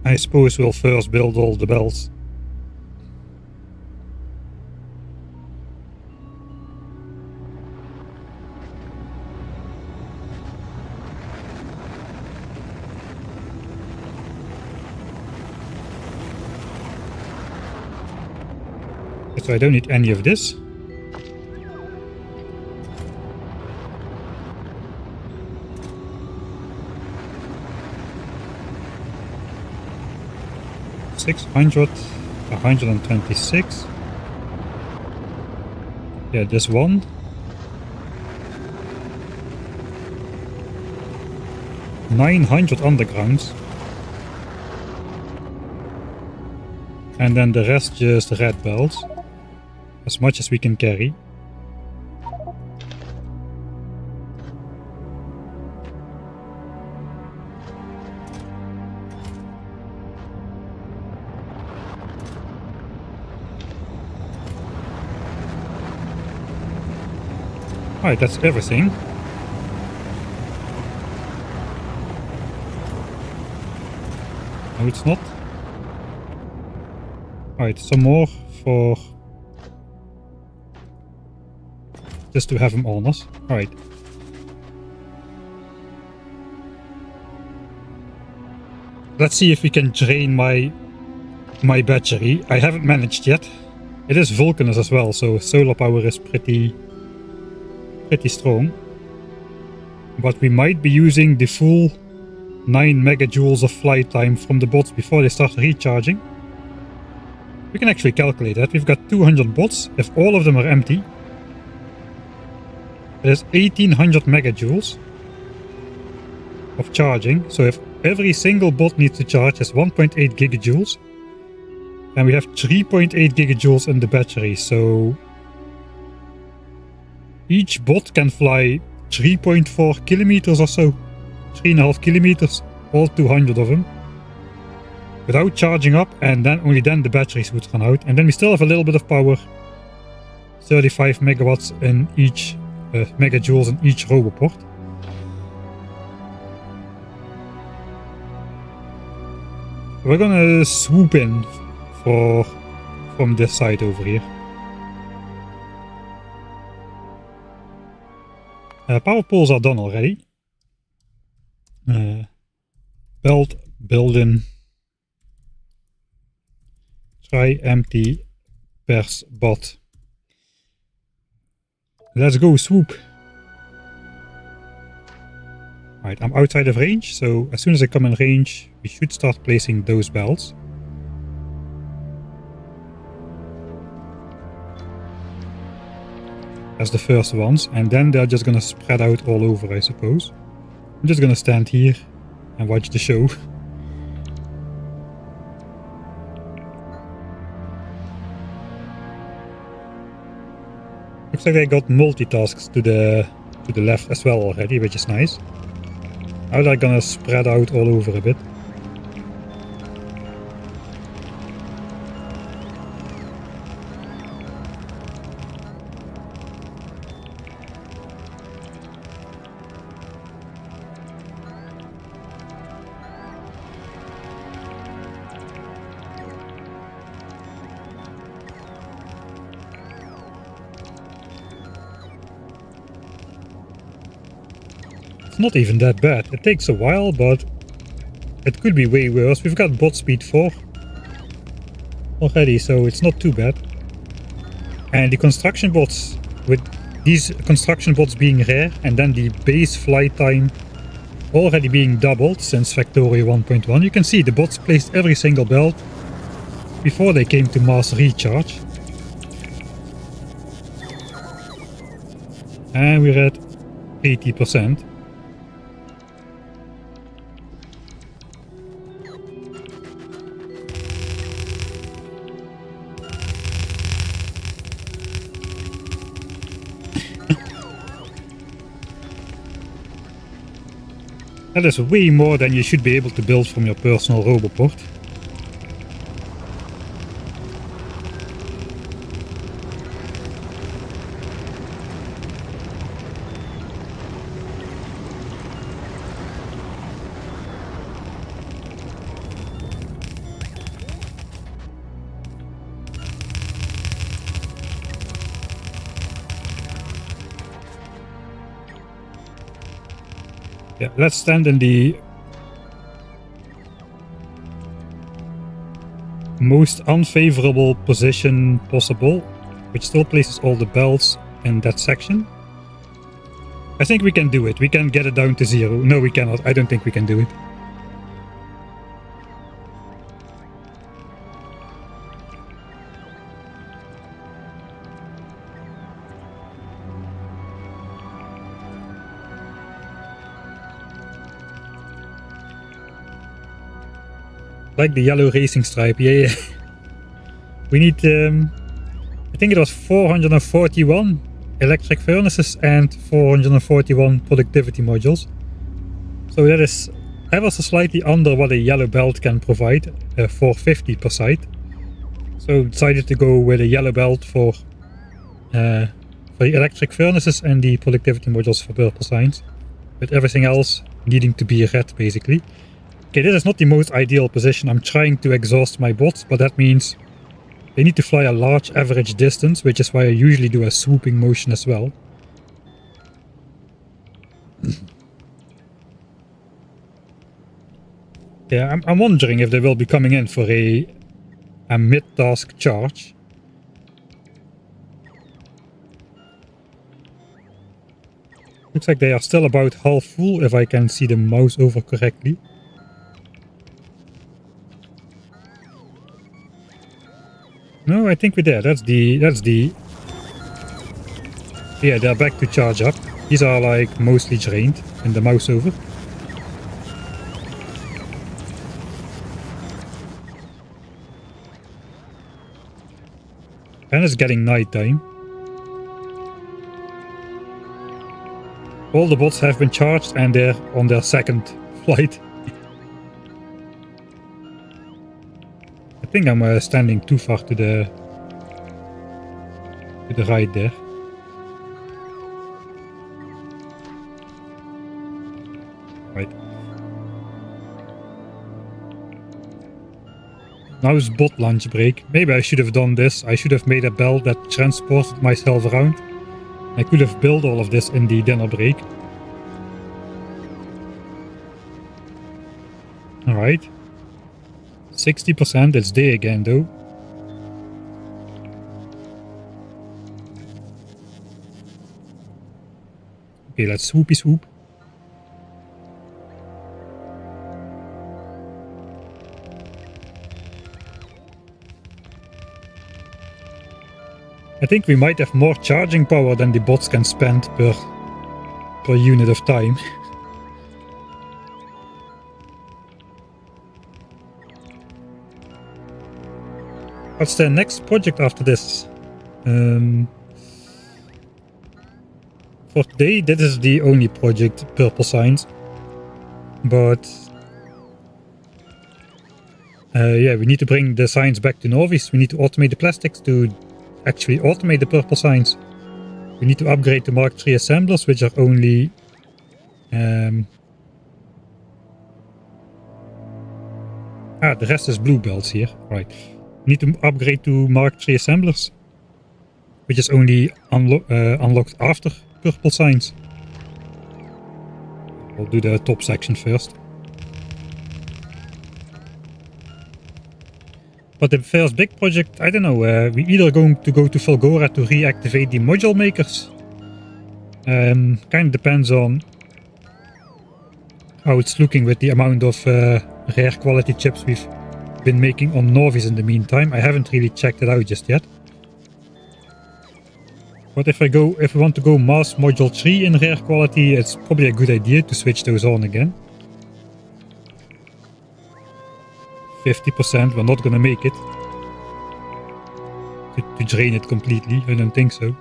I suppose we'll first build all the belts. So I don't need any of this. $600, 126. Yeah, this one. $900 undergrounds. And then the rest just red belts. As much as we can carry. Alright, that's everything. No, it's not. Alright, some more for... just to have them on us. Alright. Let's see if we can drain my battery. I haven't managed yet. It is Vulcanus as well, so solar power is pretty strong. But we might be using the full 9 megajoules of flight time from the bots before they start recharging. We can actually calculate that. We've got 200 bots. If all of them are empty, it is 1800 megajoules of charging. So if every single bot needs to charge, it's 1.8 gigajoules. And we have 3.8 gigajoules in the battery. So each bot can fly 3.4 kilometers or so. 3.5 kilometers. All 200 of them. Without charging up, and then only then the batteries would run out. And then we still have a little bit of power. 35 megawatts in each, megajoules in each roboport. We're gonna swoop in from this side over here. Power poles are done already. Belt building. Try empty pers bot. Let's go swoop. Alright, I'm outside of range, so as soon as I come in range, we should start placing those belts. As the first ones, and then they're just gonna spread out all over, I suppose. I'm just gonna stand here and watch the show. Looks like I got multitasks to the left as well already, which is nice. Now they're gonna spread out all over a bit. Not even that bad. It takes a while, but it could be way worse. We've got bot speed 4 already, so it's not too bad. And the construction bots, with these construction bots being rare, and then the base flight time already being doubled since Factorio 1.1, you can see the bots placed every single belt before they came to mass recharge. And we're at 80%. That is way more than you should be able to build from your personal roboport. Yeah, let's stand in the most unfavorable position possible which still places all the belts in that section. I think we can do it. We can get it down to 0. No, we cannot. I don't think we can do it. Like the yellow racing stripe, yeah. We need, I think it was 441 electric furnaces and 441 productivity modules. So that is ever so slightly under what a yellow belt can provide, 450 per site. So decided to go with a yellow belt for the electric furnaces and the productivity modules for purple signs, with everything else needing to be red basically. Okay, this is not the most ideal position. I'm trying to exhaust my bots, but that means they need to fly a large average distance, which is why I usually do a swooping motion as well. Yeah, I'm wondering if they will be coming in for a mid-task charge. Looks like they are still about half full, if I can see the mouse over correctly. No, I think we're there. That's the... Yeah, they're back to charge up. These are like mostly drained in the mouse over. And it's getting nighttime. All the bots have been charged and they're on their second flight. I think I'm standing too far to the right there. Right. Now is bot lunch break. Maybe I should have done this. I should have made a belt that transported myself around. I could have built all of this in the dinner break. Alright. 60%, it's day again though. Okay, let's swoopy swoop. I think we might have more charging power than the bots can spend per unit of time. What's the next project after this? For today, this is the only project, purple signs. But yeah, we need to bring the signs back to Novice. We need to automate the plastics to actually automate the purple signs. We need to upgrade the Mark III assemblers, which are only the rest is blue belts here, right. We need to upgrade to Mark III assemblers, which is only unlocked after purple signs. We'll do the top section first. But the first big project, I don't know, we're either going to go to Fulgora to reactivate the module makers. Kind of depends on how it's looking with the amount of rare quality chips we've been making on Novice in the meantime. I haven't really checked it out just yet. But if we want to go mass module 3 in rare quality, it's probably a good idea to switch those on again. 50%, we're not gonna make it. To drain it completely, I don't think so.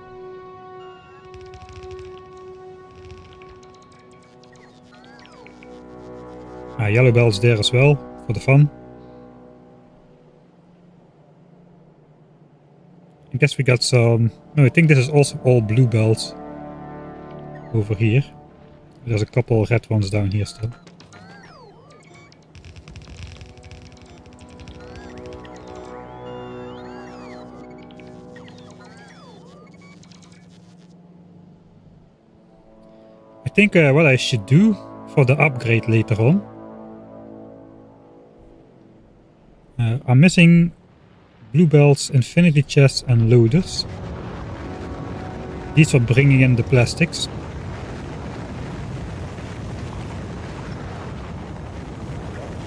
Yellow belts there as well, for the fun. I guess we got some... No, I think this is also all blue belts over here. There's a couple red ones down here still. I think what I should do for the upgrade later on... I'm missing blue belts, infinity chests and loaders. These for bringing in the plastics.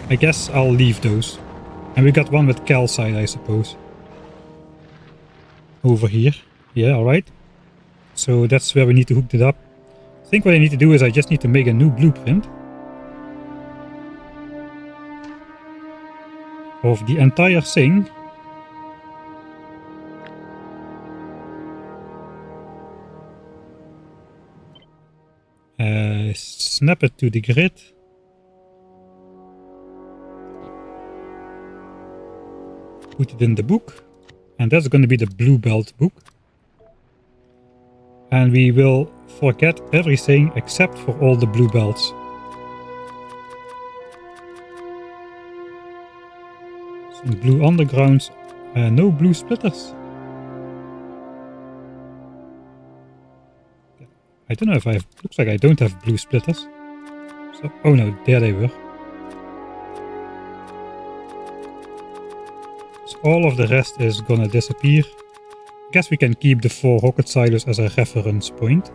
I guess I'll leave those. And we got one with calcite, I suppose. Over here. Yeah, alright. So that's where we need to hook it up. I think what I need to do is I just need to make a new blueprint of the entire thing. Snap it to the grid. Put it in the book. And that's going to be the blue belt book. And we will forget everything except for all the blue belts. Some blue undergrounds, no blue splitters. I don't know if I have, looks like I don't have blue splitters. So, oh no, there they were. So all of the rest is gonna disappear. I guess we can keep the 4 rocket silos as a reference point.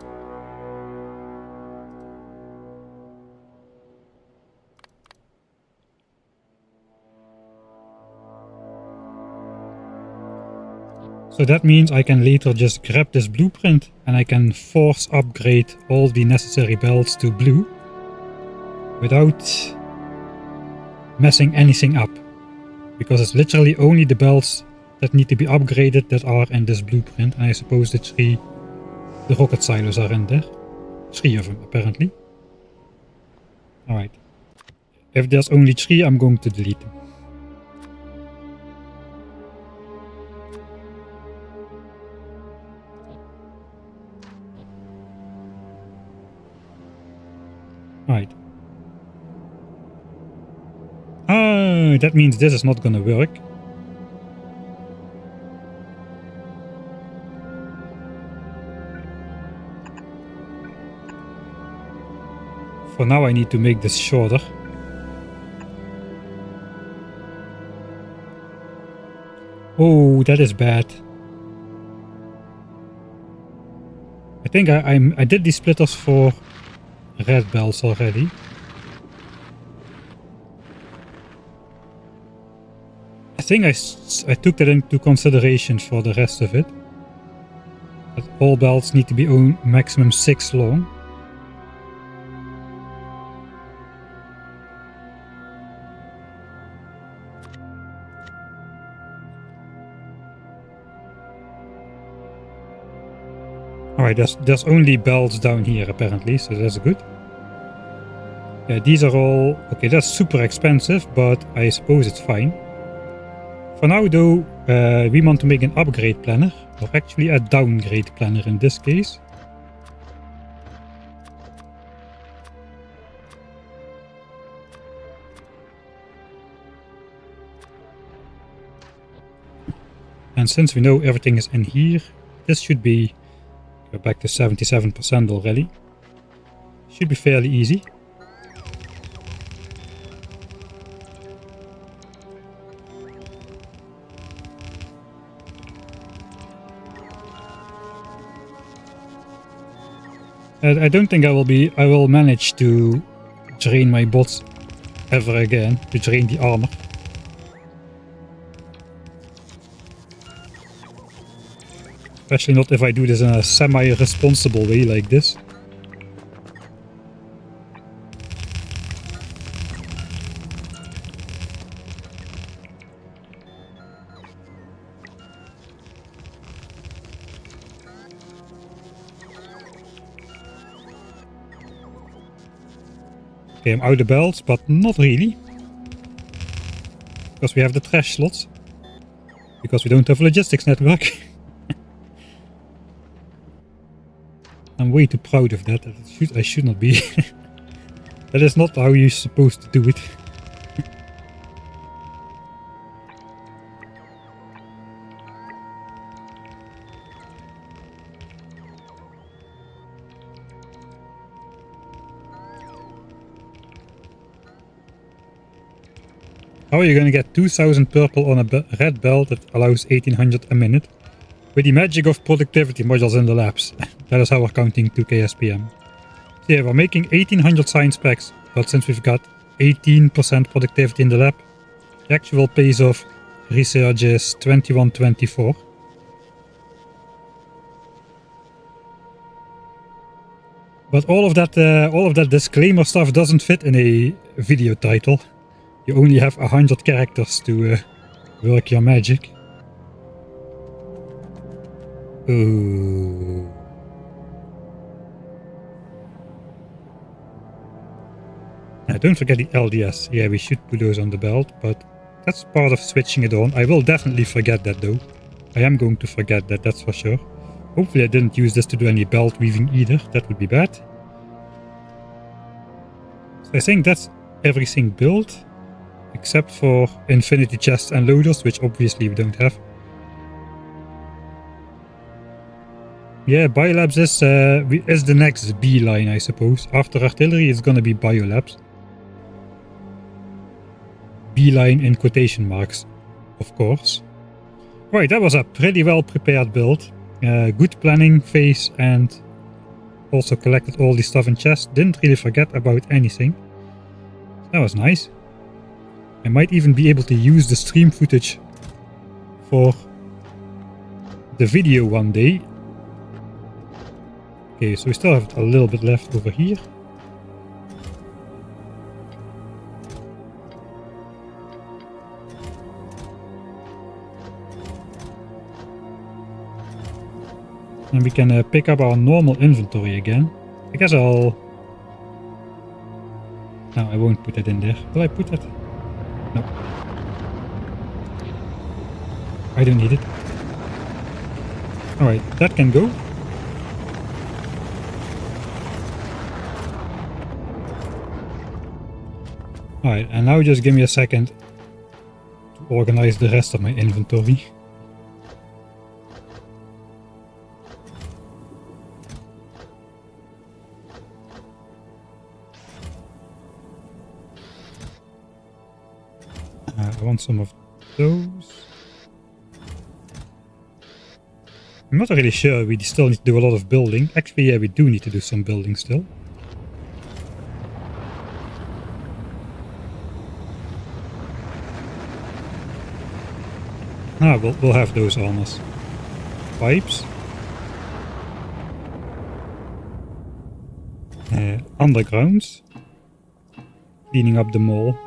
So that means I can later just grab this blueprint and I can force upgrade all the necessary belts to blue without messing anything up. Because it's literally only the belts that need to be upgraded that are in this blueprint. And I suppose the rocket silos are in there. 3 of them apparently. Alright. If there's only 3, I'm going to delete them. Right. Ah, that means this is not gonna work. For now I need to make this shorter. Oh, that is bad. I think I did these splitters for red belts already. I think I took that into consideration for the rest of it. That all belts need to be maximum 6 long. Alright, there's only belts down here apparently, so that's good. Yeah, these are all... Okay, that's super expensive, but I suppose it's fine. For now though, we want to make an upgrade planner, or actually a downgrade planner in this case. And since we know everything is in here, this should be... Go back to 77% already. Should be fairly easy. I don't think I will manage to drain my bots ever again, to drain the armor. Especially not if I do this in a semi-responsible way like this. Okay, I'm out of belts, but not really. Because we have the trash slots. Because we don't have a logistics network. I'm way too proud of that. I should not be. That is not how you're supposed to do it. How are you going to get 2000 purple on a red belt that allows 1800 a minute? With the magic of productivity modules in the labs. That is how we're counting 2k SPM. So yeah, we're making 1800 science packs, but since we've got 18% productivity in the lab, the actual pace of research is 2124. But all of that disclaimer stuff doesn't fit in a video title. You only have 100 characters to work your magic. Oh. Now, don't forget the LDS. Yeah, we should put those on the belt, but that's part of switching it on. I will definitely forget that though. I am going to forget that, that's for sure. Hopefully I didn't use this to do any belt weaving either. That would be bad. So I think that's everything built, except for infinity chests and loaders, which obviously we don't have. Yeah, biolabs is the next B line, I suppose. After artillery, it's gonna be biolabs. B line in quotation marks, of course. Right, that was a pretty well prepared build. Good planning phase, and also collected all the stuff in chests. Didn't really forget about anything. That was nice. I might even be able to use the stream footage for the video one day. Okay, so we still have a little bit left over here. And we can pick up our normal inventory again. I guess I'll... No, I won't put it in there. Will I put it? No. I don't need it. Alright, that can go. Alright, and now just give me a second to organize the rest of my inventory. I want some of those. I'm not really sure, we still need to do a lot of building. Actually, yeah, we do need to do some building still. Ah, we'll have those armors. Pipes. Undergrounds. Cleaning up the mall.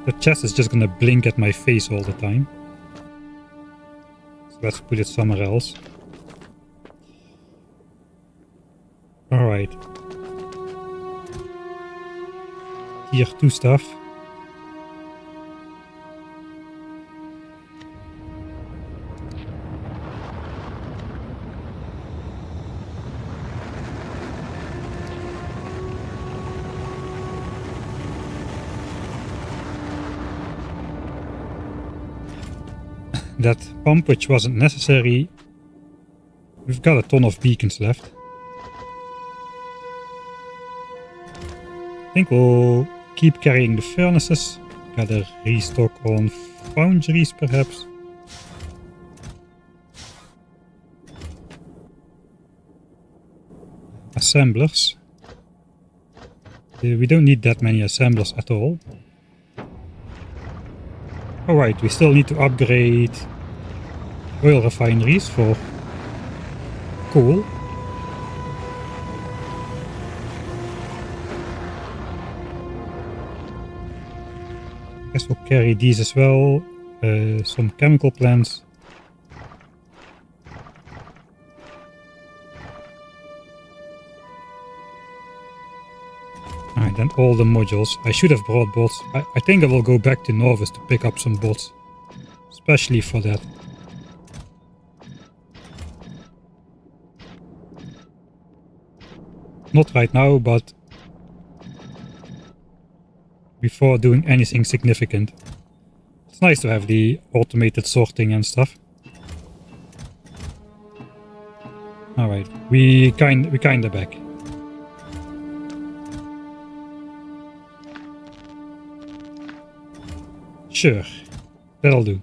The chest is just gonna blink at my face all the time. So let's put it somewhere else. Alright. Tier 2 stuff. That pump, which wasn't necessary. We've got a ton of beacons left. I think we'll keep carrying the furnaces. Gotta restock on foundries perhaps. Assemblers. We don't need that many assemblers at all. Alright, we still need to upgrade oil refineries for coal. I guess we'll carry these as well. Some chemical plants. Alright, then all the modules. I should have brought bots. I think I will go back to Norvis to pick up some bots. Especially for that. Not right now, but before doing anything significant. It's nice to have the automated sorting and stuff. Alright, we kinda back. Sure, that'll do.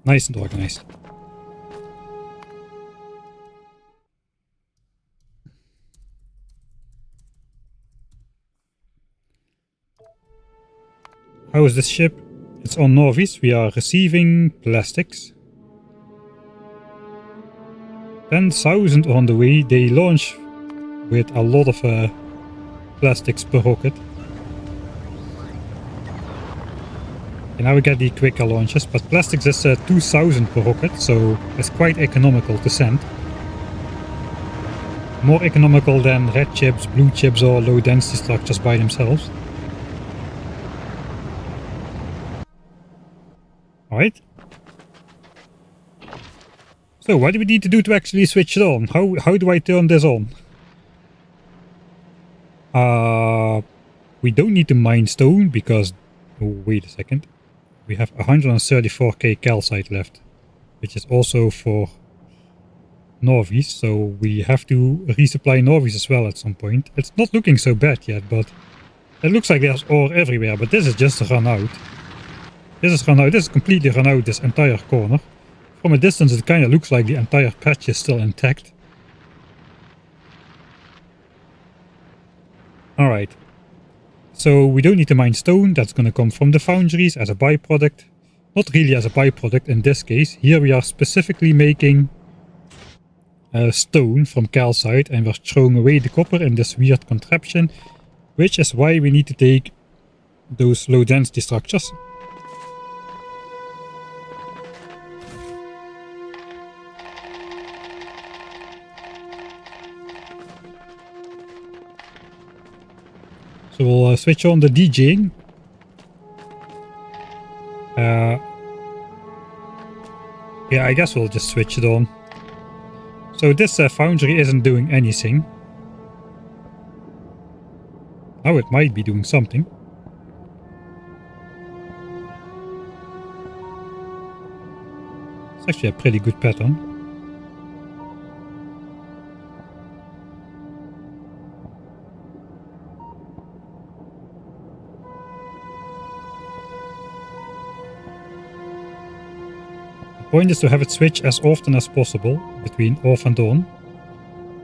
Nice and organized. How is this ship? It's on Norvis. We are receiving plastics. 10,000 on the way. They launch with a lot of plastics per rocket. And now we get the quicker launches, but plastics is 2,000 per rocket, so it's quite economical to send. More economical than red chips, blue chips or low density structures by themselves. Alright. So what do we need to do to actually switch it on? How do I turn this on? We don't need to mine stone because... Oh, wait a second. We have 134k calcite left, which is also for Norvis, so we have to resupply Norvis as well at some point. It's not looking so bad yet, but it looks like there's ore everywhere, but this is just run out. This is run out. This is completely run out, this entire corner. From a distance it kind of looks like the entire patch is still intact. Alright. So we don't need to mine stone, that's going to come from the foundries as a byproduct. Not really as a byproduct in this case. Here we are specifically making stone from calcite and we're throwing away the copper in this weird contraption. Which is why we need to take those low density structures. So we'll switch on the DJing. Yeah, I guess we'll just switch it on. So this foundry isn't doing anything. Oh, it might be doing something. It's actually a pretty good pattern. The point is to have it switch as often as possible between off and on.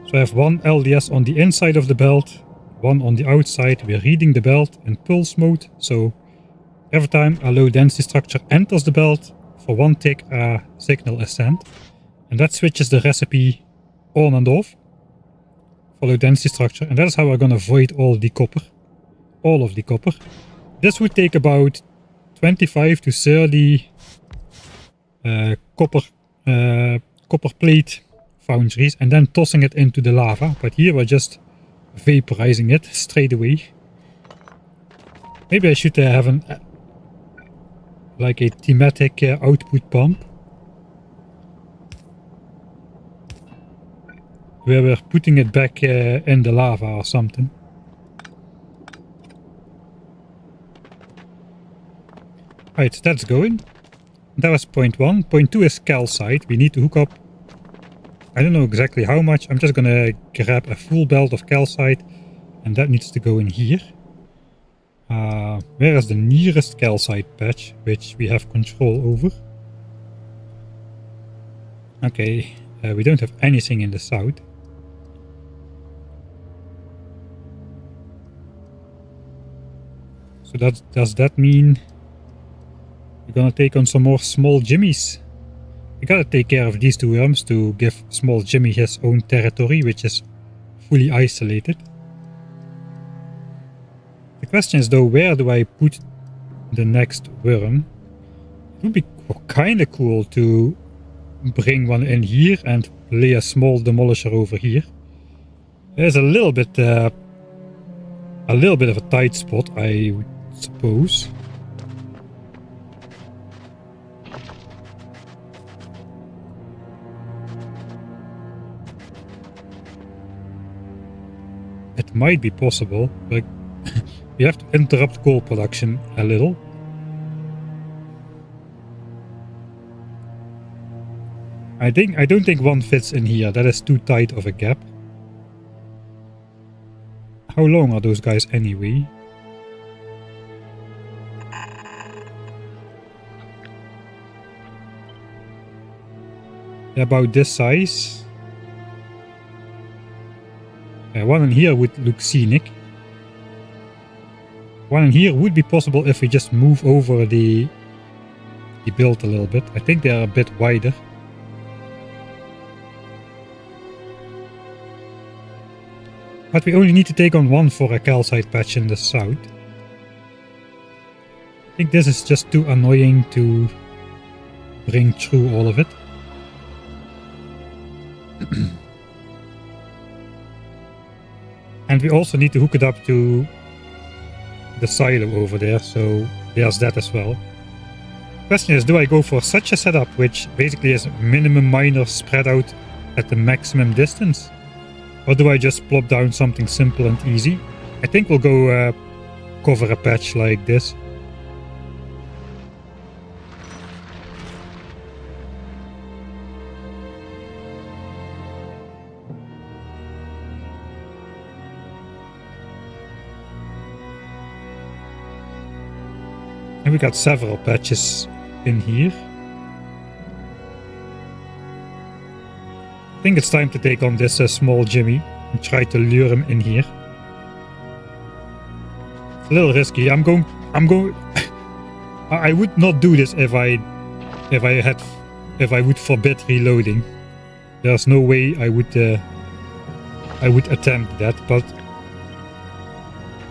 So I have one LDS on the inside of the belt, one on the outside. We're reading the belt in pulse mode, so every time a low density structure enters the belt, for one tick a signal is sent. And that switches the recipe on and off for low density structure. And that is how we're going to void all of the copper. This would take about 25 to 30 copper plate foundries and then tossing it into the lava, but here we're just vaporizing it straight away. Maybe I should have like a thematic output pump where we're putting it back in the lava or something. Right, that's going. That was point 1. Point 2 is calcite. We need to hook up, I don't know exactly how much. I'm just gonna grab a full belt of calcite and that needs to go in here. Where is the nearest calcite patch, which we have control over? Okay, we don't have anything in the south. So does that mean we're gonna take on some more small jimmies? We gotta take care of these two worms to give small Jimmy his own territory, which is fully isolated. The question is though, where do I put the next worm? It would be kinda cool to bring one in here and lay a small demolisher over here. There's a little bit of a tight spot, I would suppose. It might be possible, but we have to interrupt coal production a little. I don't think one fits in here. That is too tight of a gap. How long are those guys anyway? about this size. One in here would look scenic. One in here would be possible if we just move over the build a little bit. I think they are a bit wider. But we only need to take on one for a calcite patch in the south. I think this is just too annoying to bring through all of it. And we also need to hook it up to the silo over there, so there's that as well. Question is, do I go for such a setup which basically is minimum miners spread out at the maximum distance? Or do I just plop down something simple and easy? I think we'll go cover a patch like this. And we got several patches in here. I think it's time to take on this small Jimmy and try to lure him in here. It's a little risky. I'm going. I would not do this if I would forbid reloading. There's no way I would attempt that. But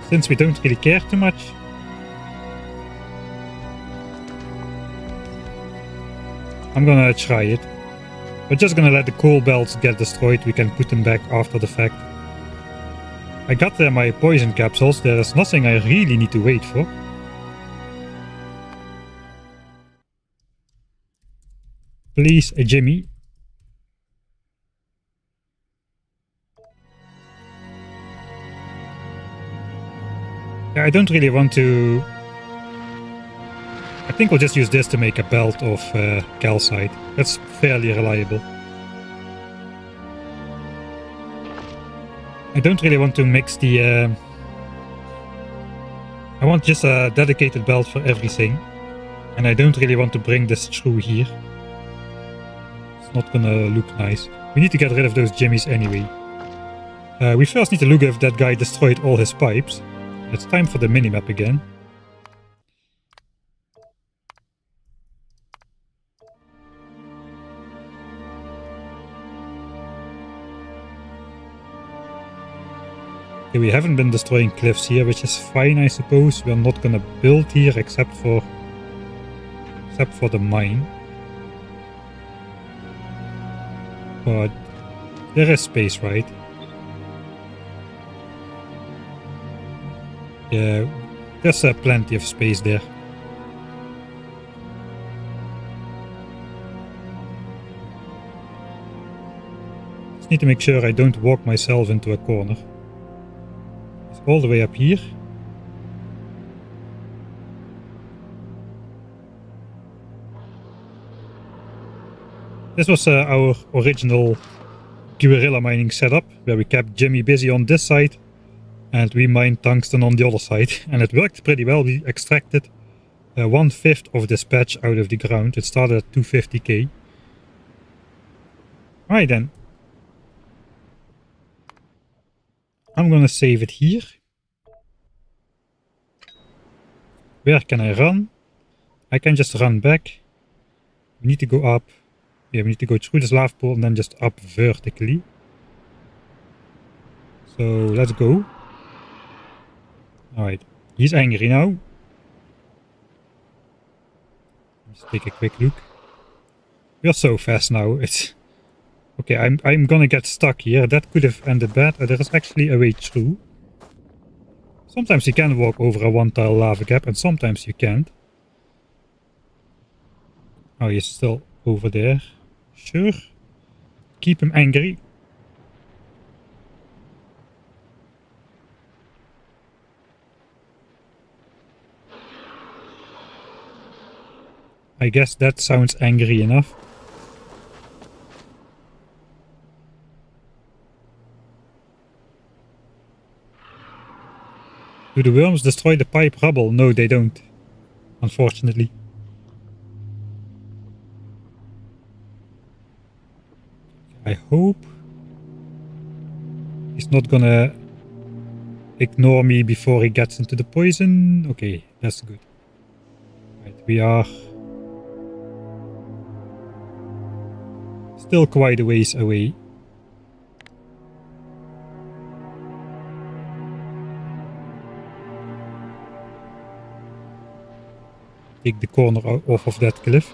since we don't really care too much, I'm gonna try it. We're just gonna let the coal belts get destroyed. We can put them back after the fact. I got my poison capsules. There is nothing I really need to wait for. Please, Jimmy. Yeah, I don't really want to... I think we'll just use this to make a belt of calcite. That's fairly reliable. I don't really want to mix the... I want just a dedicated belt for everything. And I don't really want to bring this through here. It's not gonna look nice. We need to get rid of those jimmies anyway. We first need to look if that guy destroyed all his pipes. It's time for the minimap again. We haven't been destroying cliffs here, which is fine, I suppose. We're not gonna build here except for the mine. But there is space, right? Yeah, there's plenty of space there. Just need to make sure I don't walk myself into a corner. All the way up here. This was our original guerrilla mining setup, where we kept Jimmy busy on this side and we mined tungsten on the other side, and it worked pretty well. We extracted 1/5 of this patch out of the ground. It started at 250k. Alright then. I'm gonna save it here. Where can I run? I can just run back. We need to go up. Yeah, we need to go through this lava pool and then just up vertically. So let's go. Alright, he's angry now. Let's take a quick look. We're so fast now. It's okay. I'm gonna get stuck here. That could have ended bad. There is actually a way through. Sometimes you can walk over a one-tile lava gap, and sometimes you can't. Oh, he's still over there. Sure. Keep him angry. I guess that sounds angry enough. Do the worms destroy the pipe rubble? No, they don't. Unfortunately. I hope he's not gonna ignore me before he gets into the poison. Okay, that's good. Right, we are still quite a ways away. Take the corner off of that cliff.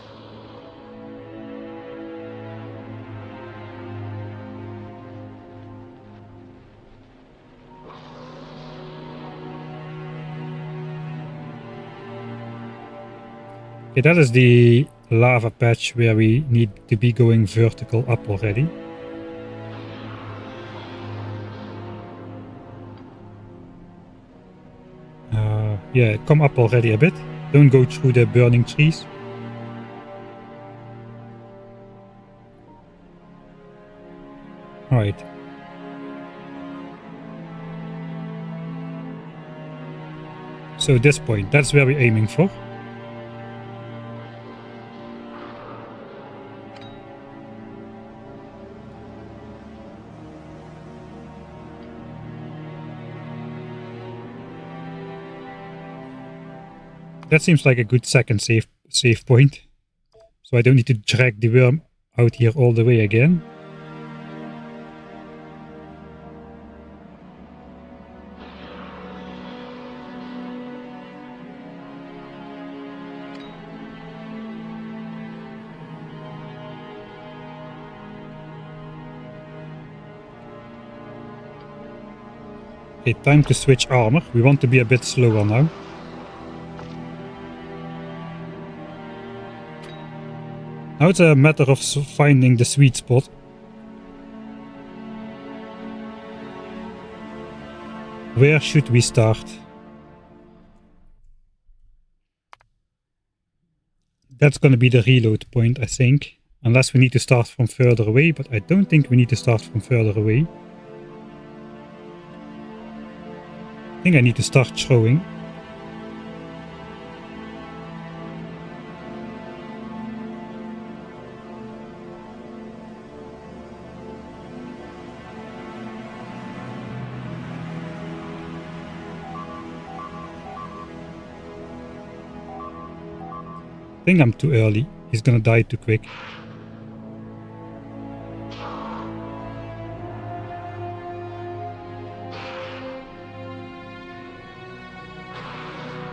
Okay, that is the lava patch where we need to be going vertical up already. Yeah, come up already a bit. Don't go through the burning trees. Alright. So this point, that's where we're aiming for. That seems like a good second save point. So I don't need to drag the worm out here all the way again. Okay, time to switch armor. We want to be a bit slower now. Now it's a matter of finding the sweet spot. Where should we start? That's gonna be the reload point, I think. Unless we need to start from further away, but I don't think we need to start from further away. I think I need to start throwing. I think I'm too early. He's gonna die too quick.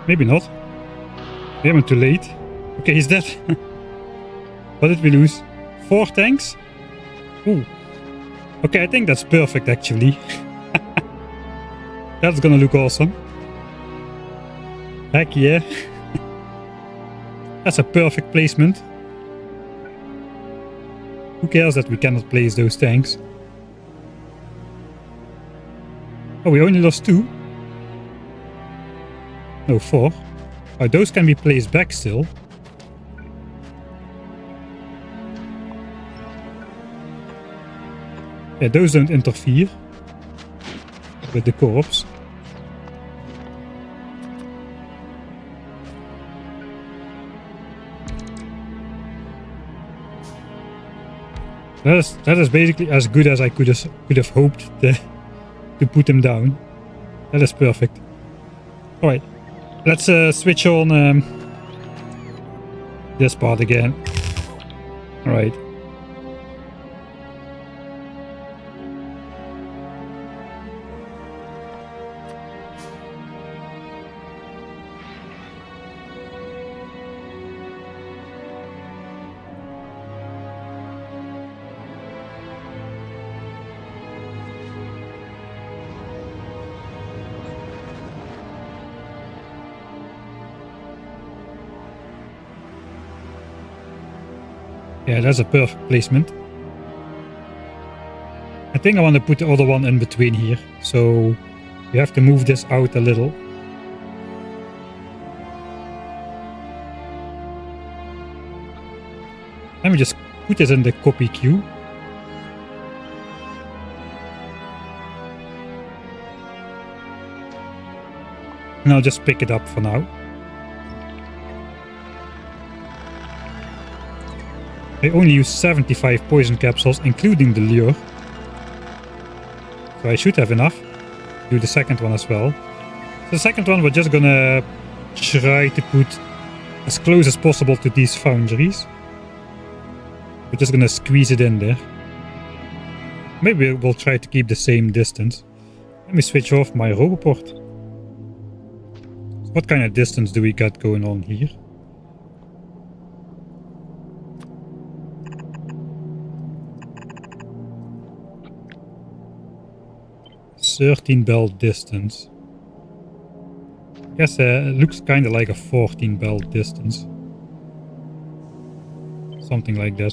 Maybe not. Maybe I'm too late. Okay, he's dead. What did we lose? 4 tanks? Ooh. Okay, I think that's perfect actually. That's gonna look awesome. Heck yeah. That's a perfect placement. Who cares that we cannot place those tanks? Oh, we only lost 2? No, 4. Oh, those can be placed back still. Yeah, those don't interfere with the corpse. That is basically as good as I could have hoped to put them down. That is perfect. Alright, let's switch on this part again. Alright. Yeah, that's a perfect placement. I think I want to put the other one in between here, so we have to move this out a little. Let me just put this in the copy queue. And I'll just pick it up for now. I only use 75 poison capsules, including the lure. So I should have enough to do the second one as well. So the second one, we're just gonna try to put as close as possible to these foundries. We're just gonna squeeze it in there. Maybe we'll try to keep the same distance. Let me switch off my roboport. So what kind of distance do we got going on here? "13 belt distance." I guess it looks kind of like a 14 belt distance. Something like that.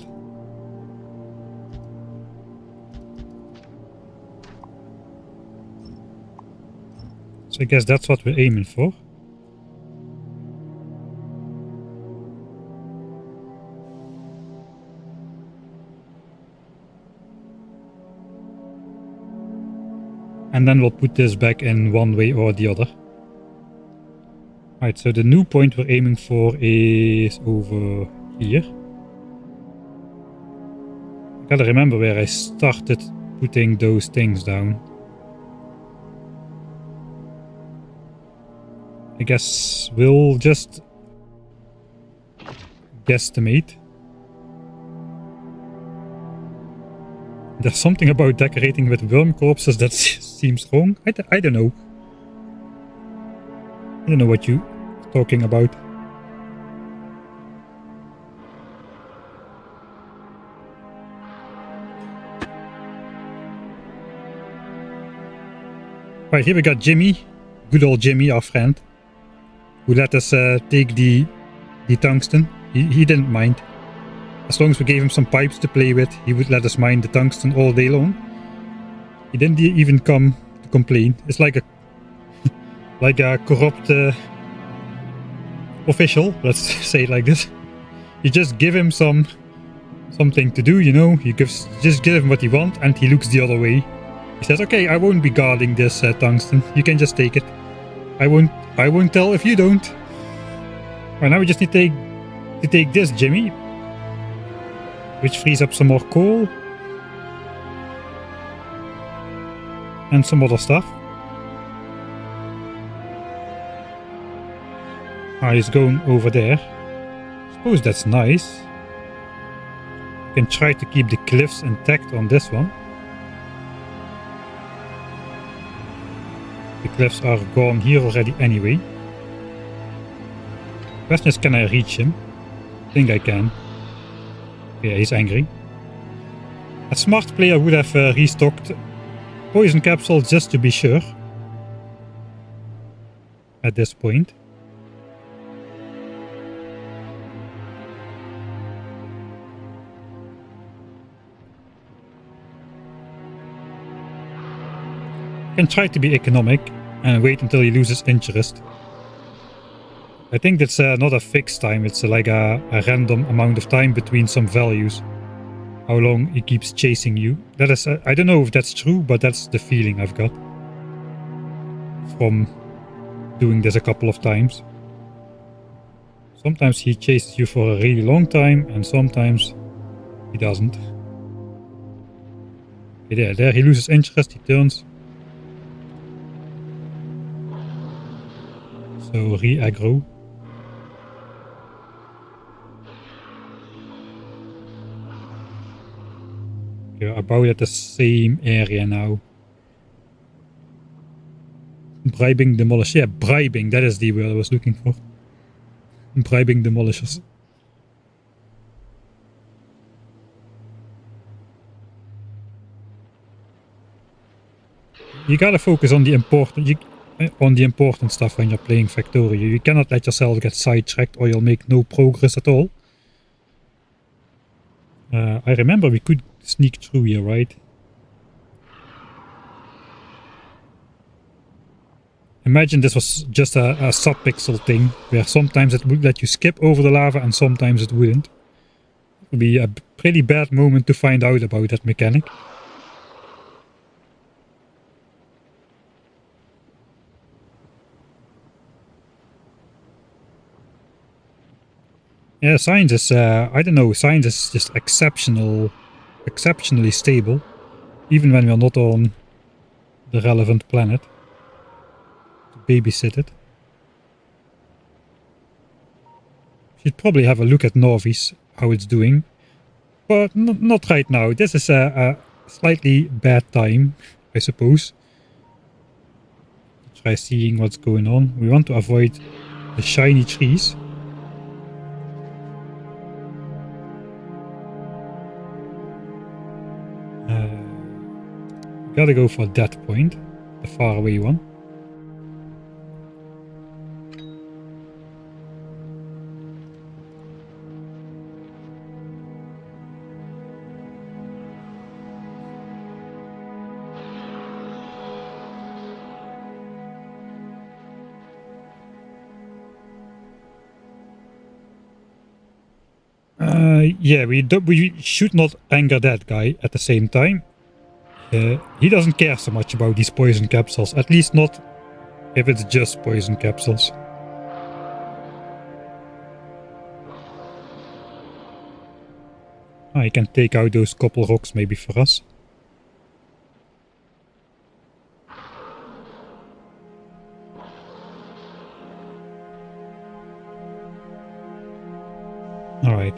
So I guess that's what we're aiming for. And then we'll put this back in one way or the other. Right, so the new point we're aiming for is over here. I gotta remember where I started putting those things down. I guess we'll just guesstimate. There's something about decorating with worm corpses that seems wrong. I don't know. I don't know what you're talking about. Right, here we got Jimmy. Good old Jimmy, our friend. Who let us take the tungsten. He didn't mind. As long as we gave him some pipes to play with, he would let us mine the tungsten all day long. He didn't even come to complain. It's like a like a corrupt official, let's say it like this. You just give him something to do, you know. You just give him what he wants, and he looks the other way. He says, "Okay, I won't be guarding this tungsten. You can just take it. I won't tell if you don't." Right, now we just need to take this, Jimmy, which frees up some more coal and some other stuff. He's going over there. Suppose that's nice. You can try to keep the cliffs intact on this one. The cliffs are gone here already anyway. Question is, can I reach him? I think I can. Yeah, he's angry. A smart player would have restocked poison capsules just to be sure. At this point. Can try to be economic and wait until he loses interest. I think that's not a fixed time, it's like a random amount of time between some values. How long he keeps chasing you. That is, I don't know if that's true, but that's the feeling I've got from doing this a couple of times. Sometimes he chases you for a really long time, and sometimes he doesn't. Okay, there he loses interest, he turns. So re-aggro. You're about at the same area now. Bribing demolish. Yeah, bribing, that is the word I was looking for. Bribing demolishers. You gotta focus on the important stuff when you're playing Factorio. You cannot let yourself get sidetracked or you'll make no progress at all. I remember we could sneak through here, right? Imagine this was just a sub-pixel thing, where sometimes it would let you skip over the lava and sometimes it wouldn't. It would be a pretty bad moment to find out about that mechanic. Yeah, science is, I don't know, science is just exceptionally stable, even when we're not on the relevant planet to babysit it. Should probably have a look at Norvis, how it's doing, but not right now. This is a slightly bad time, I suppose, to try seeing what's going on. We want to avoid the shiny trees. Gotta go for that point, the far away one. Yeah, we should not anger that guy at the same time. He doesn't care so much about these poison capsules, at least not if it's just poison capsules. I can take out those couple rocks maybe for us. Alright.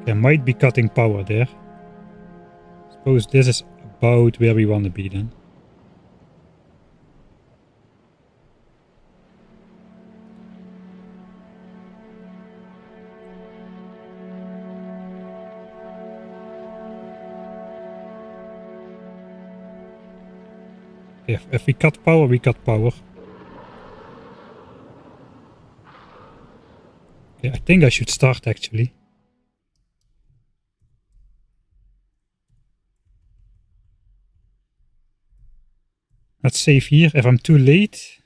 I might be cutting power there. Suppose this is about where we want to be then. If we cut power, we cut power. Okay, I think I should start actually. Let's save here. If I'm too late...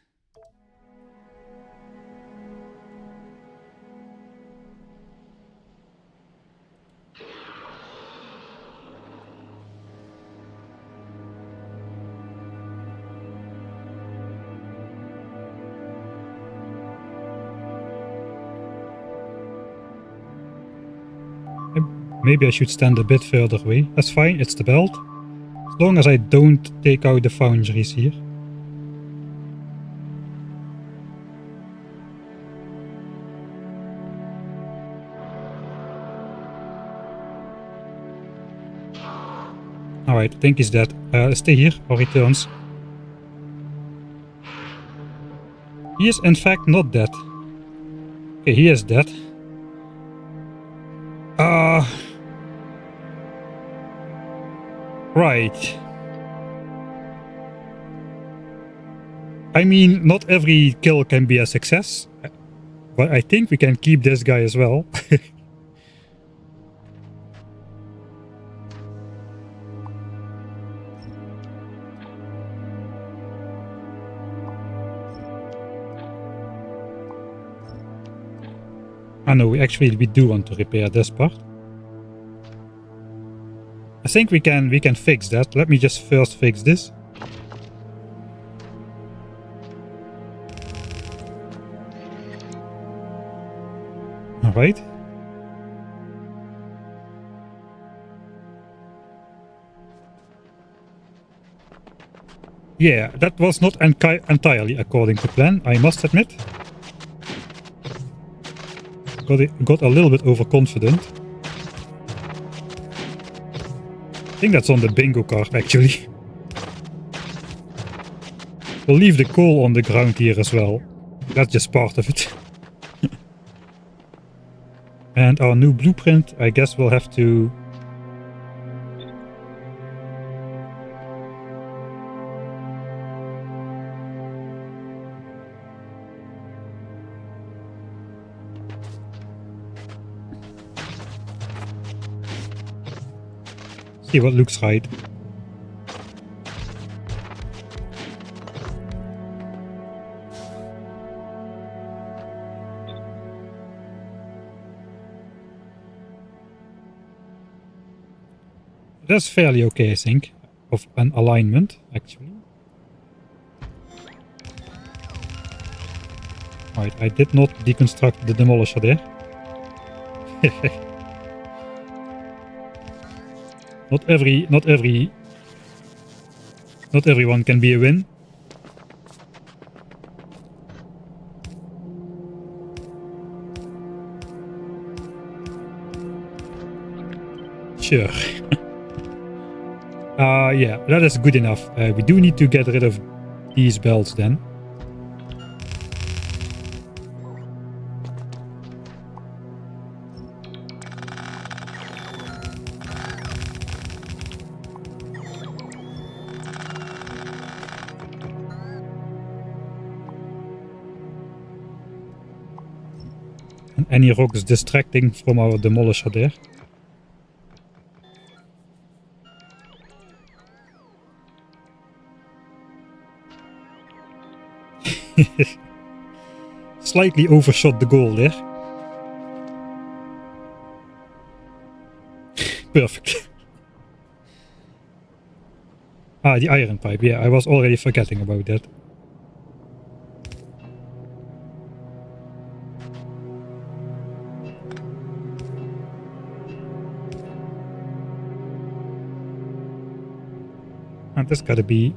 Maybe I should stand a bit further away. That's fine, it's the belt. As long as I don't take out the foundries here. Alright, I think he's dead. Stay here, or returns. He is in fact not dead. Okay, he is dead. Right. I mean, not every kill can be a success, but I think we can keep this guy as well. I know, we do want to repair this part. I think we can fix that. Let me just first fix this. All right. Yeah, that was not entirely according to plan, I must admit. Got a little bit overconfident. I think that's on the bingo card, actually. We'll leave the coal on the ground here as well. That's just part of it. And our new blueprint, I guess we'll have to... see what looks right. That's fairly okay, I think, of an alignment, actually. Right, I did not deconstruct the demolisher there. Not everyone can be a win. Sure. Yeah, that is good enough. We do need to get rid of these belts then. And any rocks distracting from our demolisher there. Slightly overshot the goal there. Perfect. Ah, the iron pipe. Yeah, I was already forgetting about that. And that's gotta be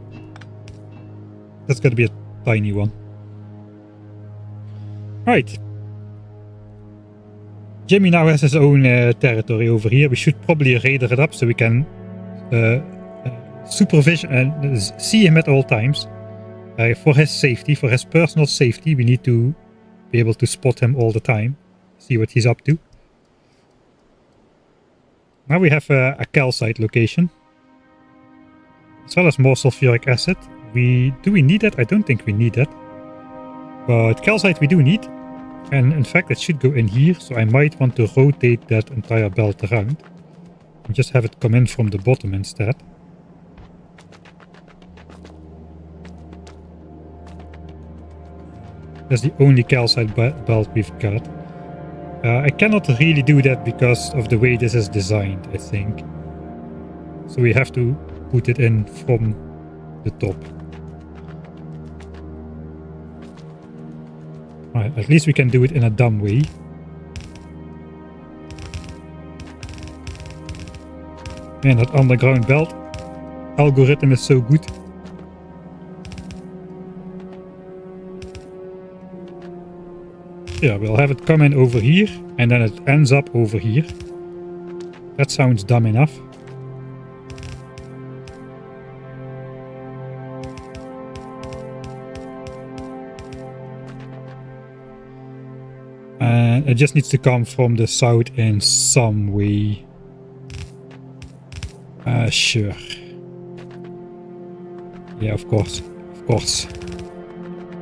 a tiny one. Right. Jimmy now has his own territory over here. We should probably radar it up so we can supervision and see him at all times. For his safety, for his personal safety, we need to be able to spot him all the time. See what he's up to. Now we have a calcite location. As well as more sulfuric acid. Do we need that? I don't think we need that. But calcite we do need. And in fact it should go in here. So I might want to rotate that entire belt around. And just have it come in from the bottom instead. That's the only calcite belt we've got. I cannot really do that because of the way this is designed, I think. So we have to put it in from the top. Right, at least we can do it in a dumb way. Man, that underground belt algorithm is so good. Yeah, we'll have it come in over here and then it ends up over here. That sounds dumb enough. And it just needs to come from the south in some way. Sure. Yeah, of course. Of course.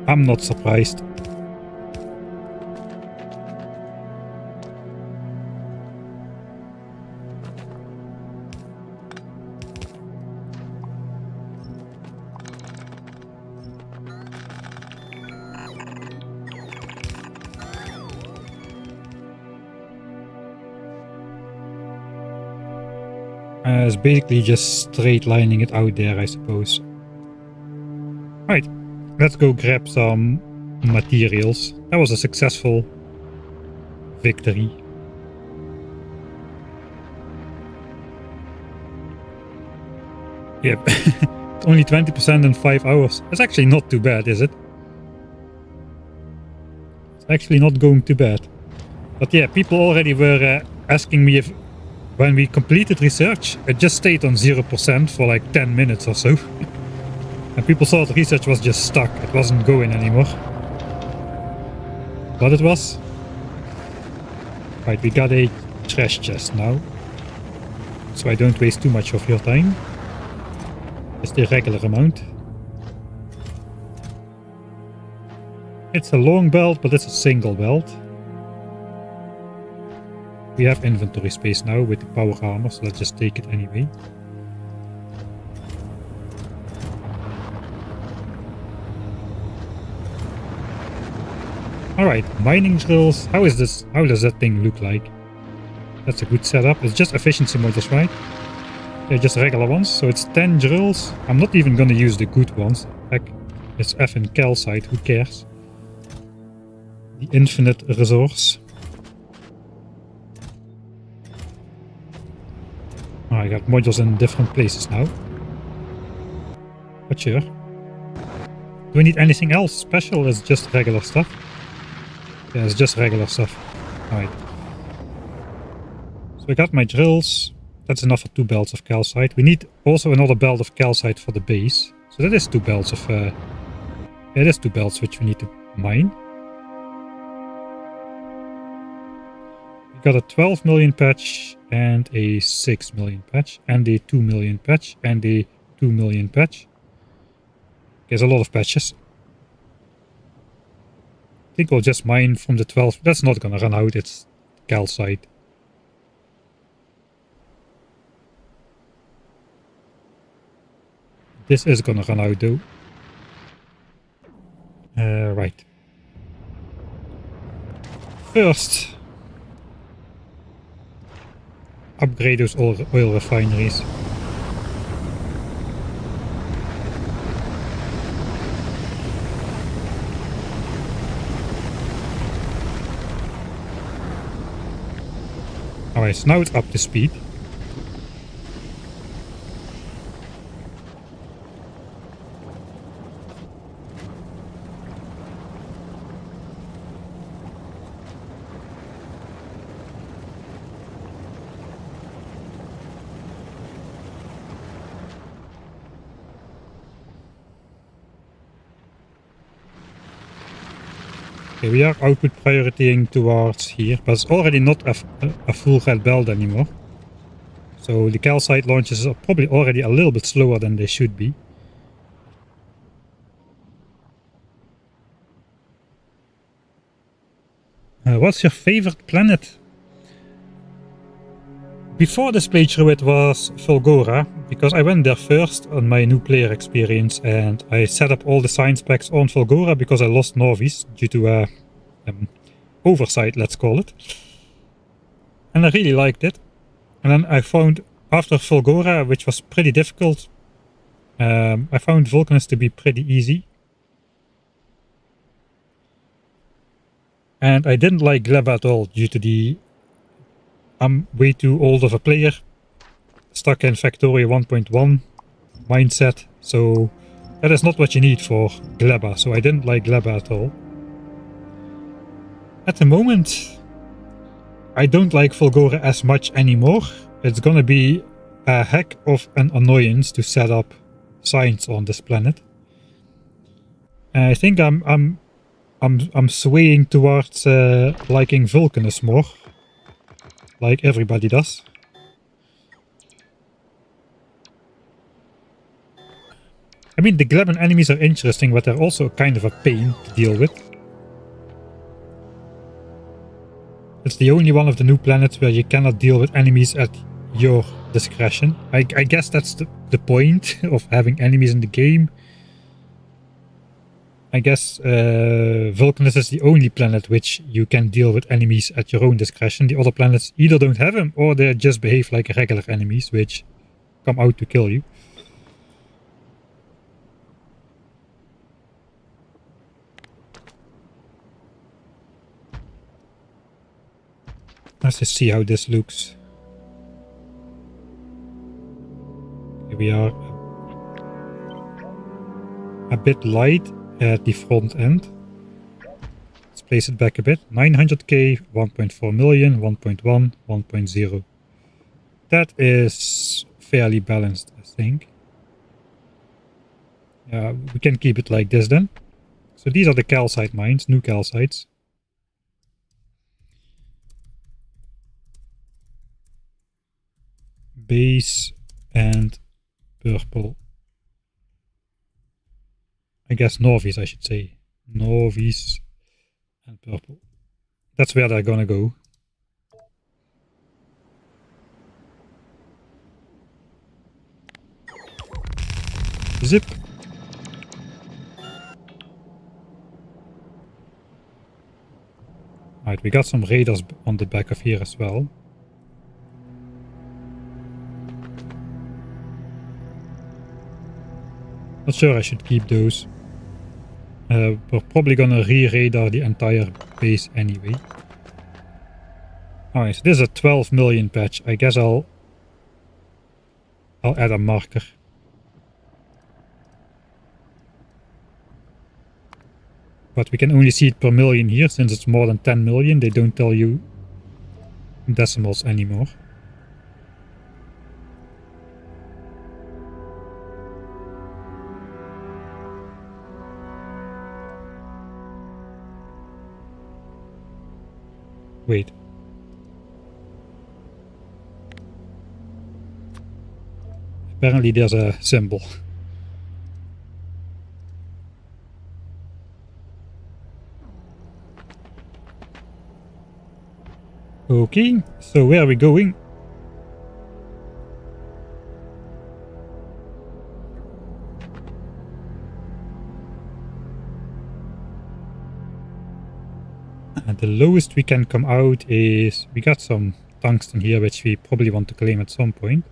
I'm not surprised. It's basically just straight lining it out there, I suppose. Right, let's go grab some materials. That was a successful victory. Yep, only 20% in 5 hours. That's actually not too bad, is it? It's actually not going too bad. But yeah, people already were asking me if when we completed research, it just stayed on 0% for like 10 minutes or so. And people thought research was just stuck. It wasn't going anymore. But it was. Right, we got a trash chest now. So I don't waste too much of your time. Just the regular amount. It's a long belt, but it's a single belt. We have inventory space now with the power armor, so let's just take it anyway. Alright, mining drills. How does that thing look like? That's a good setup. It's just efficiency motors, right? They're just regular ones, so it's 10 drills. I'm not even gonna use the good ones. Heck, it's effing calcite, who cares? the infinite resource. Oh, I got modules in different places now. But sure. Do we need anything else special? It's just regular stuff. Yeah, it's just regular stuff. Alright. So I got my drills. That's enough for 2 belts of calcite. We need also another belt of calcite for the base. So that is 2 belts of... yeah, it is 2 belts which we need to mine. We got a 12 million patch and a 6 million patch and a 2 million patch and a 2 million patch. There's a lot of patches. I think we'll just mine from the 12. That's not gonna run out, it's calcite. This is gonna run out though. Right. First, upgrade those oil refineries. Alright, so now it's up to speed. Okay, we are output prioritying towards here, but it's already not a full red belt anymore. So the calcite launches are probably already a little bit slower than they should be. What's your favorite planet? Before this playthrough it was Vulgora, because I went there first on my new player experience and I set up all the science packs on Vulgora because I lost Novice due to oversight, let's call it. And I really liked it. And then I found, after Vulgora, which was pretty difficult, I found Vulcanus to be pretty easy. And I didn't like Gleb at all due to the I'm way too old of a player, stuck in Factorio 1.1 mindset, so that is not what you need for Gleba, so I didn't like Gleba at all. At the moment, I don't like Vulgora as much anymore. It's gonna be a heck of an annoyance to set up science on this planet. I think I'm swaying towards liking Vulcanus more. Like everybody does. I mean, the Gleban enemies are interesting, but they're also kind of a pain to deal with. It's the only one of the new planets where you cannot deal with enemies at your discretion. I guess that's the point of having enemies in the game. I guess Vulcanus is the only planet which you can deal with enemies at your own discretion. The other planets either don't have them or they just behave like regular enemies which come out to kill you. Let's just see how this looks. Okay, we are a bit light at the front end. Let's place it back a bit. 900k, 1.4 million, 1.1, 1.0. That is fairly balanced, I think. We can keep it like this then. So these are the calcite mines, new calcites. Base and purple. I guess Novice, I should say. Novice and purple. That's where they're gonna go. Zip. Alright, we got some radars on the back of here as well. Not sure I should keep those. We're probably gonna re-radar the entire base anyway. Alright, so this is a 12 million patch. I guess I'll add a marker. But we can only see it per million here, since it's more than 10 million. They don't tell you decimals anymore. Wait. Apparently there's a symbol. Okay, so where are we going? And the lowest we can come out is... we got some tungsten here, which we probably want to claim at some point.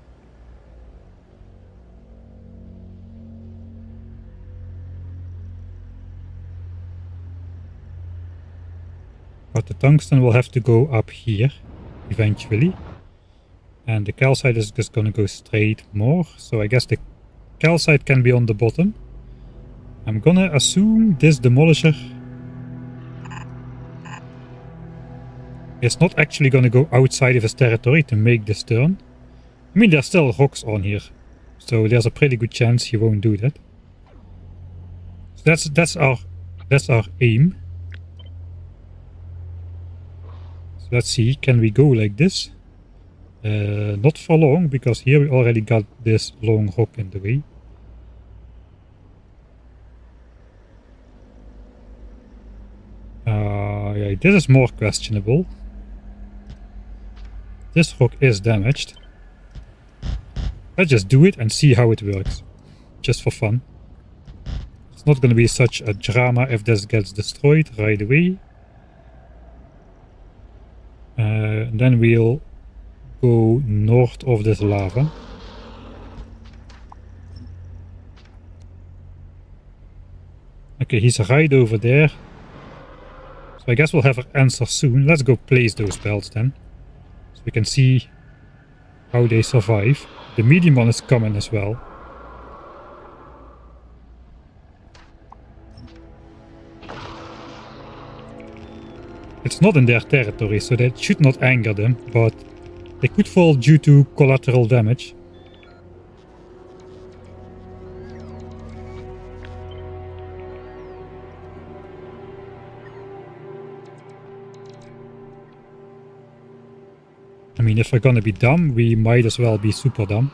But the tungsten will have to go up here, eventually. And the calcite is just gonna go straight more. So I guess the calcite can be on the bottom. I'm gonna assume this demolisher is not actually gonna go outside of his territory to make this turn. I mean, there's still rocks on here, so there's a pretty good chance he won't do that. So that's our aim. So let's see, can we go like this? Not for long, because here we already got this long rock in the way. Yeah, this is more questionable. This rock is damaged. Let's just do it and see how it works. Just for fun. It's not going to be such a drama if this gets destroyed right away. Then we'll go north of this lava. Okay, he's right over there. So I guess we'll have our answer soon. Let's go place those belts then. So we can see how they survive. The medium one is coming as well. It's not in their territory, so that should not anger them, but they could fall due to collateral damage. I mean, if we're gonna be dumb, we might as well be super dumb.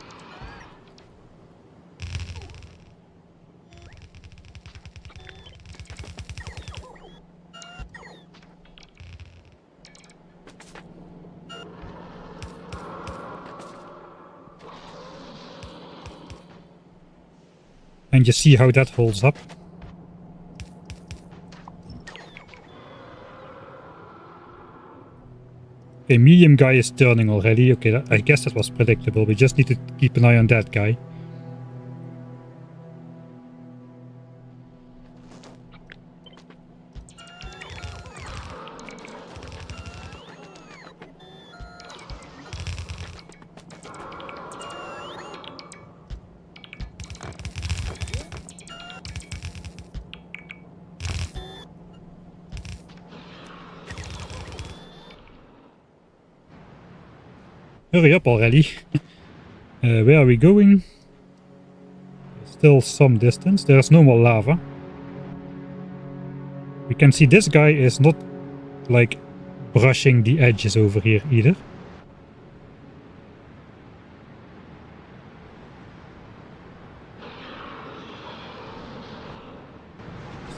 And you see how that holds up. Okay, medium guy is turning already. Okay, I guess that was predictable. We just need to keep an eye on that guy. Hurry up already. Where are we going? Still some distance. There's no more lava. We can see this guy is not like brushing the edges over here either.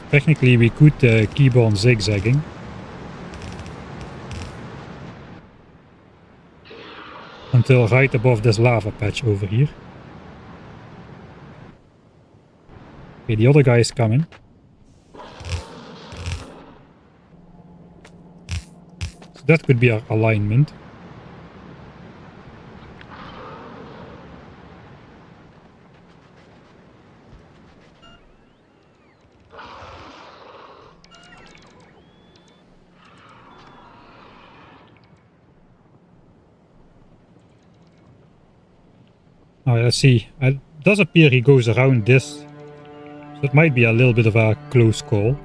Technically we could keep on zigzagging. Until right above this lava patch over here. Okay, the other guy is coming. So that could be our alignment. Oh, let's see. It does appear he goes around this. So it might be a little bit of a close call.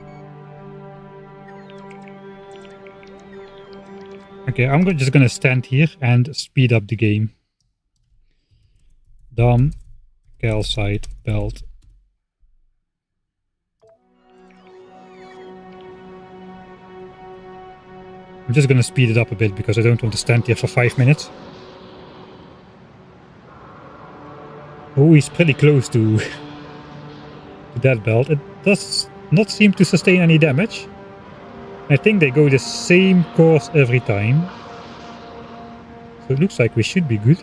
Okay, I'm just gonna stand here and speed up the game. Done. Calcite belt. I'm just gonna speed it up a bit because I don't want to stand here for 5 minutes. Oh, he's pretty close to that belt. It does not seem to sustain any damage. I think they go the same course every time. So it looks like we should be good.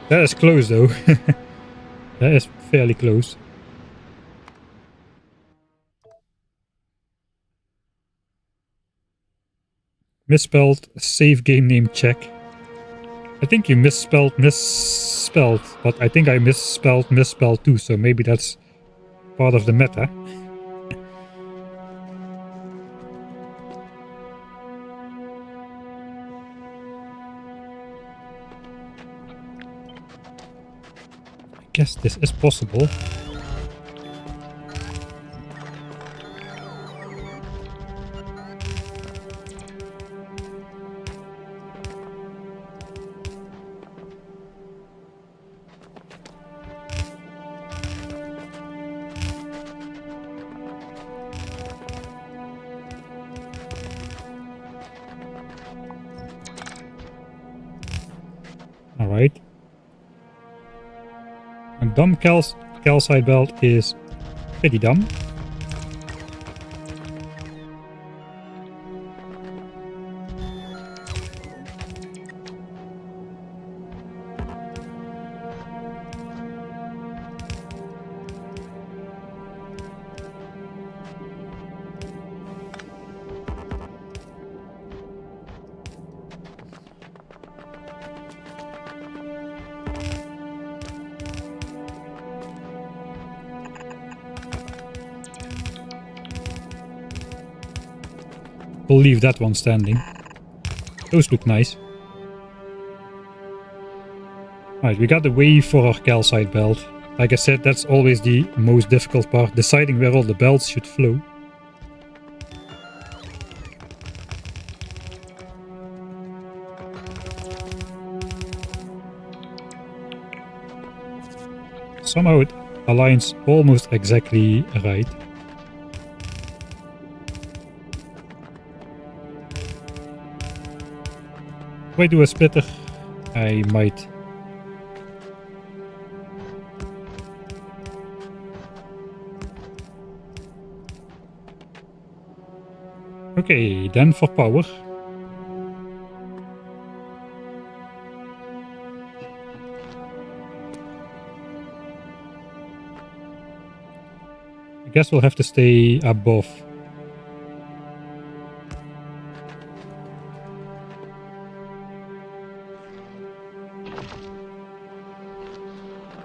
That is close though. That is fairly close. Misspelled, save game name check. I think you misspelled, but I think I misspelled too, so maybe that's part of the meta. I guess this is possible. Alright. A dumb calcite belt is pretty dumb. We'll leave that one standing. Those look nice. Alright, we got the wave for our calcite belt. Like I said, that's always the most difficult part, deciding where all the belts should flow. Somehow it aligns almost exactly right. If I do a splitter, I might. Okay, then for power. I guess we'll have to stay above.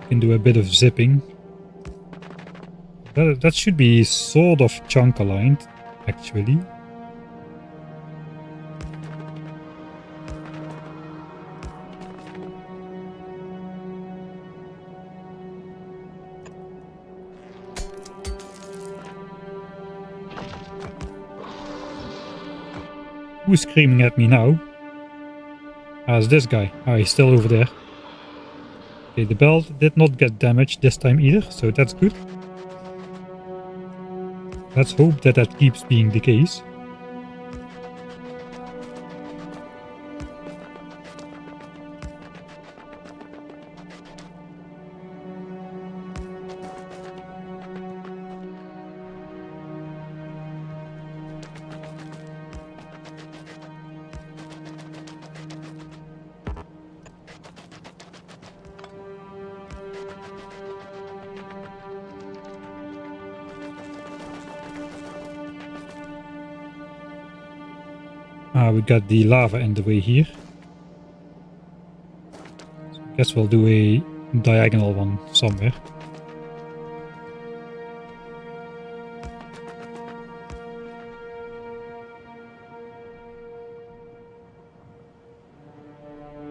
Can do a bit of zipping. That should be sort of chunk aligned, actually. Who's screaming at me now? Ah, it's this guy. Ah, he's still over there. Okay, the belt did not get damaged this time either, so that's good. Let's hope that that keeps being the case. Ah, we got the lava in the way here. So I guess we'll do a diagonal one somewhere.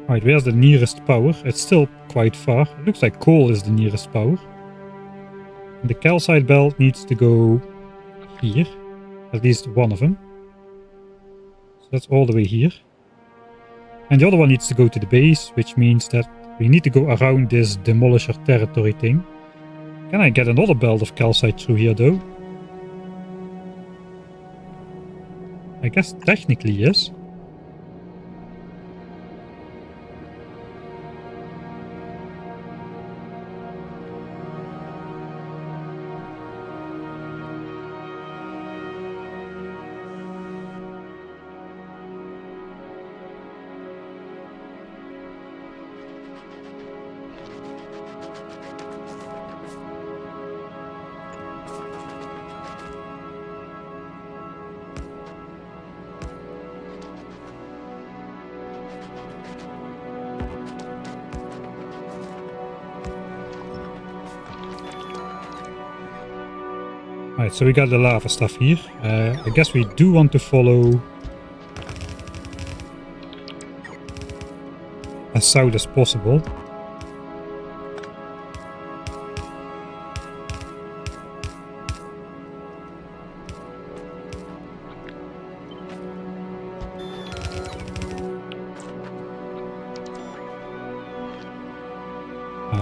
Right, where's the nearest power? It's still quite far. It looks like coal is the nearest power. And the calcite belt needs to go here. At least one of them. So that's all the way here. And the other one needs to go to the base, which means that we need to go around this demolisher territory thing. Can I get another belt of calcite through here though? I guess technically yes. Alright, so we got the lava stuff here. I guess we do want to follow as south as possible.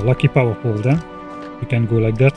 Lucky power pole then. We can go like that.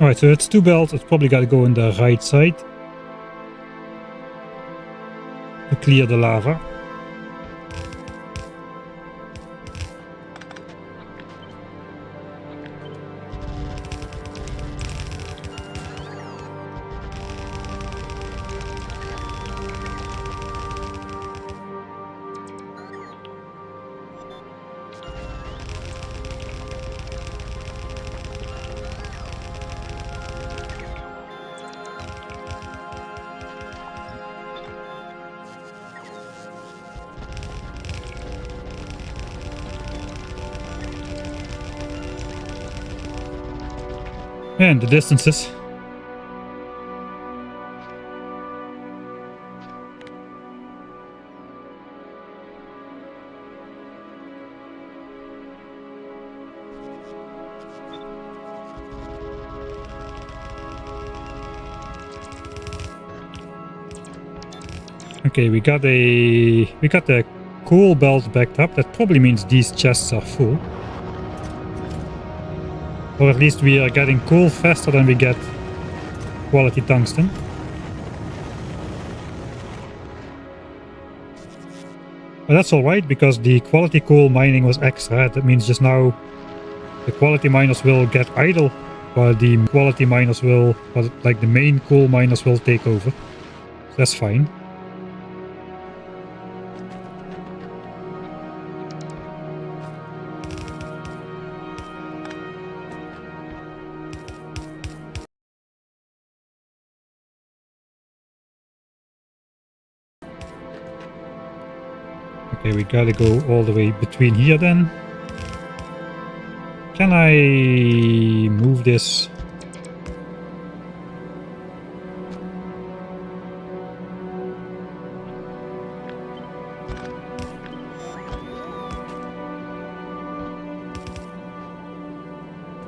Alright, so it's two belts. It's probably got to go on the right side to clear the lava. And the distances. Okay, we got the coal belt backed up. That probably means these chests are full. Or at least we are getting coal faster than we get quality tungsten. But that's alright, because the quality coal mining was extra. That means just now the quality miners will get idle, while the quality miners will, like the main coal miners will take over. So that's fine. Okay, we gotta go all the way between here then. Can I move this?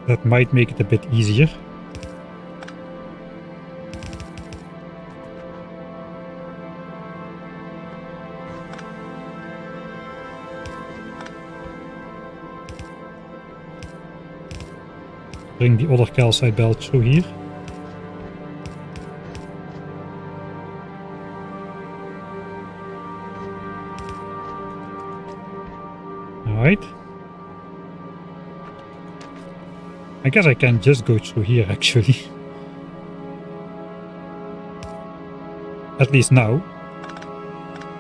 That might make it a bit easier. Bring the other calcite belt through here. Alright. I guess I can just go through here actually. At least now.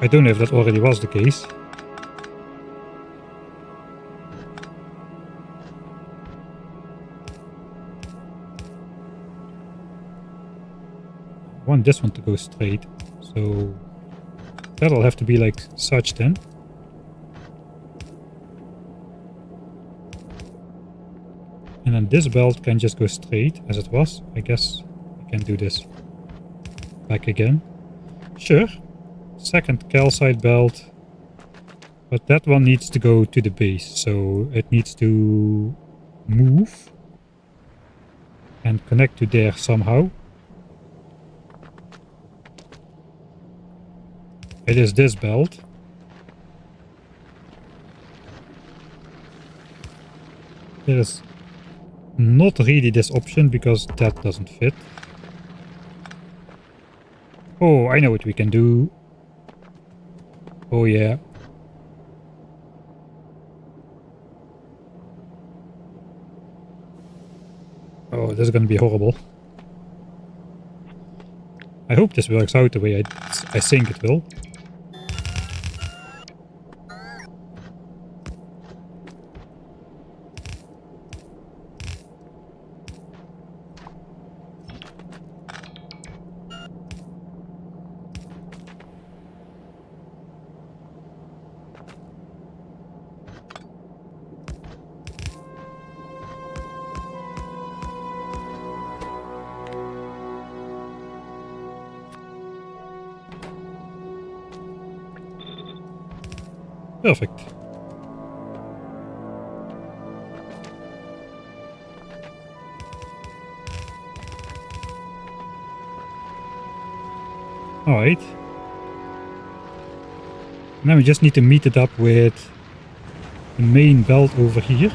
I don't know if that already was the case. I want this one to go straight, so that'll have to be like such then. And then this belt can just go straight as it was. I guess I can do this back again. Sure. Second calcite belt. But that one needs to go to the base, so it needs to move and connect to there somehow. It is this belt. There is not really this option because that doesn't fit. Oh, I know what we can do. Oh yeah. Oh, this is gonna be horrible. I hope this works out the way I think it will. Perfect. Alright. Now we just need to meet it up with the main belt over here.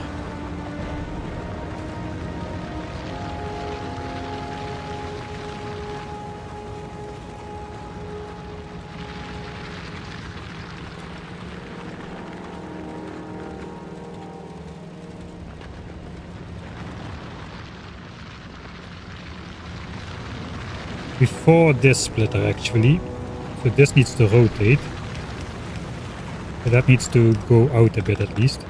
Before this splitter actually, so this needs to rotate, so that needs to go out a bit at least.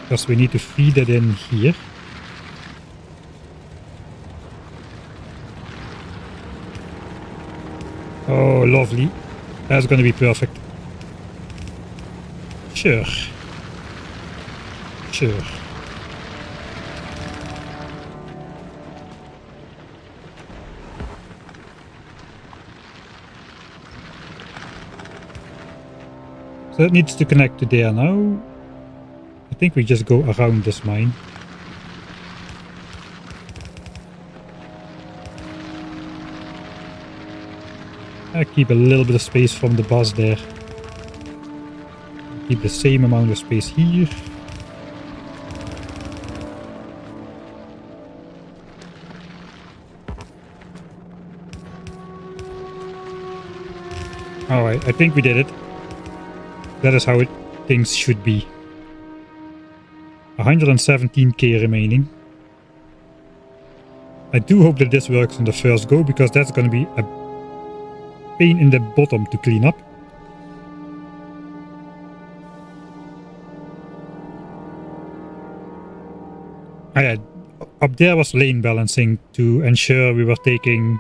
Because we need to feed it in here. Oh, lovely. That's gonna be perfect. Sure. Sure. So it needs to connect to there now. I think we just go around this mine. I keep a little bit of space from the bus there. Keep the same amount of space here. Alright, I think we did it. That is how things should be. 117k remaining. I do hope that this works on the first go, because that's going to be a pain in the bottom to clean up. Yeah, up there was lane balancing to ensure we were taking...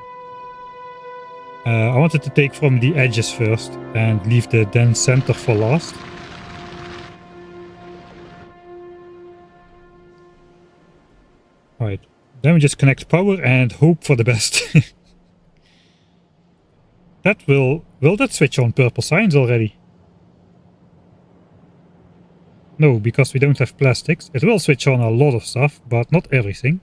I wanted to take from the edges first and leave the dense center for last. Alright, then we just connect power and hope for the best. Will that switch on purple signs already? No, because we don't have plastics. It will switch on a lot of stuff, but not everything.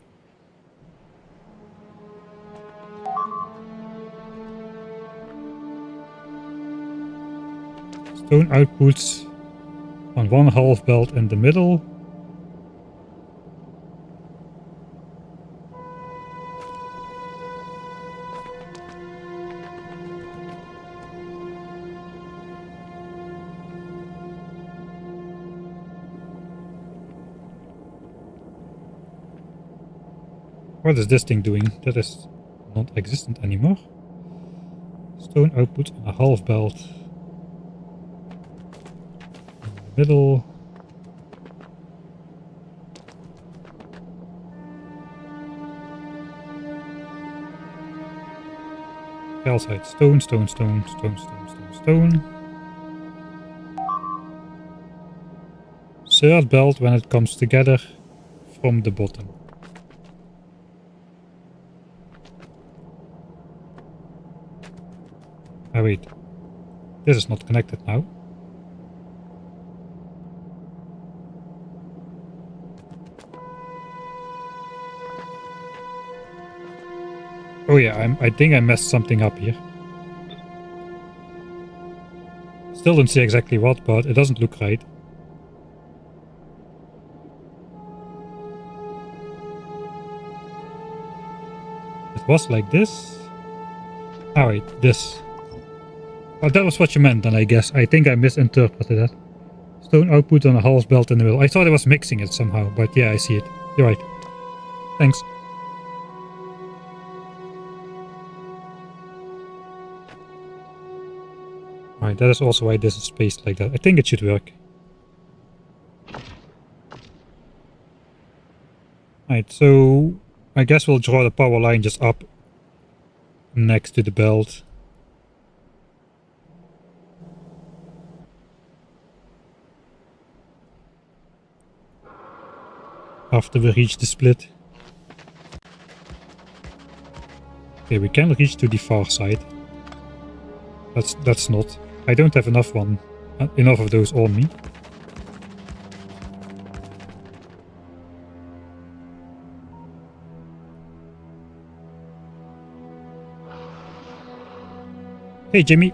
Stone outputs on one half belt in the middle. What is this thing doing? That is non-existent anymore. Stone output on a half belt. In the middle. Calcite, stone, stone, stone, stone, stone, stone, stone. Third belt when it comes together from the bottom. Oh wait, this is not connected now. Oh yeah, I think I messed something up here. Still don't see exactly what, but it doesn't look right. It was like this. Oh wait, this. Oh, that was what you meant then, I guess. I think I misinterpreted that. Stone output on a half belt in the middle. I thought I was mixing it somehow, but yeah, I see it. You're right. Thanks. Right, that is also why this is spaced like that. I think it should work. Right, so I guess we'll draw the power line just up next to the belt. After we reach the split. Okay, we can reach to the far side. That's not. I don't have enough of those on me. Hey Jimmy.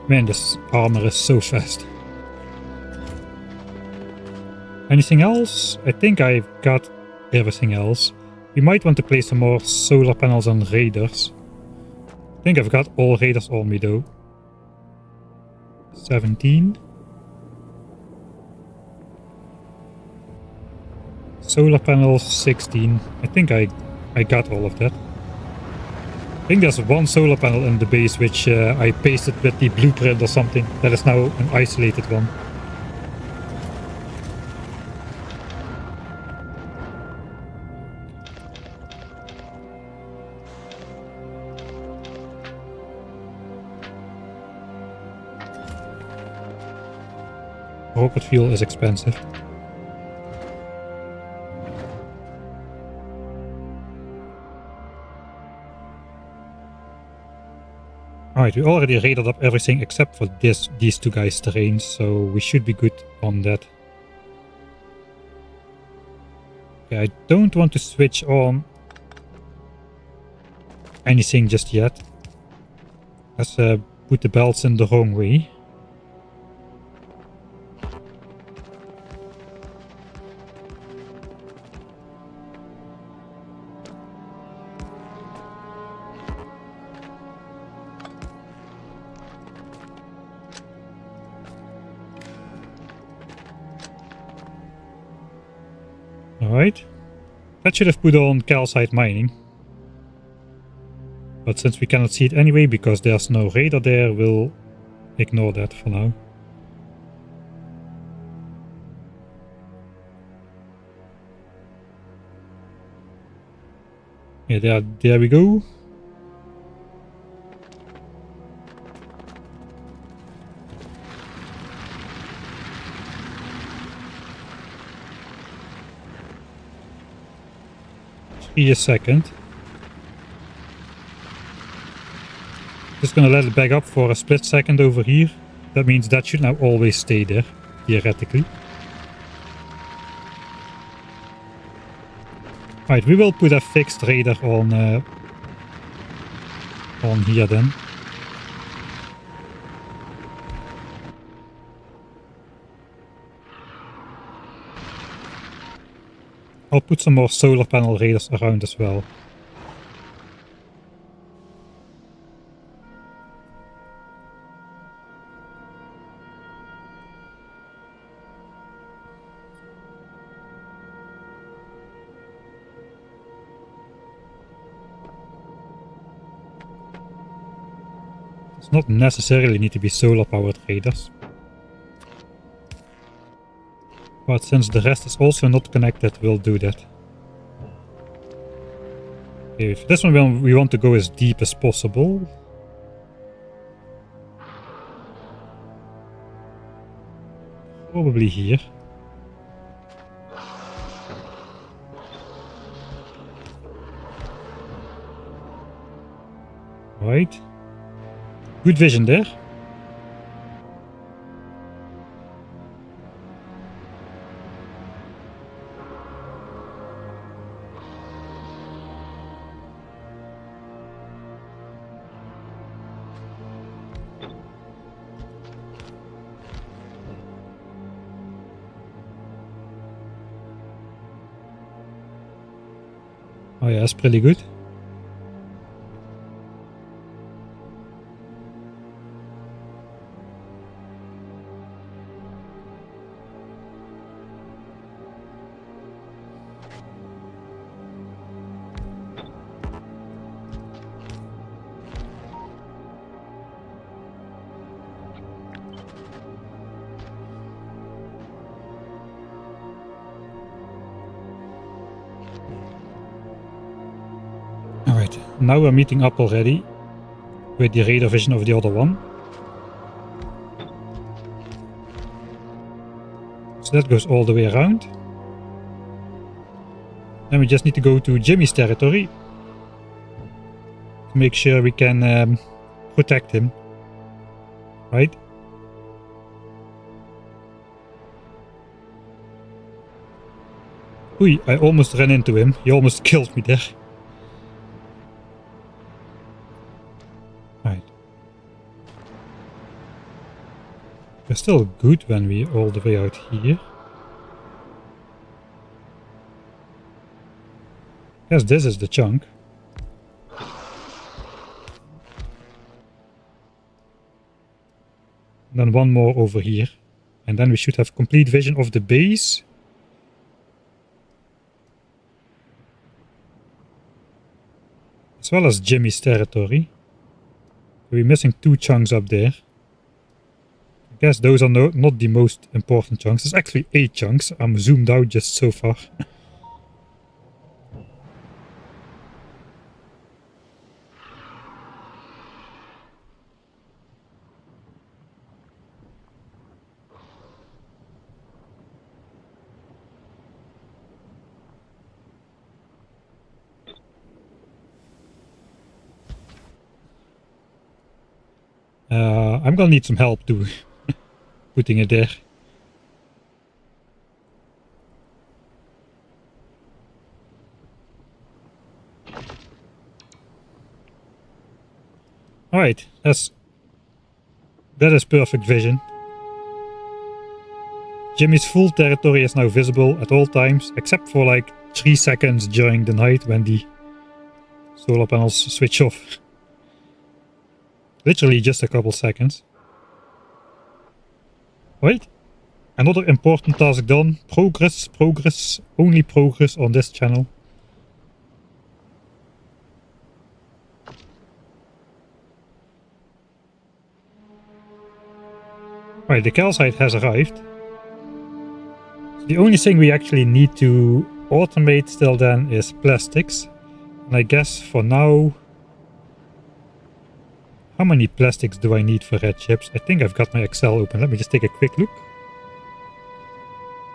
Man, this armor is so fast. Anything else? I think I've got everything else. We might want to place some more solar panels on raiders. I think I've got all raiders on me though. 17. Solar panels 16. I think I got all of that. I think there's one solar panel in the base which I pasted with the blueprint or something. That is now an isolated one. Rocket fuel is expensive. Alright, we already raided up everything except for these two guys' terrains, so we should be good on that. Okay, I don't want to switch on anything just yet. Let's put the belts in the wrong way. Alright. That should have put on calcite mining. But since we cannot see it anyway because there's no radar there, we'll ignore that for now. Yeah, there we go. A second. Just gonna let it back up for a split second over here. That means that should now always stay there, theoretically. Right, we will put a fixed radar on here then. I'll put some more solar panel radars around as well. It's not necessarily need to be solar powered radars. But since the rest is also not connected, we'll do that. Okay, for this one we want to go as deep as possible. Probably here. Right. Good vision there. Oh yeah, that's pretty good. Alright, now we're meeting up already with the radar vision of the other one. So that goes all the way around. Then we just need to go to Jimmy's territory to make sure we can protect him. Right? Oei, I almost ran into him. He almost killed me there. Right. We're still good when we're all the way out here. Guess this is the chunk. And then one more over here. And then we should have complete vision of the base. As well as Jimmy's territory. We're missing 2 chunks up there. I guess those are not the most important chunks. There's actually 8 chunks. I'm zoomed out just so far. I'm gonna need some help too. Putting it there. Alright, that is perfect vision. Jimmy's full territory is now visible at all times, except for like 3 seconds during the night when the solar panels switch off. Literally just a couple seconds. Right? Another important task done. Progress, progress, only progress on this channel. Right, the calcite has arrived. The only thing we actually need to automate still then is plastics. And I guess for now... How many plastics do I need for red chips? I think I've got my Excel open. Let me just take a quick look.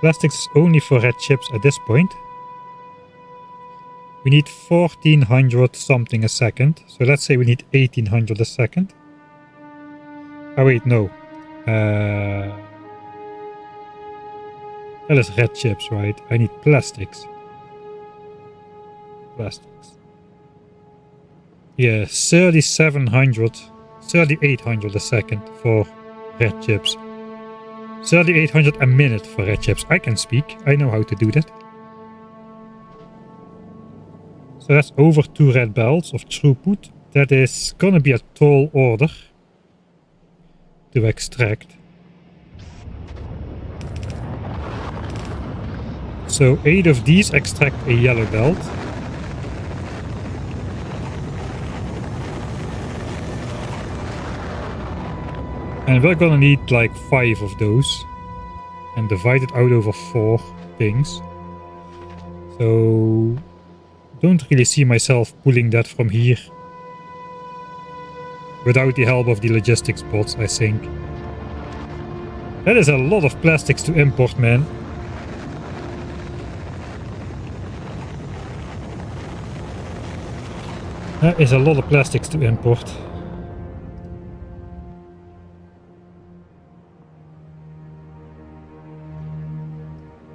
Plastics is only for red chips at this point. We need 1400 something a second. So let's say we need 1800 a second. Oh wait, no. That is red chips, right? I need plastics. Plastics. Yeah, 3800 a second for red chips. 3800 a minute for red chips. I can speak. I know how to do that. So that's over 2 red belts of throughput. That is gonna be a tall order to extract. So 8 of these extract a yellow belt. And we're gonna need like 5 of those. And divide it out over 4 things. So don't really see myself pulling that from here without the help of the logistics bots, I think. That is a lot of plastics to import, man. That is a lot of plastics to import.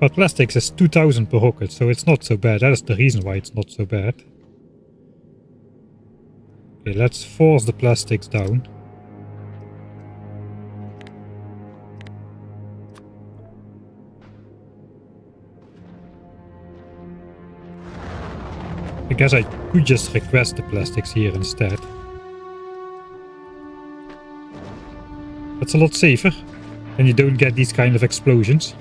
But plastics is 2000 per rocket, so it's not so bad. That is the reason why it's not so bad. Okay, let's force the plastics down. I guess I could just request the plastics here instead. That's a lot safer, and you don't get these kind of explosions.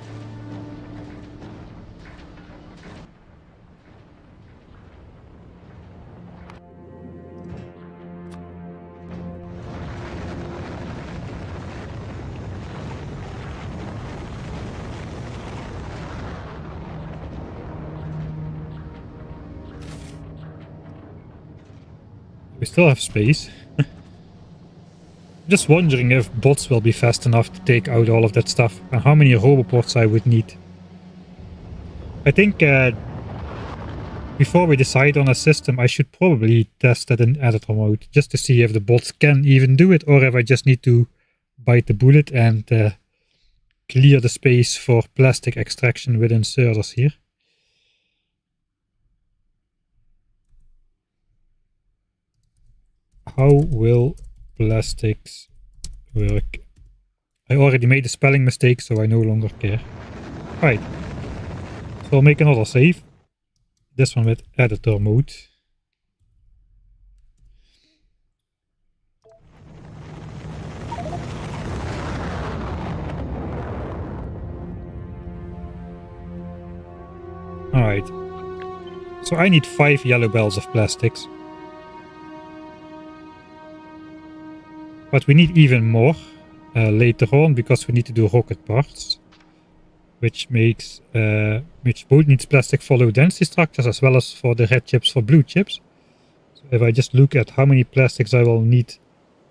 We still have space. Just wondering if bots will be fast enough to take out all of that stuff and how many roboports I would need. I think before we decide on a system, I should probably test it in editor mode just to see if the bots can even do it, or if I just need to bite the bullet and clear the space for plastic extraction with inserters here. How will plastics work? I already made a spelling mistake, so I no longer care. Right. So I'll make another save. This one with editor mode. Alright. So I need 5 yellow bells of plastics. But we need even more later on, because we need to do rocket parts, which makes which both needs plastic for low density structures as well as for the red chips for blue chips. So if I just look at how many plastics I will need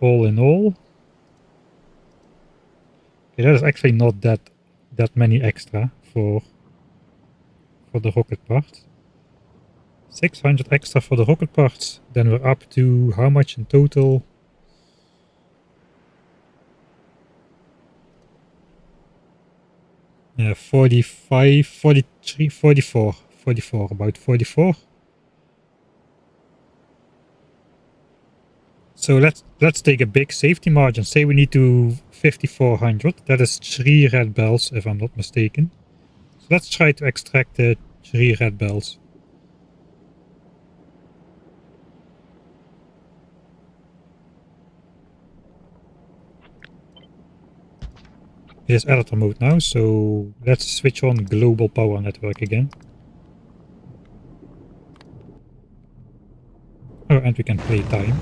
all in all, okay, that is actually not that many extra for the rocket parts. 600 extra for the rocket parts. Then we're up to how much in total? Yeah, 45, 43, 44, about 44. So let's take a big safety margin. Say we need to 5400. That is 3 red bells, if I'm not mistaken. So let's try to extract the 3 red bells. It is editor mode now, so let's switch on global power network again. Oh, and we can play time.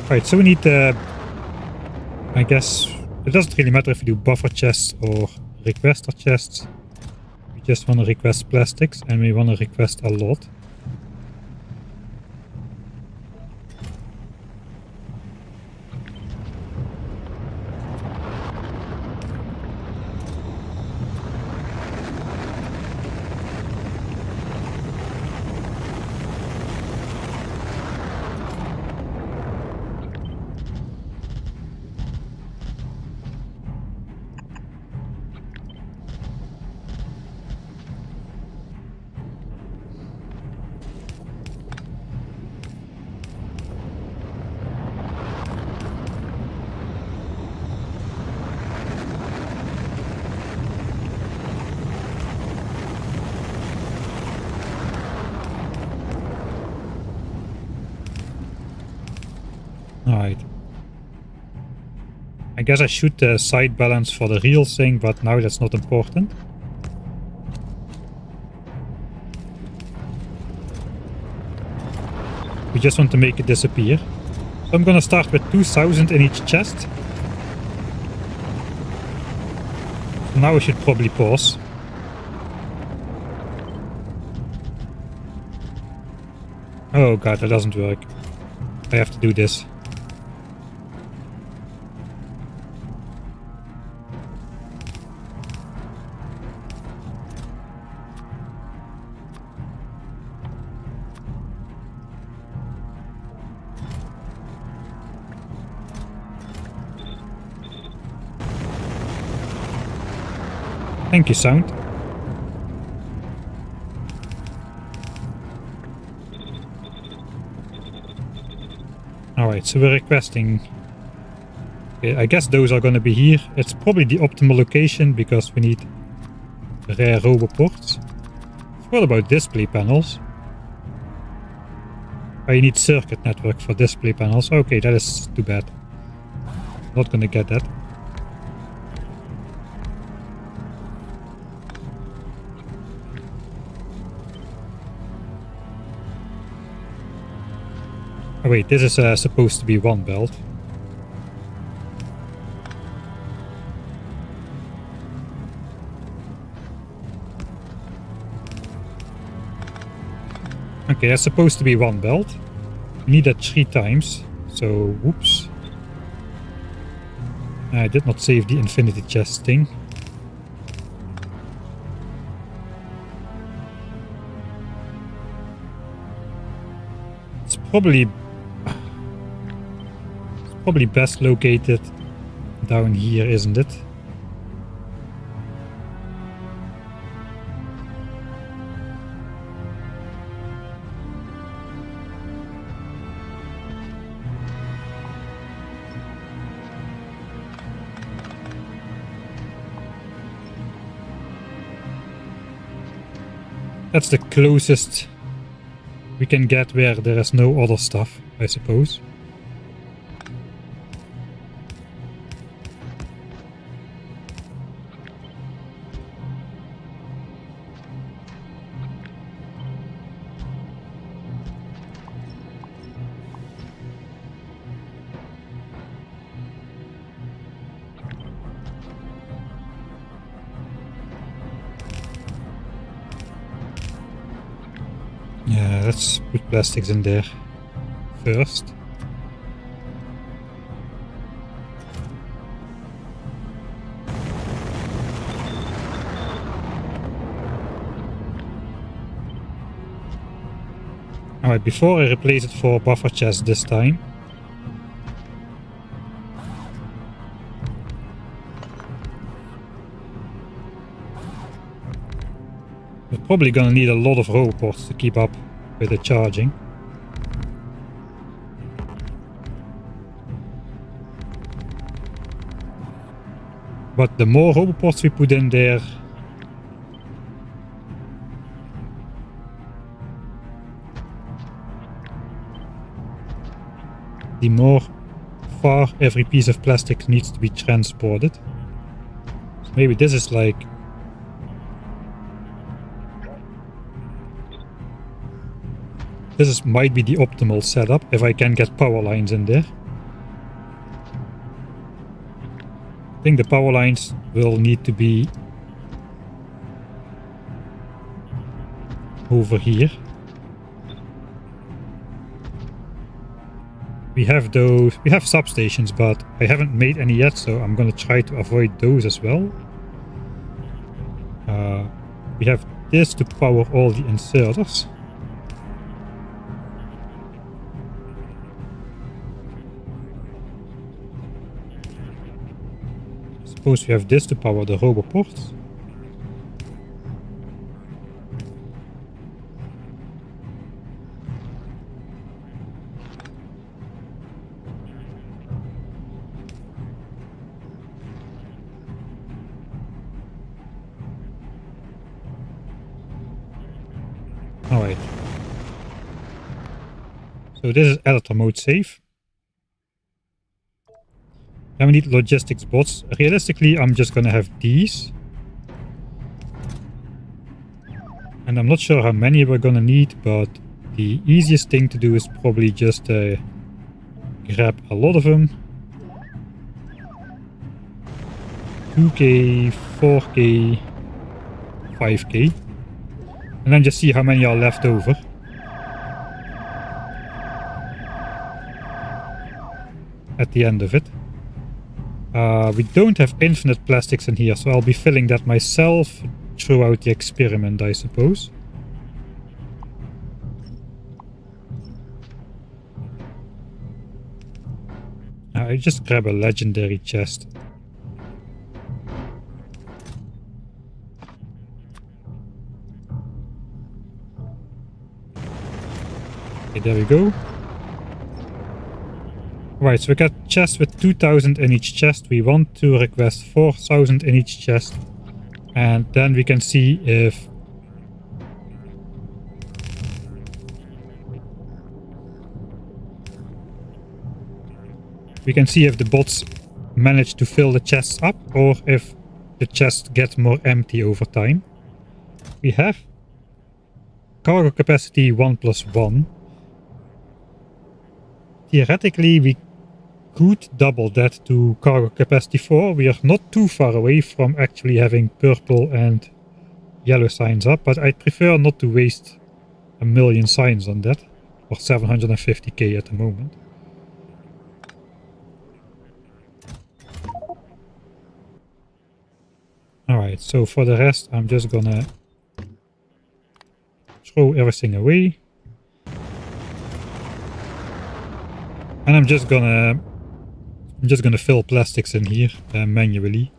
Right, so we need I guess it doesn't really matter if we do buffer chests or requester chests. We just want to request plastics, and we want to request a lot. Alright. I guess I should side balance for the real thing, but now that's not important. We just want to make it disappear. So I'm gonna start with 2,000 in each chest. Now I should probably pause. Oh god, that doesn't work. I have to do this. Thank you, sound. Alright, so we're requesting... Okay, I guess those are gonna be here. It's probably the optimal location because we need rare roboports. What about display panels? I need circuit network for display panels. Okay, that is too bad. Not gonna get that. Oh wait, this is supposed to be one belt. Okay, that's supposed to be one belt. We need that 3 times, so whoops. I did not save the infinity chest thing. It's probably best located down here, isn't it? That's the closest we can get where there is no other stuff, I suppose. Yeah, let's put plastics in there first. Alright, before I replace it for buffer chest this time. We're probably gonna need a lot of robots to keep up with the charging. But the more robots we put in there, the more far every piece of plastic needs to be transported. So maybe this is like... This might be the optimal setup if I can get power lines in there. I think the power lines will need to be over here. We have those, we have substations, but I haven't made any yet, so I'm gonna try to avoid those as well. We have this to power all the inserters. Suppose we have this to power the roboports. Alright. So this is editor mode safe. Then we need logistics bots. Realistically, I'm just gonna have these. And I'm not sure how many we're gonna need, but the easiest thing to do is probably just grab a lot of them. 2k, 4k, 5k. And then just see how many are left over. At the end of it. We don't have infinite plastics in here, so I'll be filling that myself throughout the experiment, I suppose. I just grab a legendary chest. Okay, there we go. Right, so we got chests with 2000 in each chest. We want to request 4000 in each chest. And then we can see if the bots manage to fill the chests up or if the chests get more empty over time. We have cargo capacity 1+1. Theoretically, we could double that to cargo capacity 4. We are not too far away from actually having purple and yellow signs up, but I'd prefer not to waste 1,000,000 signs on that, or 750k at the moment. Alright, so for the rest I'm just gonna throw everything away. And I'm just gonna fill plastics in here manually.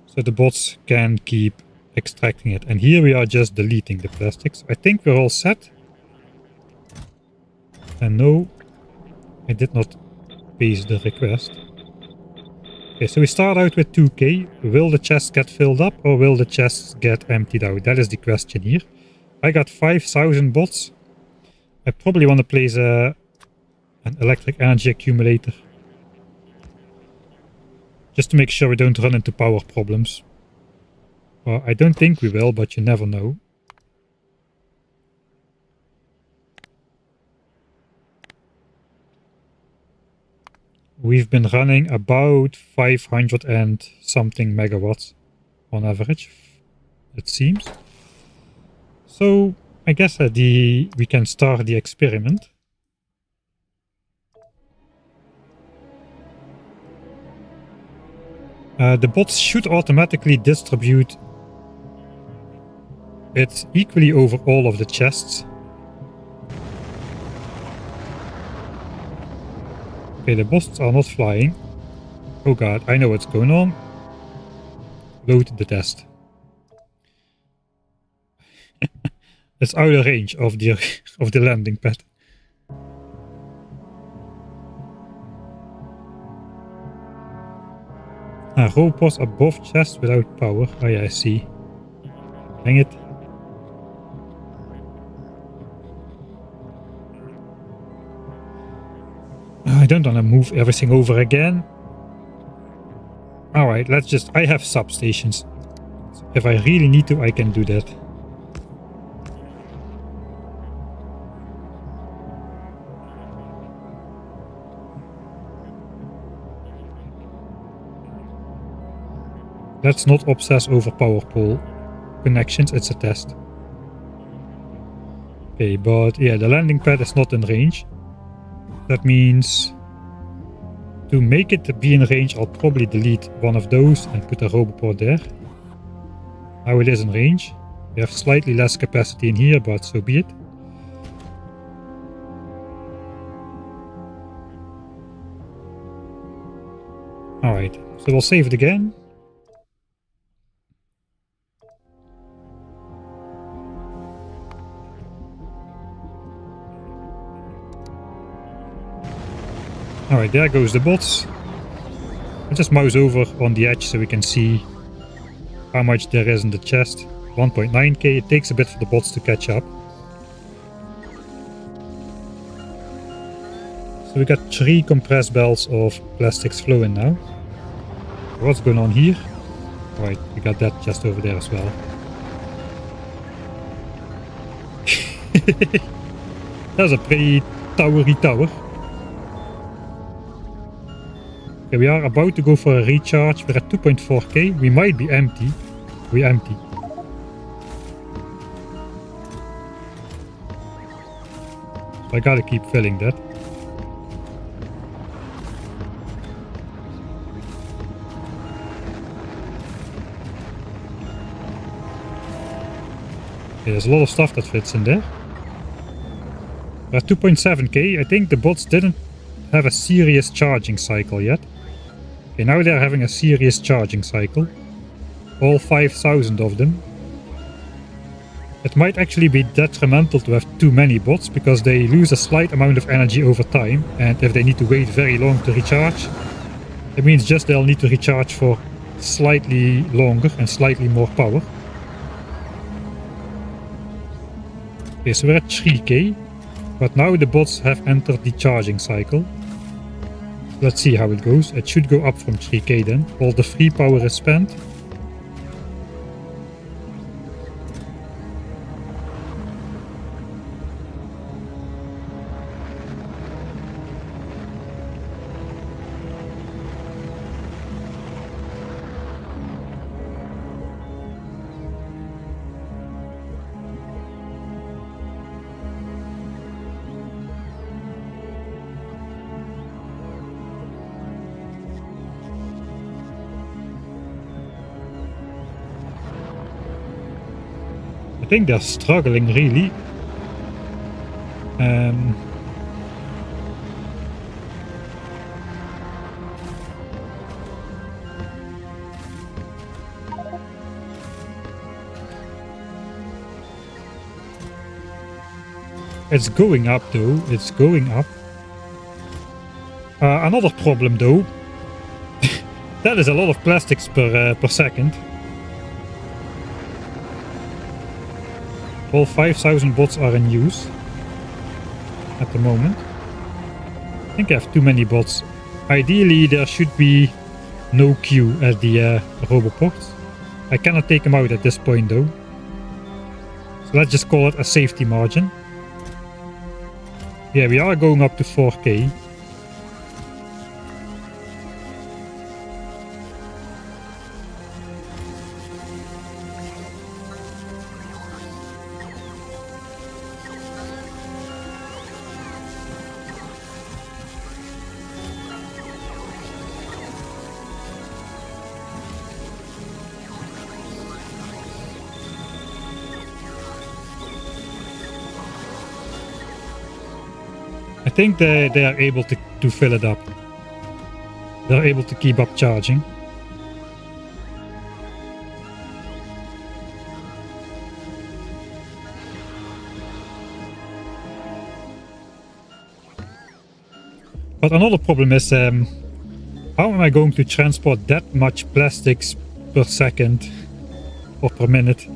So the bots can keep extracting it. And here we are just deleting the plastics. I think we're all set. And no, I did not paste the request. Okay, so we start out with 2k. Will the chests get filled up or will the chests get emptied out? That is the question here. I got 5000 bots. I probably want to place an electric energy accumulator. Just to make sure we don't run into power problems. Well, I don't think we will, but you never know. We've been running about 500 and something megawatts on average, it seems. So I guess we can start the experiment. The bots should automatically distribute it equally over all of the chests. Okay, the bots are not flying. Oh god, I know what's going on. Load the test. It's out of range of the landing pad. Robots above chest without power. Oh yeah, I see. Dang it. I don't want to move everything over again. Alright, let's just... I have substations. So if I really need to, I can do that. Let's not obsess over power pole connections, it's a test. Okay, but yeah, the landing pad is not in range. That means to make it be in range, I'll probably delete one of those and put a roboport there. Now it is in range. We have slightly less capacity in here, but so be it. Alright, so we'll save it again. Alright, there goes the bots. I'll just mouse over on the edge so we can see how much there is in the chest. 1.9k. It takes a bit for the bots to catch up. So we got 3 compressed belts of plastics flowing now. What's going on here? Alright, we got that just over there as well. That's a pretty towery tower. Okay, we are about to go for a recharge. We're at 2.4k. We might be empty. We're empty. So I gotta keep filling that. Okay, there's a lot of stuff that fits in there. We're at 2.7k. I think the bots didn't have a serious charging cycle yet. Okay, now they're having a serious charging cycle. All 5,000 of them. It might actually be detrimental to have too many bots because they lose a slight amount of energy over time, and if they need to wait very long to recharge, it means just they'll need to recharge for slightly longer and slightly more power. Okay, so we're at 3k, but now the bots have entered the charging cycle. Let's see how it goes. It should go up from 3k then. All the free power is spent. I think they're struggling really. It's going up though, it's going up. Another problem though, that is a lot of plastics per second. All 5,000 bots are in use at the moment. I think I have too many bots. Ideally there should be no queue at the roboports. I cannot take them out at this point though. So let's just call it a safety margin. Yeah, we are going up to 4k. I think they are able to fill it up. They're able to keep up charging. But another problem is, how am I going to transport that much plastics per second or per minute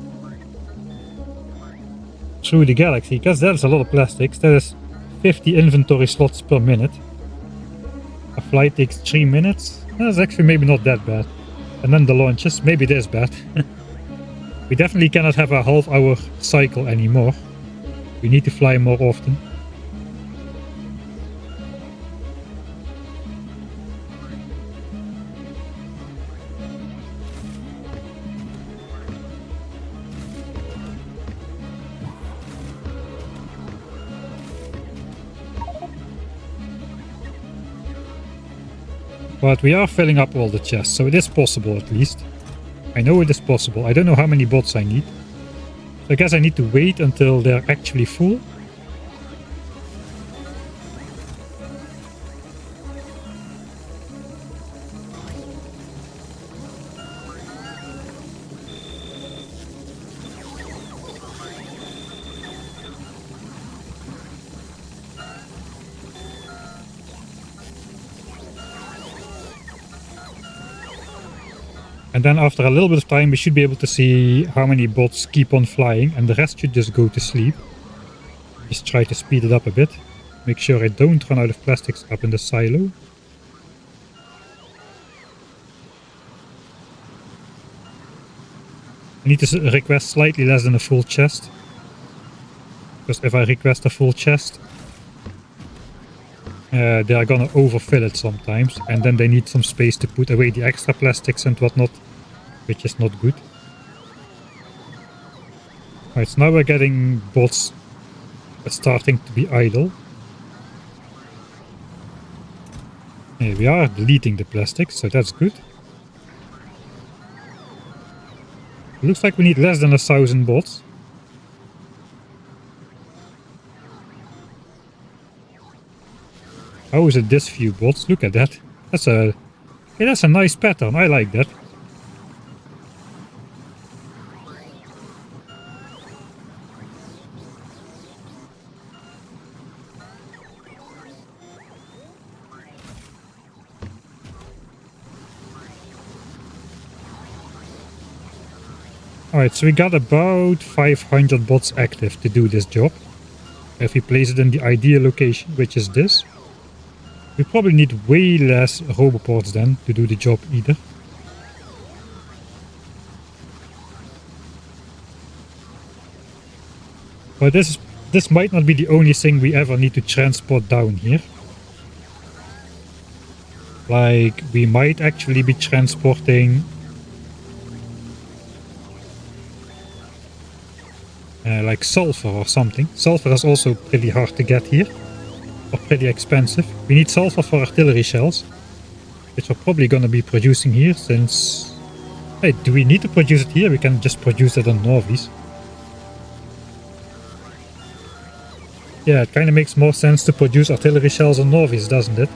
through the galaxy? Because that's a lot of plastics. That is 50 inventory slots per minute. A flight takes 3 minutes. That's actually maybe not that bad. And then the launches, maybe it is bad. We definitely cannot have a half-hour cycle anymore. We need to fly more often. But we are filling up all the chests, so it is possible at least. I know it is possible. I don't know how many bots I need. So I guess I need to wait until they're actually full. And then after a little bit of time we should be able to see how many bots keep on flying, and the rest should just go to sleep. Just try to speed it up a bit. Make sure I don't run out of plastics up in the silo. I need to request slightly less than a full chest. Because if I request a full chest, they are gonna overfill it sometimes, and then they need some space to put away the extra plastics and whatnot, which is not good. Alright, so now we're getting bots starting to be idle. Yeah, we are deleting the plastics, so that's good. Looks like we need less than 1,000 bots. How is it this few bots? Look at that. That's a nice pattern. I like that. Alright, so we got about 500 bots active to do this job. If we place it in the ideal location, which is this, we probably need way less roboports then to do the job either. But this might not be the only thing we ever need to transport down here. Like, we might actually be transporting like sulfur or something. Sulfur is also pretty hard to get here, or pretty expensive. We need sulfur for artillery shells, which we're probably going to be producing here since... Hey, do we need to produce it here? We can just produce it on Norvis. Yeah, it kind of makes more sense to produce artillery shells on Norvis, doesn't it?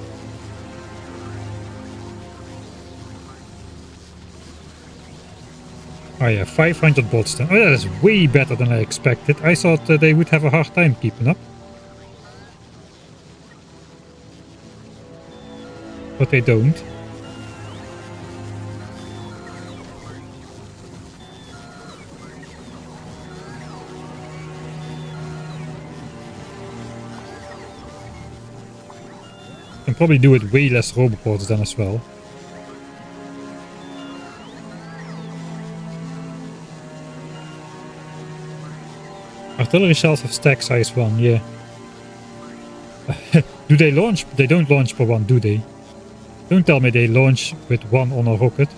Oh yeah, 500 bots then. Oh, that is way better than I expected. I thought they would have a hard time keeping up. But they don't. Can probably do it way less roboports then as well. Artillery shells have stack size 1, yeah. Do they launch? They don't launch per one, do they? Don't tell me they launch with 1 on a rocket.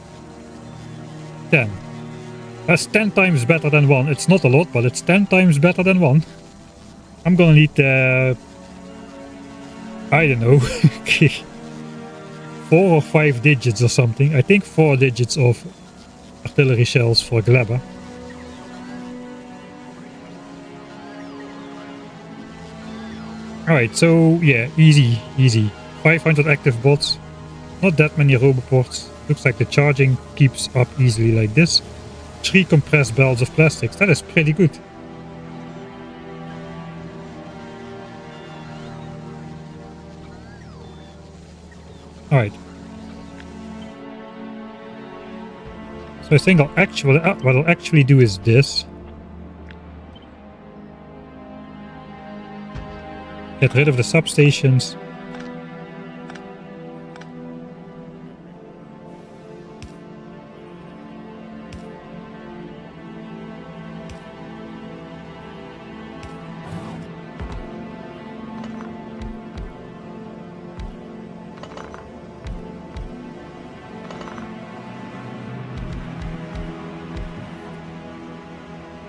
10. That's 10 times better than 1. It's not a lot, but it's 10 times better than 1. I'm gonna need, I don't know, 4 or 5 digits or something. I think 4 digits of artillery shells for Gleba. Alright, so yeah, easy. 500 active bots, not that many roboports. Looks like the charging keeps up easily like this. 3 compressed belts of plastics, that is pretty good. Alright. So I think what I'll actually do is this. Get rid of the substations.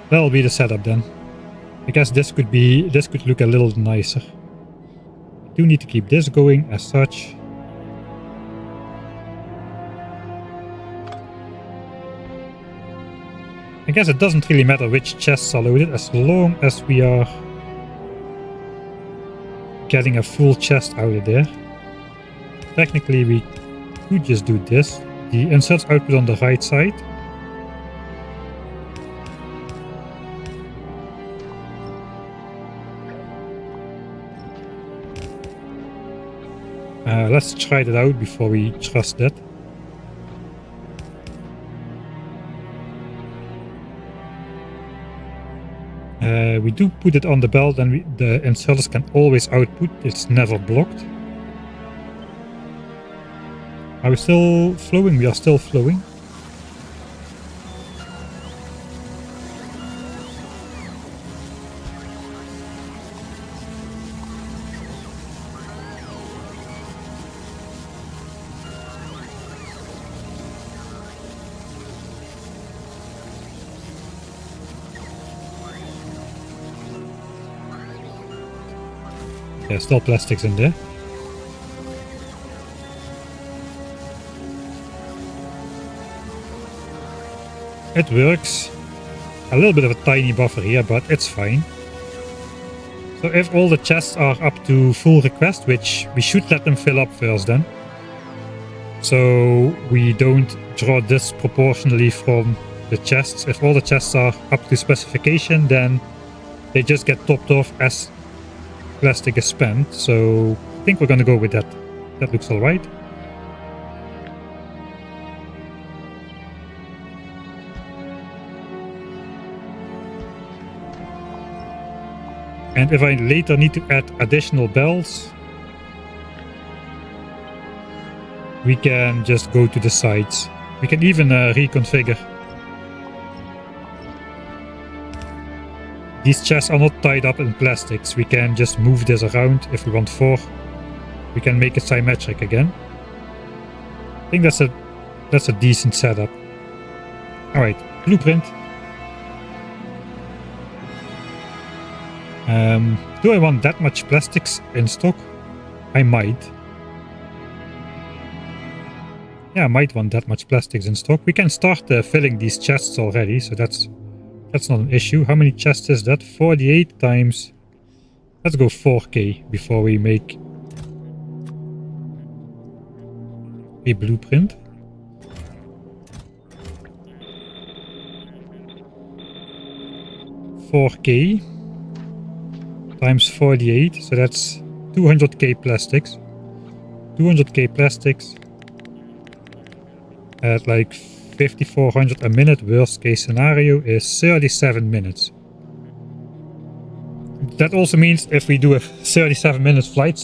That'll be the setup then. I guess this could look a little nicer. Do need to keep this going as such. I guess it doesn't really matter which chests are loaded as long as we are getting a full chest out of there. Technically we could just do this. The inserts output on the right side. Let's try that out before we trust that. We do put it on the belt and the inserters can always output. It's never blocked. Are we still flowing? We are still flowing. Yeah, still plastics in there. It works. A little bit of a tiny buffer here, but it's fine. So if all the chests are up to full request, which we should let them fill up first then. So we don't draw disproportionately from the chests. If all the chests are up to specification, then they just get topped off as plastic is spent. So I think we're gonna go with that. That looks alright. And if I later need to add additional bells, we can just go to the sides. We can even reconfigure. These chests are not tied up in plastics. We can just move this around if we want 4. We can make it symmetric again. I think that's a decent setup. Alright, blueprint. Do I want that much plastics in stock? I might. Yeah, I might want that much plastics in stock. We can start filling these chests already, so that's not an issue. How many chests is that? 48 times... Let's go 4k before we make a blueprint. $4k times 48, so that's 200k plastics. 200k plastics at like 5400 a minute. Worst case scenario is 37 minutes. That also means if we do a 37 minutes flight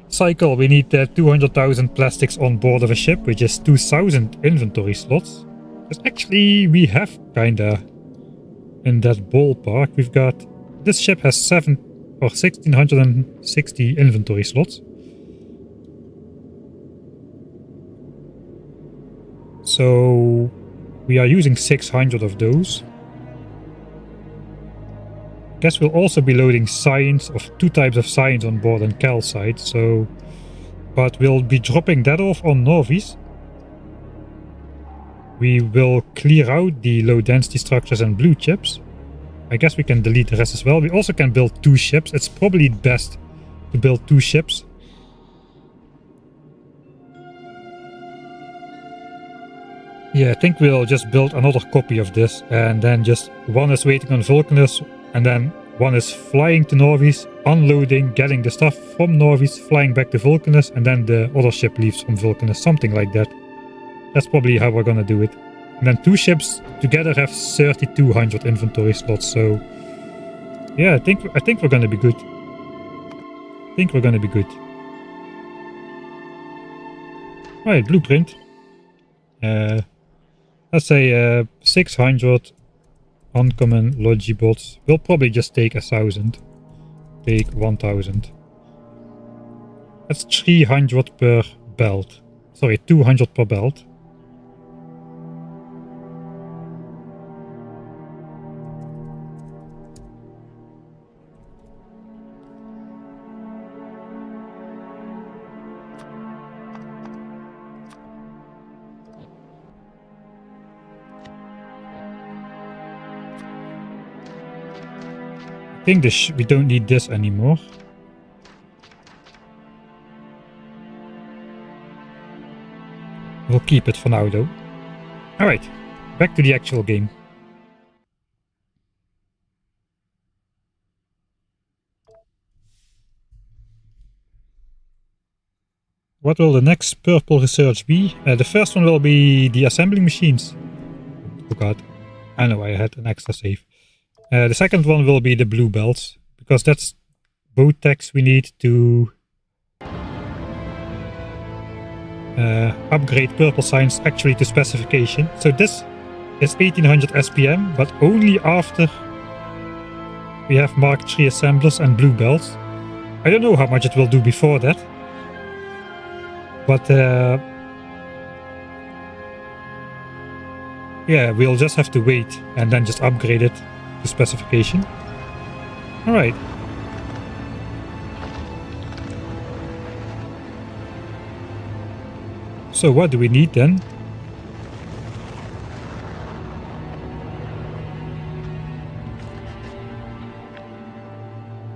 cycle, we need 200,000 plastics on board of a ship, which is 2000 inventory slots. Because actually we have kinda in that ballpark. We've got, this ship has 1660 inventory slots. So we are using 600 of those. Guess we'll also be loading signs of 2 types of signs on board and calcite, so... But we'll be dropping that off on Novice. We will clear out the low density structures and blue chips. I guess we can delete the rest as well. We also can build 2 ships. It's probably best to build 2 ships. Yeah, I think we'll just build another copy of this, and then just one is waiting on Vulcanus, and then one is flying to Novice, unloading, getting the stuff from Novice, flying back to Vulcanus, and then the other ship leaves from Vulcanus, something like that. That's probably how we're gonna do it. And then 2 ships together have 3200 inventory slots, so yeah, I think we're gonna be good. I think we're gonna be good. Alright, blueprint. Let's say 600 uncommon logibots. We'll probably just take 1000. Take 1000. That's 300 per belt. Sorry, 200 per belt. I think we don't need this anymore. We'll keep it for now though. Alright, back to the actual game. What will the next purple research be? The first one will be the assembling machines. Oh god, I know I had an extra save. The second one will be the blue belts, because that's both techs we need to upgrade purple signs actually to specification. So this is 1800 SPM, but only after we have Mark III assemblers and blue belts. I don't know how much it will do before that, but yeah, we'll just have to wait and then just upgrade it to specification. Alright. So what do we need then?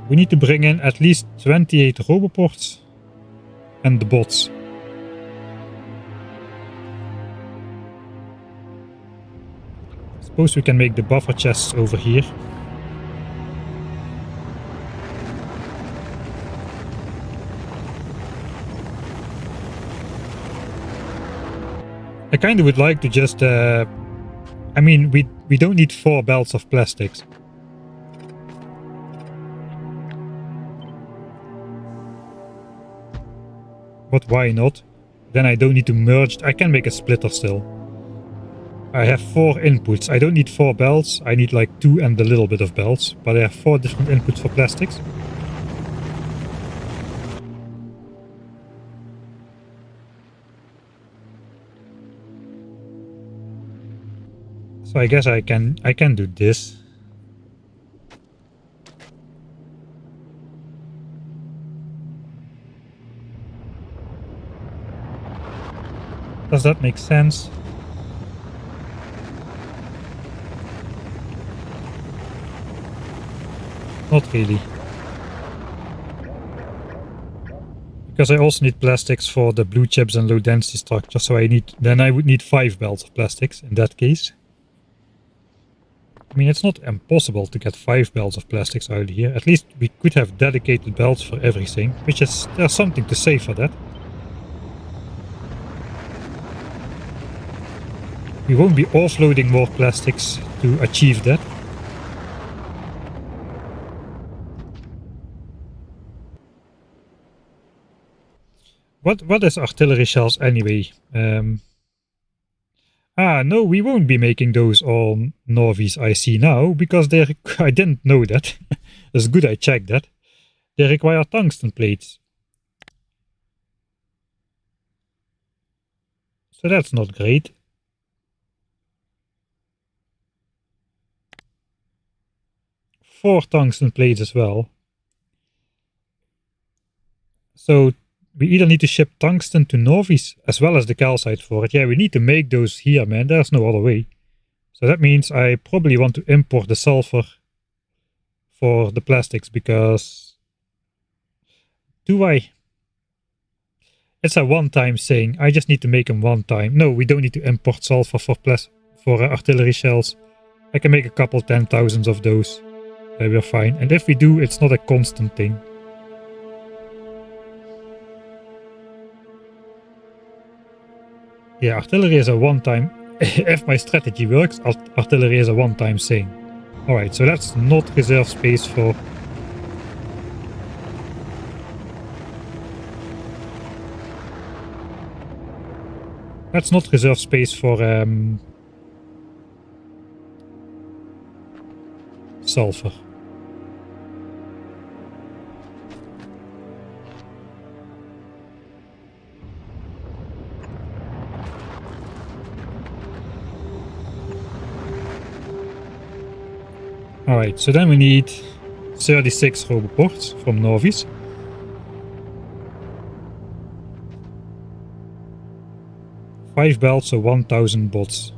We need to bring in at least 28 roboports and the bots. Suppose we can make the buffer chests over here. I kind of would like to just, I mean, we don't need 4 belts of plastics. But why not? Then I don't need to merge. I can make a splitter still. I have 4 inputs. I don't need 4 belts. I need like 2 and a little bit of belts. But I have 4 different inputs for plastics. So I guess I can do this. Does that make sense? Not really. Because I also need plastics for the blue chips and low density structure, so I would need 5 belts of plastics in that case. I mean, it's not impossible to get 5 belts of plastics out here. At least we could have dedicated belts for everything, which is, there's something to say for that. We won't be offloading more plastics to achieve that. What is artillery shells anyway? No, we won't be making those on Norvies, I see now, because I didn't know that. It's good I checked that. They require tungsten plates. So that's not great. Four tungsten plates as well. So we either need to ship tungsten to Norvies as well as the calcite for it. Yeah, we need to make those here, man. There's no other way. So that means I probably want to import the sulfur for the plastics because... It's a one-time thing. I just need to make them one time. No, we don't need to import sulfur for artillery shells. I can make a couple 10,000 of those. We're fine. And if we do, it's not a constant thing. Yeah, artillery is a one-time... If my strategy works, artillery is a one-time thing. Alright, so that's not reserve space for... That's not reserve space for sulfur. Alright, so then we need 36 roboports from Norvies. Five belts, so 1000 bots.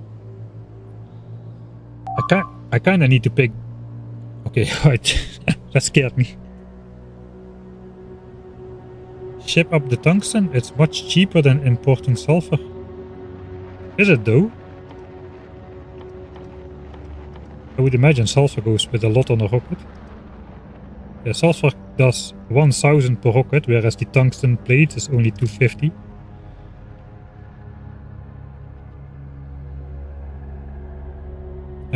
I kinda need to pick... Okay, right. That scared me. Ship up the tungsten? It's much cheaper than importing sulfur. Is it though? I would imagine sulfur goes with a lot on a rocket. Yeah, sulfur does 1000 per rocket, whereas the tungsten plate is only 250.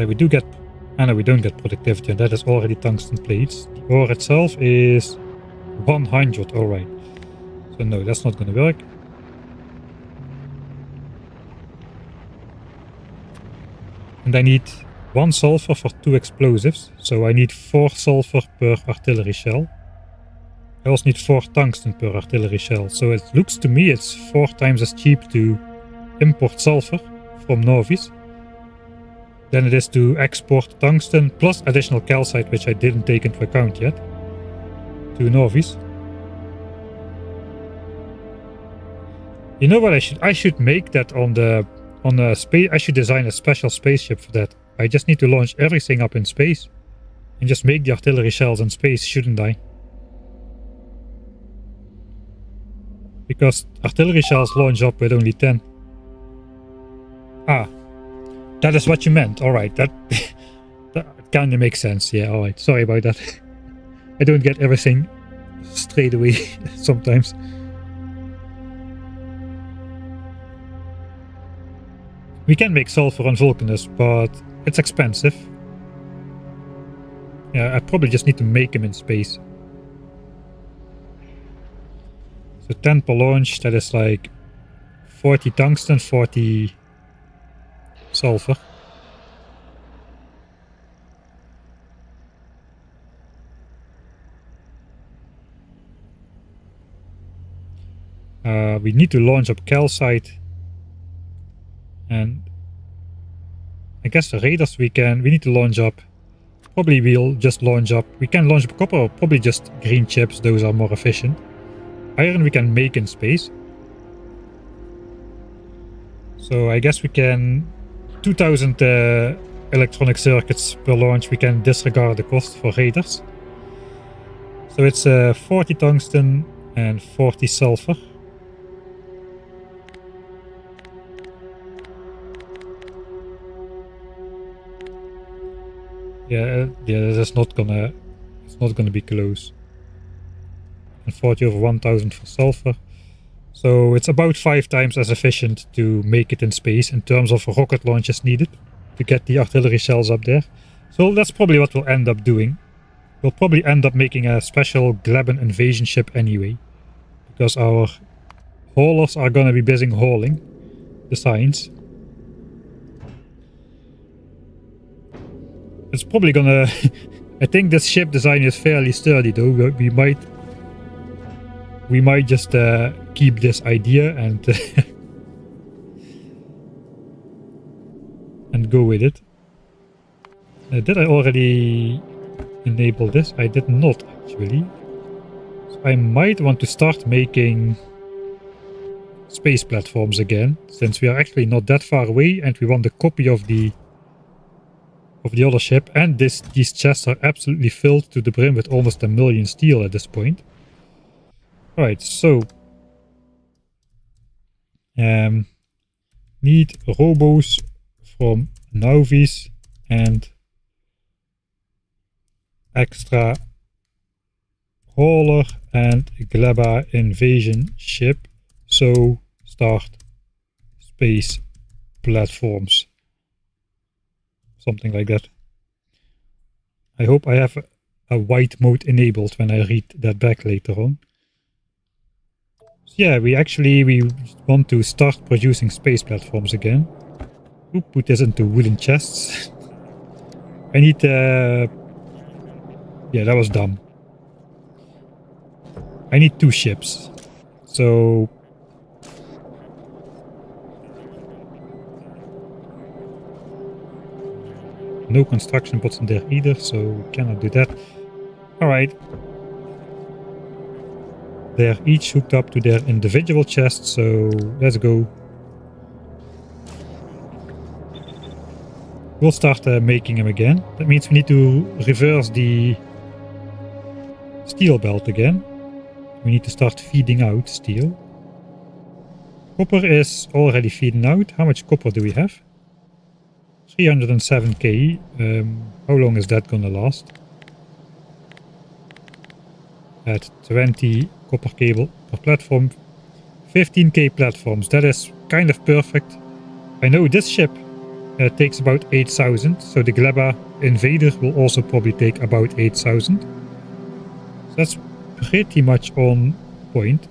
We do get... no, we don't get productivity, and that is already tungsten plates. The ore itself is 100, alright. So no, that's not gonna work. And I need 1 sulfur for 2 explosives, so I need 4 sulfur per artillery shell. I also need 4 tungsten per artillery shell, so it looks to me it's 4 times as cheap to import sulfur from Norvies than it is to export tungsten plus additional calcite, which I didn't take into account yet, to Norvies. You know what I should make that on a space. I should design a special spaceship for that. I just need to launch everything up in space and just make the artillery shells in space, shouldn't I? Because artillery shells launch up with only 10. Ah, that is what you meant. Alright, that kinda makes sense. Yeah, alright. Sorry about that. I don't get everything straight away sometimes. We can make sulfur on Vulcanus, but it's expensive. Yeah, I probably just need to make them in space. So 10 per launch, that is like 40 tungsten, 40 sulfur. We need to launch up calcite. And I guess the raiders we need to launch up. Probably we'll just launch up. We can launch up copper or probably just green chips. Those are more efficient. Iron we can make in space. So I guess we can 2000 electronic circuits per launch. We can disregard the cost for raiders. So it's 40 tungsten and 40 sulfur. Yeah, this is not gonna. It's not gonna be close. And 40 over 1000 for sulfur. So it's about 5 times as efficient to make it in space in terms of rocket launches needed to get the artillery shells up there. So that's probably what we'll end up doing. We'll probably end up making a special Glebban invasion ship anyway, because our haulers are gonna be busy hauling the signs. It's probably gonna... I think this ship design is fairly sturdy though. We might just keep this idea and and go with it. Did I already enable this? I did not actually. So I might want to start making space platforms again, since we are actually not that far away and we want a copy of the other ship, and these chests are absolutely filled to the brim with almost 1 million steel at this point. Alright, so need robos from Nauvis and extra hauler and Glebba invasion ship. So start space platforms. Something like that. I hope I have a white mode enabled when I read that back later on. So yeah, we want to start producing space platforms again. Ooh, put this into wooden chests. I need yeah, that was dumb. I need 2 ships. So no construction bots in there either, so we cannot do that. Alright. They're each hooked up to their individual chests, so let's go. We'll start making them again. That means we need to reverse the steel belt again. We need to start feeding out steel. Copper is already feeding out. How much copper do we have? 307k. How long is that gonna last? At 20 copper cable per platform, 15k platforms. That is kind of perfect. I know this ship takes about 8,000, so the Glebba Invader will also probably take about 8,000. So that's pretty much on point.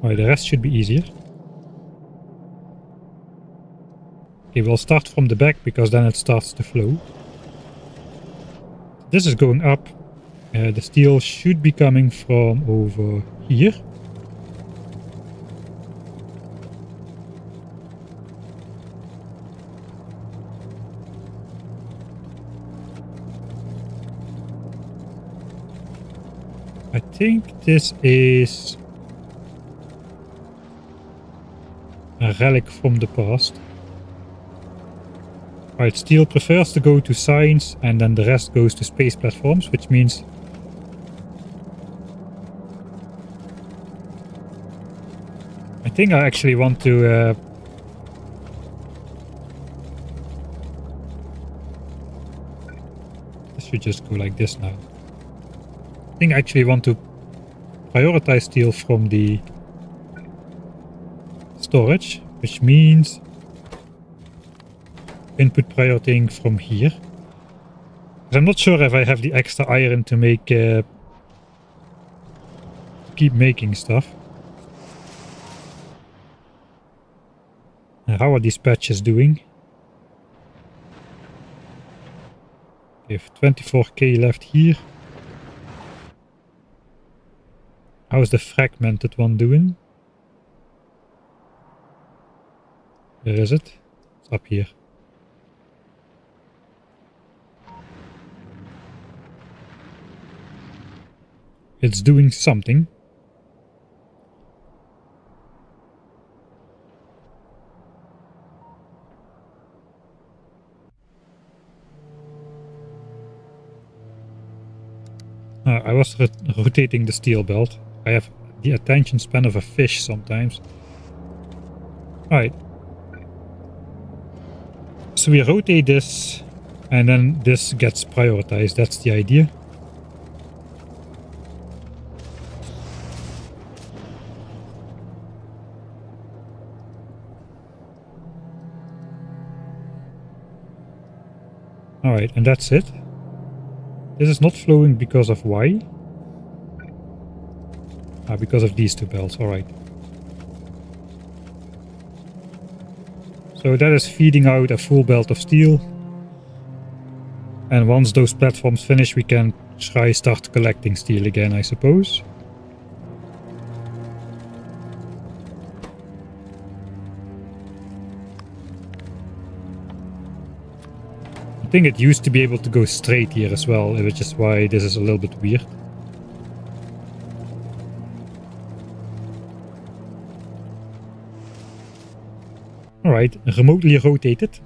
Well, the rest should be easier. Okay, we'll start from the back because then it starts to flow. This is going up. The steel should be coming from over here. I think this is a relic from the past. Right, steel prefers to go to science and then the rest goes to space platforms, which means I think I actually want to this should just go like this now. I think I actually want to prioritize steel from the storage, which means input prioritizing from here. But I'm not sure if I have the extra iron to make keep making stuff. How are these patches doing? We have 24k left here. How is the fragmented one doing? Where is it? It's up here. It's doing something. I was rotating the steel belt. I have the attention span of a fish sometimes. Alright. So we rotate this and then this gets prioritized. That's the idea. Alright, and that's it. This is not flowing because of why? Because of these two belts, alright. So that is feeding out a full belt of steel. And once those platforms finish, we can start collecting steel again, I suppose. I think it used to be able to go straight here as well, which is why this is a little bit weird. Alright, remotely rotated.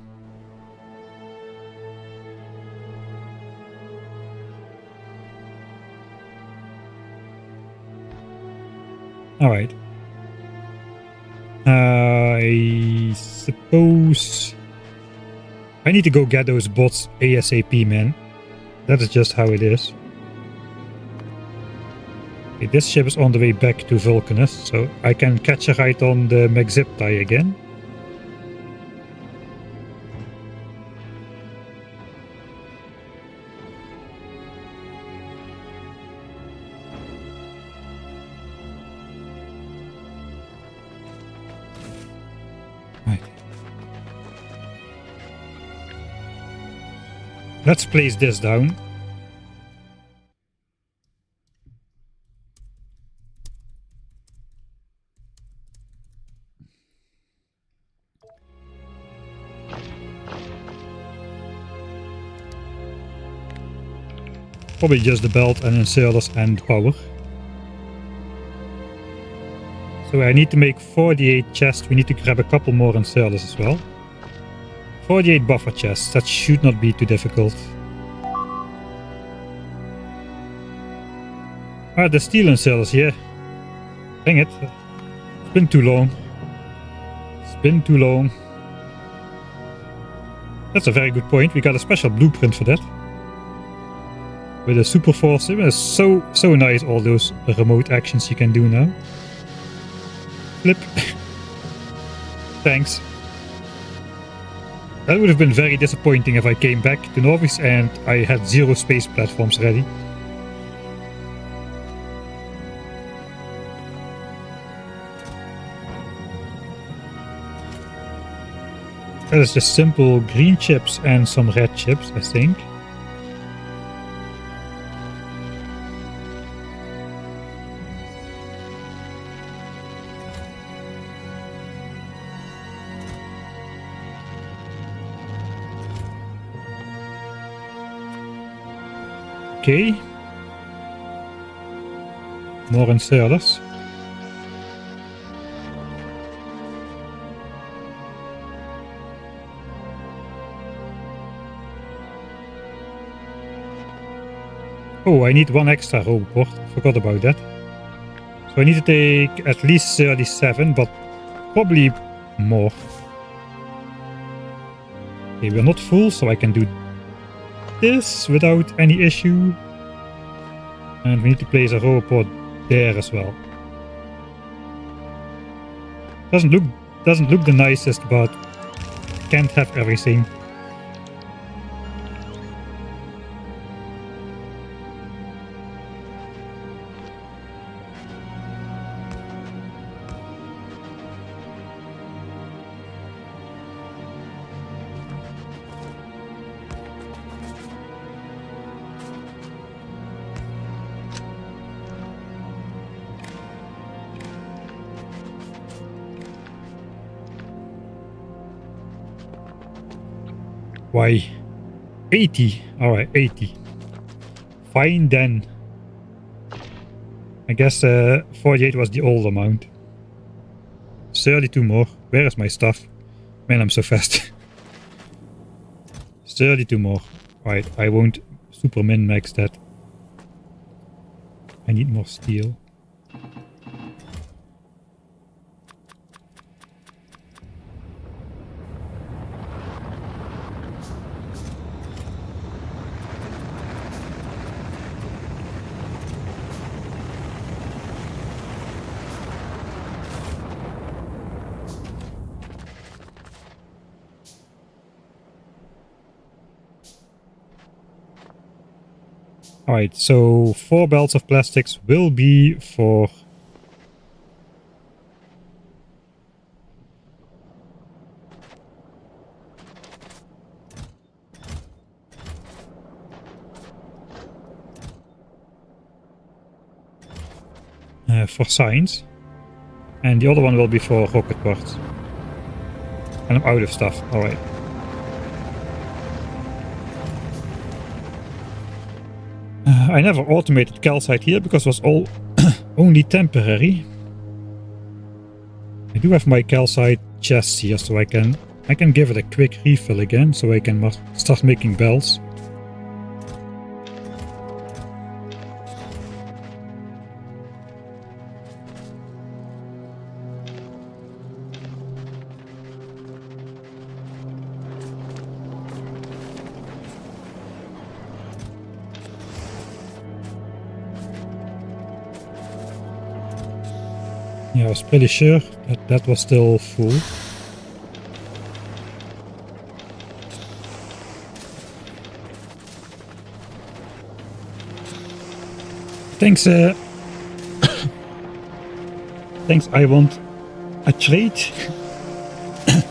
Alright. I suppose I need to go get those bots ASAP, man. That is just how it is. Okay, this ship is on the way back to Vulcanus, so I can catch a ride on the McZip-tie again. Let's place this down. Probably just the belt and inserters and power. So I need to make 48 chests. We need to grab a couple more inserters as well. 48 buffer chests, that should not be too difficult. The steel inserters, yeah. Dang it. It's been too long. It's been too long. That's a very good point. We got a special blueprint for that. With a super force. It is so nice, all those remote actions you can do now. Flip. Thanks. That would have been very disappointing if I came back to Norwich and I had 0 space platforms ready. That is just simple green chips and some red chips, I think. Okay. More inserters. Oh, I need one extra roboport. Forgot about that. So I need to take at least 37, but probably more. Okay, we're not full, so I can do this without any issue. And we need to place a roboport there as well. Doesn't look the nicest, but can't have everything. Why? 80. Alright, 80. Fine then. I guess 48 was the old amount. 32 more. Where is my stuff? Man, I'm so fast. 32 more. Right, I won't super min-max that. I need more steel. Alright, so 4 belts of plastics will be for science, and the other one will be for rocket parts. And I'm out of stuff. Alright. I never automated calcite here because it was all only temporary. I do have my calcite chest here, so I can give it a quick refill again, so I can start making belts. Yeah, I was pretty sure that that was still full. Thanks, thanks, I want a treat.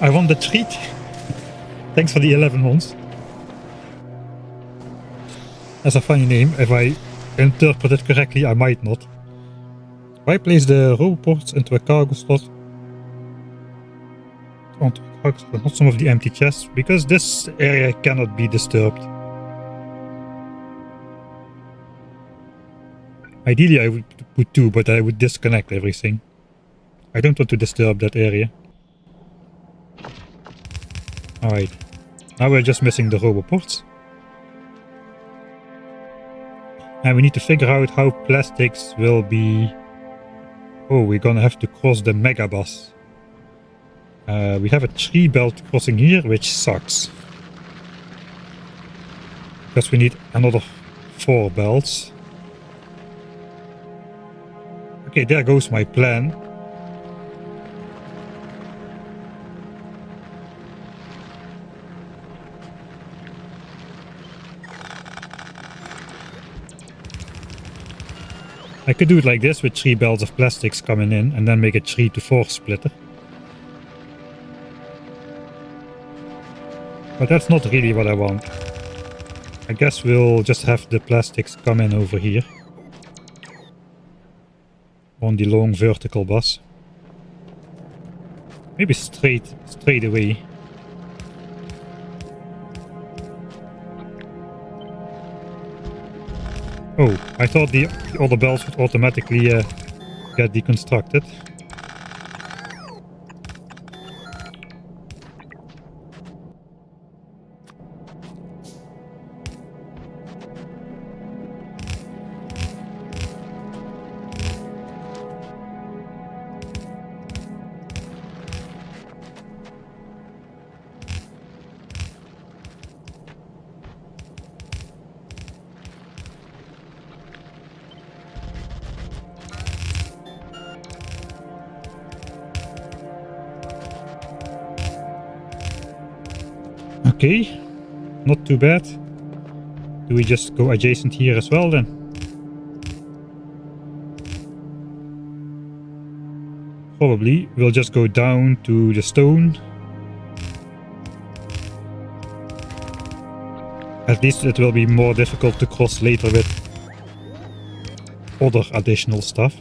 I want the treat. Thanks for the 11 months. That's a funny name. If I interpret it correctly, I might not. Why place the roboports into a cargo slot? Onto a cargo slot, not some of the empty chests, because this area cannot be disturbed. Ideally I would put 2, but I would disconnect everything. I don't want to disturb that area. Alright. Now we're just missing the roboports. And we need to figure out how plastics will be... Oh, we're gonna have to cross the megabus. We have a 3 belt crossing here, which sucks. Because we need another 4 belts. Okay, there goes my plan. I could do it like this with 3 belts of plastics coming in and then make a 3 to 4 splitter. But that's not really what I want. I guess we'll just have the plastics come in over here. On the long vertical bus. Maybe straight away. Oh, I thought the other bells would automatically get deconstructed. Okay, not too bad. Do we just go adjacent here as well then? Probably. We'll just go down to the stone. At least it will be more difficult to cross later with other additional stuff.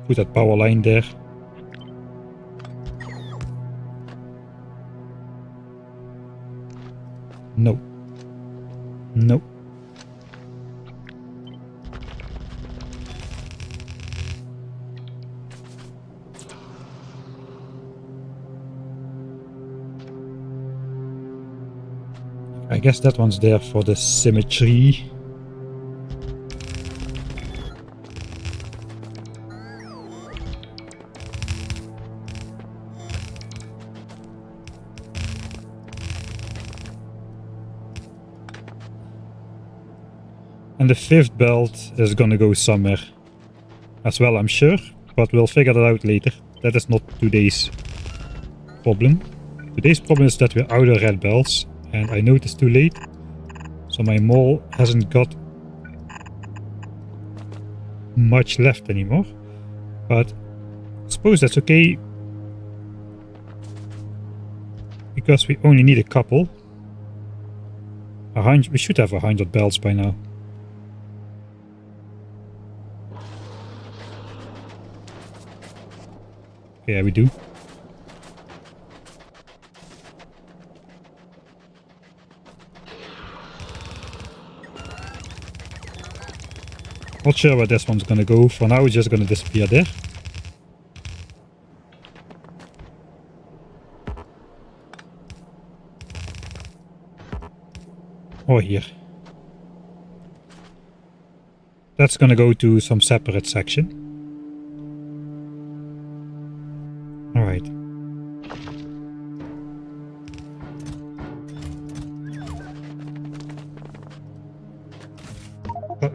Put that power line there. No. No. I guess that one's there for the symmetry. And the fifth belt is gonna go somewhere as well, I'm sure, but we'll figure that out later. That is not today's problem. Today's problem is that we're out of red belts, and I know it's too late, so my mole hasn't got much left anymore. But I suppose that's okay, because we only need a couple. We should have 100 belts by now. Yeah, we do. Not sure where this one's gonna go. For now, it's just gonna disappear there. Or here. That's gonna go to some separate section. Alright.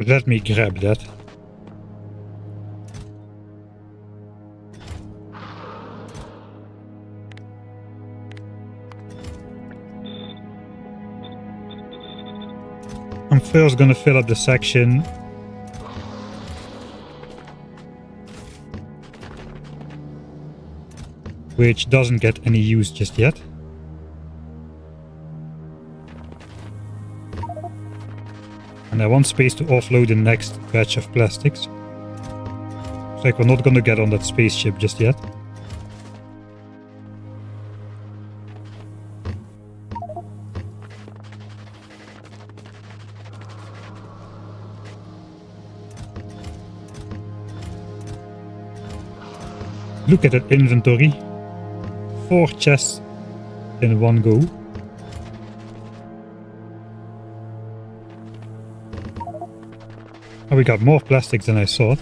Let me grab that. I'm first gonna fill up the section which doesn't get any use just yet. And I want space to offload the next batch of plastics. Looks like we're not gonna get on that spaceship just yet. Look at that inventory. 4 chests in one go. Oh, we got more plastics than I thought.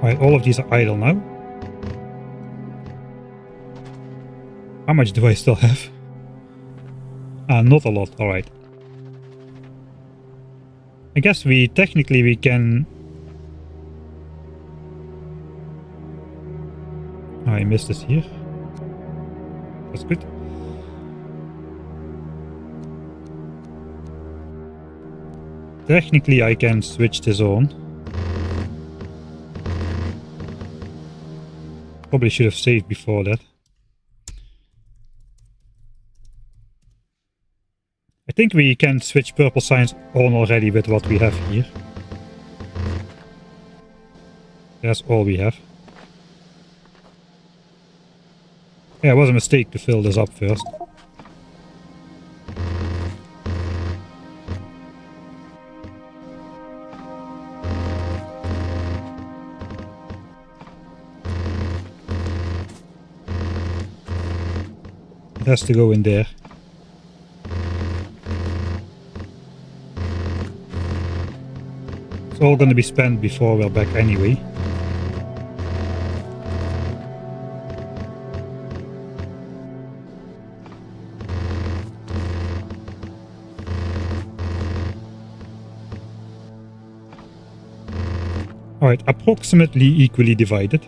Alright, all of these are idle now. How much do I still have? Not a lot, alright. I guess technically we can missed this here. That's good. Technically I can switch this on. Probably should have saved before that. I think we can switch purple signs on already with what we have here. That's all we have. Yeah, it was a mistake to fill this up first. It has to go in there. It's all going to be spent before we're back anyway. Alright, approximately equally divided.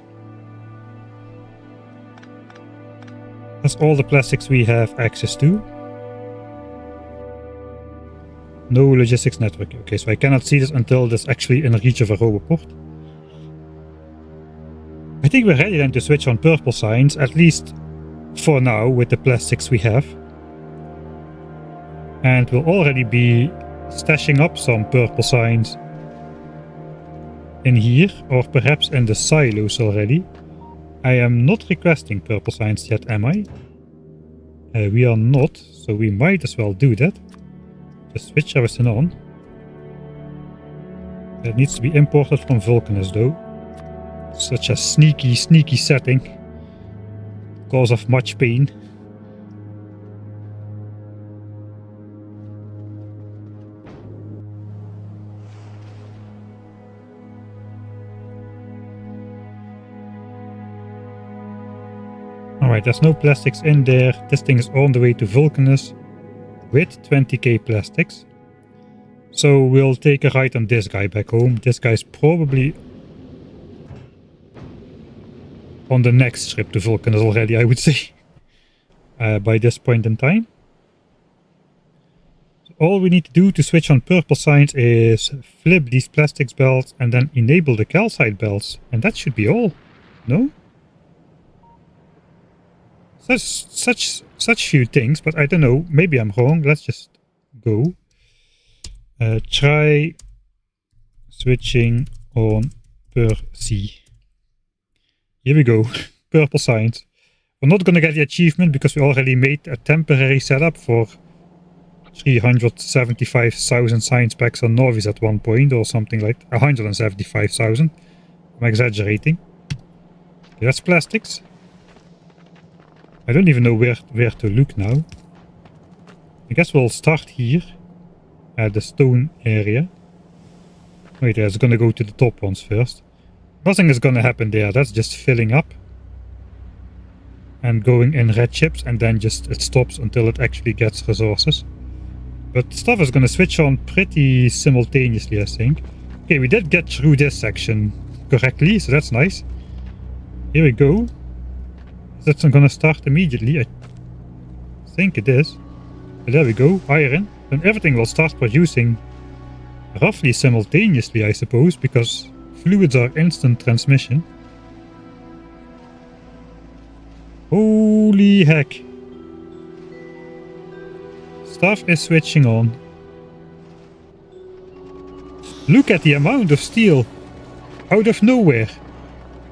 That's all the plastics we have access to. No logistics network. Okay, so I cannot see this until this actually in reach of a roboport. I think we're ready then to switch on purple signs, at least for now with the plastics we have. And we'll already be stashing up some purple signs in here, or perhaps in the silos already. I am not requesting purple signs yet, am I? We are not, so we might as well do that. Just switch everything on. It needs to be imported from Vulcanus though. Such a sneaky setting. Cause of much pain. Alright, there's no plastics in there. This thing is on the way to Vulcanus with 20k plastics. So we'll take a ride on this guy back home. This guy's probably on the next trip to Vulcanus already, I would say, by this point in time. So all we need to do to switch on purple signs is flip these plastics belts and then enable the calcite belts. And that should be all. No? Such few things, but I don't know. Maybe I'm wrong. Let's just go. Try switching on per C. Here we go. Purple signs. We're not gonna get the achievement because we already made a temporary setup for 375,000 science packs on Novice at one point, or something like 175,000. I'm exaggerating. Okay, that's plastics. I don't even know where to look now. I guess we'll start here at the stone area. Wait, it's gonna go to the top ones first. Nothing is gonna happen there. That's just filling up and going in red chips, and then just it stops until it actually gets resources. But stuff is gonna switch on pretty simultaneously, I think. Okay, we did get through this section correctly, so that's nice. Here we go. That's not gonna start immediately. I think it is. But there we go, iron. Then everything will start producing roughly simultaneously, I suppose, because fluids are instant transmission. Holy heck. Stuff is switching on. Look at the amount of steel. Out of nowhere.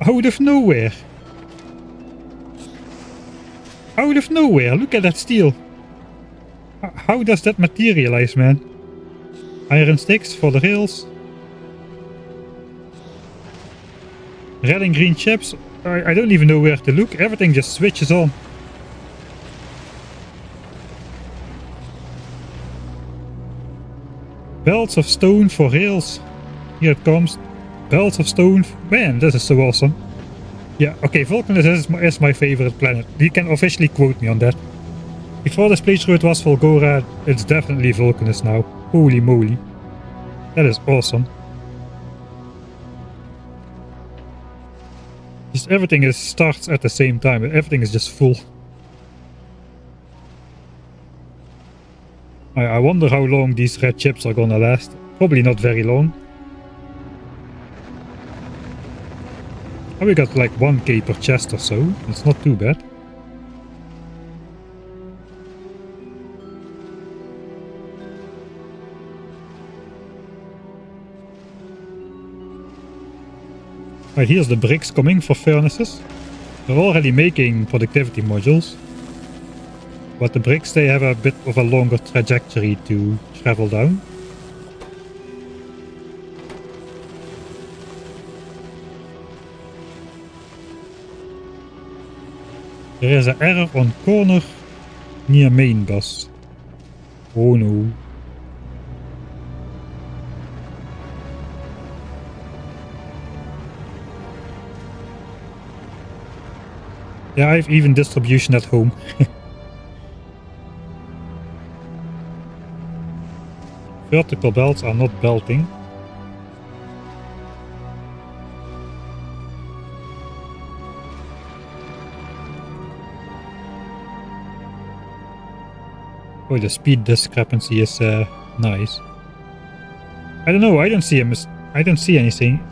Out of nowhere. Out of nowhere, look at that steel. How does that materialize, man? Iron sticks for the rails. Red and green chips. I don't even know where to look. Everything just switches on. Belts of stone for rails. Here it comes. Belts of stone. Man, this is so awesome. Yeah, okay, Vulcanus is my favorite planet. You can officially quote me on that. Before this playthrough it was Volgora, it's definitely Vulcanus now. Holy moly. That is awesome. Just everything starts at the same time. Everything is just full. I wonder how long these red chips are gonna last. Probably not very long. Oh, we got like 1k per chest or so. It's not too bad. Right, here's the bricks coming for furnaces. They're already making productivity modules. But the bricks, they have a bit of a longer trajectory to travel down. There is an error on corner near main bus. Oh no. Yeah, I have even distribution at home. Vertical belts are not belting. Oh, the speed discrepancy is nice. I don't know, I don't see anything.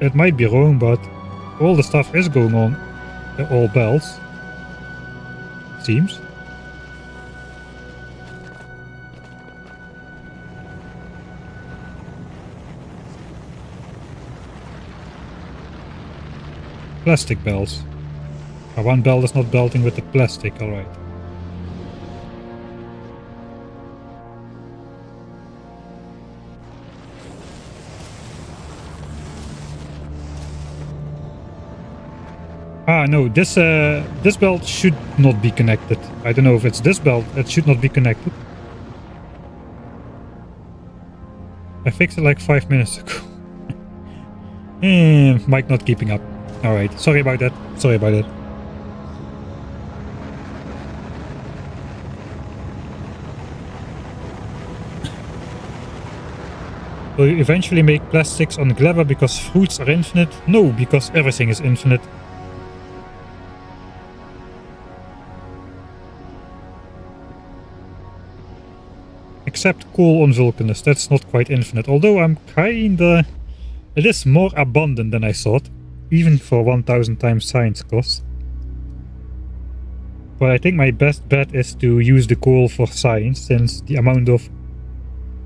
It might be wrong, but all the stuff is going on. All belts. Seems. Plastic belts. One belt is not belting with the plastic, alright. Ah, no, this belt should not be connected. I don't know if it's this belt, it should not be connected. I fixed it like 5 minutes ago. Mic not keeping up. Alright, sorry about that. Sorry about that. Will you eventually make plastics on Glabber because fruits are infinite? No, because everything is infinite. Except coal on Vulcanus, that's not quite infinite. Although I'm kinda... It is more abundant than I thought. Even for 1000 times science cost. But I think my best bet is to use the coal for science, since the amount of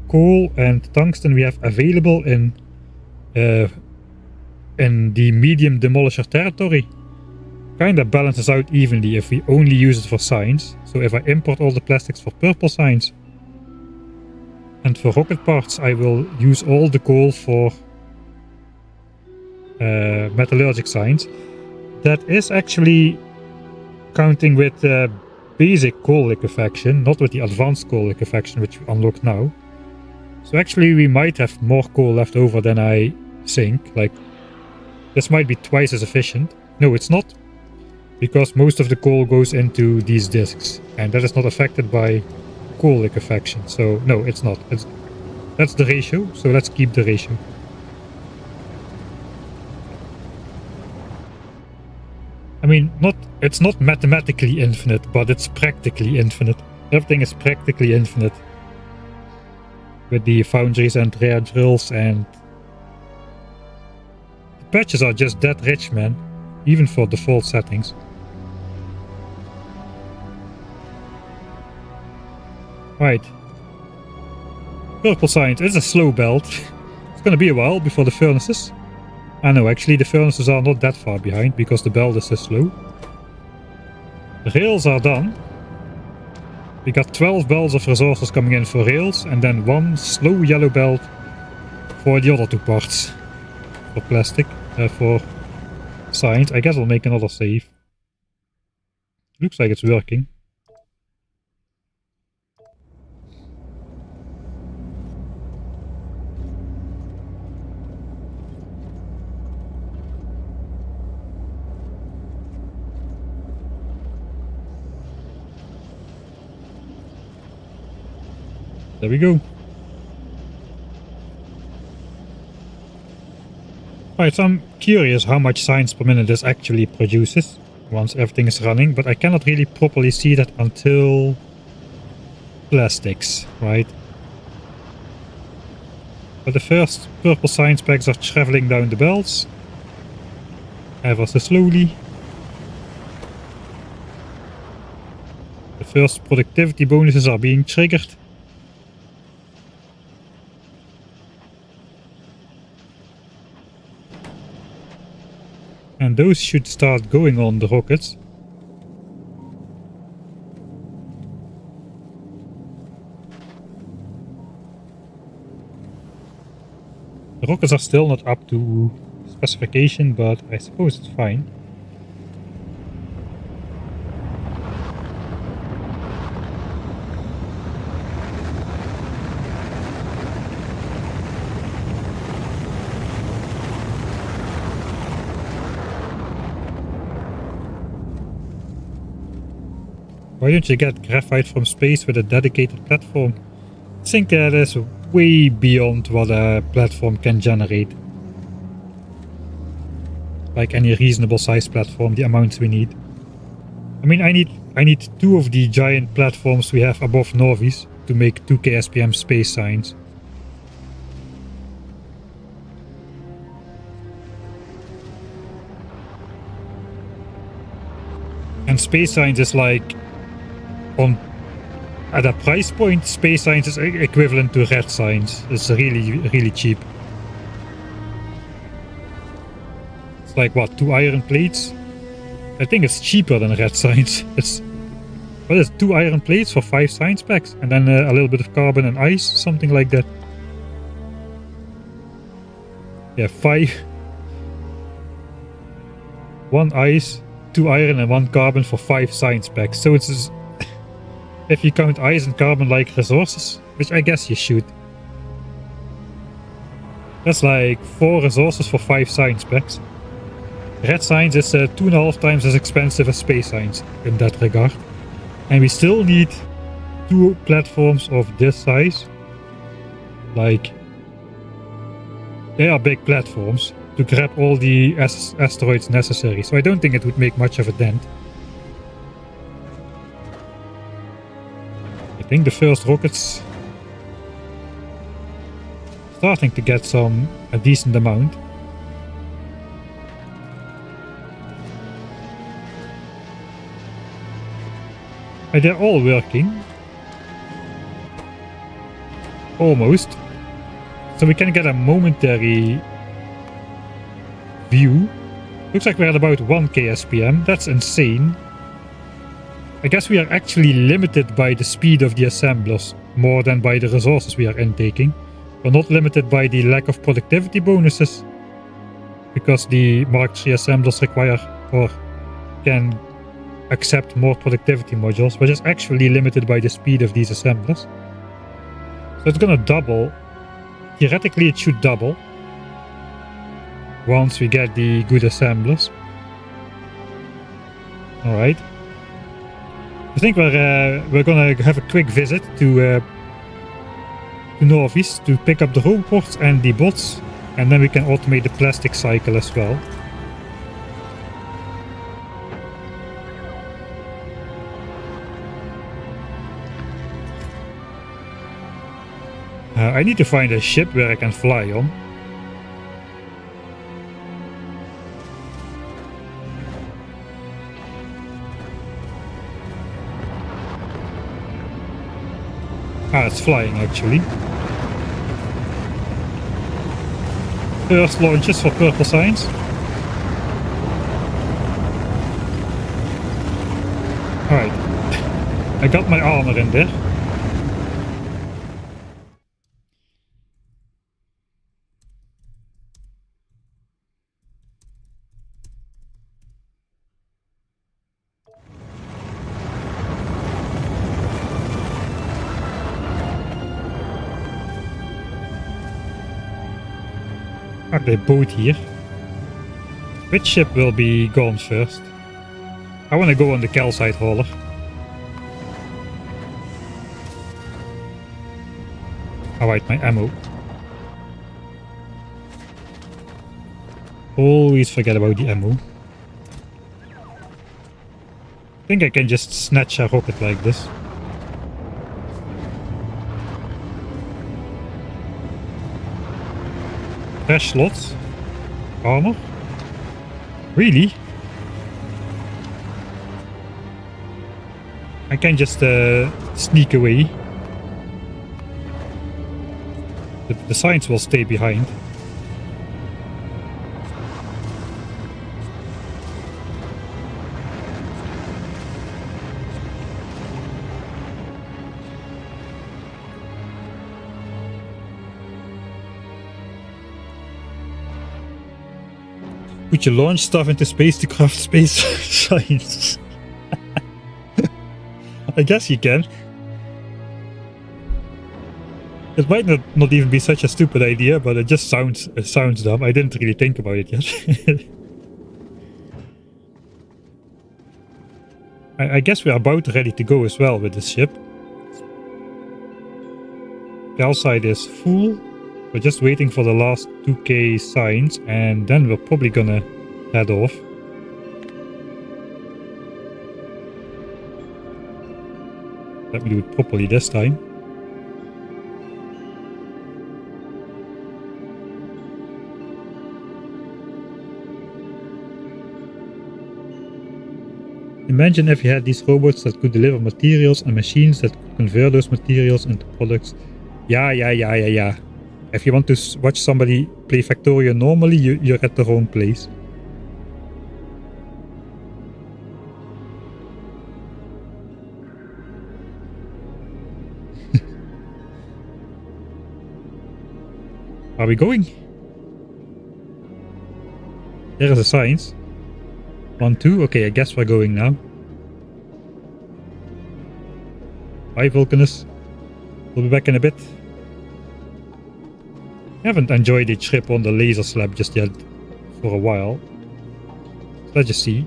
coal and tungsten we have available in the medium demolisher territory kinda balances out evenly if we only use it for science. So if I import all the plastics for purple science, and for rocket parts I will use all the coal for metallurgic science. That is actually counting with basic coal liquefaction, not with the advanced coal liquefaction which we unlock now. So actually we might have more coal left over than I think. Like, this might be twice as efficient. No, it's not, because most of the coal goes into these disks, and that is not affected by coal liquefaction. So no, it's not. That's the ratio, so let's keep the ratio. I mean, it's not mathematically infinite, but it's practically infinite. Everything is practically infinite. With the foundries and rare drills, and the patches are just that rich, man. Even for default settings. Right. Purple science is a slow belt. It's gonna be a while before the furnaces. I know, actually the furnaces are not that far behind because the belt is so slow. The rails are done. We got 12 belts of resources coming in for rails, and then one slow yellow belt for the other two parts. For plastic, for science. I guess I'll make another save. Looks like it's working. There we go. Right, so I'm curious how much science per minute this actually produces once everything is running, but I cannot really properly see that until plastics, right? But the first purple science packs are traveling down the belts, ever so slowly. The first productivity bonuses are being triggered. And those should start going on the rockets. The rockets are still not up to specification, but I suppose it's fine. Why don't you get graphite from space with a dedicated platform? I think that is way beyond what a platform can generate. Like any reasonable size platform, the amounts we need. I mean, I need 2 of the giant platforms we have above Norvis to make 2k SPM space signs. And space signs is like at a price point, space signs is equivalent to red signs. It's really cheap. It's like what, 2 iron plates? I think it's cheaper than red signs. It's what is it, 2 iron plates for 5 science packs, and then a little bit of carbon and ice, something like that. Yeah, 5. 1 ice, 2 iron, and 1 carbon for 5 science packs. So it's if you count ice and carbon like resources, which I guess you should. That's like 4 resources for 5 science packs. Red science is 2.5 times as expensive as space science in that regard. And we still need 2 platforms of this size. Like, they are big platforms to grab all the asteroids necessary. So I don't think it would make much of a dent. I think the first rockets starting to get a decent amount. And they're all working. Almost. So we can get a momentary view. Looks like we're at about 1k SPM. That's insane. I guess we are actually limited by the speed of the assemblers more than by the resources we are intaking. We're not limited by the lack of productivity bonuses, because the Mark III assemblers require or can accept more productivity modules, but it's actually limited by the speed of these assemblers. So it's gonna double. Theoretically it should double once we get the good assemblers. Alright. I think we're gonna have a quick visit to Norvis to pick up the robots and the bots, and then we can automate the plastic cycle as well. I need to find a ship where I can fly on. Ah, it's flying actually. First launches for purple signs. Alright. I got my armor in there. The boat here. Which ship will be gone first? I want to go on the calcite hauler. Alright, my ammo. Always forget about the ammo. I think I can just snatch a rocket like this. Trash slots. Armor. Really? I can just sneak away. The signs will stay behind. Would you launch stuff into space to craft space signs? I guess you can. It might not even be such a stupid idea, but it just sounds dumb. I didn't really think about it yet. I guess we're about ready to go as well with this ship. The side is full. We're just waiting for the last 2k signs, and then we're probably gonna head off. Let me do it properly this time. Imagine if you had these robots that could deliver materials and machines that could convert those materials into products. Yeah. If you want to watch somebody play Factorio normally, you're at the wrong place. Are we going? There are the signs. 1, 2. Okay, I guess we're going now. Bye, Vulcanus. We'll be back in a bit. I haven't enjoyed the trip on the laser slab just yet for a while. So let's just see.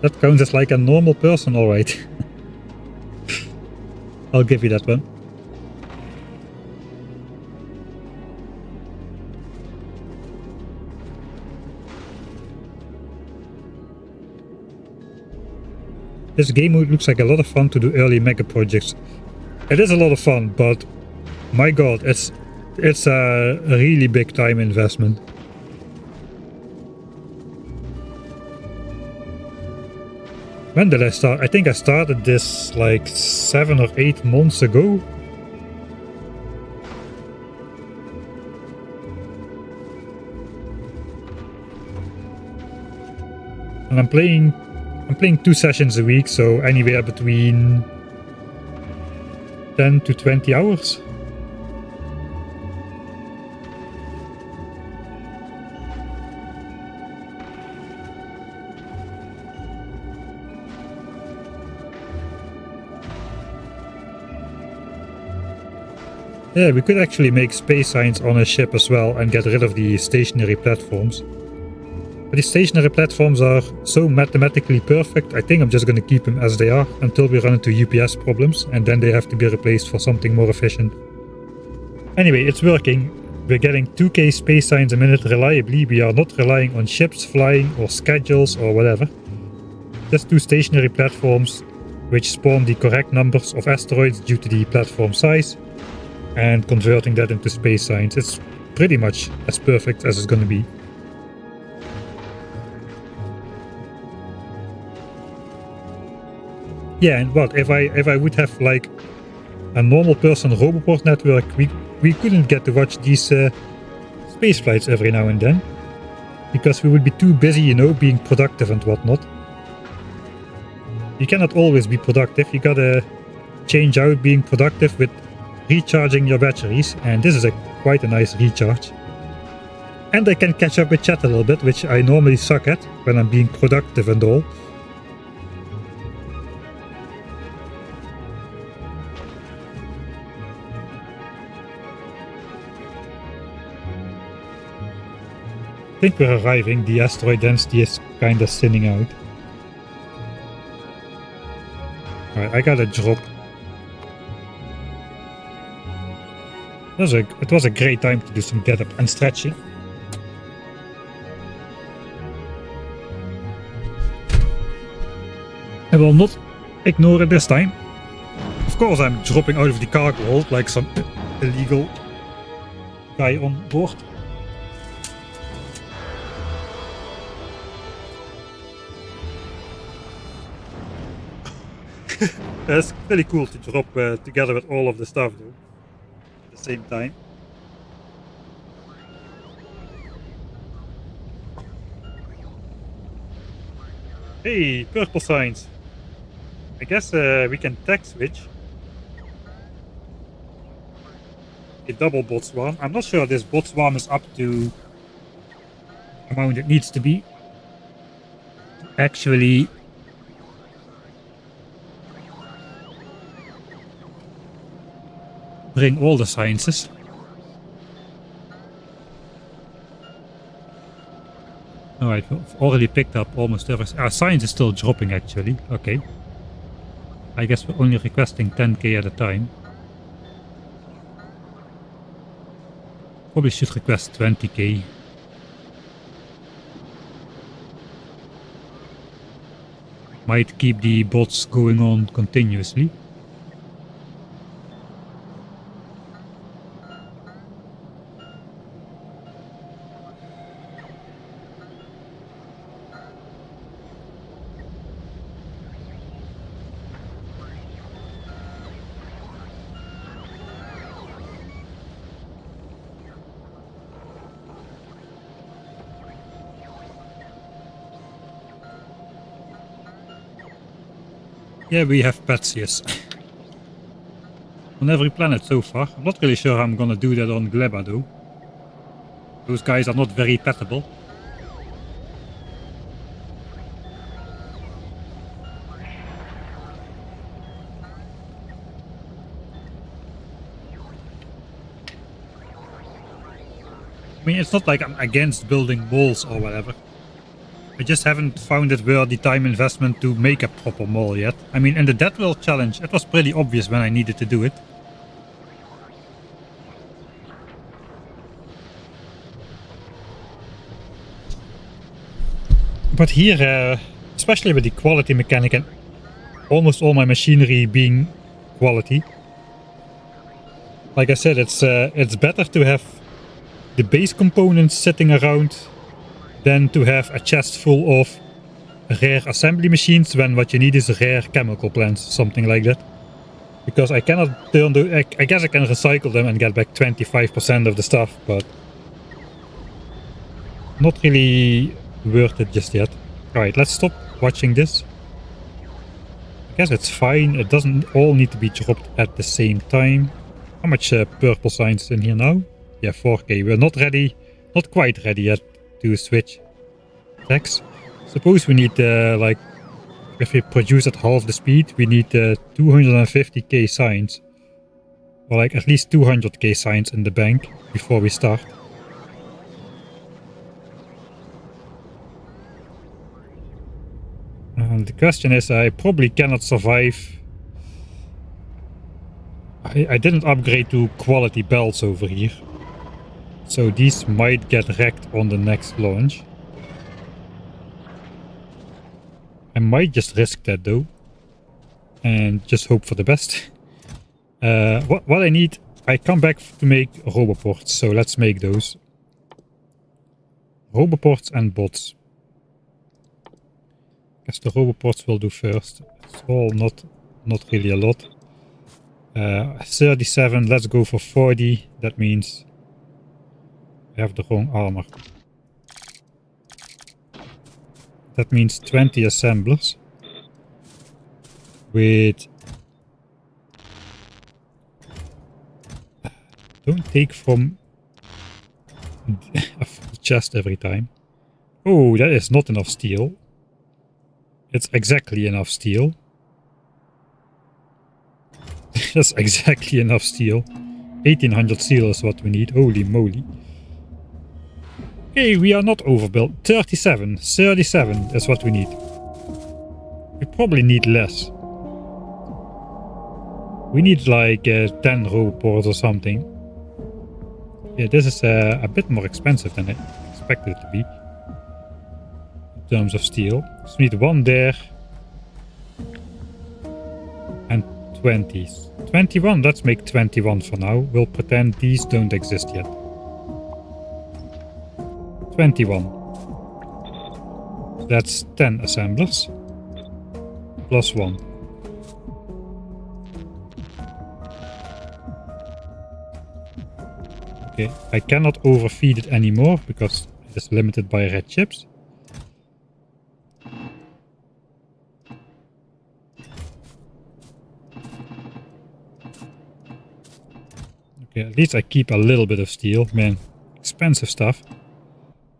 That counts as like a normal person, alright. I'll give you that one. This game mode looks like a lot of fun to do early mega projects. It is a lot of fun, but my god, it's a really big time investment. When did I start? I think I started this like 7 or 8 months ago. And I'm playing 2 sessions a week, so anywhere between 10 to 20 hours. Yeah, we could actually make space signs on a ship as well and get rid of the stationary platforms. But the stationary platforms are so mathematically perfect, I think I'm just going to keep them as they are until we run into UPS problems, and then they have to be replaced for something more efficient. Anyway, it's working. We're getting 2k space signs a minute reliably. We are not relying on ships flying or schedules or whatever. Just 2 stationary platforms which spawn the correct numbers of asteroids due to the platform size, and converting that into space signs. It's pretty much as perfect as it's going to be. Yeah, and what if I would have like a normal person Roboport network, we couldn't get to watch these space flights every now and then, because we would be too busy, you know, being productive and whatnot. You cannot always be productive. You gotta change out being productive with recharging your batteries, and this is quite a nice recharge. And I can catch up with chat a little bit, which I normally suck at when I'm being productive and all. think we're arriving. The asteroid density is kind of thinning out. Alright, I gotta drop. It was a great time to do some get up and stretching. I will not ignore it this time. Of course I'm dropping out of the cargo hold like some illegal guy on board. It's pretty cool to drop together with all of the stuff though. At the same time. Hey, purple signs. I guess we can tech switch. A double bot swarm. I'm not sure this bot swarm is up to the amount it needs to be. Actually, bring all the sciences. Alright, we've already picked up almost everything. Science is still dropping actually. Okay. I guess we're only requesting 10k at a time. Probably should request 20k. Might keep the bots going on continuously. Yeah, we have pets, yes. On every planet so far. I'm not really sure I'm gonna do that on Gleba though. Those guys are not very petable. I mean, it's not like I'm against building walls or whatever. I just haven't found it worth the time investment to make a proper mall yet. I mean, in the Dead World challenge, it was pretty obvious when I needed to do it. But here, especially with the quality mechanic and almost all my machinery being quality, like I said, it's better to have the base components sitting around than to have a chest full of rare assembly machines when what you need is rare chemical plants, something like that. Because I cannot turn the... I guess I can recycle them and get back 25% of the stuff, but not really worth it just yet. Alright, let's stop watching this. I guess it's fine, it doesn't all need to be dropped at the same time. How much purple signs in here now? Yeah, 4k. We're not ready, not quite ready yet to switch techs. Suppose we need like, if we produce at half the speed, we need 250k signs, or like at least 200k signs in the bank before we start. The question is, I probably cannot survive. I didn't upgrade to quality belts over here, so these might get wrecked on the next launch. I might just risk that though, and just hope for the best. What I need, I come back to make roboports, so let's make those. Roboports and bots. Guess the roboports will do first. It's all not really a lot. 37, let's go for 40. That means I have the wrong armor. That means 20 assemblers with... Don't take from a full chest every time. Oh, that is not enough steel. It's exactly enough steel. That's exactly enough steel. 1800 steel is what we need. Holy moly. Okay, we are not overbuilt. 37. 37 is what we need. We probably need less. We need like 10 robots or something. Yeah, this is a bit more expensive than I expected it to be. In terms of steel. So we need one there. And 20s. 21, let's make 21 for now. We'll pretend these don't exist yet. 21. So that's 10 assemblers. Plus 1. Okay, I cannot overfeed it anymore because it is limited by red chips. Okay, at least I keep a little bit of steel. Man, expensive stuff.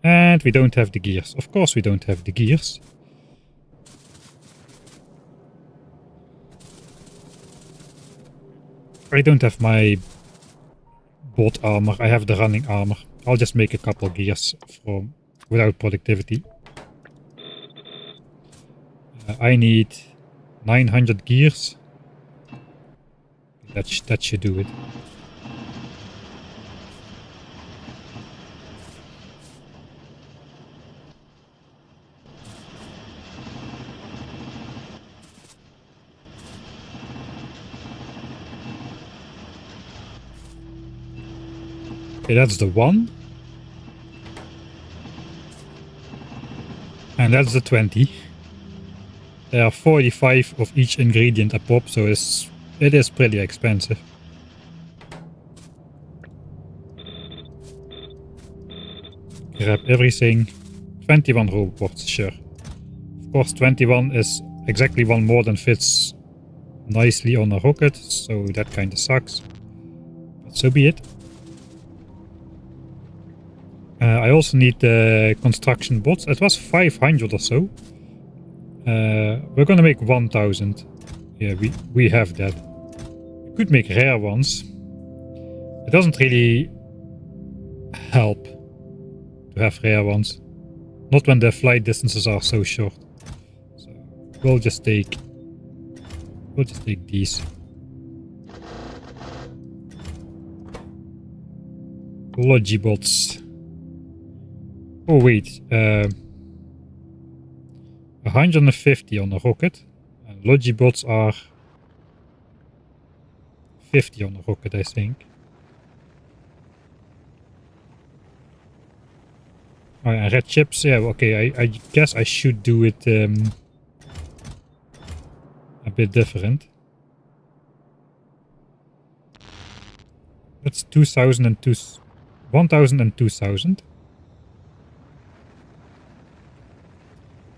And we don't have the gears. Of course we don't have the gears. I don't have my bot armor. I have the running armor. I'll just make a couple gears from without productivity. I need 900 gears. That should do it. Okay, that's the 1. And that's the 20. There are 45 of each ingredient a pop, so it is pretty expensive. Grab everything. 21 robots, sure. Of course, 21 is exactly one more than fits nicely on a rocket, so that kind of sucks. But so be it. I also need the construction bots. It was 500 or so. We're gonna make 1000. Yeah, we have that. We could make rare ones. It doesn't really help to have rare ones. Not when the flight distances are so short. So we'll just take these. Logibots. Oh wait, 150 on a rocket. And Logibots are 50 on a rocket, I think. Oh, and red chips, yeah, okay, I guess I should do it a bit different. That's 1000 and 2000.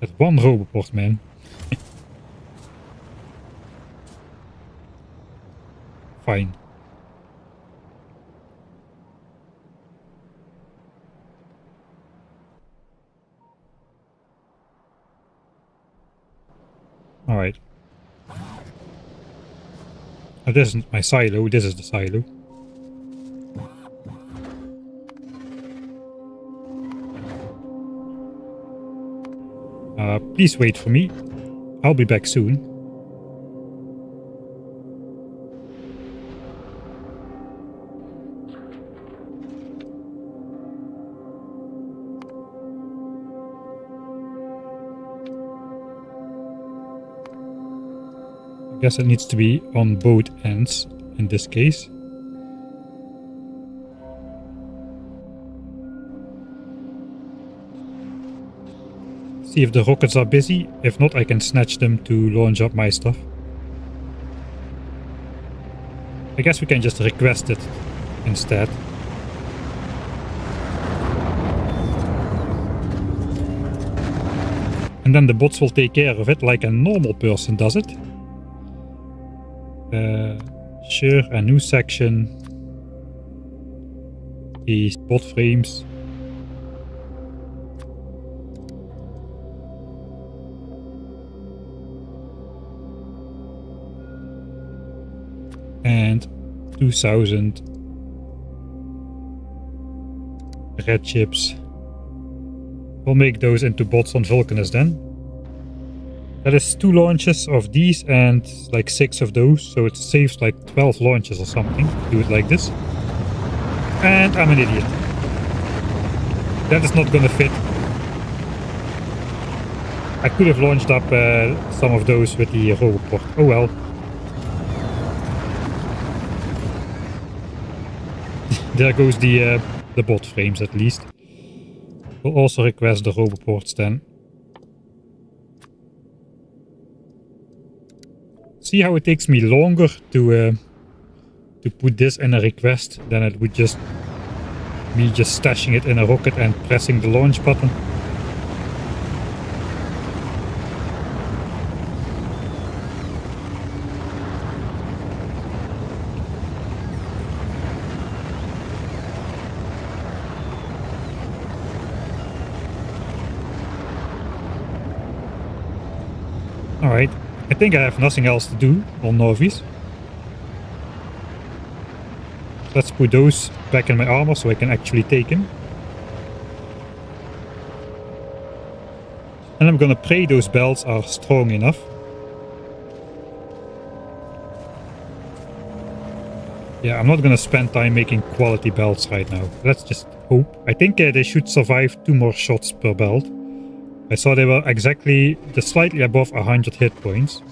That's one roboport, man. Fine. Alright. Oh, this isn't my silo, this is the silo. Please wait for me. I'll be back soon. I guess it needs to be on both ends in this case. See if the rockets are busy. If not, I can snatch them to launch up my stuff. I guess we can just request it instead. And then the bots will take care of it like a normal person does it. Sure, a new section. These bot frames. And 2000 red chips. We'll make those into bots on Vulcanus then. That is 2 launches of these and like 6 of those, so it saves like 12 launches or something. Do it like this. And I'm an idiot. That is not gonna fit. I could have launched up some of those with the roboport. Oh well. There goes the bot frames at least. We'll also request the roboports then. See how it takes me longer to put this in a request than it would just me just stashing it in a rocket and pressing the launch button. Alright, I think I have nothing else to do on Novies. Let's put those back in my armor so I can actually take him. And I'm gonna pray those belts are strong enough. Yeah, I'm not gonna spend time making quality belts right now. Let's just hope. I think they should survive 2 more shots per belt. I saw they were exactly just slightly above 100 hit points.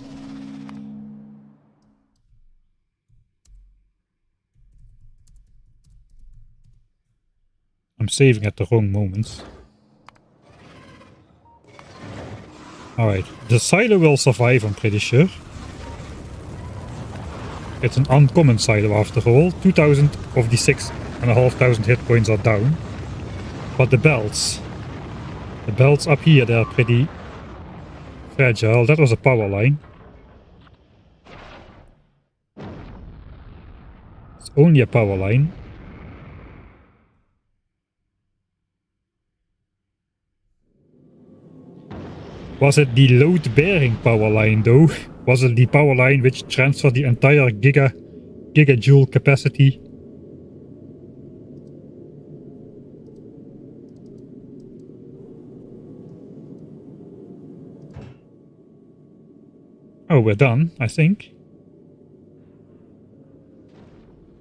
I'm saving at the wrong moments. Alright, the silo will survive, I'm pretty sure. It's an uncommon silo after all. 2000 of the 6,500 hit points are down. But the belts up here, they're pretty fragile. That was a power line. It's only a power line. Was it the load-bearing power line though? Was it the power line which transferred the entire gigajoule capacity? Oh, we're done, I think.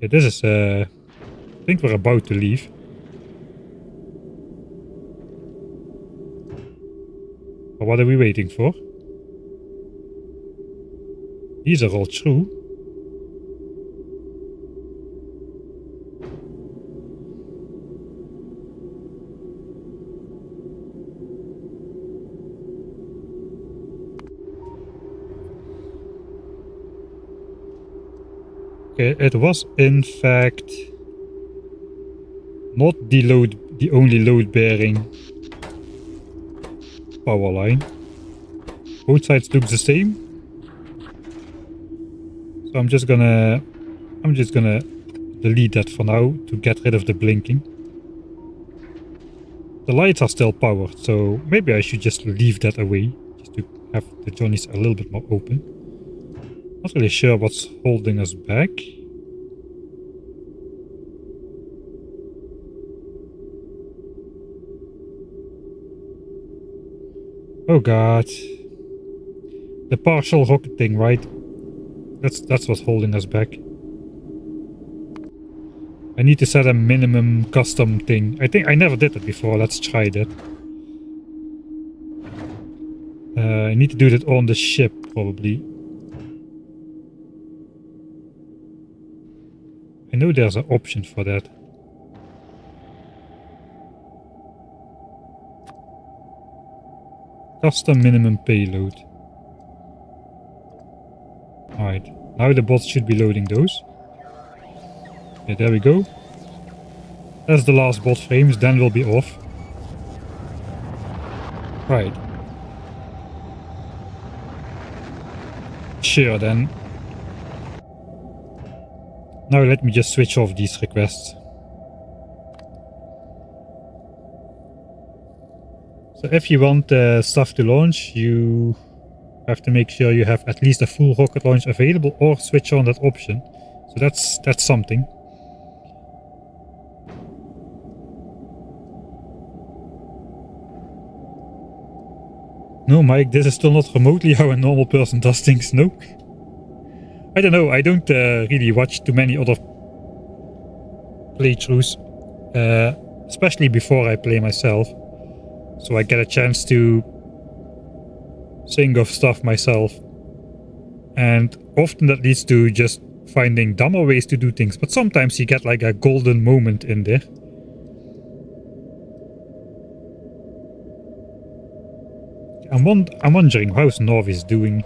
Yeah, this is, I think we're about to leave. Or what are we waiting for? These are all true. Okay, it was in fact not the only load-bearing power line. Both sides look the same. So I'm just gonna delete that for now to get rid of the blinking. The lights are still powered, so maybe I should just leave that away, just to have the journeys a little bit more open. Not really sure what's holding us back. Oh god. The partial rocket thing, right? That's what's holding us back. I need to set a minimum custom thing. I think I never did it before. Let's try that. I need to do that on the ship, probably. I know there's an option for that. Custom minimum payload. Alright, now the bots should be loading those. Yeah, there we go. That's the last bot frames, then we'll be off. Right. Sure then. Now let me just switch off these requests. So if you want stuff to launch, you have to make sure you have at least a full rocket launch available or switch on that option. So that's something. No, Mike, this is still not remotely how a normal person does things, no? I don't know, I don't really watch too many other playthroughs, especially before I play myself, so I get a chance to think of stuff myself, and often that leads to just finding dumber ways to do things, but sometimes you get like a golden moment in there. I'm wondering how's Norvis doing?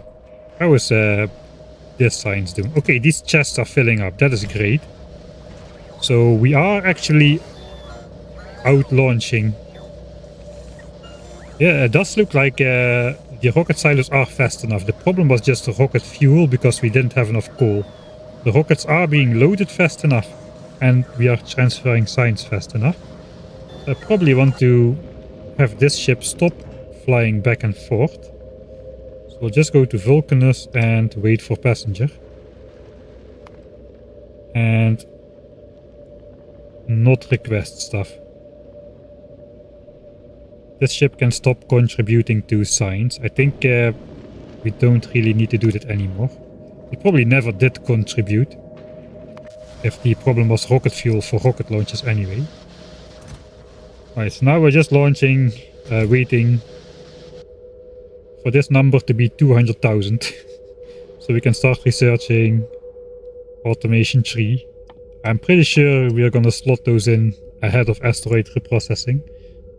How is this science doing? Okay, these chests are filling up, that is great. So we are actually out launching. Yeah, it does look like the rocket silos are fast enough. The problem was just the rocket fuel because we didn't have enough coal. The rockets are being loaded fast enough and we are transferring science fast enough. I probably want to have this ship stop flying back and forth. So we'll just go to Vulcanus and wait for passenger. And not request stuff. This ship can stop contributing to science. I think we don't really need to do that anymore. We probably never did contribute, if the problem was rocket fuel for rocket launches anyway. Alright, so now we're just launching, waiting for this number to be 200,000. So we can start researching automation 3. I'm pretty sure we are gonna slot those in ahead of asteroid reprocessing.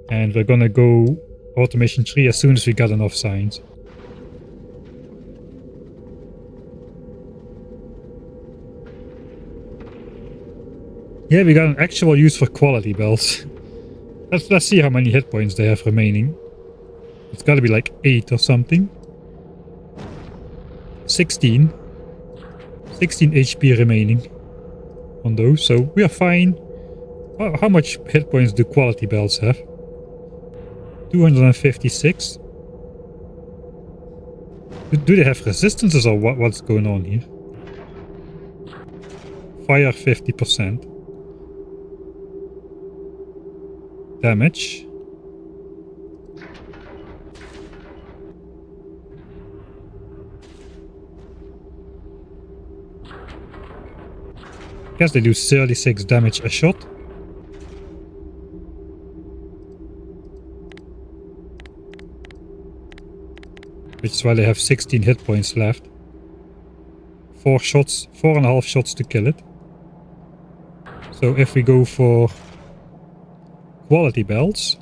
And we're gonna go automation 3 as soon as we got enough science. Yeah, we got an actual use for quality belts. Let's see how many hit points they have remaining. It's gotta be like 8 or something. 16. 16 HP remaining on those, so we are fine. How much hit points do quality belts have? 256. Do they have resistances or what's going on here? Fire 50%. Damage. Guess they do 36 damage a shot. Which is why they have 16 hit points left. 4.5 shots to kill it. So if we go for quality belts,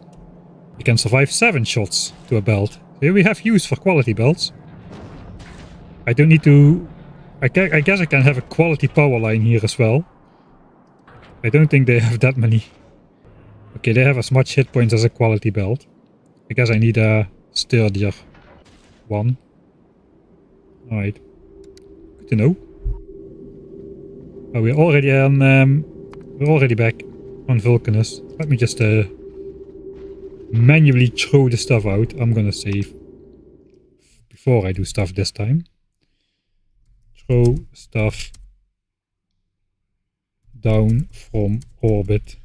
we can survive 7 shots to a belt. Here we have use for quality belts. I don't need to... I guess I can have a quality power line here as well. I don't think they have that many. Okay, they have as much hit points as a quality belt. I guess I need a sturdier one. Alright. Good to know. Oh, we're already on... we're already back on Vulcanus. Let me just manually throw the stuff out. I'm gonna save before I do stuff this time. Throw stuff down from orbit.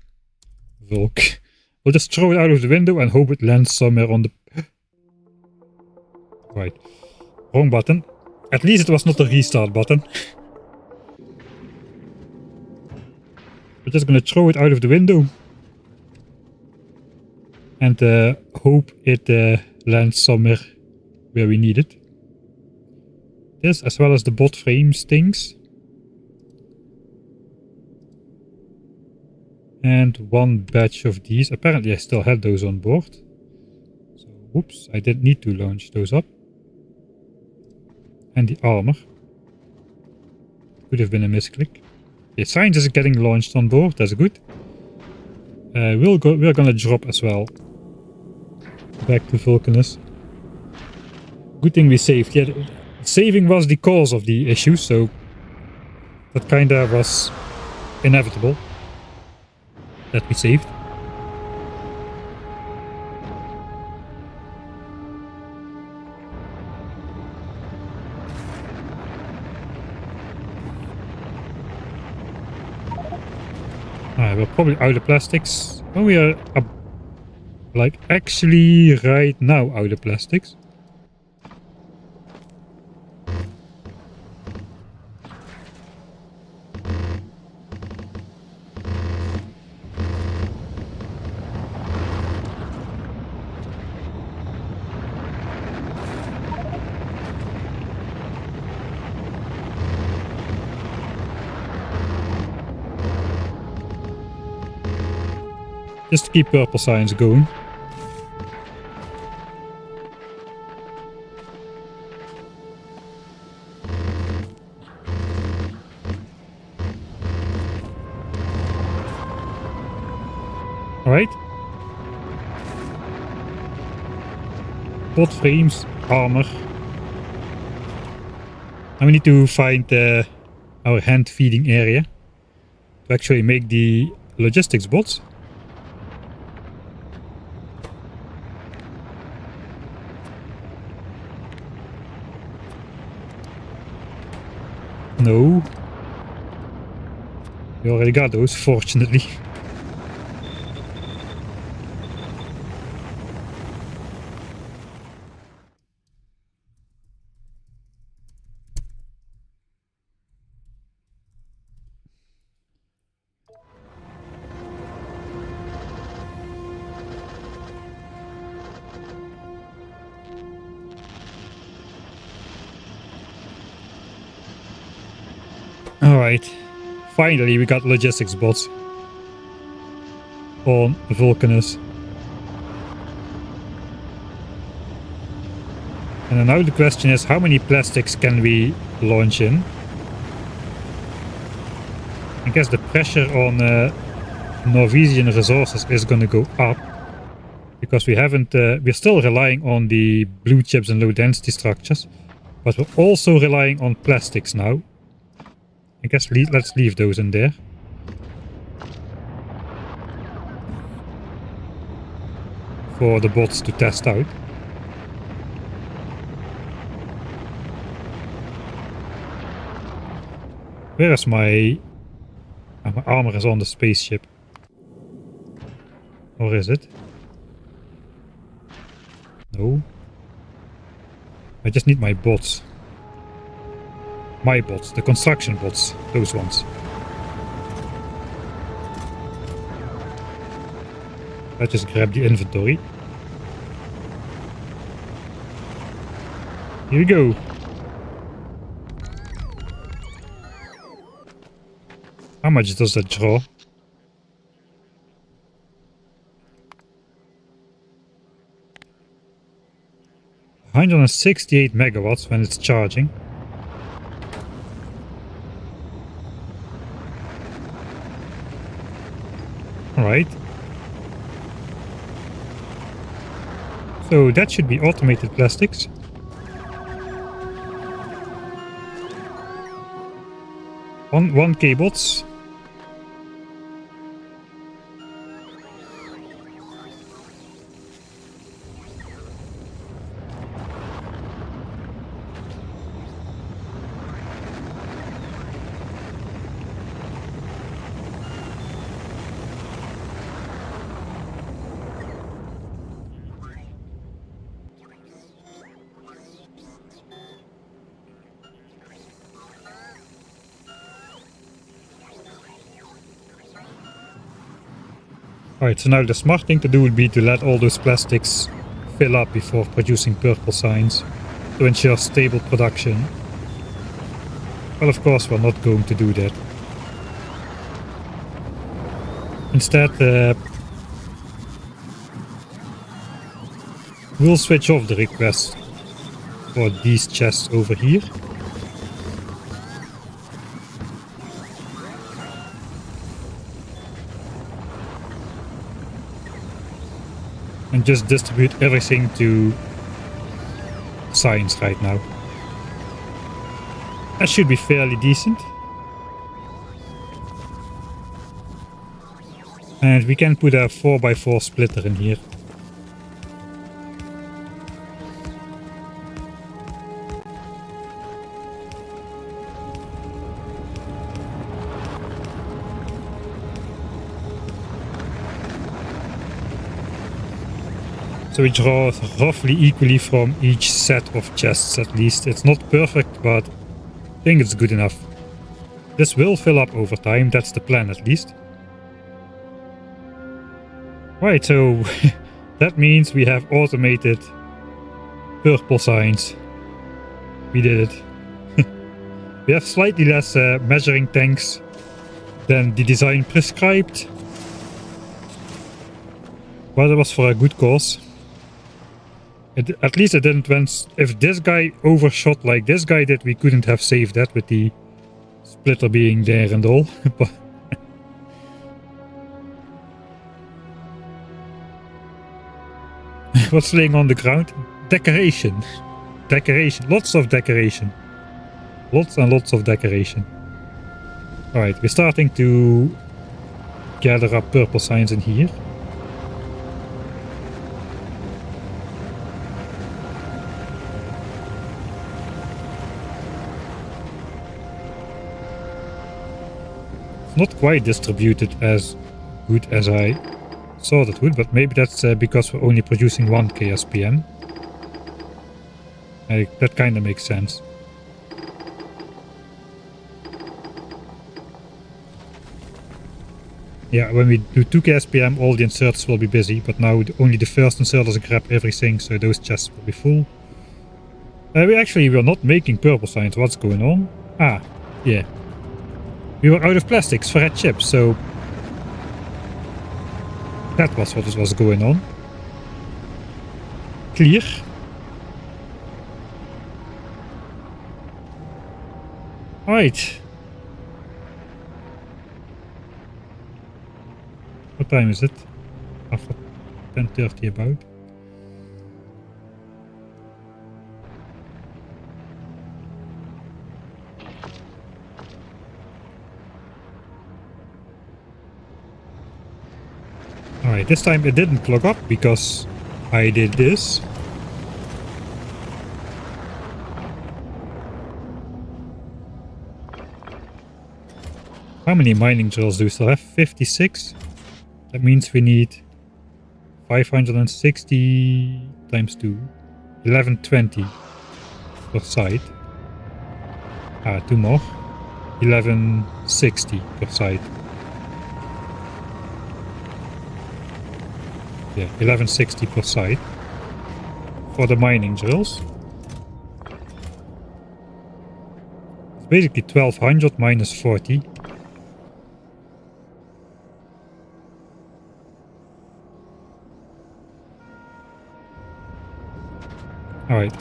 Vulc. We'll just throw it out of the window and hope it lands somewhere on the... Right. Wrong button. At least it was not the restart button. We're just gonna throw it out of the window. And hope it lands somewhere where we need it. This, as well as the bot frame stings. And one batch of these. Apparently I still had those on board. So, whoops, I didn't need to launch those up. And the armor. Could have been a misclick. Okay, science is getting launched on board, that's good. We're gonna drop as well. Back to Vulcanus. Good thing we saved. Yeah, saving was the cause of the issue, so that kinda was inevitable that we saved. We're probably out of plastics. Oh, we are like actually right now out of plastics. Just to keep purple signs going. Alright. Bot frames, armor. And we need to find our hand feeding area to actually make the logistics bots. No. We already got those, fortunately. Alright, finally we got logistics bots on Vulcanus. And then now the question is, how many plastics can we launch in? I guess the pressure on Norwegian resources is gonna go up. Because we haven't, we're still relying on the blue chips and low density structures. But we're also relying on plastics now. I guess let's leave those in there. For the bots to test out. Where is my armor is on the spaceship. Or is it? No. I just need my bots. My bots, the construction bots, those ones. Let's just grab the inventory. Here we go. How much does that draw? $168 megawatts when it's charging. Alright. So that should be automated plastics. One K bots. Alright, so now the smart thing to do would be to let all those plastics fill up before producing purple signs to ensure stable production. Well, of course, we're not going to do that. Instead, we'll switch off the request for these chests over here. And just distribute everything to science right now. That should be fairly decent. And we can put a 4x4 splitter in here. So we draw roughly equally from each set of chests at least. It's not perfect, but I think it's good enough. This will fill up over time, that's the plan at least. Right, so that means we have automated purple signs. We did it. We have slightly less measuring tanks than the design prescribed. But it was for a good cause. At least it didn't went... If this guy overshot like this guy did, we couldn't have saved that with the splitter being there and all. But what's laying on the ground? Decoration. Decoration. Lots of decoration. Lots and lots of decoration. Alright, we're starting to gather up purple signs in here. Not quite distributed as good as I thought it would, but maybe that's because we're only producing 1k SPM. That kind of makes sense. Yeah, when we do 2k SPM, all the inserts will be busy, but now only the first inserters grab everything, so those chests will be full. We're not making purple signs. What's going on? Ah, yeah. We were out of plastics for red chips, so that was what was going on. Clear. Alright. What time is it? After 10:30 about. Alright, this time it didn't clog up because I did this. How many mining drills do we still have? 56? That means we need 560 times 2. 1120 per side. Ah, 2 more. 1160 per side. Yeah, 1160 per side for the mining drills. It's basically 1200 minus 40. Alright.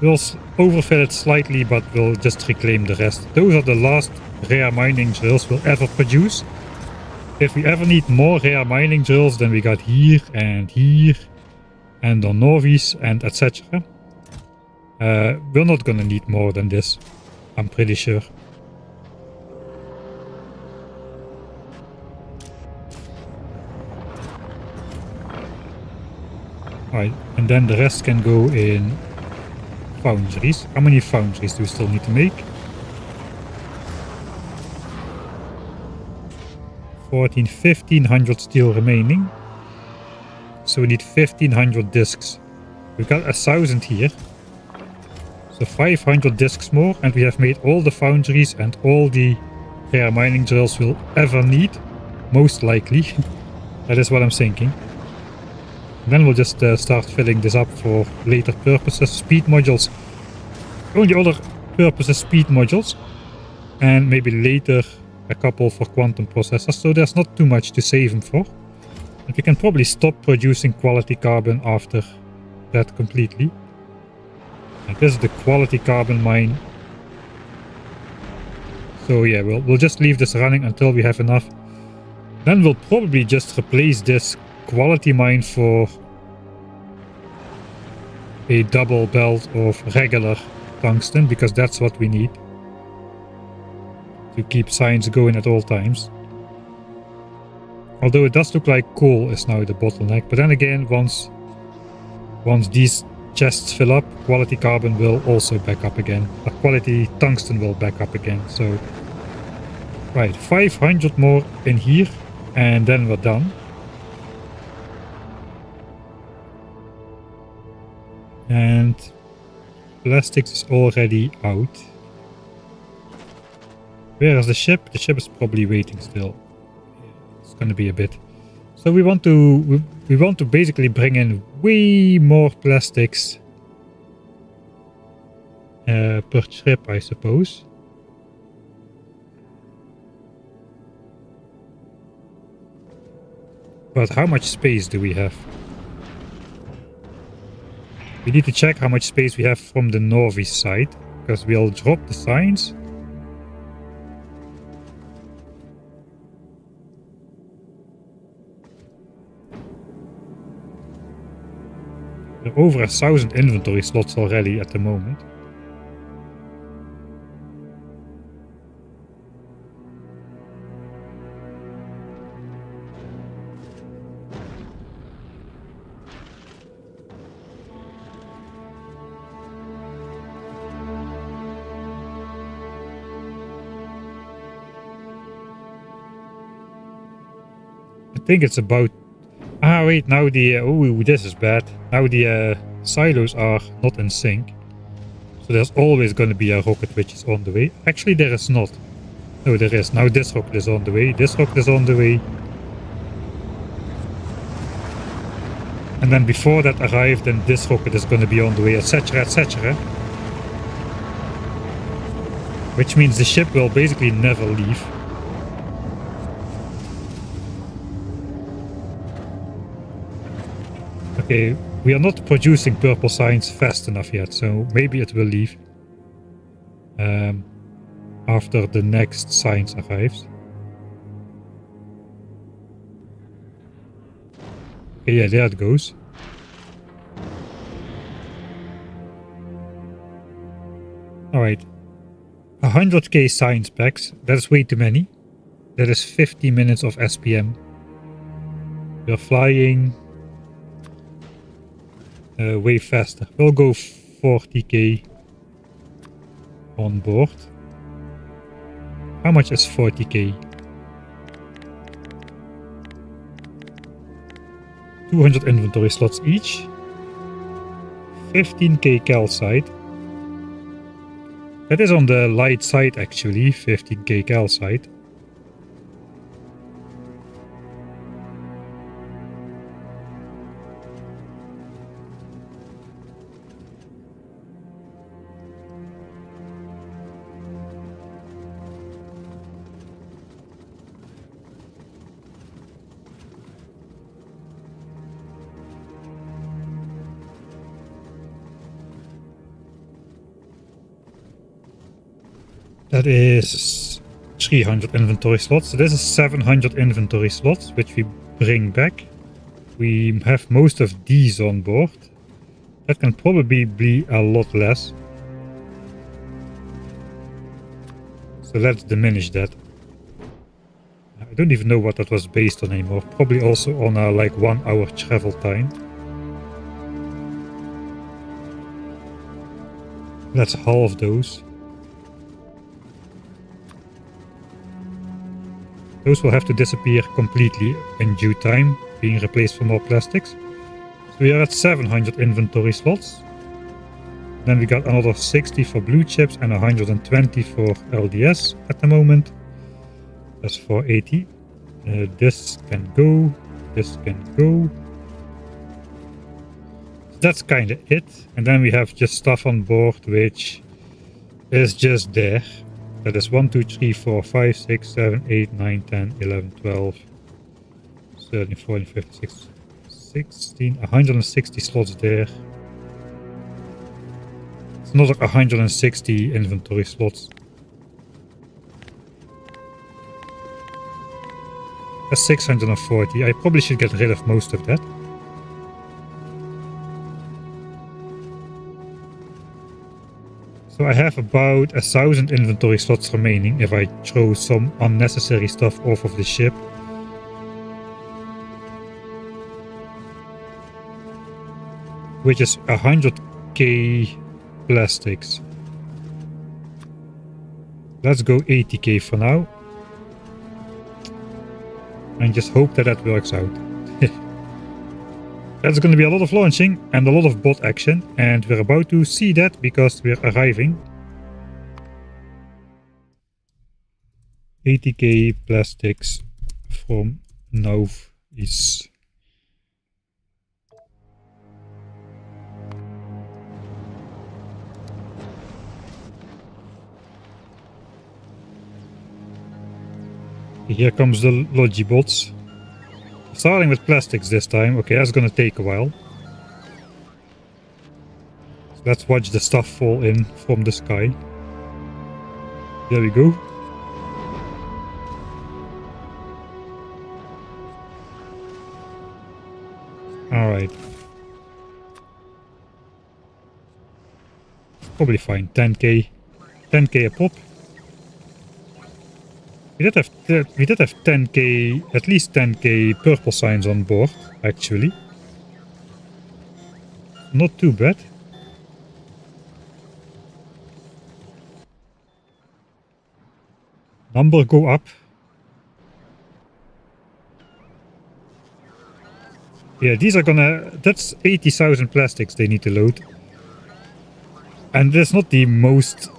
We'll overfill it slightly, but we'll just reclaim the rest. Those are the last rare mining drills we'll ever produce. If we ever need more rare mining drills, then we got here and on Novice and etc. We're not gonna need more than this, I'm pretty sure. Alright, and then the rest can go in foundries. How many foundries do we still need to make? 1500 steel remaining. So we need 1500 discs. We've got 1000 here. So 500 discs more, and we have made all the foundries and all the rare mining drills we'll ever need. Most likely. That is what I'm thinking. And then we'll just start filling this up for later purposes. Speed modules. Only other purposes speed modules. And maybe later a couple for quantum processors, so there's not too much to save them for. And we can probably stop producing quality carbon after that completely. And this is the quality carbon mine. So yeah, we'll just leave this running until we have enough. Then we'll probably just replace this quality mine for a double belt of regular tungsten, because that's what we need to keep science going at all times. Although it does look like coal is now the bottleneck, but then again, once these chests fill up, quality carbon will also back up again. Quality tungsten will back up again. So right, 500 more in here and then we're done. And plastics is already out. Where is the ship? The ship is probably waiting still. It's gonna be a bit. So we want to basically bring in way more plastics per trip, I suppose. But how much space do we have? We need to check how much space we have from the northeast side, because we'll drop the signs. We're over 1,000 inventory slots already at the moment. I think it's about... Ah, wait, now the... oh, this is bad. Now the silos are not in sync. So there's always going to be a rocket which is on the way. Actually, there is not. No, there is. Now this rocket is on the way. This rocket is on the way. And then before that arrived, then this rocket is going to be on the way, etc, etc. Which means the ship will basically never leave. Okay, we are not producing purple signs fast enough yet, so maybe it will leave after the next signs arrives. Okay, yeah, there it goes. Alright. 100k signs packs. That is way too many. That is 50 minutes of SPM. We are flying way faster. We'll go 40k on board. How much is 40k? 200 inventory slots each. 15k calcite. That is on the light side actually, 15k calcite. That is 300 inventory slots. So this is 700 inventory slots, which we bring back. We have most of these on board. That can probably be a lot less. So let's diminish that. I don't even know what that was based on anymore. Probably also on a like 1 hour travel time. Let's halve those. Those will have to disappear completely in due time, being replaced for more plastics. So we are at 700 inventory slots. Then we got another 60 for blue chips and 120 for LDS at the moment. That's for 80. This can go. This can go. So that's kind of it. And then we have just stuff on board which is just there. That is 1, 2, 3, 4, 5, 6, 7, 8, 9, 10, 11, 12, 13, 14, 15, 16, 160 slots there. It's another 160 inventory slots. That's 640. I probably should get rid of most of that. So I have about 1,000 inventory slots remaining if I throw some unnecessary stuff off of the ship. Which is 100k plastics. Let's go 80k for now. And just hope that that works out. That's going to be a lot of launching and a lot of bot action, and we're about to see that because we're arriving. 80k plastics from Northeast. Here comes the Logibots. starting with plastics this time. Okay, that's gonna take a while. So let's watch the stuff fall in from the sky. There we go. Alright. Probably fine. 10k. 10k a pop. We did have 10k, at least 10k purple signs on board, actually. Not too bad. Number go up. Yeah, these are gonna... That's 80,000 plastics they need to load. And that's not the most...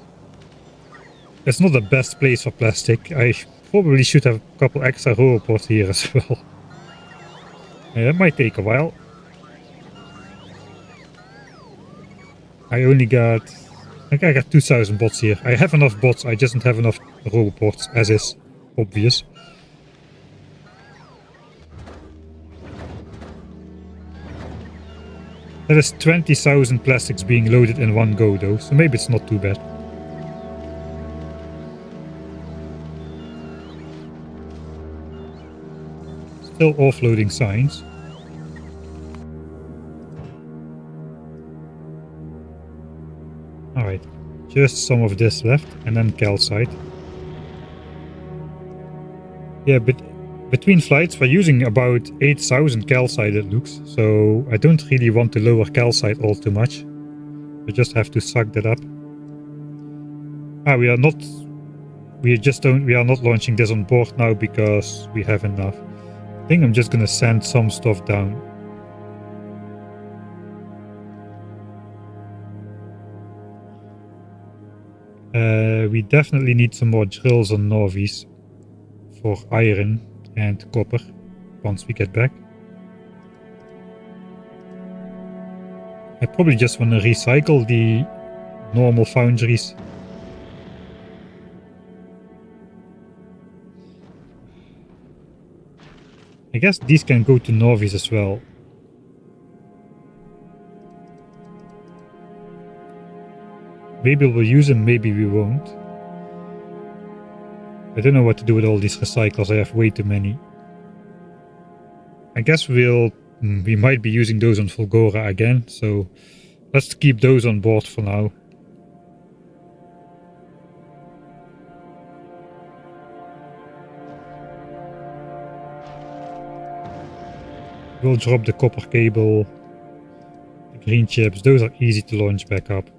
It's not the best place for plastic. I probably should have a couple extra robots here as well. Yeah, that might take a while. I only got... I think I got 2,000 bots here. I have enough bots, I just don't have enough robots, as is obvious. That is 20,000 plastics being loaded in one go though, so maybe it's not too bad. Still offloading signs. Alright, just some of this left and then calcite. Yeah, but between flights we're using about 8,000 calcite it looks, so I don't really want to lower calcite all too much. We just have to suck that up. We are not launching this on board now because we have enough. I think I'm just gonna send some stuff down. We definitely need some more drills on Norvies for iron and copper once we get back. I probably just want to recycle the normal foundries. I guess these can go to Norvies as well. Maybe we'll use them, maybe we won't. I don't know what to do with all these recyclers, I have way too many. I guess we might be using those on Fulgora again, so let's keep those on board for now. We'll drop the copper cable, the green chips, those are easy to launch back up.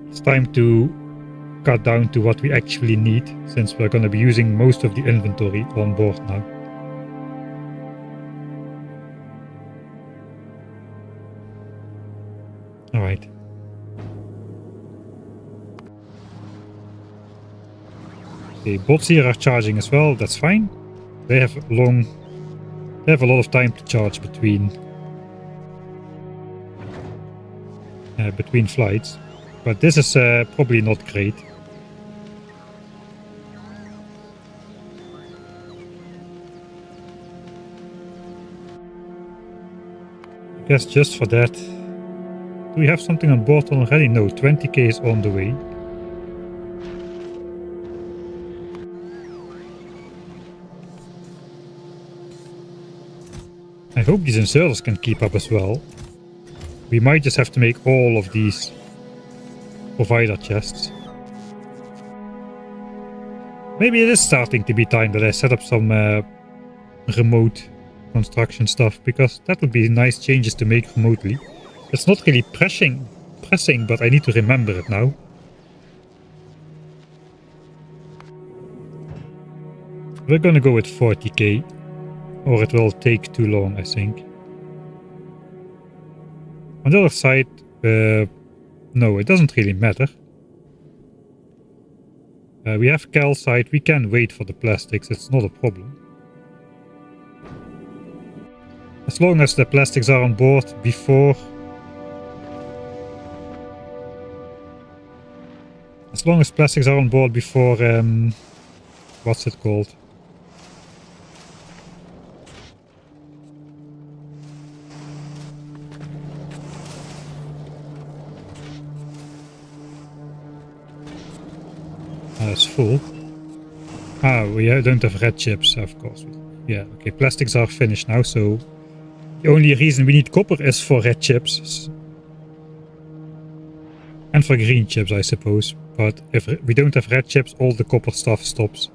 It's time to cut down to what we actually need, since we're going to be using most of the inventory on board now. Alright. Okay, bots here are charging as well, that's fine. They have a lot of time to charge between flights. But this is probably not great. I guess just for that. Do we have something on board already? No, 20k is on the way. I hope these inserters can keep up as well. We might just have to make all of these provider chests. Maybe it is starting to be time that I set up some remote construction stuff, because that would be nice changes to make remotely. It's not really pressing, but I need to remember it now. We're gonna go with 40k, or it will take too long, I think. On the other side, no, it doesn't really matter. We have calcite, we can wait for the plastics, it's not a problem. As long as the plastics are on board before As long as plastics are on board before, what's it called? It's full. We don't have red chips, of course. Yeah, okay, plastics are finished now, so the only reason we need copper is for red chips. And for green chips, I suppose. But if we don't have red chips, all the copper stuff stops.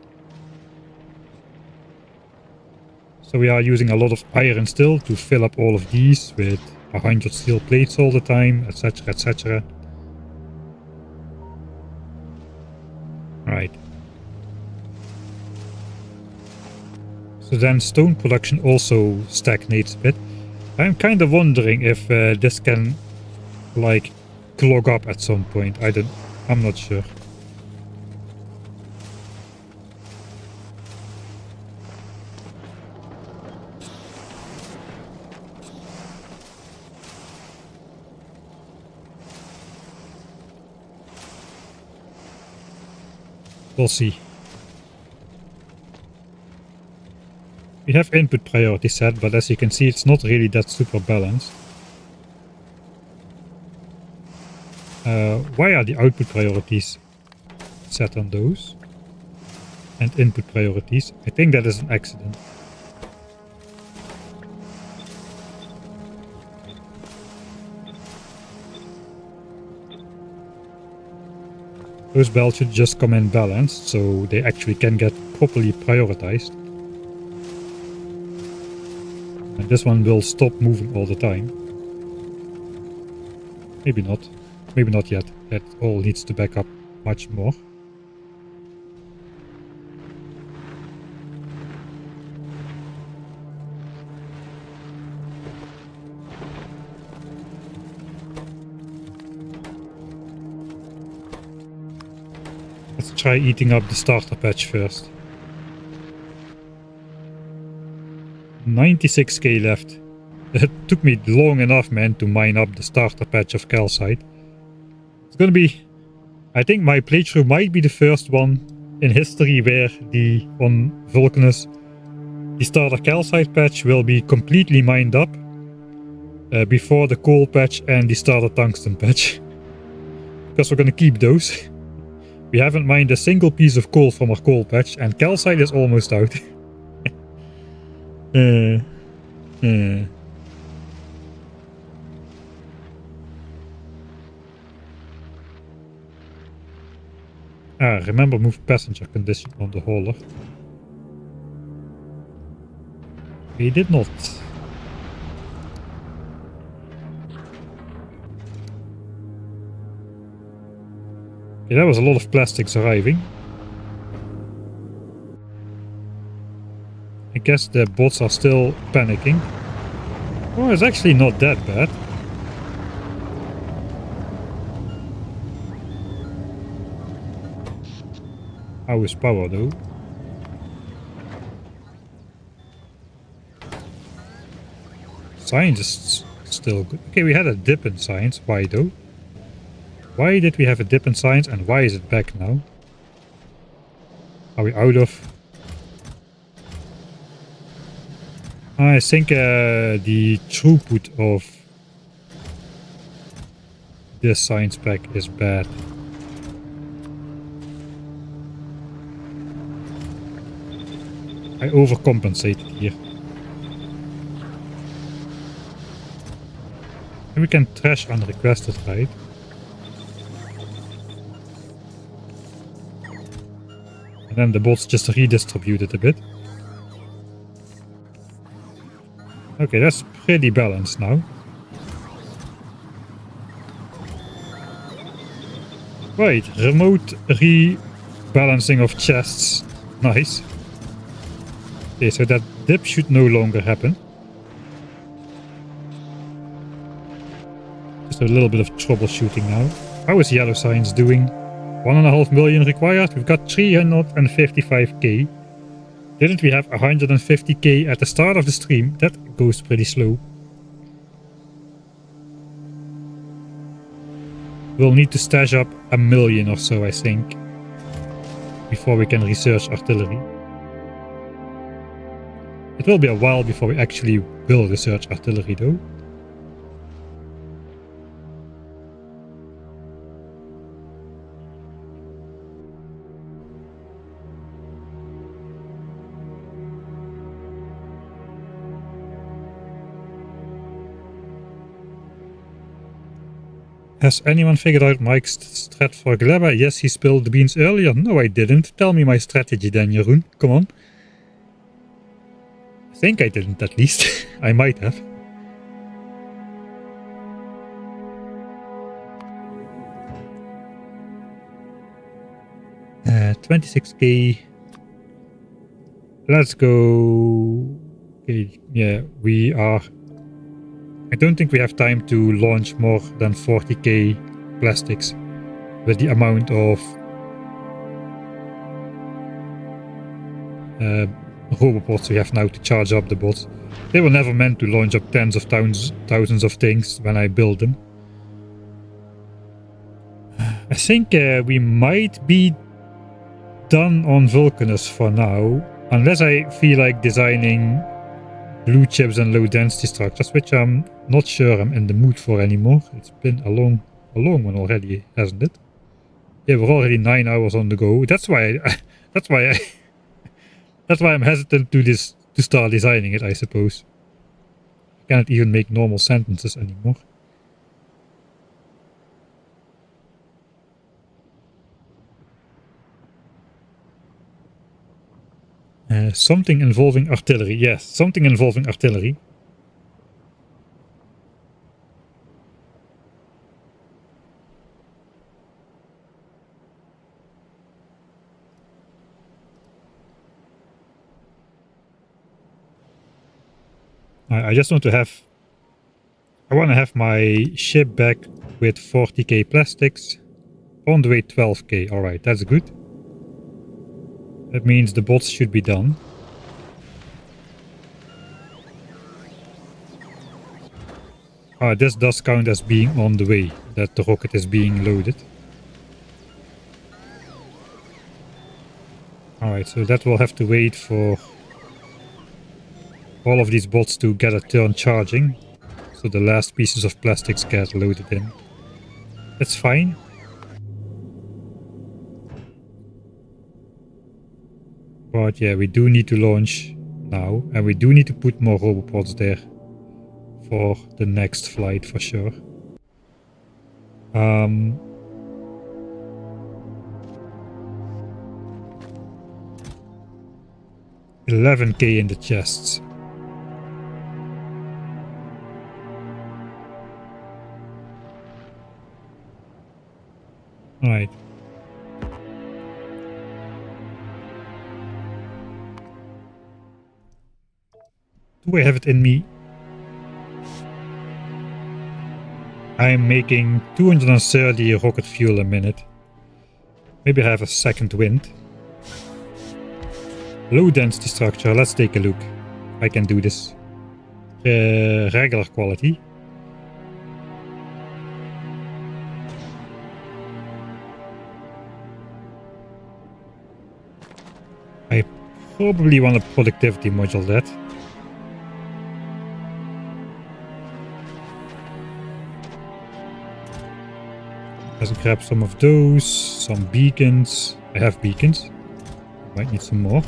So we are using a lot of iron still to fill up all of these with 100 steel plates all the time, etc, etc. Right. So then stone production also stagnates a bit. I'm kind of wondering if this can like clog up at some point. I'm not sure. We'll see. We have input priority set, but as you can see, it's not really that super balanced. Why are the output priorities set on those? And input priorities? I think that is an accident. Those belts should just come in balanced, so they actually can get properly prioritized. And this one will stop moving all the time. Maybe not. Maybe not yet. That all needs to back up much more. Let's try eating up the starter patch first. 96k left. It took me long enough, man, to mine up the starter patch of calcite. It's gonna be... I think my playthrough might be the first one in history where on Vulcanus, the starter calcite patch will be completely mined up before the coal patch and the starter tungsten patch. Because we're gonna keep those. We haven't mined a single piece of coal from our coal patch, and calcite is almost out. Remember move passenger condition on the hauler. We did not. Okay, that was a lot of plastics arriving. I guess the bots are still panicking. Oh, it's actually not that bad. How is power though? Science is still good. Okay, we had a dip in science. Why though? Why did we have a dip in science and why is it back now? Are we out of... I think the throughput of this science pack is bad. I overcompensated here. And we can trash unrequested, right? And then the bots just redistributed a bit. Okay, that's pretty balanced now. Right, remote rebalancing of chests. Nice. Okay, so that dip should no longer happen. Just a little bit of troubleshooting now. How is yellow science doing? 1.5 million required. We've got 355k. Didn't we have 150k at the start of the stream? That goes pretty slow. We'll need to stash up 1 million or so, I think, before we can research artillery. It will be a while before we actually will research artillery though. Has anyone figured out Mike's strat for Gleba? Yes, he spilled the beans earlier. No, I didn't. Tell me my strategy then, Jeroen. Come on. I think I didn't, at least. I might have. Uh, 26k. Let's go. Okay, yeah, we are. I don't think we have time to launch more than 40k plastics with the amount of robopods we have now to charge up the bots. They were never meant to launch up tens of thousands of things when I build them. I think we might be done on Vulcanus for now, unless I feel like designing blue chips and low density structures, which I'm not sure I'm in the mood for anymore. It's been a long one already, hasn't it? Yeah, we're already 9 hours on the go. That's why I'm hesitant to start designing it, I suppose. I cannot even make normal sentences anymore. Something involving artillery. Yes, something involving artillery. I just want to have... I want to have my ship back with 40k plastics. On the way 12k. Alright, that's good. That means the bots should be done. This does count as being on the way, that the rocket is being loaded. Alright, so that will have to wait for all of these bots to get a turn charging. So the last pieces of plastics get loaded in. That's fine. But yeah, we do need to launch now, and we do need to put more robopods there for the next flight for sure. 11k in the chests. Alright. Do I have it in me? I am making 230 rocket fuel a minute. Maybe I have a second wind. Low density structure, let's take a look. I can do this. Regular quality. I probably want a productivity module that. Let's grab some of those, some beacons. I have beacons. Might need some more.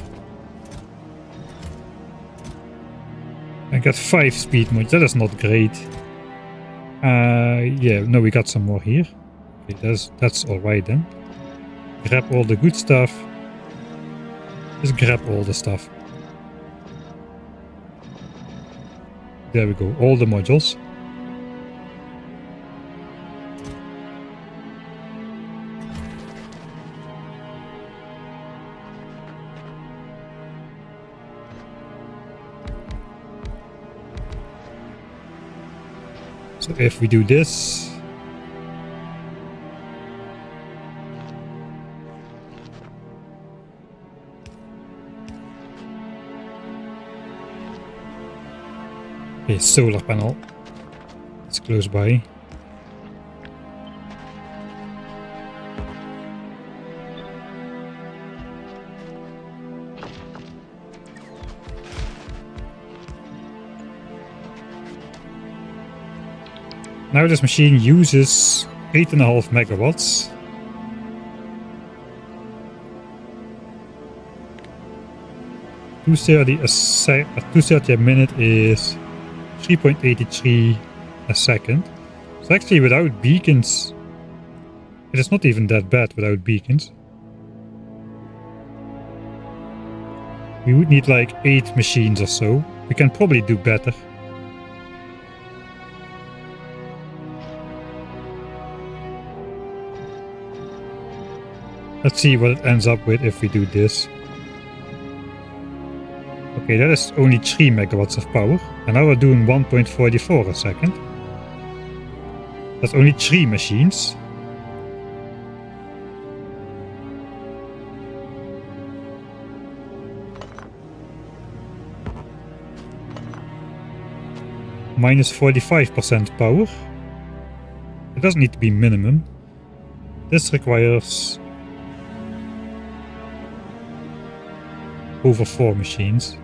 I got 5 speed mods. That is not great. Yeah, no, we got some more here. Okay, that's alright then. Grab all the good stuff. Just grab all the stuff. There we go, all the modules. So if we do this, okay, solar panel, it's close by. Now this machine uses 8.5 megawatts. $2.30 a minute is 3.83 a second. So actually without beacons, it is not even that bad without beacons. We would need like 8 machines or so. We can probably do better. Let's see what it ends up with if we do this. Okay, that is only 3 megawatts of power. And now we're doing 1.44 a second. That's only 3 machines. Minus 45% power. It doesn't need to be minimum. This requires over 4 machines.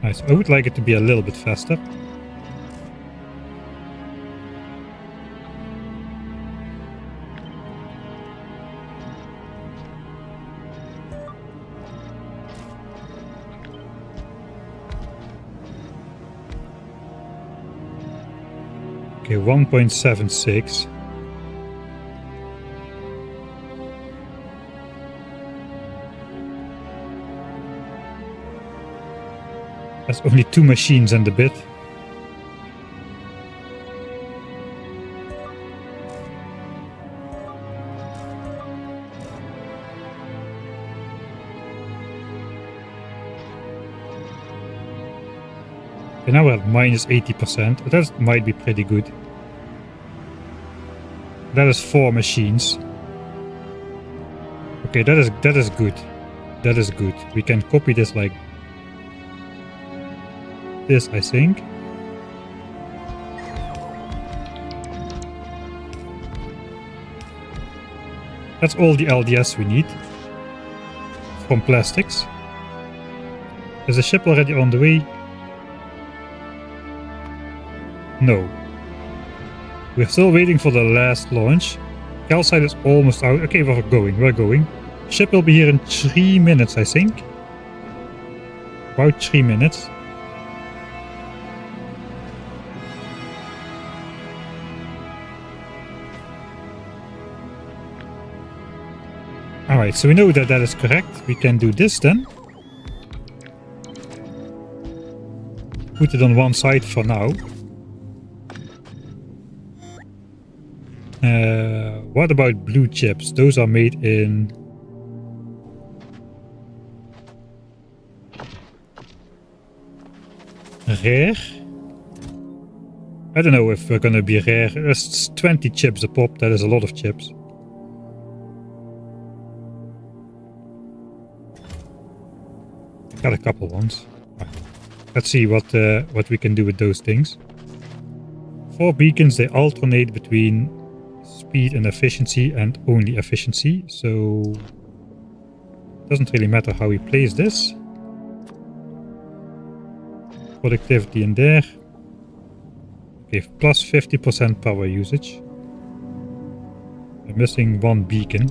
Nice. I would like it to be a little bit faster. Okay, 1.76. That's only 2 machines and a bit. Okay, now we're at minus 80%. That might be pretty good. That is 4 machines. Okay, that is good. That is good. We can copy this like this, I think. That's all the LDS we need from plastics. Is the ship already on the way? No. We're still waiting for the last launch. Calcite is almost out. Okay, we're going. Ship will be here in 3 minutes, I think. About 3 minutes. Alright, so we know that that is correct. We can do this then. Put it on one side for now. What about blue chips? Those are made in... rare? I don't know if we're gonna be rare. There's 20 chips a pop. That is a lot of chips. Got a couple ones. Let's see what we can do with those things. 4 beacons, they alternate between speed and efficiency and only efficiency. So it doesn't really matter how we place this. Productivity in there. Okay, plus 50% power usage. We're missing 1 beacon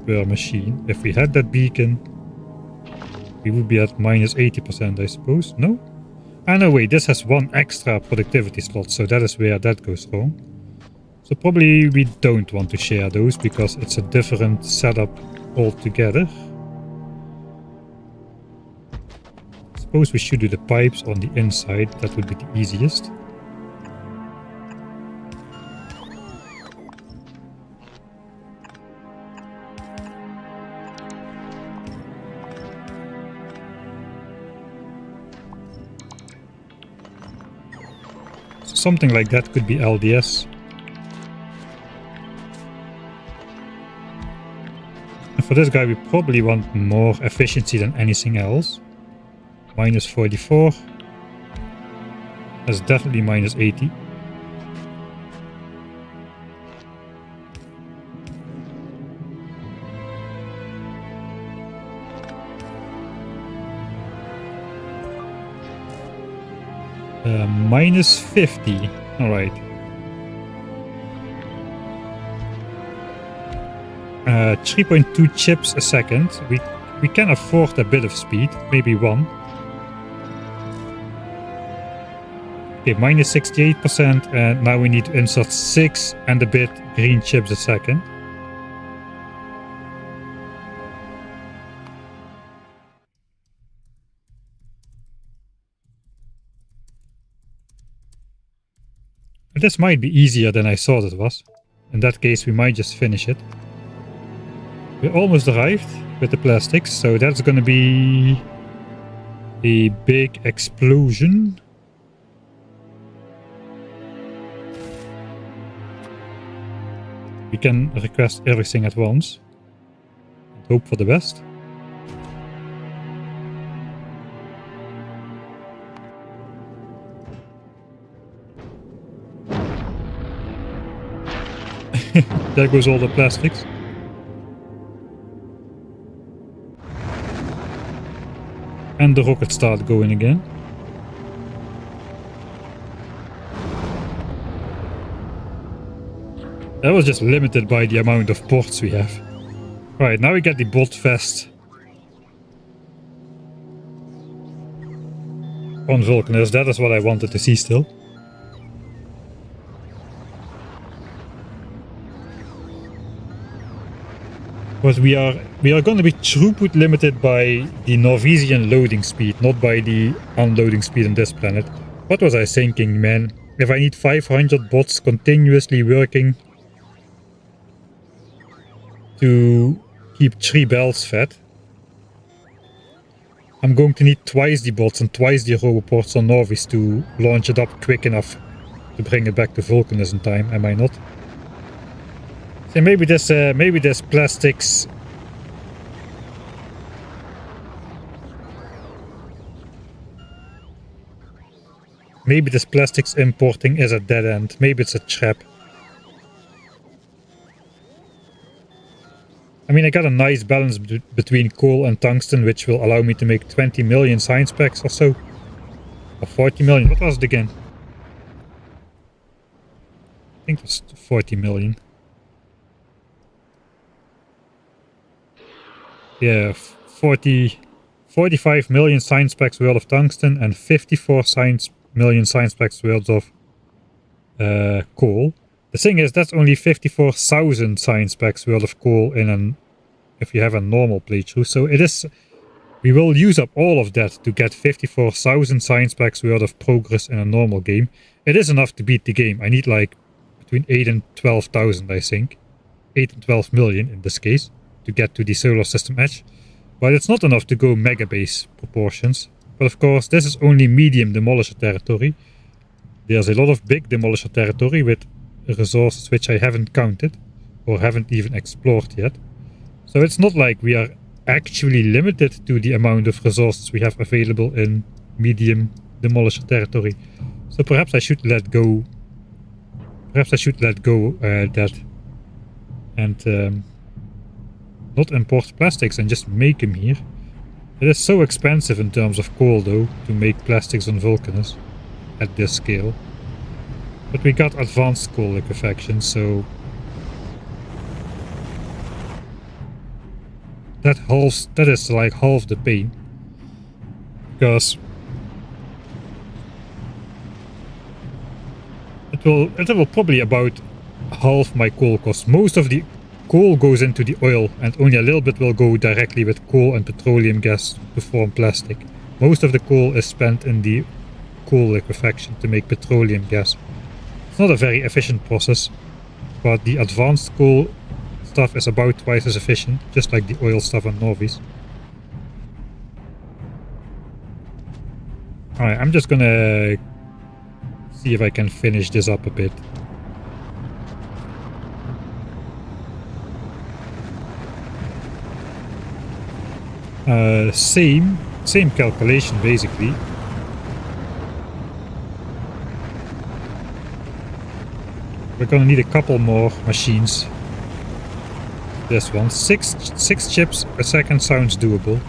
per machine. If we had that beacon, we would be at minus 80%, I suppose. No? Ah, no, wait, this has 1 extra productivity slot, so that is where that goes wrong. So probably we don't want to share those because it's a different setup altogether. Suppose we should do the pipes on the inside. That would be the easiest. Something like that could be LDS. And for this guy we probably want more efficiency than anything else. Minus 44. That's definitely minus 80. Minus 50. Alright. 3.2 chips a second. We can afford a bit of speed, maybe 1. Okay, minus 68%, and now we need to insert 6 and a bit green chips a second. This might be easier than I thought it was. In that case, we might just finish it. We almost arrived with the plastics, so that's gonna be a big explosion. We can request everything at once and hope for the best. There goes all the plastics. And the rockets start going again. That was just limited by the amount of ports we have. Right, now we get the bot vest on Vulcanus. That is what I wanted to see still. But we are going to be throughput limited by the Norwegian loading speed, not by the unloading speed on this planet. What was I thinking, man? If I need 500 bots continuously working to keep 3 bells fed, I'm going to need twice the bots and twice the roboports on Norvis to launch it up quick enough to bring it back to Vulcanus in time, am I not? So maybe this plastics importing is a dead end. Maybe it's a trap. I mean, I got a nice balance between coal and tungsten, which will allow me to make 20 million science packs or so. Or 40 million. What was it again? I think it was 40 million. Yeah, 45 million science packs worth of tungsten and 54 million science packs worth of coal. The thing is, that's only 54,000 science packs worth of coal if you have a normal playthrough. So it is, we will use up all of that to get 54,000 science packs worth of progress in a normal game. It is enough to beat the game. I need like between 8 and 12,000, I think. 8 and 12 million in this case, to get to the solar system edge. But it's not enough to go mega base proportions. But of course, this is only medium demolisher territory. There's a lot of big demolisher territory with resources which I haven't counted or haven't even explored yet. So it's not like we are actually limited to the amount of resources we have available in medium demolisher territory. So perhaps I should let go. Perhaps I should let go that and not import plastics and just make them here. It is so expensive in terms of coal though to make plastics on Vulcanus at this scale. But we got advanced coal liquefaction, so that is like half the pain. Because it will probably about half my coal cost. Most of the coal goes into the oil and only a little bit will go directly with coal and petroleum gas to form plastic. Most of the coal is spent in the coal liquefaction to make petroleum gas. It's not a very efficient process, but the advanced coal stuff is about twice as efficient, just like the oil stuff on Norvis. Alright, I'm just gonna see if I can finish this up a bit. Same calculation basically. We're gonna need a couple more machines. This one, six chips a second sounds doable.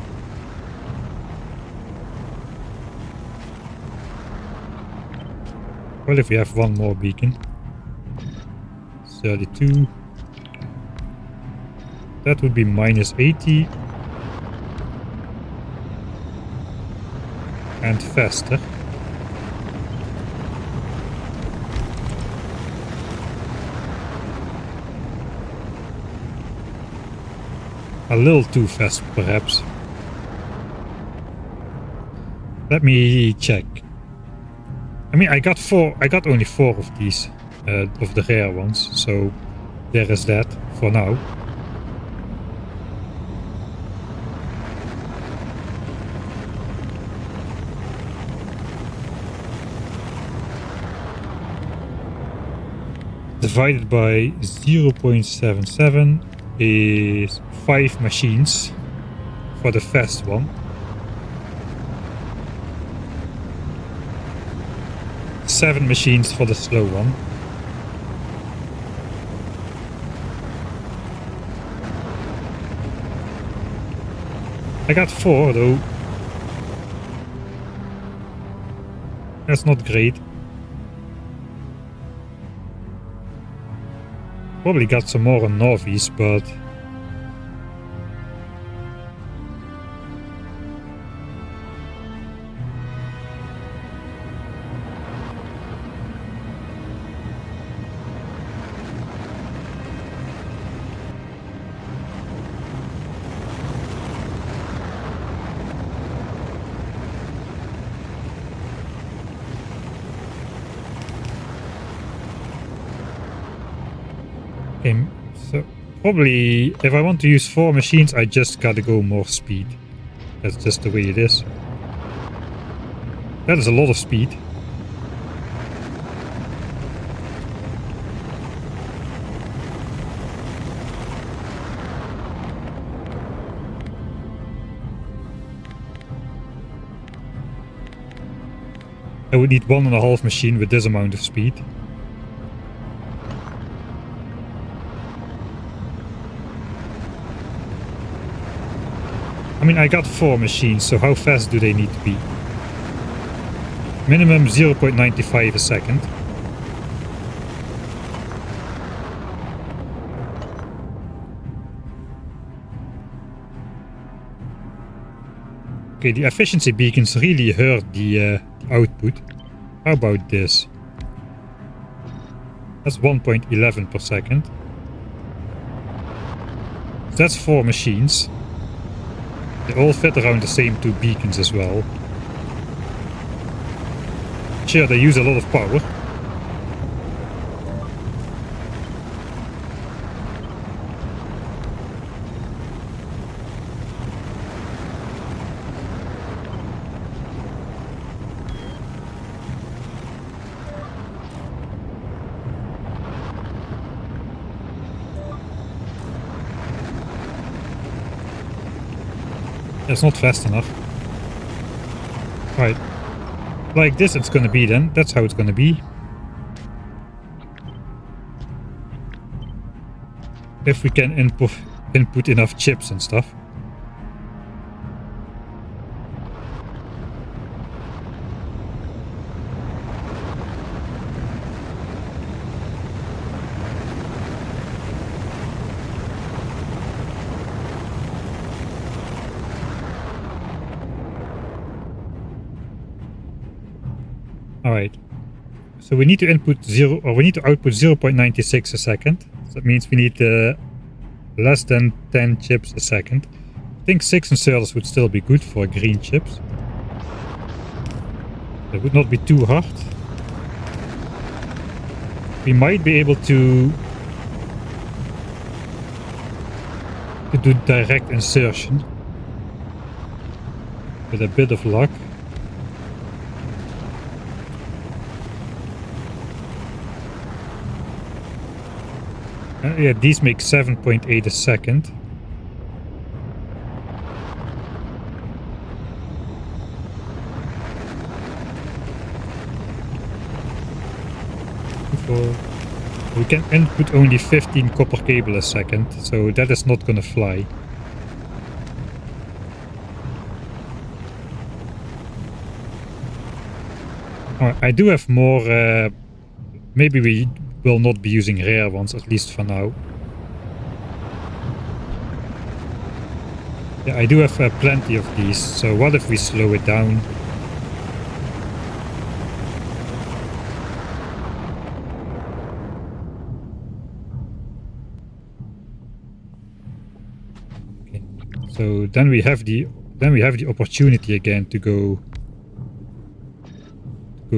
Well, if we have one more beacon. 32. That would be minus 80. And faster. A little too fast, perhaps. Let me check. I mean, I got only 4 of these, of the rare ones, so there is that for now. Divided by 0.77 is 5 machines for the fast one. 7 machines for the slow one. I got 4 though. That's not great. Probably got some more on Novies, but okay, so probably if I want to use 4 machines, I just gotta go more speed. That's just the way it is. That is a lot of speed. I would need 1.5 machine with this amount of speed. I mean, I got 4 machines, so how fast do they need to be? Minimum 0.95 a second. Okay, the efficiency beacons really hurt the output. How about this? That's 1.11 per second. So that's 4 machines. They all fit around the same 2 beacons as well. Sure, they use a lot of power. That's not fast enough. Right. Like this it's gonna be then. That's how it's gonna be. If we can input enough chips and stuff. Alright, so we need to output 0.96 a second. So that means we need less than 10 chips a second. I think 6 inserters would still be good for green chips. It would not be too hard. We might be able to do direct insertion with a bit of luck. Yeah, these make 7.8 a second. We can input only 15 copper cable a second, so that is not gonna fly. I do have more. Maybe we will not be using rare ones, at least for now. Yeah, I do have plenty of these. So what if we slow it down? Okay. So then we have the opportunity again to go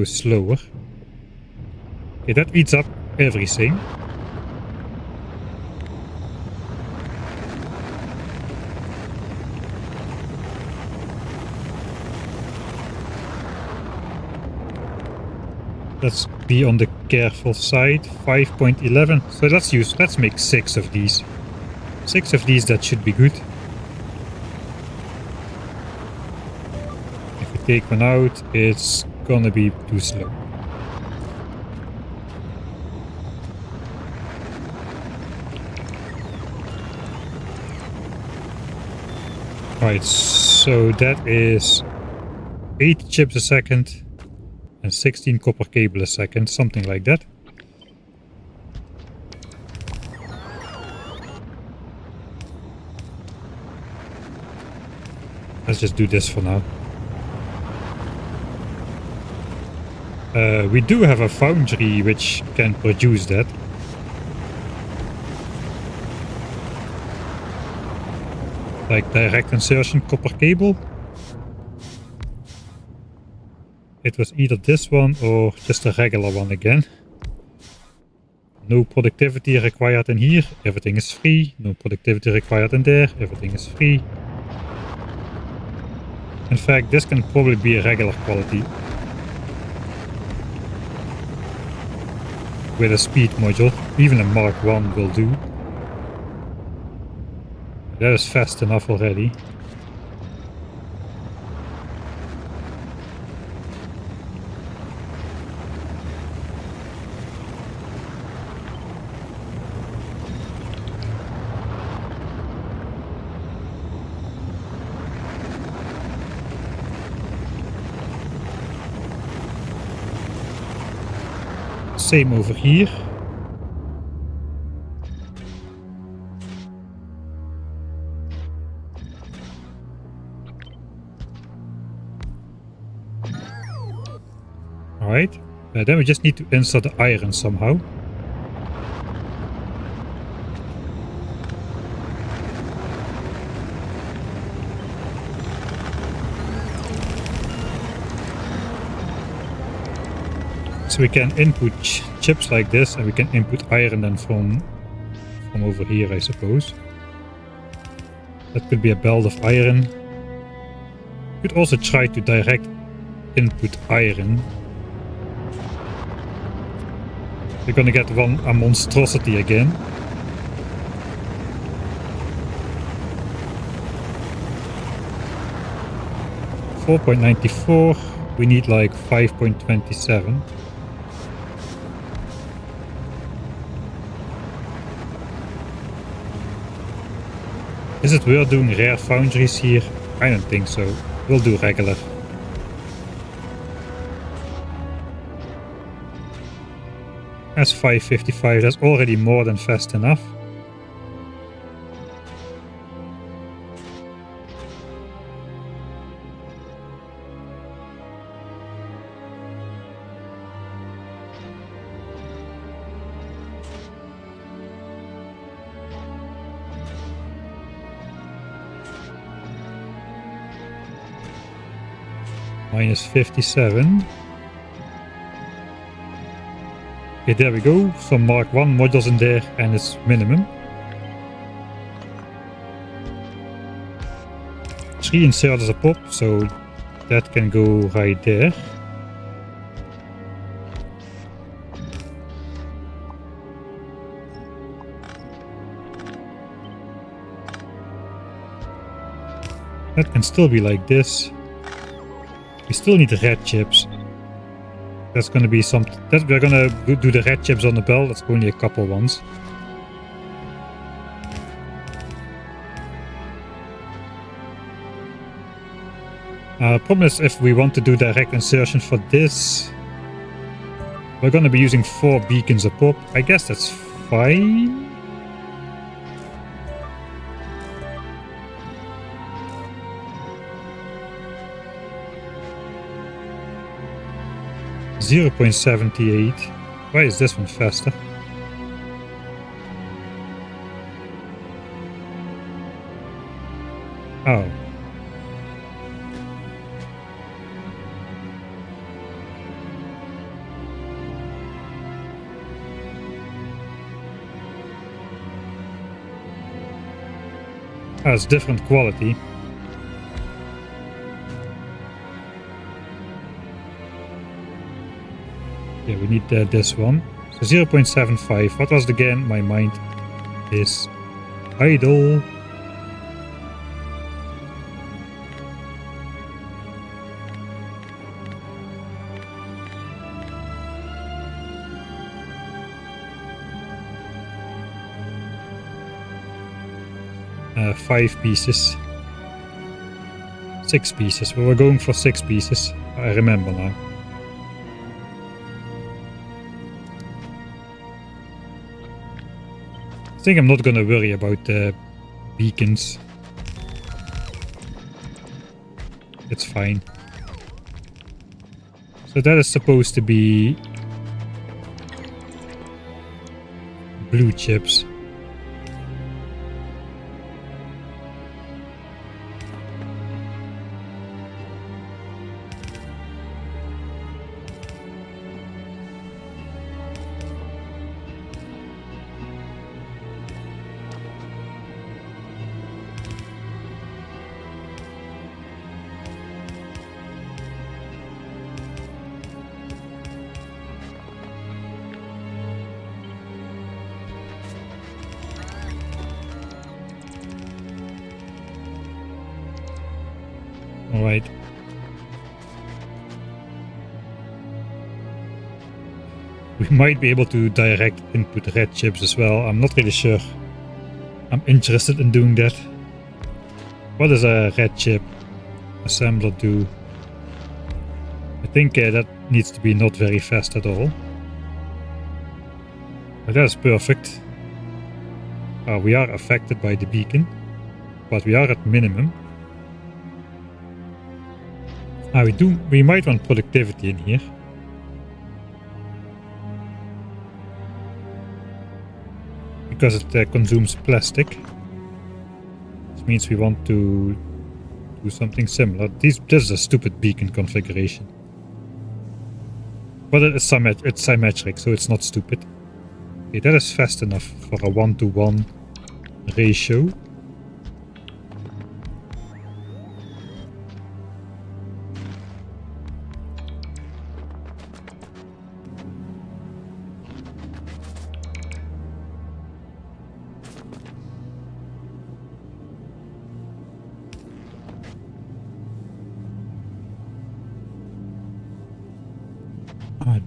slower. Okay, that eats up everything. Let's be on the careful side. 5.11. So let's make 6 of these. 6 of these, that should be good. If we take one out, it's gonna be too slow. Right, so that is 8 chips a second and 16 copper cable a second, something like that. Let's just do this for now. We do have a foundry which can produce that. Like direct insertion copper cable. It was either this one or just a regular one again. No productivity required in here, everything is free. No productivity required in there, everything is free. In fact, this can probably be a regular quality. With a speed module, even a Mark 1 will do. That is fast enough already. Same over here. Alright, then we just need to insert the iron somehow. So we can input chips like this, and we can input iron then from over here, I suppose. That could be a belt of iron. You could also try to direct input iron. We're gonna get a monstrosity again. $4.94. We need like 5.27. Is it worth doing rare foundries here? I don't think so. We'll do regular. That's 5.55. That's already more than fast enough. Minus 57. Okay, there we go. Some Mark 1 modules in there, and it's minimum. 3 inserters a pop, so that can go right there. That can still be like this. We still need the red chips. That's gonna be something that we're gonna do the red chips on the belt. That's only a couple ones. Problem is, if we want to do direct insertion for this, We're gonna be using 4 beacons a pop. I guess that's fine. .78. Why is this one faster? Oh. It's different quality. Yeah, we need this one. So 0.75. What was it again? My mind is idle. Five pieces. 6 pieces. We were going for 6 pieces. I remember now. I think I'm not gonna worry about the beacons. It's fine. So that is supposed to be blue chips. Alright. We might be able to direct input red chips as well. I'm not really sure. I'm interested in doing that. What does a red chip assembler do? I think that needs to be not very fast at all. But that's perfect. We are affected by the beacon, but we are at minimum. We might want productivity in here. Because it consumes plastic. This means we want to do something similar. This is a stupid beacon configuration. But it's symmetric, so it's not stupid. Okay, that is fast enough for a 1-to-1 ratio.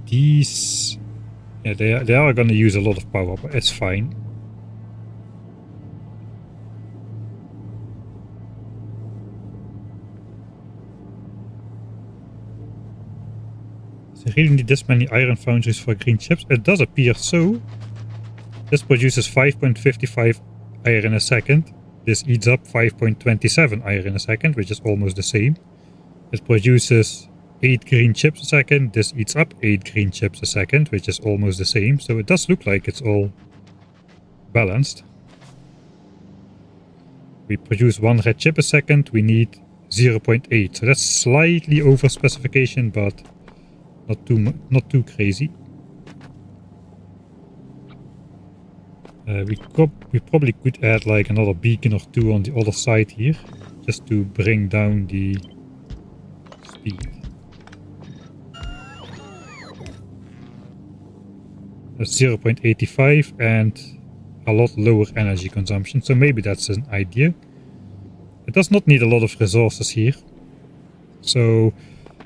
These, yeah, they are going to use a lot of power, but it's fine. So really need this many iron foundries for green chips? It does appear so. This produces 5.55 iron a second. This eats up 5.27 iron a second, which is almost the same. It produces 8 green chips a second. This eats up 8 green chips a second, which is almost the same. So it does look like it's all balanced. We produce 1 red chip a second. We need 0.8. So that's slightly over specification, but not too crazy. We probably could add like another beacon or 2 on the other side here, just to bring down the speed. That's 0.85 and a lot lower energy consumption, so maybe that's an idea. It does not need a lot of resources here, so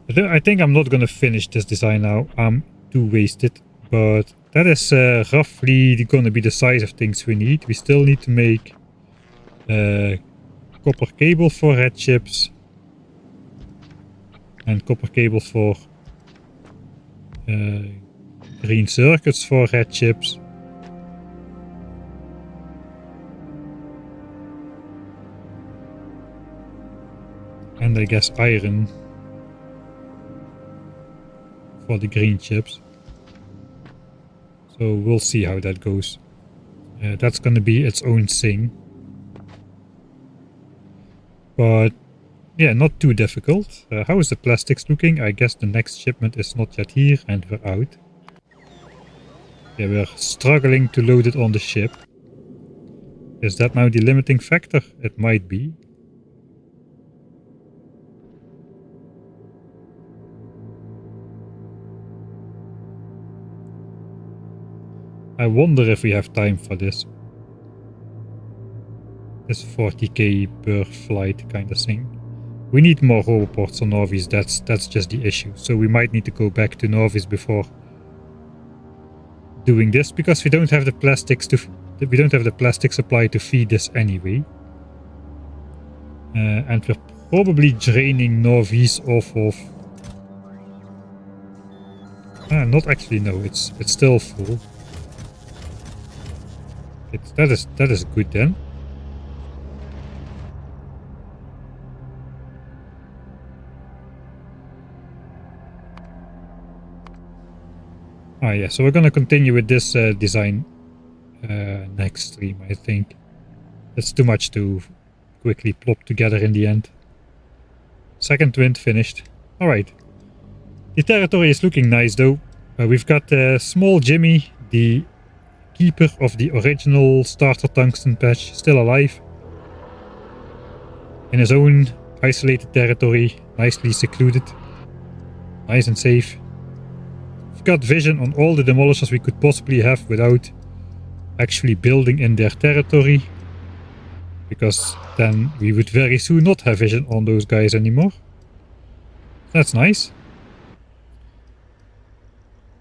I think I'm not gonna finish this design now. I'm too wasted, but that is roughly gonna be the size of things we need. We still need to make copper cable for red chips and copper cable for green circuits for red chips. And I guess iron for the green chips. So we'll see how that goes. That's gonna be its own thing. But yeah, not too difficult. How is the plastics looking? I guess the next shipment is not yet here and we're out. Yeah, we're struggling to load it on the ship. Is that now the limiting factor? It might be. I wonder if we have time for this. This 40k per flight kind of thing. We need more roboports on Norvis, that's just the issue. So we might need to go back to Norvis before doing this, because we don't have the plastic supply to feed this anyway. And we're probably draining Norvis off of... not actually, no, it's still full. That is good then. Yeah, so we're gonna continue with this design next stream, I think. It's too much to quickly plop together in the end. Second wind finished. Alright. The territory is looking nice though. We've got small Jimmy, the keeper of the original starter tungsten patch, still alive. In his own isolated territory, nicely secluded. Nice and safe. We've got vision on all the demolishers we could possibly have without actually building in their territory. Because then we would very soon not have vision on those guys anymore. That's nice.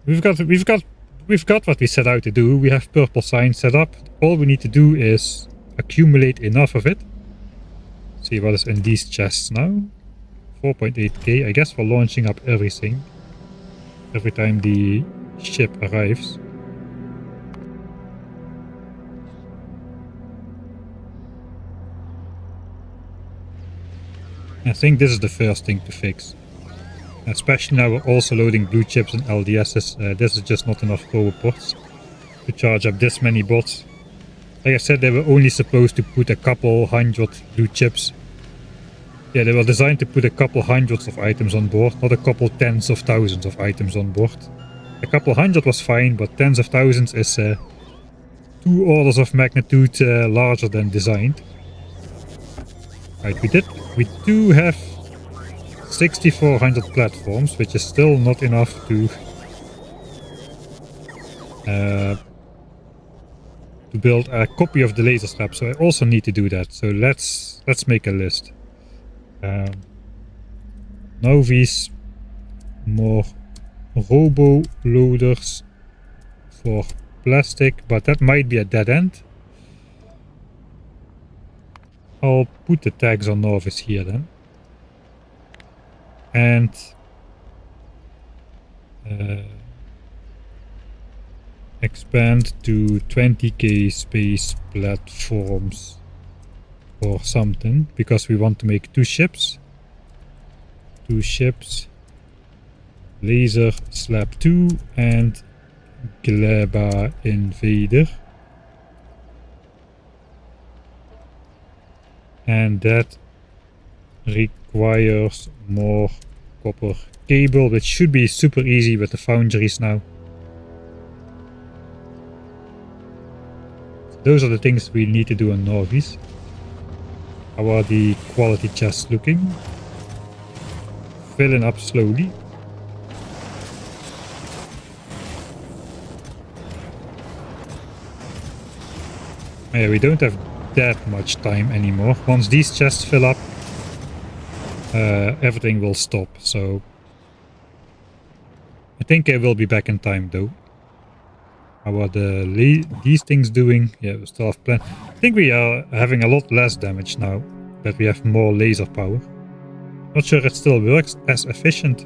We've got what we set out to do. We have purple signs set up. All we need to do is accumulate enough of it. See what is in these chests now. 4.8k. I guess we're launching up everything every time the ship arrives. I think this is the first thing to fix. Especially now we're also loading blue chips and LDSs. This is just not enough roboports to charge up this many bots. Like I said, they were only supposed to put a couple hundred blue chips. Yeah, they were designed to put a couple hundreds of items on board, not a couple tens of thousands of items on board. A couple hundred was fine, but tens of thousands is 2 orders of magnitude larger than designed. Right, we do have 6,400 platforms, which is still not enough to build a copy of the laser strap. So I also need to do that. So let's make a list. Novice, more robo loaders for plastic, but that might be a dead end. I'll put the tags on Novice here then. And expand to 20k space platforms or something, because we want to make 2 ships. 2 ships. Laser Slab 2 and Gleba Invader. And that requires more copper cable, which should be super easy with the foundries now. Those are the things we need to do on Norvis. How are the quality chests looking? Filling up slowly. Yeah, we don't have that much time anymore. Once these chests fill up, everything will stop. So I think I will be back in time though. How are these things doing? Yeah, we still have plenty. I think we are having a lot less damage now that we have more laser power. Not sure it still works as efficient.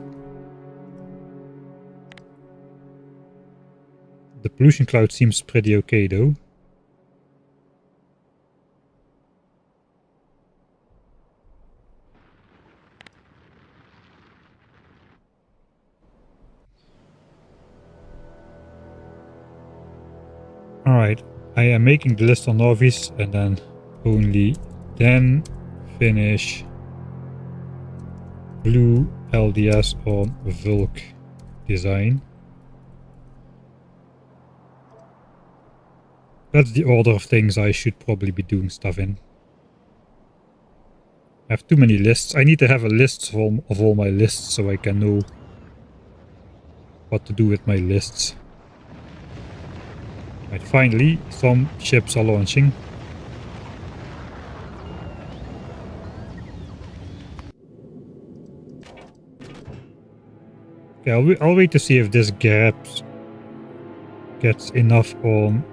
The pollution cloud seems pretty okay though. Alright, I am making the list on Novice and then only then finish blue LDS on Vulc design. That's the order of things I should probably be doing stuff in. I have too many lists. I need to have a list of all my lists so I can know what to do with my lists. Right, finally, some ships are launching. Okay, I'll wait to see if this gets enough on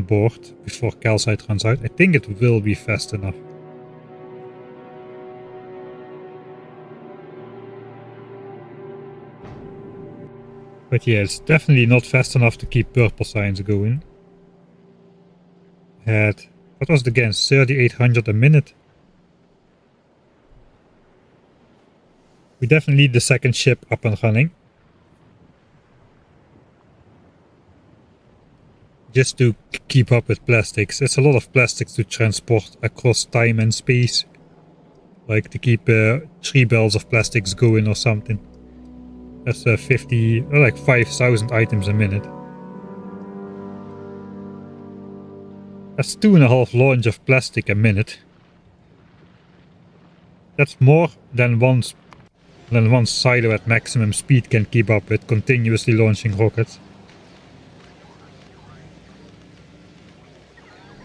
board before calcite runs out. I think it will be fast enough. But yeah, it's definitely not fast enough to keep purple signs going. Had, what was it again, 3,800 a minute. We definitely need the second ship up and running. Just to keep up with plastics. It's a lot of plastics to transport across time and space. Like to keep 3 bells of plastics going or something. That's 50, like 5,000 items a minute. That's 2.5 launch of plastic a minute. That's more than one silo at maximum speed can keep up with, continuously launching rockets.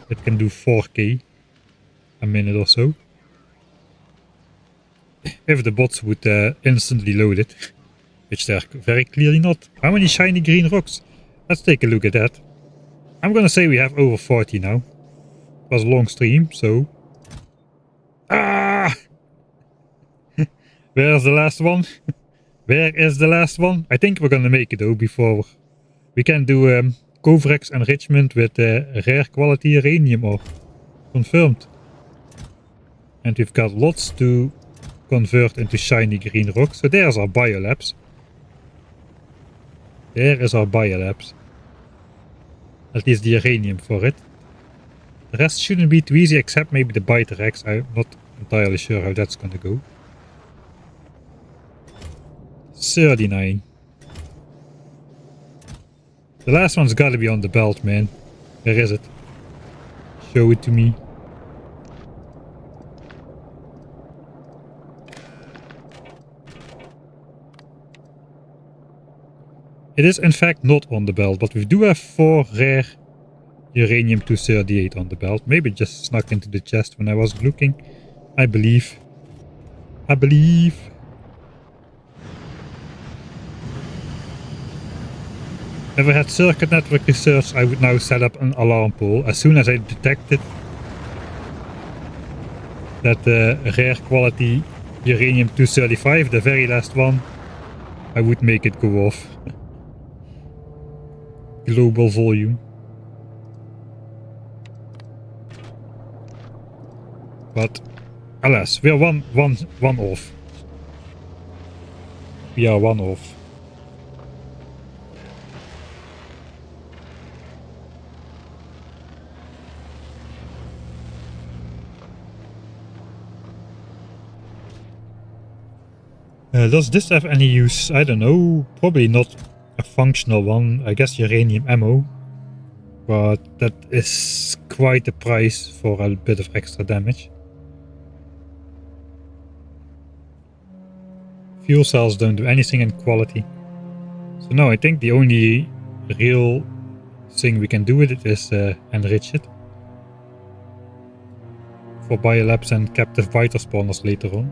It can do 4K a minute or so. If the bots would instantly load it, which they're very clearly not. How many shiny green rocks? Let's take a look at that. I'm gonna say we have over 40 now. It was a long stream, so... Ah! Where's the last one? Where is the last one? I think we're gonna make it though before we can do Covrex enrichment with rare quality uranium ore. Confirmed. And we've got lots to convert into shiny green rocks. So there's our biolabs. There is our biolabs. At least the uranium for it. The rest shouldn't be too easy except maybe the Biterex. I'm not entirely sure how that's gonna go. 39. The last one's gotta be on the belt, man. Where is it? Show it to me. It is in fact not on the belt, but we do have 4 rare uranium-238 on the belt. Maybe it just snuck into the chest when I was looking. I believe. I believe. If I had circuit network research, I would now set up an alarm pole. As soon as I detected that rare quality uranium-235, the very last one, I would make it go off. Global volume. But alas, we are one off. We are 1 off. Does this have any use? I don't know. Probably not a functional one. I guess uranium ammo. But that is quite a price for a bit of extra damage. Fuel cells don't do anything in quality. So no, I think the only real thing we can do with it is enrich it. For biolabs and captive biter spawners later on.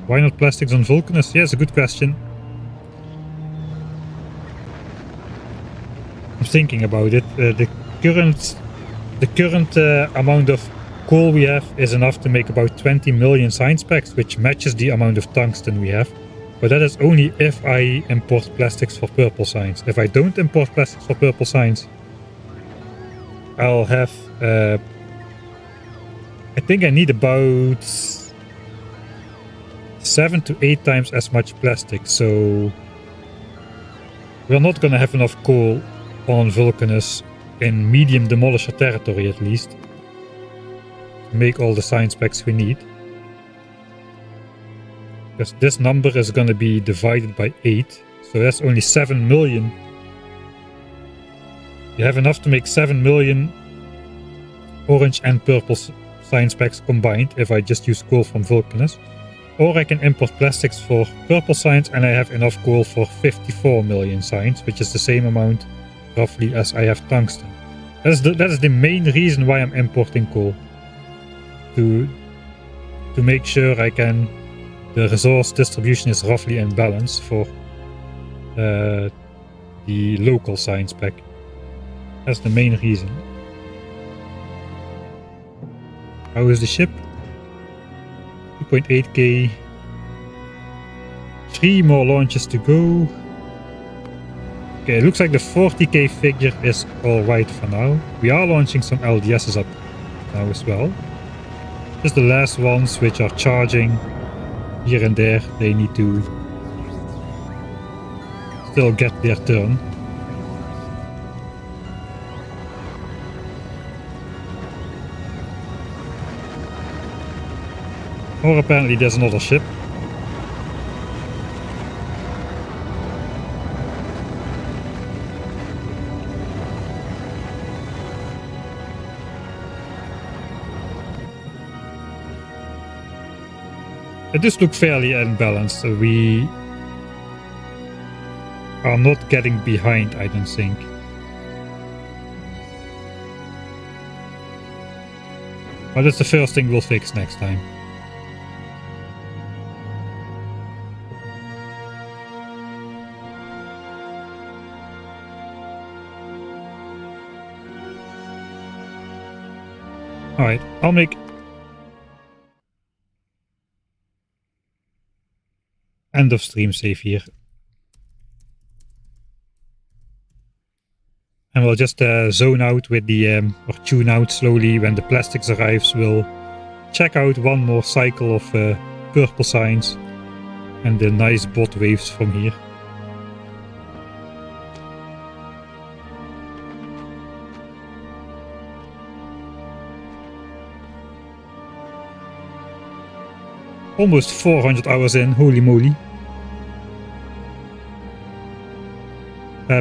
Why not plastics on Vulcanus? Yeah, it's a good question. I'm thinking about it. The current amount of coal we have is enough to make about 20 million science packs, which matches the amount of tungsten we have. But that is only if I import plastics for purple science. If I don't import plastics for purple science, I'll have... I think I need about 7 to 8 times as much plastic, so we're not gonna have enough coal on Vulcanus in medium demolisher territory at least to make all the science packs we need. Because this number is gonna be divided by 8, so that's only 7 million. You have enough to make 7 million orange and purple science packs combined if I just use coal from Vulcanus. Or I can import plastics for purple science and I have enough coal for 54 million science, which is the same amount roughly as I have tungsten. That is the main reason why I'm importing coal. To make sure the resource distribution is roughly in balance for the local science pack. That's the main reason. How is the ship? 2.8k. 3 more launches to go. Okay, it looks like the 40k figure is alright for now. We are launching some LDSs up now as well. Just the last ones which are charging here and there, they need to still get their turn. Or apparently there's another ship. It does look fairly unbalanced. We are not getting behind, I don't think. But that's the first thing we'll fix next time. Alright, I'll make end of stream save here. And we'll just zone out with the, or tune out slowly when the plastics arrives. We'll check out one more cycle of purple signs and the nice bot waves from here. Almost 400 hours in, holy moly.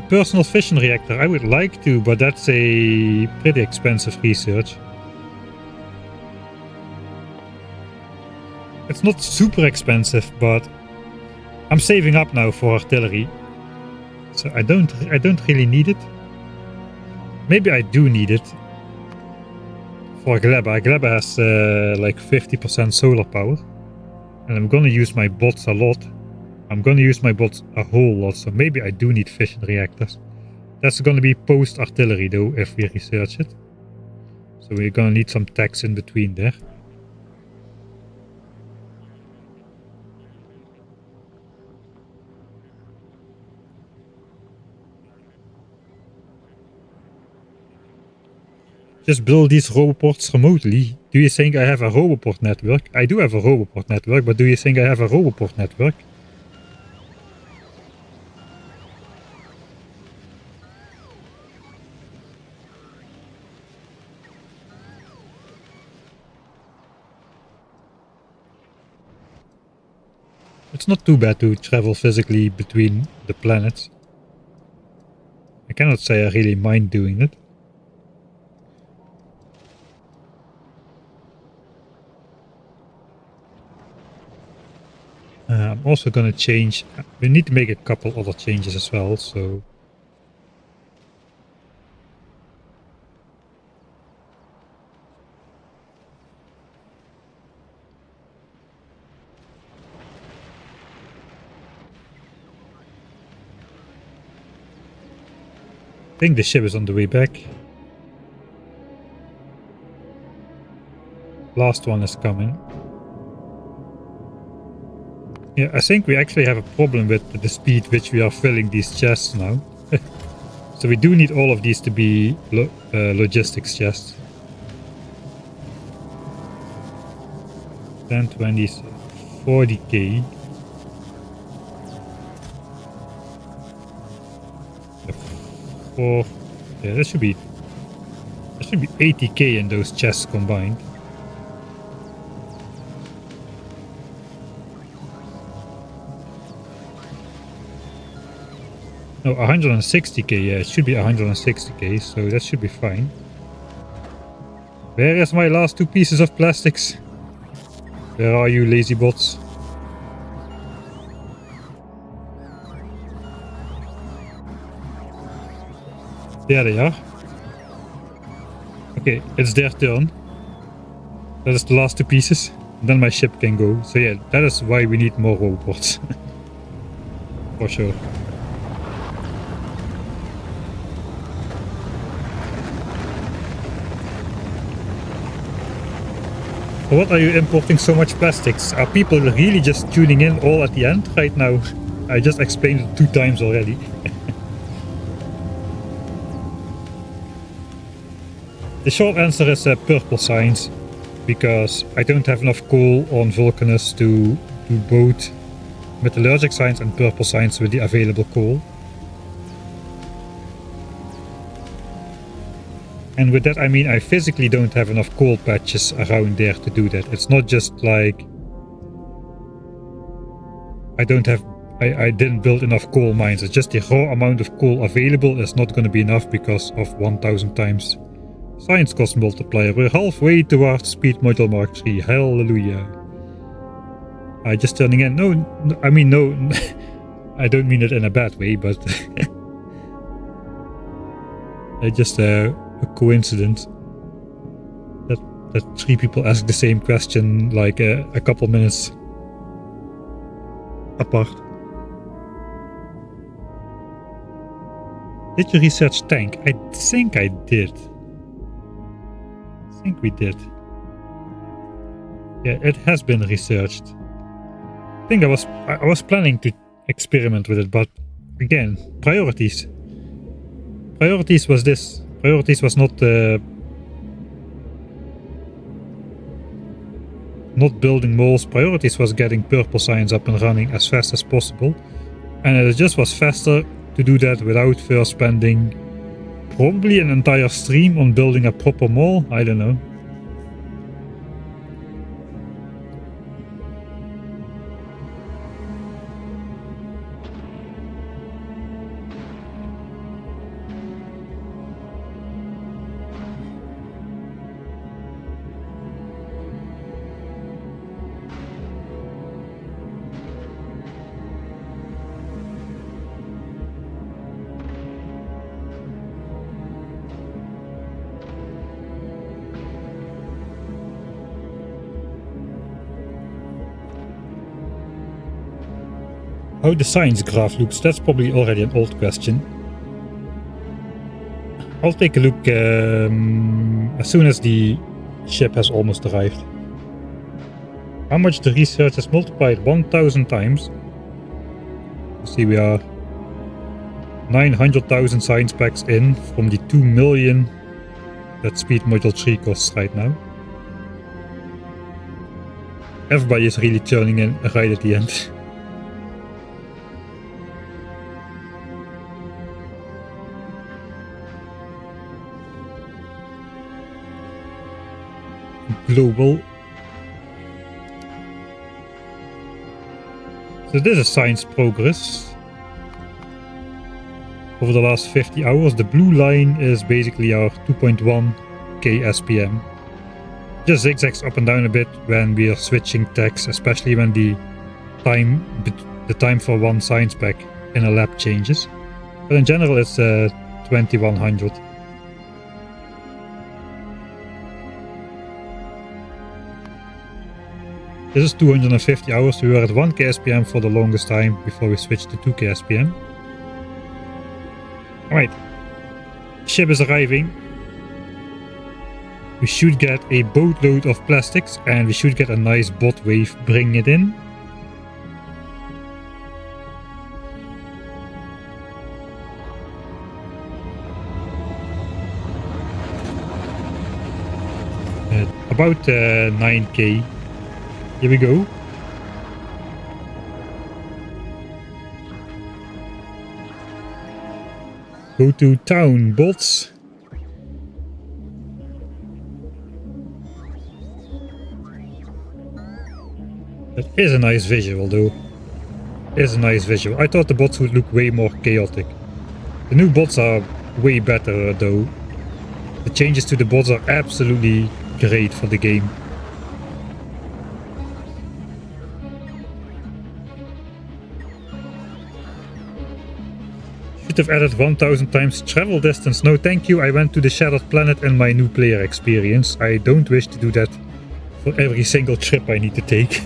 Personal fission reactor, I would like to, but that's a pretty expensive research. It's not super expensive, but I'm saving up now for artillery. So I don't really need it. Maybe I do need it for Gleba. Gleba has like 50% solar power. And I'm gonna use my bots a lot. I'm gonna use my bots a whole lot, so maybe I do need fission reactors. That's gonna be post-artillery though, if we research it. So we're gonna need some techs in between there. Just build these roboports remotely. Do you think I have a roboport network? I do have a roboport network, but do you think I have a roboport network? It's not too bad to travel physically between the planets. I cannot say I really mind doing it. I'm also gonna change. We need to make a couple other changes as well, so. I think the ship is on the way back. Last one is coming. Yeah, I think we actually have a problem with the speed which we are filling these chests now. So we do need all of these to be logistics chests. 10, 20, 40k. Yeah, that should be 80k in those chests combined. No, 160k, yeah, it should be 160k, so that should be fine. Where is my last 2 pieces of plastics? Where are you, lazy bots? There they are. Okay, it's their turn. That is the last 2 pieces. Then my ship can go. So yeah, that is why we need more robots. For sure. What are you importing so much plastics? Are people really just tuning in all at the end right now? I just explained it 2 times already. The short answer is purple signs, because I don't have enough coal on Vulcanus to do both metallurgic signs and purple signs with the available coal. And with that I mean I physically don't have enough coal patches around there to do that. It's not just like I didn't build enough coal mines. It's just the raw amount of coal available is not going to be enough because of 1000 times science cost multiplier. We're halfway towards speed module Mark 3. Hallelujah. I just turning in. No, I mean no. I don't mean it in a bad way, but just a coincidence that 3 people ask the same question like a couple minutes apart. Did you research tank? I think I did. I think we did. Yeah, it has been researched. I think I was planning to experiment with it, but again, priorities. Priorities was this. Priorities was not building moles. Priorities was getting purple signs up and running as fast as possible, and it just was faster to do that without first spending probably an entire stream on building a proper mall. I don't know. How the science graph looks, that's probably already an old question. I'll take a look as soon as the ship has almost arrived. How much the research has multiplied 1000 times. You see we are 900,000 science packs in from the 2 million that speed module 3 costs right now. Everybody is really turning in right at the end. Global. So this is science progress over the last 50 hours. The blue line is basically our 2.1k SPM. Just zigzags up and down a bit when we are switching techs, especially when the time for one science pack in a lab changes. But in general it's 2100. This is 250 hours. We were at 1k SPM for the longest time before we switched to 2k SPM. Alright. Ship is arriving. We should get a boatload of plastics and we should get a nice bot wave bringing it in. About 9k. Here we go. Go to town, bots. That is a nice visual though. Is a nice visual. I thought the bots would look way more chaotic. The new bots are way better though. The changes to the bots are absolutely great for the game. Should have added 1000 times travel distance. No thank you, I went to the Shattered Planet in my new player experience. I don't wish to do that for every single trip I need to take.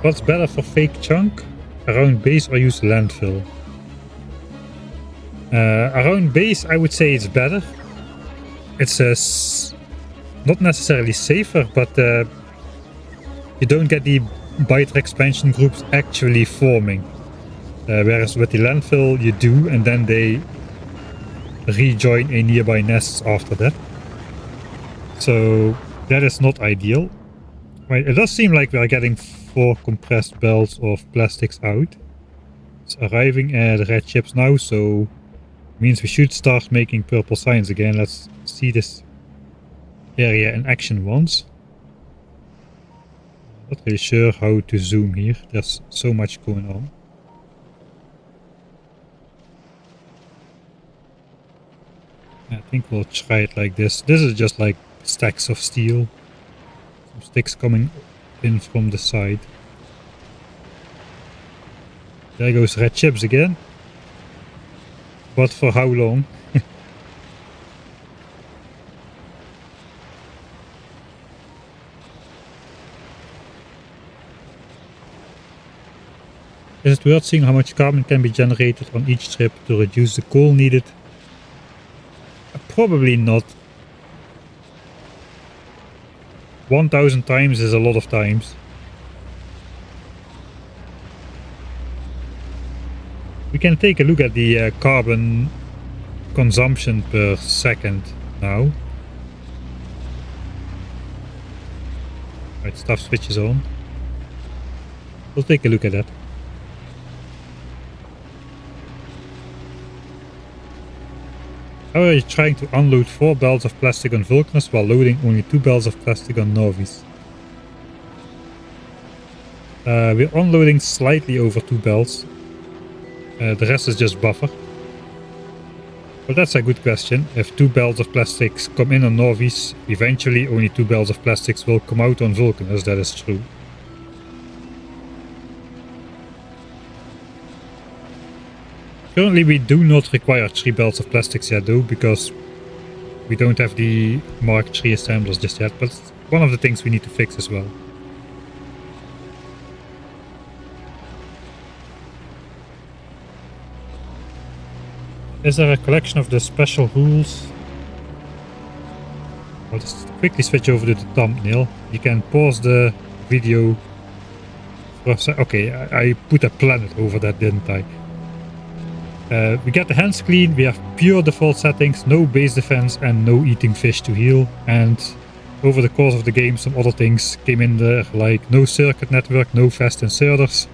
What's better for fake chunk? Around base or use landfill? Around base I would say it's better. It's not necessarily safer, but you don't get the biter expansion groups actually forming. Whereas with the landfill you do, and then they rejoin a nearby nest after that. So that is not ideal. Right, it does seem like we are getting 4 compressed belts of plastics out. It's arriving at red chips now, so means we should start making purple signs again. Let's see this area in action once. Not really sure how to zoom here. There's so much going on. I think we'll try it like this. This is just like stacks of steel. Some sticks coming in from the side. There goes red chips again. But for how long? Is it worth seeing how much carbon can be generated on each trip to reduce the coal needed? Probably not. 1000 times is a lot of times. We can take a look at the carbon consumption per second now. Right, stuff switches on. We'll take a look at that. How are you trying to unload 4 belts of plastic on Vulcanus while loading only 2 belts of plastic on Novice? We're unloading slightly over 2 belts. The rest is just buffer. But that's a good question. If 2 belts of plastics come in on Novice, eventually only 2 belts of plastics will come out on Vulcanus. That is true. Currently we do not require 3 belts of plastics yet though, because we don't have the Mark III assemblers just yet, but it's one of the things we need to fix as well. Is there a collection of the special rules? I'll just quickly switch over to the thumbnail. You can pause the video for a sec. Okay, I put a planet over that, didn't I? We get the hands clean, we have pure default settings, no base defense and no eating fish to heal. And over the course of the game some other things came in there, like no circuit network, no fast inserters,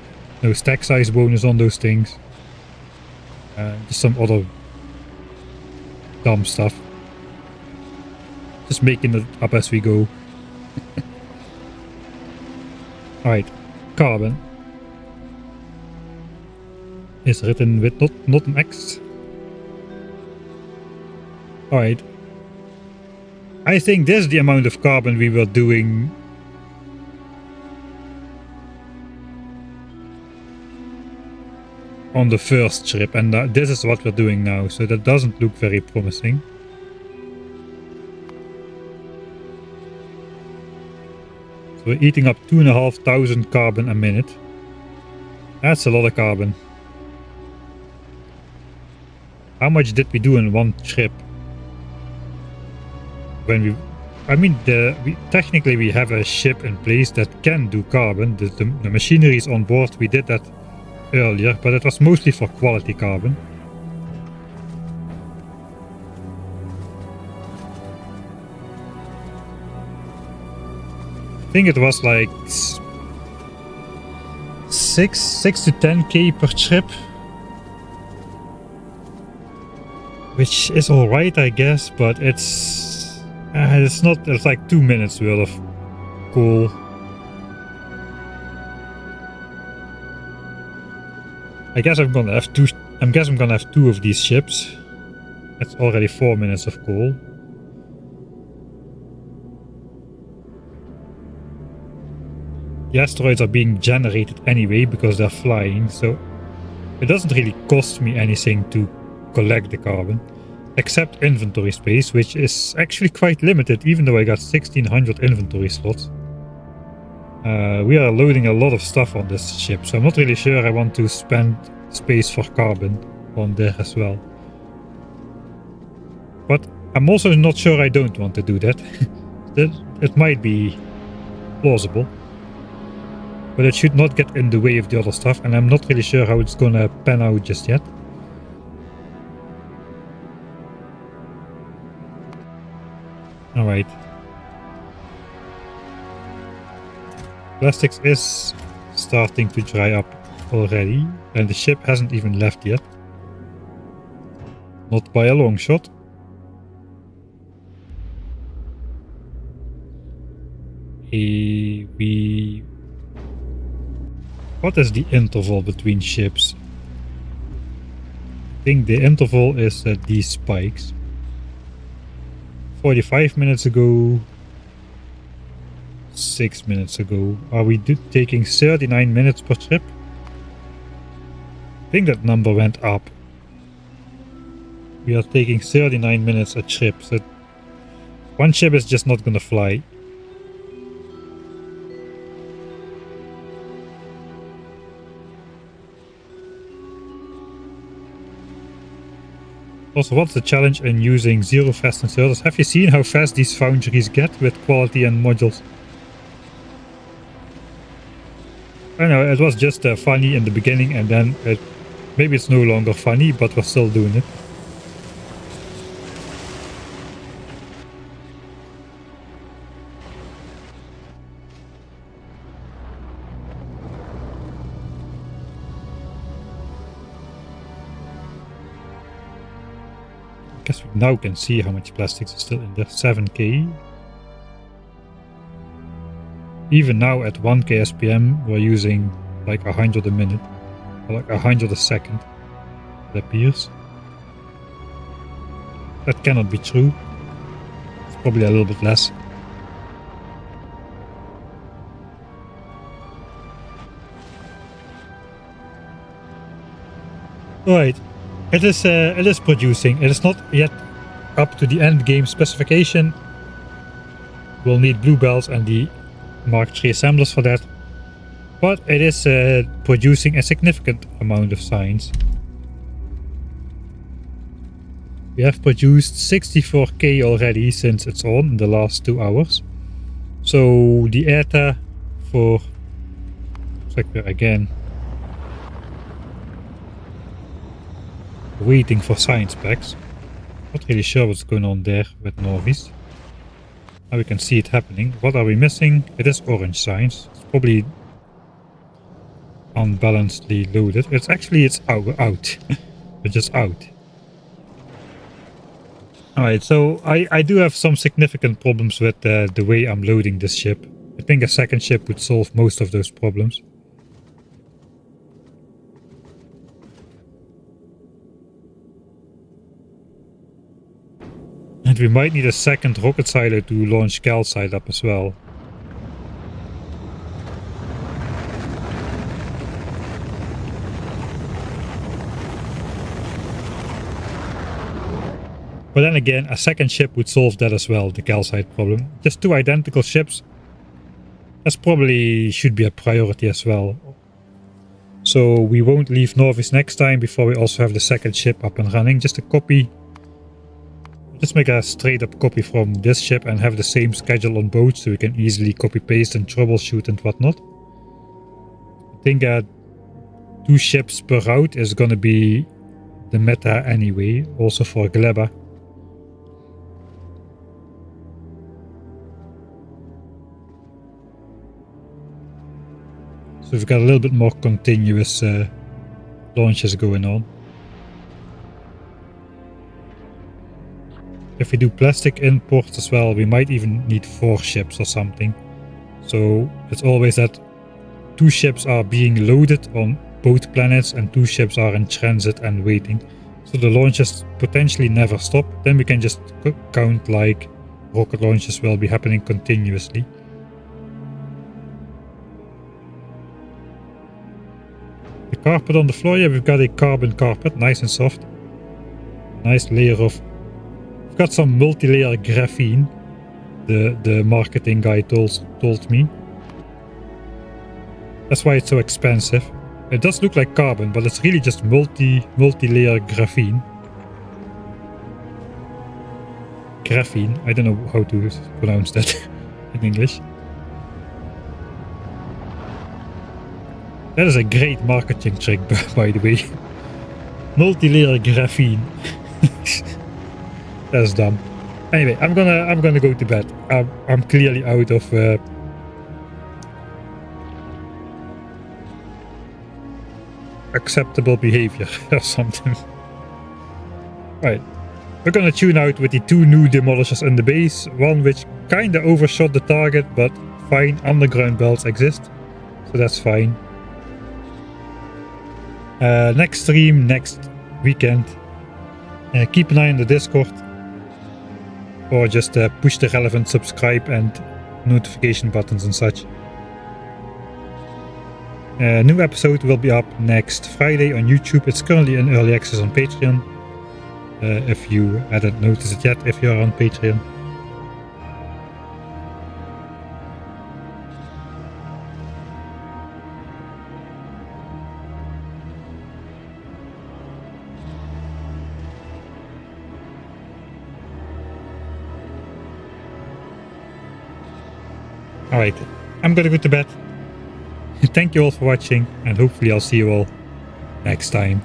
no stack size bonus on those things. Just some other dumb stuff. Just making it up as we go. Alright, carbon. Is written with not an X. Alright. I think this is the amount of carbon we were doing on the first trip, and this is what we're doing now, so that doesn't look very promising. So We're eating up 2,500 carbon a minute. That's a lot of carbon. How much did we do in one trip? When we, I mean, technically we have a ship in place that can do carbon. The machinery is on board. We did that earlier, but it was mostly for quality carbon. I think it was like 6 to 10k per trip, which is all right, I guess, but it's not. It's like 2 minutes worth of coal. I guess I'm gonna have two. I'm gonna have 2 of these ships. That's already 4 minutes of coal. The asteroids are being generated anyway because they're flying, so it doesn't really cost me anything to collect the carbon, except inventory space, which is actually quite limited, even though I got 1600 inventory slots. We are loading a lot of stuff on this ship, so I'm not really sure I want to spend space for carbon on there as well. But I'm also not sure I don't want to do that. It might be plausible, but it should not get in the way of the other stuff, and I'm not really sure how it's gonna pan out just yet. Alright. Plastics is starting to dry up already, and the ship hasn't even left yet. Not by a long shot. What is the interval between ships? I think the interval is these spikes. 45 minutes ago, 6 minutes ago. Are we taking 39 minutes per trip? I think that number went up. We are taking 39 minutes a trip, so one ship is just not gonna fly. Also, what's the challenge in using zero fast inserters? Have you seen how fast these foundries get with quality and modules? I know, it was just funny in the beginning, and then maybe it's no longer funny, but we're still doing it. I guess we now can see how much plastics is still in there. 7k. Even now at 1k SPM we're using like 100 a minute, or like 100 a second, it appears. That cannot be true. It's probably a little bit less. Right. It is producing. It is not yet up to the end game specification. We'll need bluebells and the Mark III assemblers for that. But it is producing a significant amount of science. We have produced 64k already since it's on in the last 2 hours. So the ETA for sector again. Waiting for science packs. Not really sure what's going on there with Norvis. Now we can see it happening. What are we missing? It is orange science. It's probably unbalancedly loaded. It's out. It's just out. Alright, so I do have some significant problems with the way I'm loading this ship. I think a second ship would solve most of those problems. And we might need a second rocket silo to launch calcite up as well. But then again, a second ship would solve that as well, the calcite problem. Just 2 identical ships. That's probably should be a priority as well. So we won't leave Norvis next time before we also have the second ship up and running. Just a copy. Just make a straight up copy from this ship and have the same schedule on both so we can easily copy paste and troubleshoot and whatnot. I think 2 ships per route is gonna be the meta anyway, also for Gleba. So we've got a little bit more continuous launches going on. If we do plastic imports as well, we might even need 4 ships or something. So it's always that 2 ships are being loaded on both planets and 2 ships are in transit and waiting. So the launches potentially never stop. Then we can just count like rocket launches will be happening continuously. The carpet on the floor, yeah, we've got a carbon carpet, nice and soft. Nice layer of... We've got some multi-layer graphene, the marketing guy told me. That's why it's so expensive. It does look like carbon, but it's really just multi-layer graphene. Graphene, I don't know how to pronounce that in English. That is a great marketing trick, by the way. Multi-layer graphene. That's dumb. Anyway, I'm gonna go to bed. I'm clearly out of acceptable behavior or something. Right, we're gonna tune out with the 2 new demolishers in the base. One which kinda overshot the target, but fine. Underground belts exist, so that's fine. Next stream, next weekend. Keep an eye on the Discord, or just push the relevant subscribe and notification buttons and such. A new episode will be up next Friday on YouTube. It's currently in early access on Patreon. If you hadn't noticed it yet, if you're on Patreon. Alright, I'm gonna go to bed. Thank you all for watching, and hopefully I'll see you all next time.